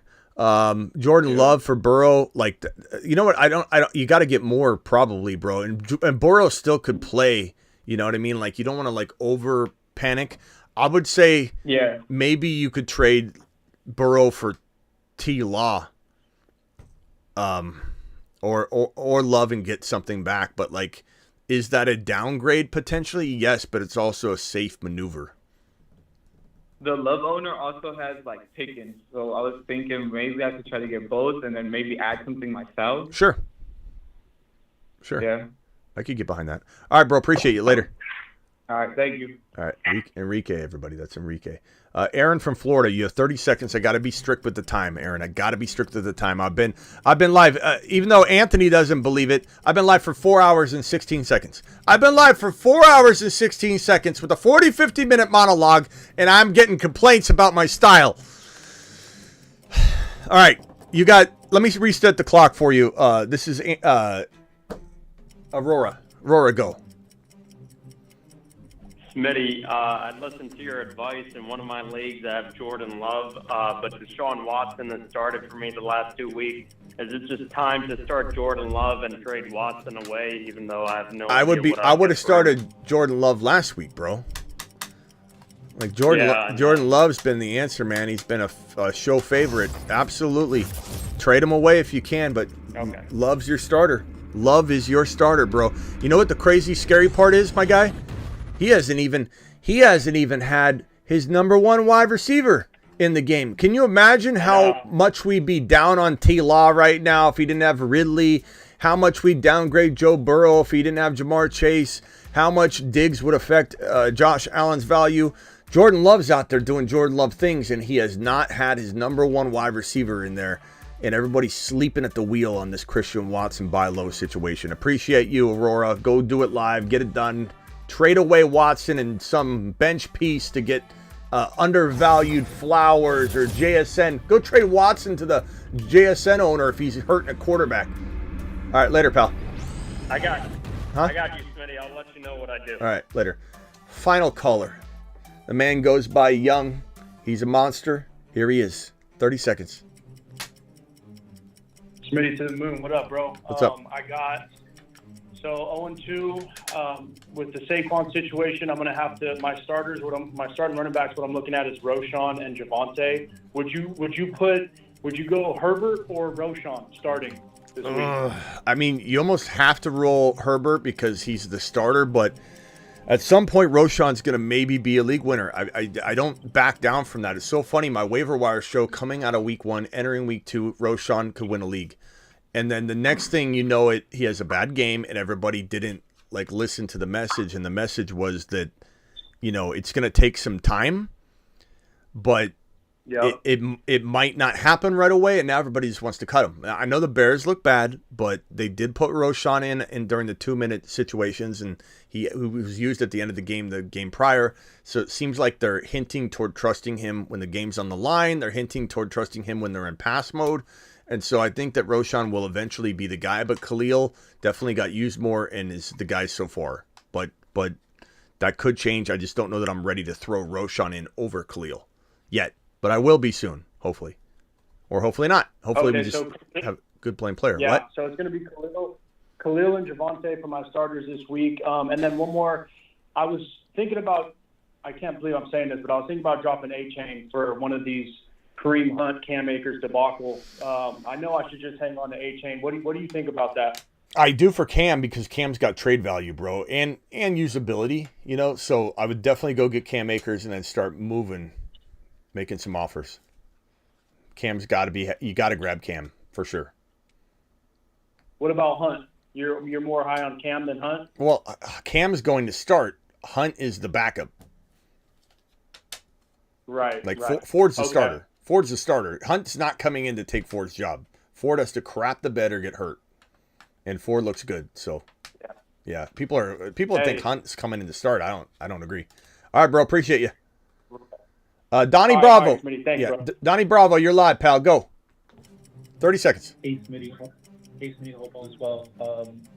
Jordan Love for Burrow. Like, you know what? I don't. You got to get more probably, bro. And Burrow still could play. You know what I mean? Like, you don't want to like over panic. I would say, maybe you could trade Burrow for T. Law. Or Love and get something back, but like, is that a downgrade potentially? Yes, but it's also a safe maneuver. The Love owner also has like Pickens, so I was thinking maybe I could try to get both and then maybe add something myself. Sure. Yeah, I could get behind that. All right, bro. Appreciate you. Later. All right, thank you. All right, Enrique, everybody. That's Enrique. Aaron from Florida. You have 30 seconds. I got to be strict with the time, Aaron. I got to be strict with the time. I've been live, even though Anthony doesn't believe it. I've been live for 4 hours and 16 seconds. I've been live for 4 hours and 16 seconds with a 40-50 minute monologue, and I'm getting complaints about my style. All right, you got. Let me reset the clock for you. This is Aurora. Aurora, go. Smitty, I listened to your advice. In one of my leagues, I have Jordan Love, but Deshaun Watson has started for me the last 2 weeks. Is it just time to start Jordan Love and trade Watson away, even though I have no idea I would have started Jordan Love last week, bro. Like, Jordan Love's been the answer, man. He's been a show favorite. Absolutely. Trade him away if you can, but Love's your starter. Love is your starter, bro. You know what the crazy, scary part is, my guy? He hasn't even had his number 1 wide receiver in the game. Can you imagine how much we'd be down on T. Law right now if he didn't have Ridley? How much we'd downgrade Joe Burrow if he didn't have Jamar Chase? How much Diggs would affect Josh Allen's value? Jordan Love's out there doing Jordan Love things, and he has not had his number 1 wide receiver in there. And everybody's sleeping at the wheel on this Christian Watson buy low situation. Appreciate you, Aurora. Go do it live. Get it done. Trade away Watson and some bench piece to get undervalued Flowers or JSN. Go trade Watson to the JSN owner if he's hurting a quarterback. All right, later, pal. I got you. Huh? I got you, Smitty. I'll let you know what I do. All right, later. Final caller. The man goes by Young. He's a monster. Here he is. 30 seconds. Smitty to the moon. What up, bro? What's up? I got 0-2 with the Saquon situation. I'm going to have to my starting running backs. What I'm looking at is Roschon and Javonte. Would you go Herbert or Roschon starting this week? I mean, you almost have to roll Herbert because he's the starter, but at some point, Roschon's going to maybe be a league winner. I don't back down from that. It's so funny. My waiver wire show coming out of week 1, entering week 2, Roschon could win a league. And then the next thing you know, he has a bad game, and everybody didn't like listen to the message. And the message was that, you know, it's going to take some time, but it might not happen right away, and now everybody just wants to cut him. I know the Bears look bad, but they did put Roschon in during the 2-minute situations, and he was used at the end of the game prior. So it seems like they're hinting toward trusting him when the game's on the line. They're hinting toward trusting him when they're in pass mode. And so I think that Roschon will eventually be the guy, but Khalil definitely got used more and is the guy so far. But that could change. I just don't know that I'm ready to throw Roschon in over Khalil yet. But I will be soon, hopefully. Or hopefully not. Hopefully we just have a good playing player. Yeah, What? so it's going to be Khalil and Javonte for my starters this week. And then one more. I was thinking about, I can't believe I'm saying this, but I was thinking about dropping A-Chain for one of these Kareem Hunt, Cam Akers debacle. I know I should just hang on to A-Chain. What do you think about that? I do for Cam because Cam's got trade value, bro, and usability, So I would definitely go get Cam Akers and then start making some offers. Cam's got to be. You got to grab Cam for sure. What about Hunt? You're more high on Cam than Hunt? Well, Cam's going to start. Hunt is the backup. Right. Like right. Ford's the starter. Ford's the starter. Hunt's not coming in to take Ford's job. Ford has to crap the bed or get hurt, and Ford looks good. So, yeah. People think Hunt's coming in to start. I don't agree. All right, bro. Appreciate you. Donnie Bravo. Right, Smitty, thanks, bro. Donnie Bravo, you're live, pal. Go. 30 seconds. Hey, Smitty, hope all is well.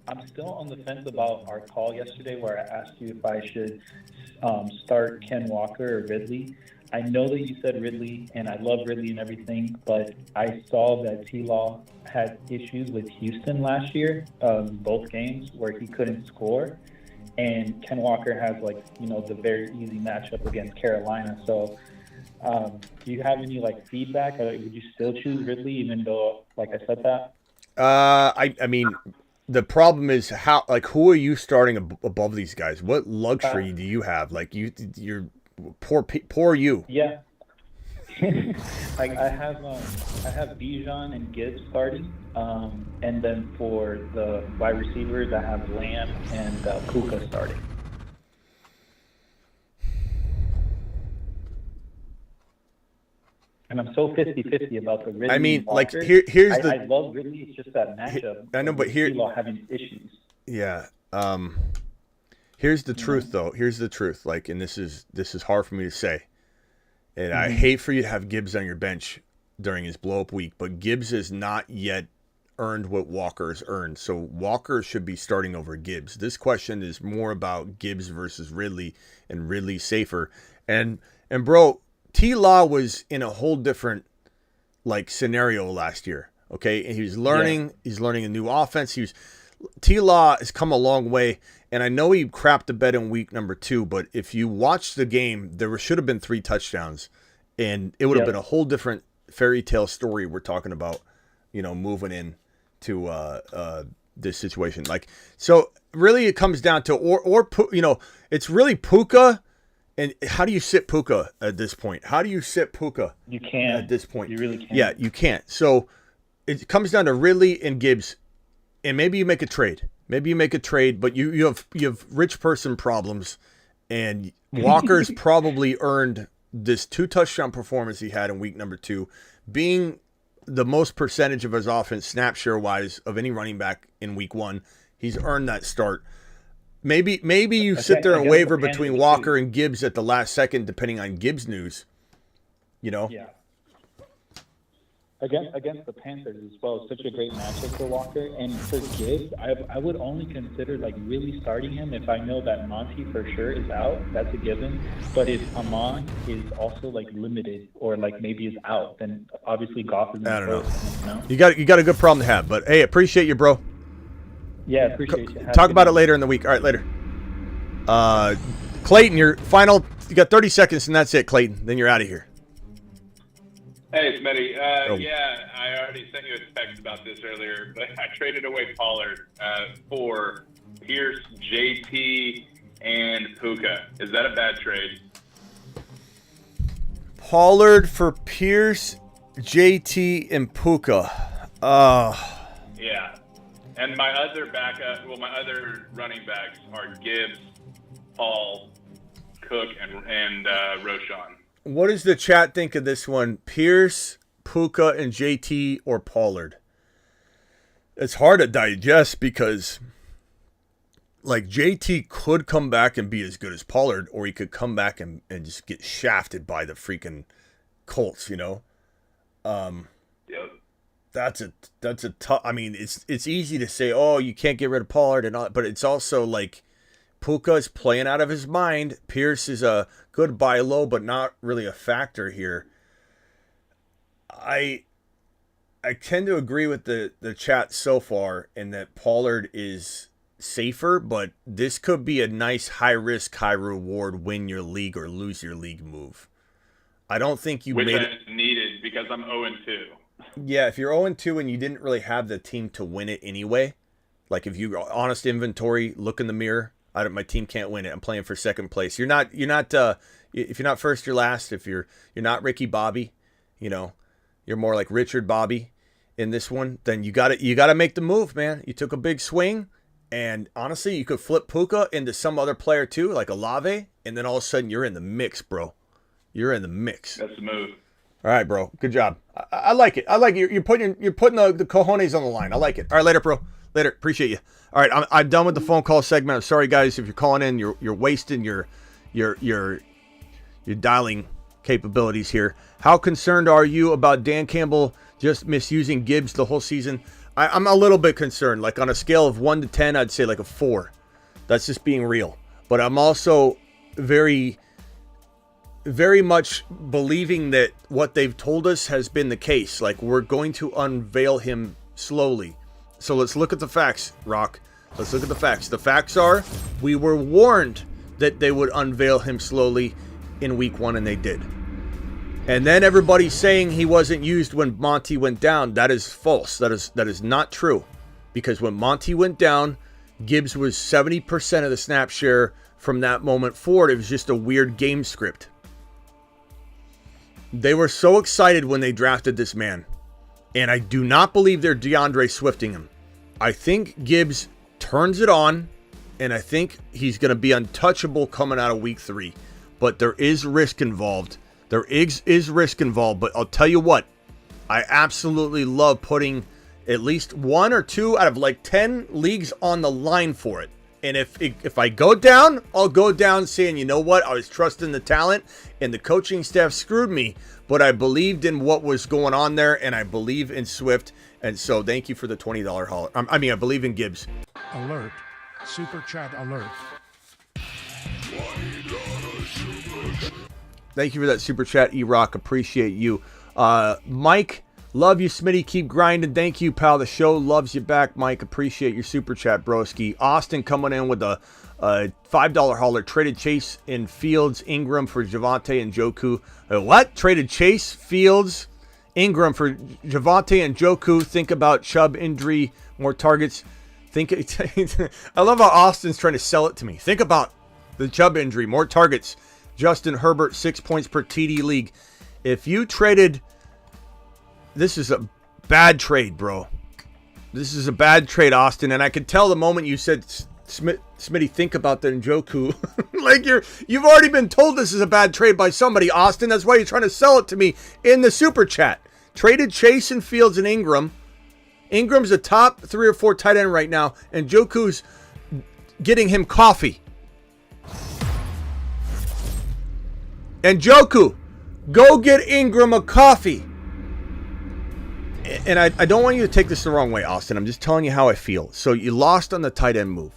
I'm still on the fence about our call yesterday where I asked you if I should start Ken Walker or Ridley. I know that you said Ridley, and I love Ridley and everything, but I saw that T-Law had issues with Houston last year, both games, where he couldn't score. And Ken Walker has, the very easy matchup against Carolina. So do you have any, feedback? Would you still choose Ridley even though, I said that? I mean, the problem is who are you starting above these guys? What luxury do you have? You're poor you. Yeah. I have Bijan and Gibbs starting, and then for the wide receivers, I have Lamb and Puka starting. And I'm so 50-50 about the Ridley. I mean, Walker. here's I love Ridley. It's just that matchup. I know, but here having issues. Yeah. Here's the truth, though. Here's the truth. And this is hard for me to say. And I hate for you to have Gibbs on your bench during his blow-up week, but Gibbs has not yet earned what Walker's earned. So Walker should be starting over Gibbs. This question is more about Gibbs versus Ridley, and Ridley safer. And bro, T-Law was in a whole different scenario last year. Okay, and he was learning. Yeah. He's learning a new offense. T-Law has come a long way, and I know he crapped the bed in week number 2. But if you watch the game, there should have been 3 touchdowns, and it would have been a whole different fairy tale story. We're talking about, moving in to this situation. So really, it comes down to it's really Puka. And how do you sit Puka at this point? How do you sit Puka? You can't. At this point. You really can't. Yeah, you can't. So it comes down to Ridley and Gibbs. And maybe you make a trade. But you have rich person problems. And Walker's probably earned this 2 touchdown performance he had in week number 2, being the most percentage of his offense snap share wise of any running back in week 1. He's earned that start. Maybe you sit there and waver between Walker and Gibbs at the last second, depending on Gibbs news. Yeah. Against the Panthers as well, such a great matchup for Walker. And for Gibbs, I would only consider really starting him if I know that Monty for sure is out. That's a given. But if Amon is also limited or maybe is out, then obviously Goff is. I don't know. You got a good problem to have. But hey, appreciate you, bro. Yeah, appreciate you. Talk about it later in the week. All right, later. Clayton, your final. You got 30 seconds, and that's it, Clayton. Then you're out of here. Hey, Smitty. Yeah, I already sent you a text about this earlier, but I traded away Pollard for Pierce, JT, and Puka. Is that a bad trade? Pollard for Pierce, JT, and Puka. Yeah. And my other other running backs are Gibbs, Paul, Cook, and Roschon. What does the chat think of this one? Pierce, Puka, and JT or Pollard? It's hard to digest because, like, JT could come back and be as good as Pollard, or he could come back and just get shafted by the freaking Colts, you know? Yep. That's a tough. I mean, it's easy to say, oh, you can't get rid of Pollard and all, but it's also like Puka is playing out of his mind. Pierce is a good buy low, but not really a factor here. I tend to agree with the chat so far in that Pollard is safer, but this could be a nice high risk, high reward win your league or lose your league move. I don't think you Which made I needed because I'm 0-2. Yeah, if you're 0-2 and you didn't really have the team to win it anyway, like if you honest inventory, look in the mirror, my team can't win it. I'm playing for second place. You're not if you're not first, you're last. If you're not Ricky Bobby, you know, you're more like Richard Bobby in this one, then you got to make the move, man. You took a big swing, and honestly, you could flip Puka into some other player too, like Olave, and then all of a sudden you're in the mix, bro. You're in the mix. That's the move. All right, bro. Good job. I like it. I like it. You're putting the cojones on the line. I like it. All right, later, bro. Later. Appreciate you. All right, I'm done with the phone call segment. I'm sorry, guys, if you're calling in. You're wasting your dialing capabilities here. How concerned are you about Dan Campbell just misusing Gibbs the whole season? I'm a little bit concerned. Like on a scale of 1 to 10, I'd say like a 4. That's just being real. But I'm also very much believing that what they've told us has been the case. Like, we're going to unveil him slowly. So let's look at the facts, Rock. Let's look at the facts. The facts are, we were warned that they would unveil him slowly in week 1, and they did. And then everybody's saying he wasn't used when Monty went down. That is false. That is not true. Because when Monty went down, Gibbs was 70% of the snap share from that moment forward. It was just a weird game script. They were so excited when they drafted this man. And I do not believe they're DeAndre Swifting him. I think Gibbs turns it on, and I think he's going to be untouchable coming out of week 3. But there is risk involved. There is risk involved. But I'll tell you what, I absolutely love putting at least 1 or 2 out of like 10 leagues on the line for it. And if I go down, I'll go down saying, you know what? I was trusting the talent, and the coaching staff screwed me. But I believed in what was going on there, and I believe in Swift. And so thank you for the $20 haul. I believe in Gibbs. Alert. Super chat alert. Thank you for that super chat, E-Rock. Appreciate you. Mike, love you, Smitty. Keep grinding. Thank you, pal. The show loves you back, Mike. Appreciate your super chat, broski. Austin coming in with a $5 hauler. Traded Chase in Fields, Ingram for Javonte and Joku. What? Traded Chase, Fields, Ingram for Javonte and Joku. Think about Chubb injury, more targets. I love how Austin's trying to sell it to me. Think about the Chubb injury, more targets. Justin Herbert, 6 points per TD league. If you traded, this is a bad trade, bro. This is a bad trade, Austin. And I could tell the moment you said, Smitty, think about the Njoku. Like you've already been told this is a bad trade by somebody, Austin. That's why you're trying to sell it to me in the super chat. Traded Chase and Fields and Ingram. Ingram's a top 3 or 4 tight end right now, and Njoku's getting him coffee. And Joku, go get Ingram a coffee. And I don't want you to take this the wrong way, Austin. I'm just telling you how I feel. So you lost on the tight end move.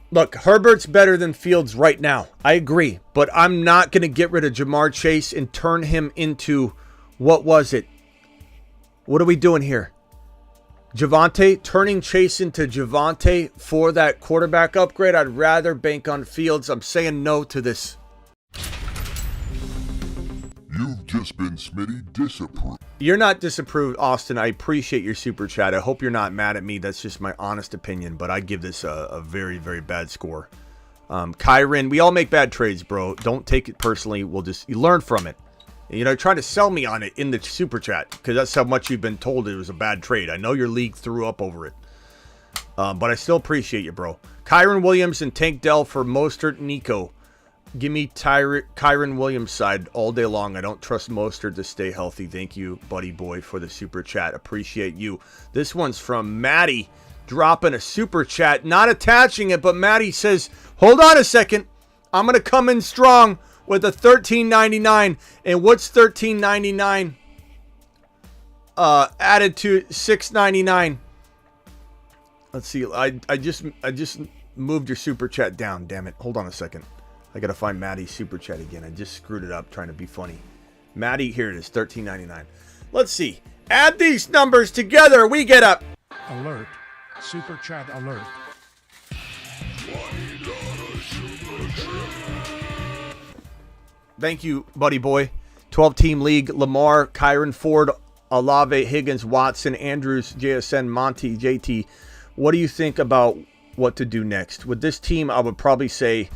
Look, Herbert's better than Fields right now. I agree. But I'm not going to get rid of Jamar Chase and turn him into, what was it? What are we doing here? Javonte, turning Chase into Javonte for that quarterback upgrade. I'd rather bank on Fields. I'm saying no to this. You've just been Smitty disapproved. You're not disapproved, Austin. I appreciate your super chat. I hope you're not mad at me. That's just my honest opinion, but I give this a very, very bad score. Kyron, we all make bad trades, bro. Don't take it personally. You learn from it. You know, try to sell me on it in the super chat because that's how much you've been told it was a bad trade. I know your league threw up over it, but I still appreciate you, bro. Kyron Williams and Tank Dell for Mostert, Nico. Give me Kyron Williams side all day long. I don't trust Mostert to stay healthy. Thank you, buddy boy, for the super chat. Appreciate you. This one's from Maddie, dropping a super chat, not attaching it, but Maddie says, hold on a second. I'm going to come in strong with a $13.99. And what's $13.99 added to $6.99? Let's see. I just moved your super chat down. Damn it. Hold on a second. I got to find Maddie's super chat again. I just screwed it up trying to be funny. Maddie, here it is, $13.99. Let's see. Add these numbers together. We get up. Alert. Super chat alert. Thank you, buddy boy. 12-team league. Lamar, Kyron, Ford, Olave, Higgins, Watson, Andrews, JSN, Monty, JT. What do you think about what to do next? With this team, I would probably say,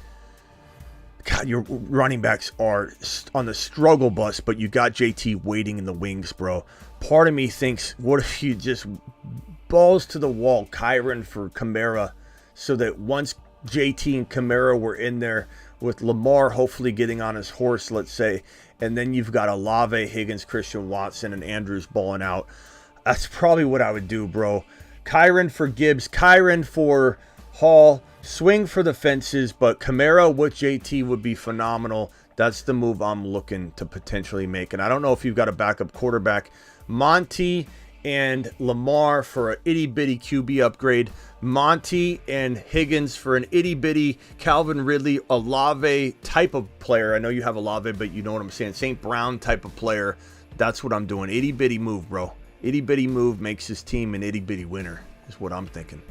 God, your running backs are on the struggle bus, but you got JT waiting in the wings, bro. Part of me thinks, what if you just balls to the wall, Kyron for Kamara, so that once JT and Kamara were in there with Lamar hopefully getting on his horse, let's say, and then you've got Olave, Higgins, Christian Watson, and Andrews balling out. That's probably what I would do, bro. Kyron for Gibbs, Kyron for Hall, swing for the fences, but Kamara with JT would be phenomenal. That's the move I'm looking to potentially make. And I don't know if you've got a backup quarterback. Monty and Lamar for an itty-bitty QB upgrade. Monty and Higgins for an itty-bitty Calvin Ridley, Olave type of player. I know you have Olave, but you know what I'm saying. St. Brown type of player. That's what I'm doing. Itty-bitty move, bro. Itty-bitty move makes his team an itty-bitty winner is what I'm thinking.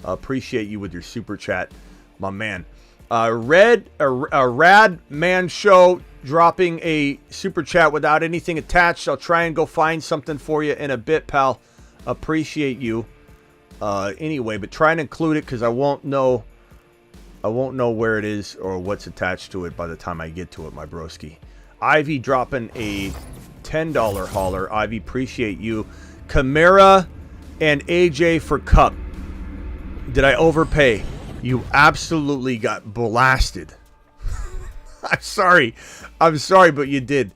Appreciate you with your super chat, my man. Rad Man Show dropping a super chat without anything attached. I'll try and go find something for you in a bit, pal. Appreciate you. Anyway, but try and include it because I won't know where it is or what's attached to it by the time I get to it, my broski. Ivy dropping a $10 hauler. Ivy, appreciate you. Kamara and AJ for Cup. Did I overpay? You absolutely got blasted. I'm sorry, but you did.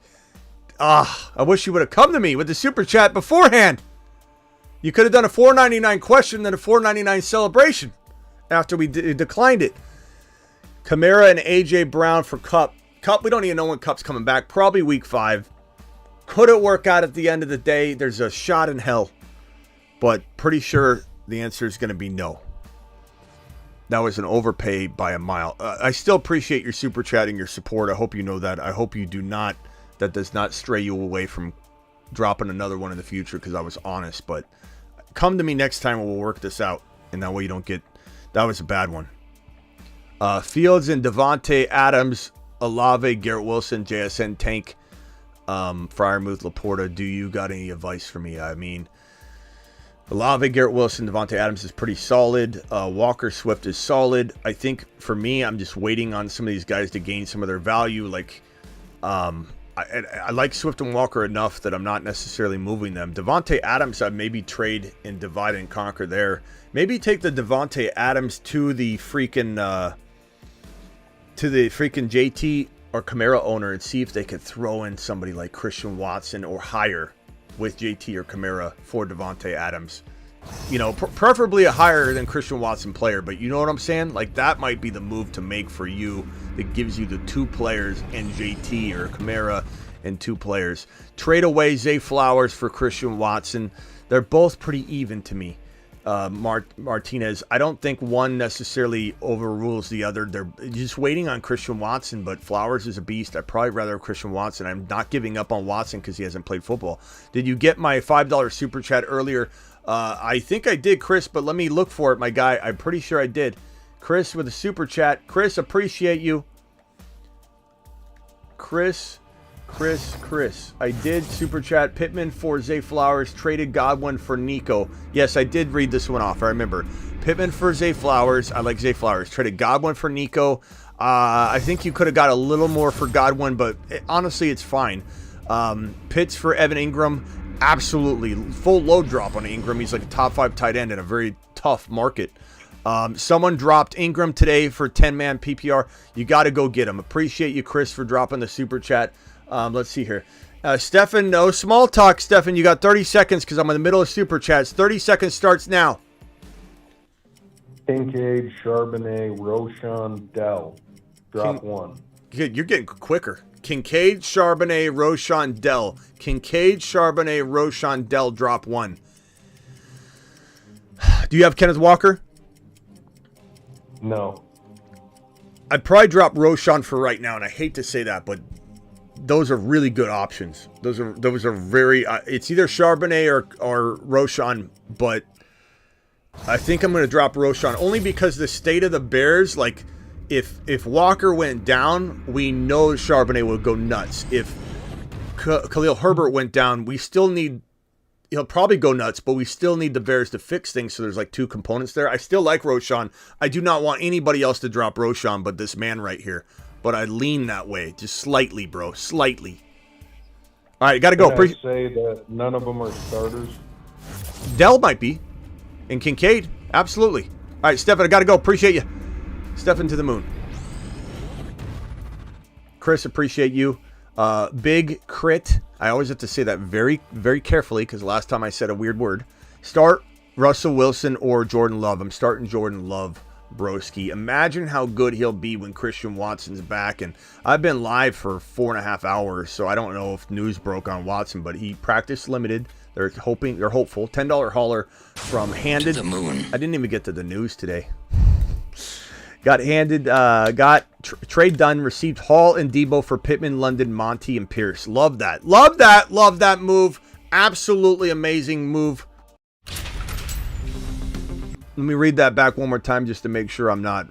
I wish you would have come to me with the super chat beforehand. You could have done a $4.99 question, then a $4.99 celebration after we declined it. Kamara and AJ Brown for Cup. Cup, we don't even know when Cup's coming back. Probably week 5. Could it work out at the end of the day? There's a shot in hell. But pretty sure the answer is going to be no. That was an overpay by a mile. I still appreciate your super chatting, your support. I hope you know that. I hope you do not, that does not stray you away from dropping another one in the future because I was honest. But come to me next time and we'll work this out. And that way you don't get, that was a bad one. Fields and Devontae Adams, Olave, Garrett Wilson, JSN Tank, Freiermuth, Laporta. Do you got any advice for me? I mean, Olave, Garrett Wilson, Devontae Adams is pretty solid. Walker Swift is solid. I think for me, I'm just waiting on some of these guys to gain some of their value. Like, I like Swift and Walker enough that I'm not necessarily moving them. Devontae Adams, I'd maybe trade and divide and conquer there. Maybe take the Devontae Adams to the freaking JT or Kamara owner and see if they could throw in somebody like Christian Watson or higher with JT or Kamara for Devontae Adams. You know, preferably a higher than Christian Watson player, but you know what I'm saying? Like, that might be the move to make for you that gives you the 2 players and JT or Kamara and 2 players. Trade away Zay Flowers for Christian Watson. They're both pretty even to me. Martinez, I don't think one necessarily overrules the other. They're just waiting on Christian Watson, but Flowers is a beast. I'd probably rather have Christian Watson. I'm not giving up on Watson because he hasn't played football. Did you get my $5 super chat earlier? I think I did, Chris, but let me look for it, my guy. I'm pretty sure I did. Chris with a super chat. Chris, appreciate you. Chris. I did super chat. Pittman for Zay Flowers. Traded Godwin for Nico. Yes, I did read this one off. I remember. Pittman for Zay Flowers. I like Zay Flowers. Traded Godwin for Nico. I think you could have got a little more for Godwin, but honestly, it's fine. Pitts for Evan Ingram. Absolutely. Full load drop on Ingram. He's like a top 5 tight end in a very tough market. Someone dropped Ingram today for 10-man PPR. You got to go get him. Appreciate you, Chris, for dropping the super chat. Let's see here. Stefan, no small talk, Stefan. You got 30 seconds because I'm in the middle of super chats. 30 seconds starts now. Kincaid, Charbonnet, Roshan, Dell. Drop one. You're getting quicker. Kincaid, Charbonnet, Roshan, Dell. Kincaid, Charbonnet, Roshan, Dell. Drop one. Do you have Kenneth Walker? No. I'd probably drop Roshan for right now, and I hate to say that, but those are really good options. Those are very. It's either Charbonnet or Roshan, but I think I'm going to drop Roshan only because the state of the Bears, like if Walker went down, we know Charbonnet would go nuts. If Khalil Herbert went down, we still need. He'll probably go nuts, but we still need the Bears to fix things. So there's like two components there. I still like Roshan. I do not want anybody else to drop Roshan but this man right here. But I lean that way. Just slightly, bro. Slightly. All right, got to go. Can I say that none of them are starters? Dell might be. And Kincaid. Absolutely. All right, Stefan, I got to go. Appreciate you. Stefan to the moon. Chris, appreciate you. Big crit. I always have to say that very, very carefully because last time I said a weird word. Start Russell Wilson or Jordan Love. I'm starting Jordan Love, broski. Imagine how good he'll be when Christian Watson's back. And I've been live for 4.5 hours, so I don't know if news broke on Watson, but he practiced limited. They're hopeful. $10 hauler from Handed. To the moon. I didn't even get to the news today. Got handed, trade done, received Hall and Debo for Pittman, London, Monty, and Pierce. Love that. Love that. Love that move. Absolutely amazing move. Let me read that back one more time just to make sure I'm not,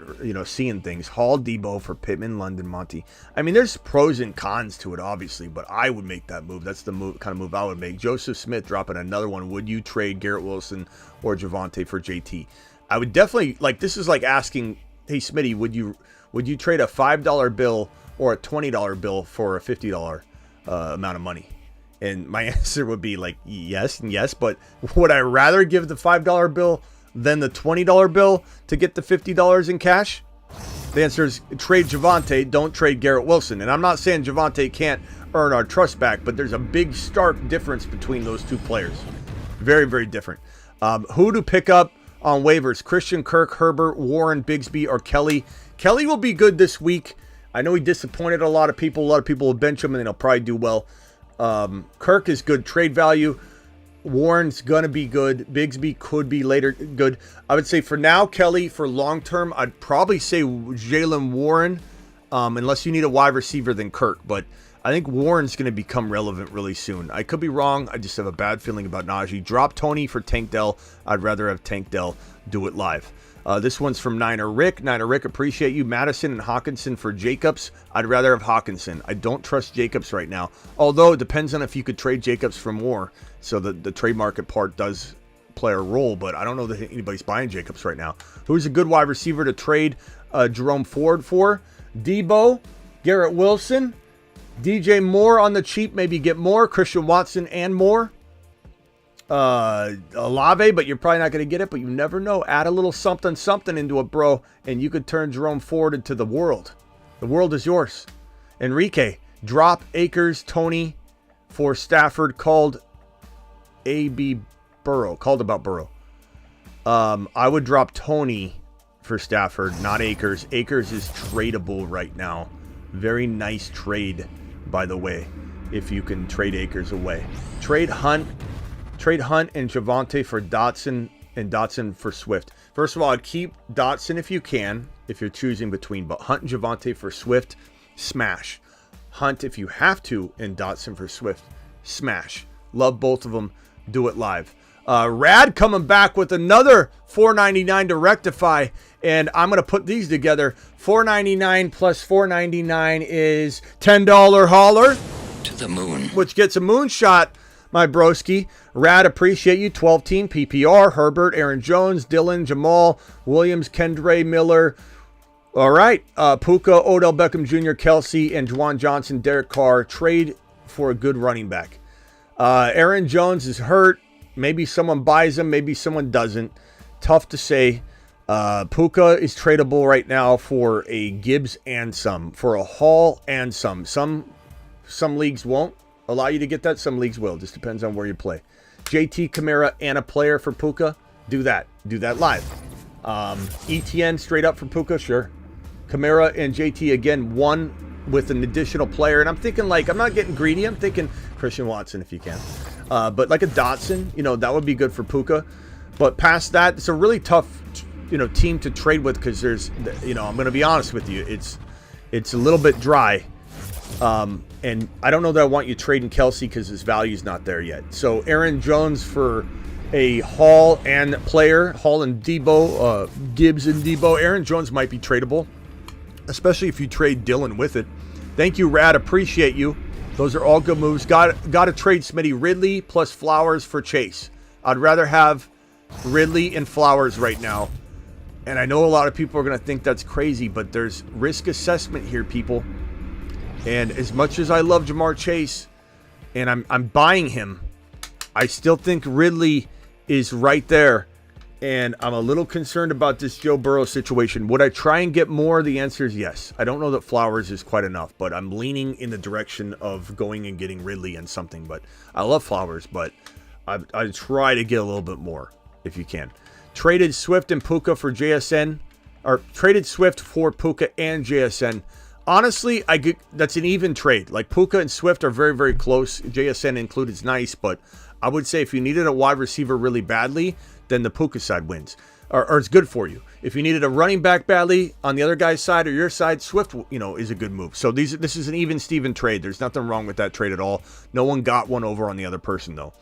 seeing things. Hall, Debo for Pittman, London, Monty. I mean, there's pros and cons to it, obviously, but I would make that move. That's the kind of move I would make. Joseph Smith dropping another one. Would you trade Garrett Wilson or Javonte for JT? I would definitely, this is like asking, hey, Smitty, would you trade a $5 bill or a $20 bill for a $50 amount of money? And my answer would be yes and yes, but would I rather give the $5 bill than the $20 bill to get the $50 in cash? The answer is trade Javonte, don't trade Garrett Wilson. And I'm not saying Javonte can't earn our trust back, but there's a big stark difference between those two players. Very, very different. Who to pick up on waivers? Christian Kirk, Herbert, Warren, Bigsby, or Kelly. Kelly will be good this week. I know he disappointed a lot of people. A lot of people will bench him, and he'll probably do well. Kirk is good trade value. Warren's going to be good. Bigsby could be later good. I would say for now, Kelly. For long term, I'd probably say Jaylen Warren, unless you need a wide receiver than Kirk. But I think Warren's going to become relevant really soon. I could be wrong. I just have a bad feeling about Najee. Drop Tony for Tank Dell. I'd rather have Tank Dell do it live. This one's from Niner Rick. Niner Rick, appreciate you. Madison and Hawkinson for Jacobs. I'd rather have Hawkinson. I don't trust Jacobs right now. Although it depends on if you could trade Jacobs for more. So the trade market part does play a role. But I don't know that anybody's buying Jacobs right now. Who's a good wide receiver to trade Jerome Ford for? Debo, Garrett Wilson, DJ Moore on the cheap. Maybe get more. Christian Watson and more. Olave, but you're probably not going to get it, but you never know. Add a little something into it, bro, and you could turn Jerome Ford into the world. The world is yours. Enrique, drop Akers, Tony for Stafford, called AB Burrow. Called about Burrow. I would drop Tony for Stafford, not Akers. Akers is tradable right now. Very nice trade, by the way, if you can trade Akers away. Trade Hunt and Javonte for Dotson and Dotson for Swift. First of all, I'd keep Dotson if you can, if you're choosing between. But Hunt and Javonte for Swift, smash. Hunt if you have to, and Dotson for Swift, smash. Love both of them. Do it live. Rad coming back with another $4.99 to rectify. And I'm going to put these together. $4.99 plus $4.99 is $10 hauler. To the moon. Which gets a moonshot, my broski. Rad, appreciate you. 12-team PPR. Herbert, Aaron Jones, Dylan, Jamal, Williams, Kendre, Miller. All right. Puka, Odell Beckham Jr., Kelsey, and Juwan Johnson, Derek Carr. Trade for a good running back. Aaron Jones is hurt. Maybe someone buys him. Maybe someone doesn't. Tough to say. Puka is tradable right now for a Gibbs and some, for a Hall and some. Some leagues won't allow you to get that. Some leagues will. Just depends on where you play. JT, Kamara, and a player for Puka. Do that. Do that live. ETN straight up for Puka, sure. Kamara and JT again, one with an additional player. And I'm thinking like, I'm not getting greedy. I'm thinking Christian Watson if you can. But like a Dotson, that would be good for Puka. But past that, it's a really tough, team to trade with because there's, I'm going to be honest with you. It's a little bit dry. And I don't know that I want you trading Kelsey because his value's not there yet. So Aaron Jones for a Hall and player, Hall and Debo, Gibbs and Debo. Aaron Jones might be tradable, especially if you trade Dylan with it. Thank you, Rad. Appreciate you. Those are all good moves. Got to trade Smitty Ridley plus Flowers for Chase. I'd rather have Ridley and Flowers right now. And I know a lot of people are going to think that's crazy, but there's risk assessment here, people. And as much as I love Jamar Chase and I'm buying him, I still think Ridley is right there. And I'm a little concerned about this Joe Burrow situation. Would I try and get more? The answer is yes. I don't know that Flowers is quite enough, but I'm leaning in the direction of going and getting Ridley and something. But I love Flowers, but I try to get a little bit more if you can. Traded Swift and Puka for JSN, or traded Swift for Puka and JSN. Honestly, that's an even trade. Like Puka and Swift are very, very close. JSN included is nice, but I would say if you needed a wide receiver really badly, then the Puka side wins, or it's good for you. If you needed a running back badly on the other guy's side or your side, Swift, is a good move. So this is an even Steven trade. There's nothing wrong with that trade at all. No one got one over on the other person though.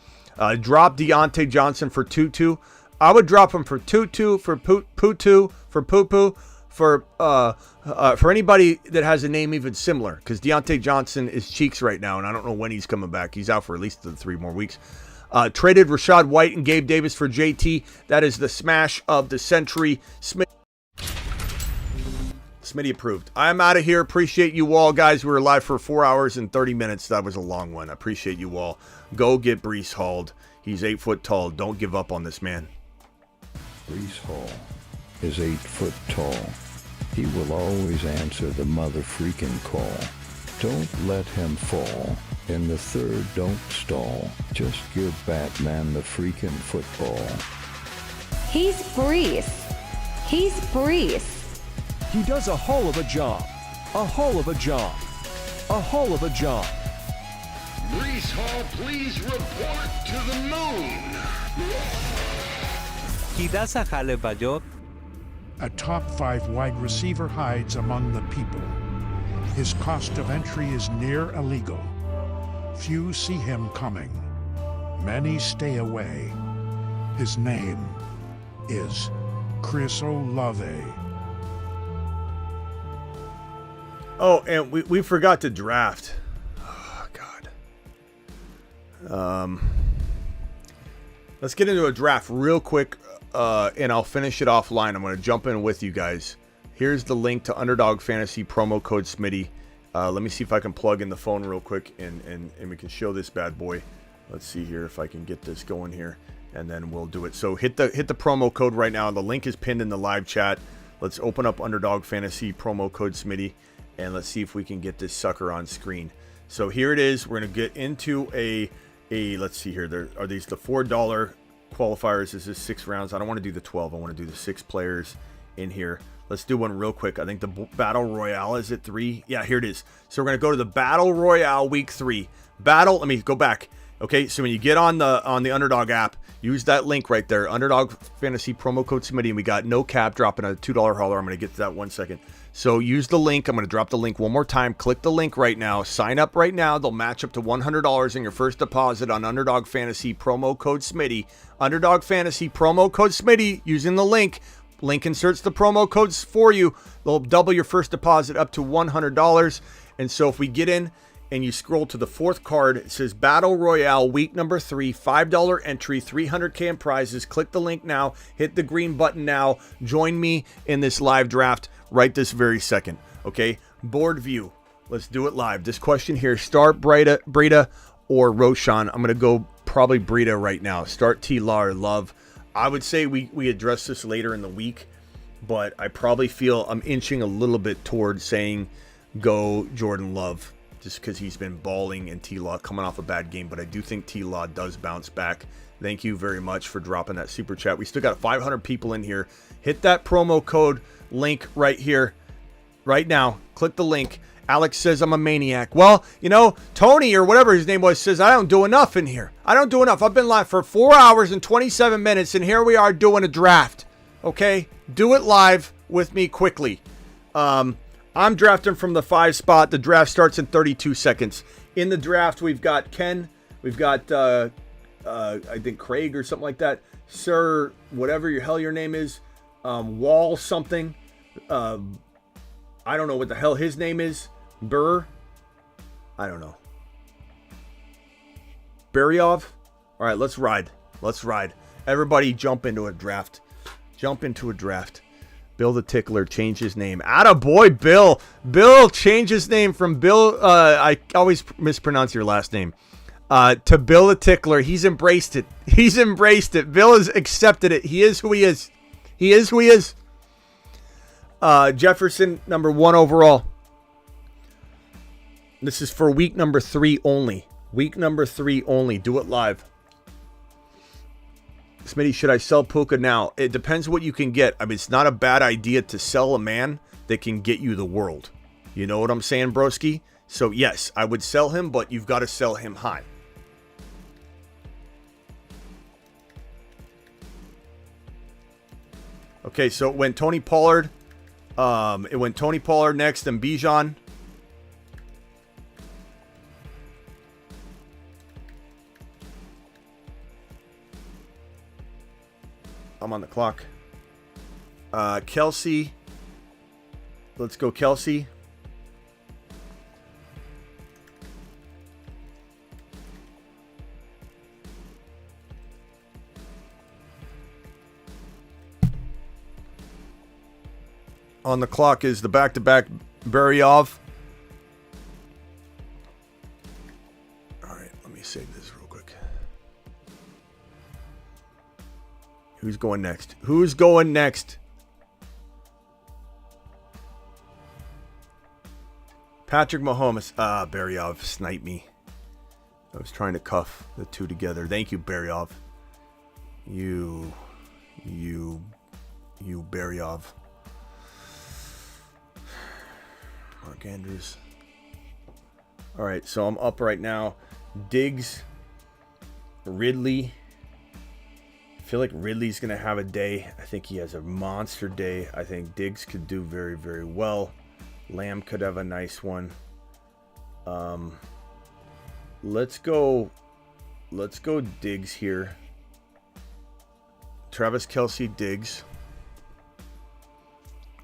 Drop Deontay Johnson for Tutu. I would drop him for Tutu, for Putu, for Poo-Poo, for anybody that has a name even similar, because Deontay Johnson is cheeks right now, and I don't know when he's coming back. He's out for at least 3 more weeks. Traded Rashad White and Gabe Davis for JT. That is the smash of the century. Smitty approved. I'm out of here. Appreciate you all, guys. We were live for 4 hours and 30 minutes. That was a long one. I appreciate you all. Go get Breece Hall. He's 8 foot tall. Don't give up on this man. Breece Hall is 8 foot tall. He will always answer the mother freaking call. Don't let him fall. In the third, don't stall. Just give Batman the freaking football. He's Breece. He's Breece. He does a hull of a job. A hull of a job. A hull of a job. Breece Hall, please report to the moon. He does a hell of a job. A top 5 wide receiver hides among the people. His cost of entry is near illegal. Few see him coming. Many stay away. His name is Chris Olave. Oh, and we forgot to draft. Oh, God. Let's get into a draft real quick, and I'll finish it offline. I'm going to jump in with you guys. Here's the link to Underdog Fantasy promo code Smitty. Let me see if I can plug in the phone real quick, and we can show this bad boy. Let's see here if I can get this going here, and then we'll do it. So hit the promo code right now. The link is pinned in the live chat. Let's open up Underdog Fantasy promo code Smitty, and let's see if we can get this sucker on screen. So here it is. We're going to get into a let's see here. There are these the $4 qualifiers. This is 6 rounds. I don't want to do the 12. I want to do the 6 players in here. Let's do one real quick. I think the Battle Royale is at 3. Yeah, here it is. So we're going to go to the Battle Royale week 3. Let me go back. Okay, so when you get on the Underdog app, use that link right there. Underdog Fantasy promo code Smitty, and we got no cap dropping a $2 hauler. I'm going to get to that 1 second. So use the link. I'm going to drop the link one more time. Click the link right now. Sign up right now. They'll match up to $100 in your first deposit on Underdog Fantasy promo code Smitty. Underdog Fantasy promo code Smitty using the link. Link inserts the promo codes for you. They'll double your first deposit up to $100. And so if we get in and you scroll to the 4th card, it says Battle Royale week number 3, $5 entry, $300K in prizes. Click the link now. Hit the green button now. Join me in this live draft right this very second. Okay, board view. Let's do it live. This question here: start Breida or Roshan? I'm gonna go probably Breida right now. Start T-Law or Love. I would say we address this later in the week. but I probably feel I'm inching a little bit towards saying go Jordan Love, just because he's been balling and T-Law coming off a bad game. But I do think T-Law does bounce back. Thank you very much for dropping that super chat. We still got 500 people in here. Hit that promo code link right here, right now. Click the link. Alex says I'm a maniac. Well, Tony or whatever his name was says I don't do enough in here. I don't do enough. I've been live for 4 hours and 27 minutes, and here we are doing a draft. Okay? Do it live with me quickly. I'm drafting from the 5 spot. The draft starts in 32 seconds. In the draft, we've got Ken. We've got, I think, Craig or something like that. Sir, whatever your name is. Wall something. I don't know what the hell his name is. Burr. I don't know. Beryov. All right, let's ride. Let's ride. Everybody jump into a draft. Jump into a draft. Bill the Tickler changed his name. Attaboy, Bill. Bill changed his name from Bill. I always mispronounce your last name. To Bill the Tickler. He's embraced it. He's embraced it. Bill has accepted it. He is who he is. He is who he is. Jefferson, number 1 overall. This is for week number 3 only. Week number 3 only. Do it live. Smitty, should I sell Puka now? It depends what you can get. I mean, it's not a bad idea to sell a man that can get you the world. You know what I'm saying, broski? So, yes, I would sell him, but you've got to sell him high. Okay, so it went Tony Pollard. It went Tony Pollard next, and Bijan. I'm on the clock. Kelsey. Let's go, Kelsey. On the clock is the back-to-back Beryov. All right, let me save this real quick. Who's going next? Who's going next? Patrick Mahomes. Beryov sniped me. I was trying to cuff the two together. Thank you, Beryov. You Beryov. Mark Andrews. All right, so I'm up right now. Diggs, Ridley. I feel like Ridley's going to have a day. I think he has a monster day. I think Diggs could do very, very well. Lamb could have a nice one. Let's go Diggs here. Travis Kelce, Diggs.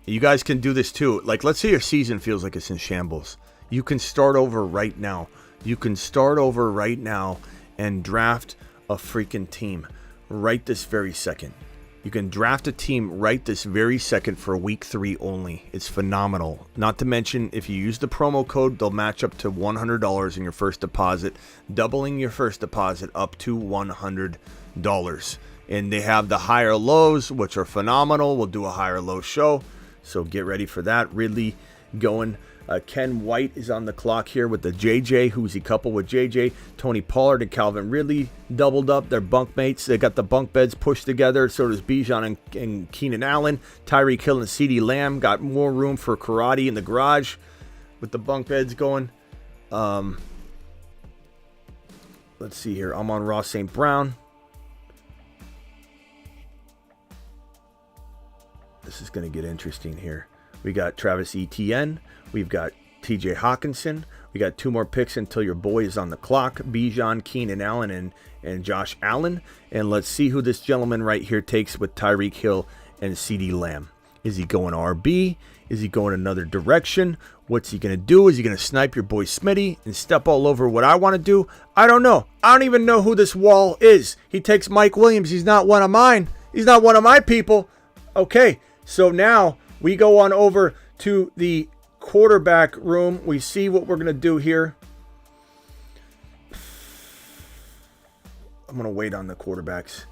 You guys can do this too. Like, let's say your season feels like it's in shambles. You can start over right now. You can start over right now and draft a freaking team right this very second. You can draft a team right this very second for week 3 only. It's phenomenal. Not to mention, if you use the promo code, they'll match up to $100 in your first deposit, doubling your first deposit up to $100. And they have the higher lows, which are phenomenal. We'll do a higher low show. So get ready for that. Ridley going. Ken White is on the clock here with the JJ, who's he coupled with JJ. Tony Pollard and Calvin Ridley doubled up. They're bunk mates. They got the bunk beds pushed together. So does Bijan and Keenan Allen. Tyreek Hill and CeeDee Lamb got more room for karate in the garage with the bunk beds going. Let's see here. I'm on Ross St. Brown. This is going to get interesting here. We got Travis Etienne. We've got TJ Hawkinson. We got 2 more picks until your boy is on the clock. Bijan, Keenan Allen, and Josh Allen. And let's see who this gentleman right here takes with Tyreek Hill and CeeDee Lamb. Is he going RB? Is he going another direction? What's he going to do? Is he going to snipe your boy Smitty and step all over what I want to do? I don't know. I don't even know who this wall is. He takes Mike Williams. He's not one of mine. He's not one of my people. Okay, so now we go on over to the quarterback room. We see what we're going to do here. I'm going to wait on the quarterbacks.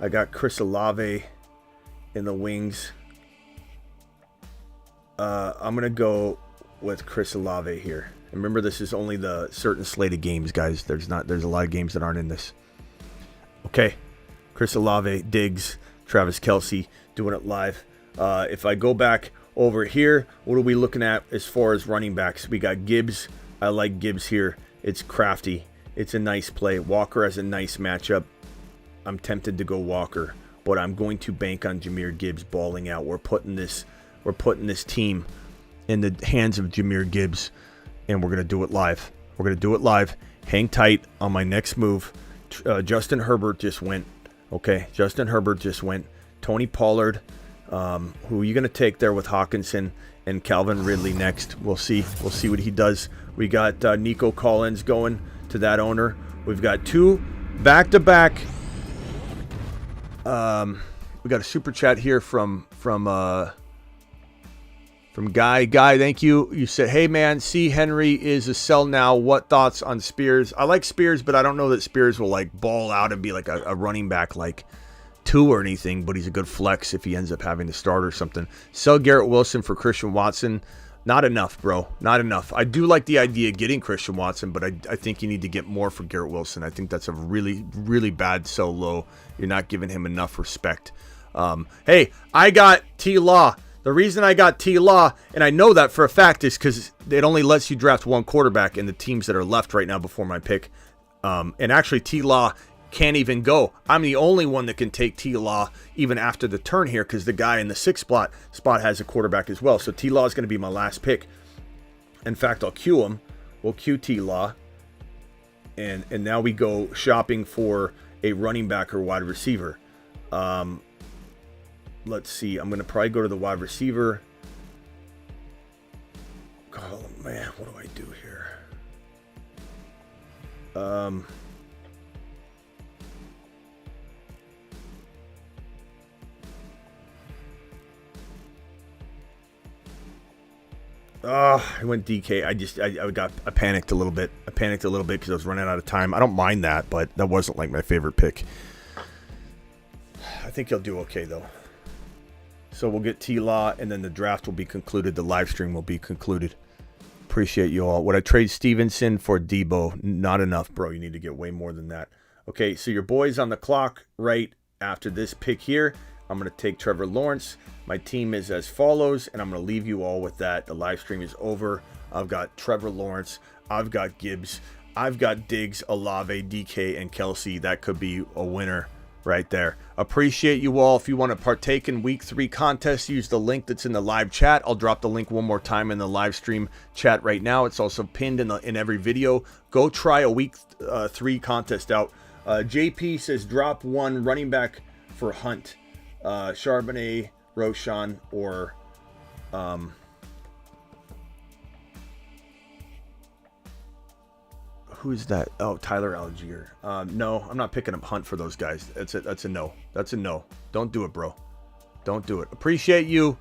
I got Chris Olave in the wings. I'm going to go with Chris Olave here. And remember, this is only the certain slate of games, guys. There's a lot of games that aren't in this. Okay. Chris Olave, Diggs, Travis Kelce, doing it live. If I go back over here, what are we looking at as far as running backs? We got Gibbs. I like Gibbs here. It's crafty. It's a nice play. Walker has a nice matchup. I'm tempted to go Walker, but I'm going to bank on Jahmyr Gibbs balling out. We're putting this team in the hands of Jahmyr Gibbs, and we're going to do it live. We're going to do it live. Hang tight on my next move. Justin Herbert just went. Okay, Justin Herbert just went. Tony Pollard. Who are you going to take there with Hawkinson and Calvin Ridley next? We'll see. We'll see what he does. We got Nico Collins going to that owner. We've got 2 back-to-back. We got a super chat here from Guy. Guy, thank you. You said, hey man, C. Henry is a sell now. What thoughts on Spears? I like Spears, but I don't know that Spears will like ball out and be like a running back like 2 or anything, but he's a good flex if he ends up having to start or something. Sell Garrett Wilson for Christian Watson. Not enough, bro. Not enough. I do like the idea of getting Christian Watson, but I think you need to get more for Garrett Wilson. I think that's a really, really bad sell low. You're not giving him enough respect. Hey, I got T-Law. The reason I got T-Law, and I know that for a fact, is because it only lets you draft 1 quarterback in the teams that are left right now before my pick. And actually, T-Law can't even go. I'm the only one that can take T-Law even after the turn here because the guy in the 6th spot has a quarterback as well. So T-Law is going to be my last pick. In fact, I'll queue him. We'll queue T-Law. And now we go shopping for a running back or wide receiver. Let's see. I'm going to probably go to the wide receiver. Oh, man. What do I do here? I went DK. I panicked a little bit. I panicked a little bit because I was running out of time. I don't mind that, but that wasn't like my favorite pick. I think he'll do okay though. So we'll get T-Law, and then the draft will be concluded. The live stream will be concluded. Appreciate you all. Would I trade Stevenson for Debo? Not enough, bro. You need to get way more than that. Okay, so your boy's on the clock right after this pick here. I'm going to take Trevor Lawrence. My team is as follows, and I'm going to leave you all with that. The live stream is over. I've got Trevor Lawrence. I've got Gibbs. I've got Diggs, Olave, DK, and Kelce. That could be a winner right there. Appreciate you all. If you want to partake in week 3 contest, use the link that's in the live chat. I'll drop the link one more time in the live stream chat right now. It's also pinned in every video. Go try a week 3 contest out. JP says drop 1 running back for Hunt. Charbonnet, Roshan, or who's that? Oh, Tyler Algier. No, I'm not picking up Hunt for those guys. That's a no. That's a no. Don't do it, bro. Don't do it. Appreciate you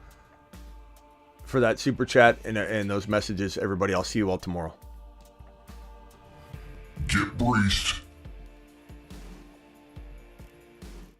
for that super chat and those messages, everybody. I'll see you all tomorrow. Get breached.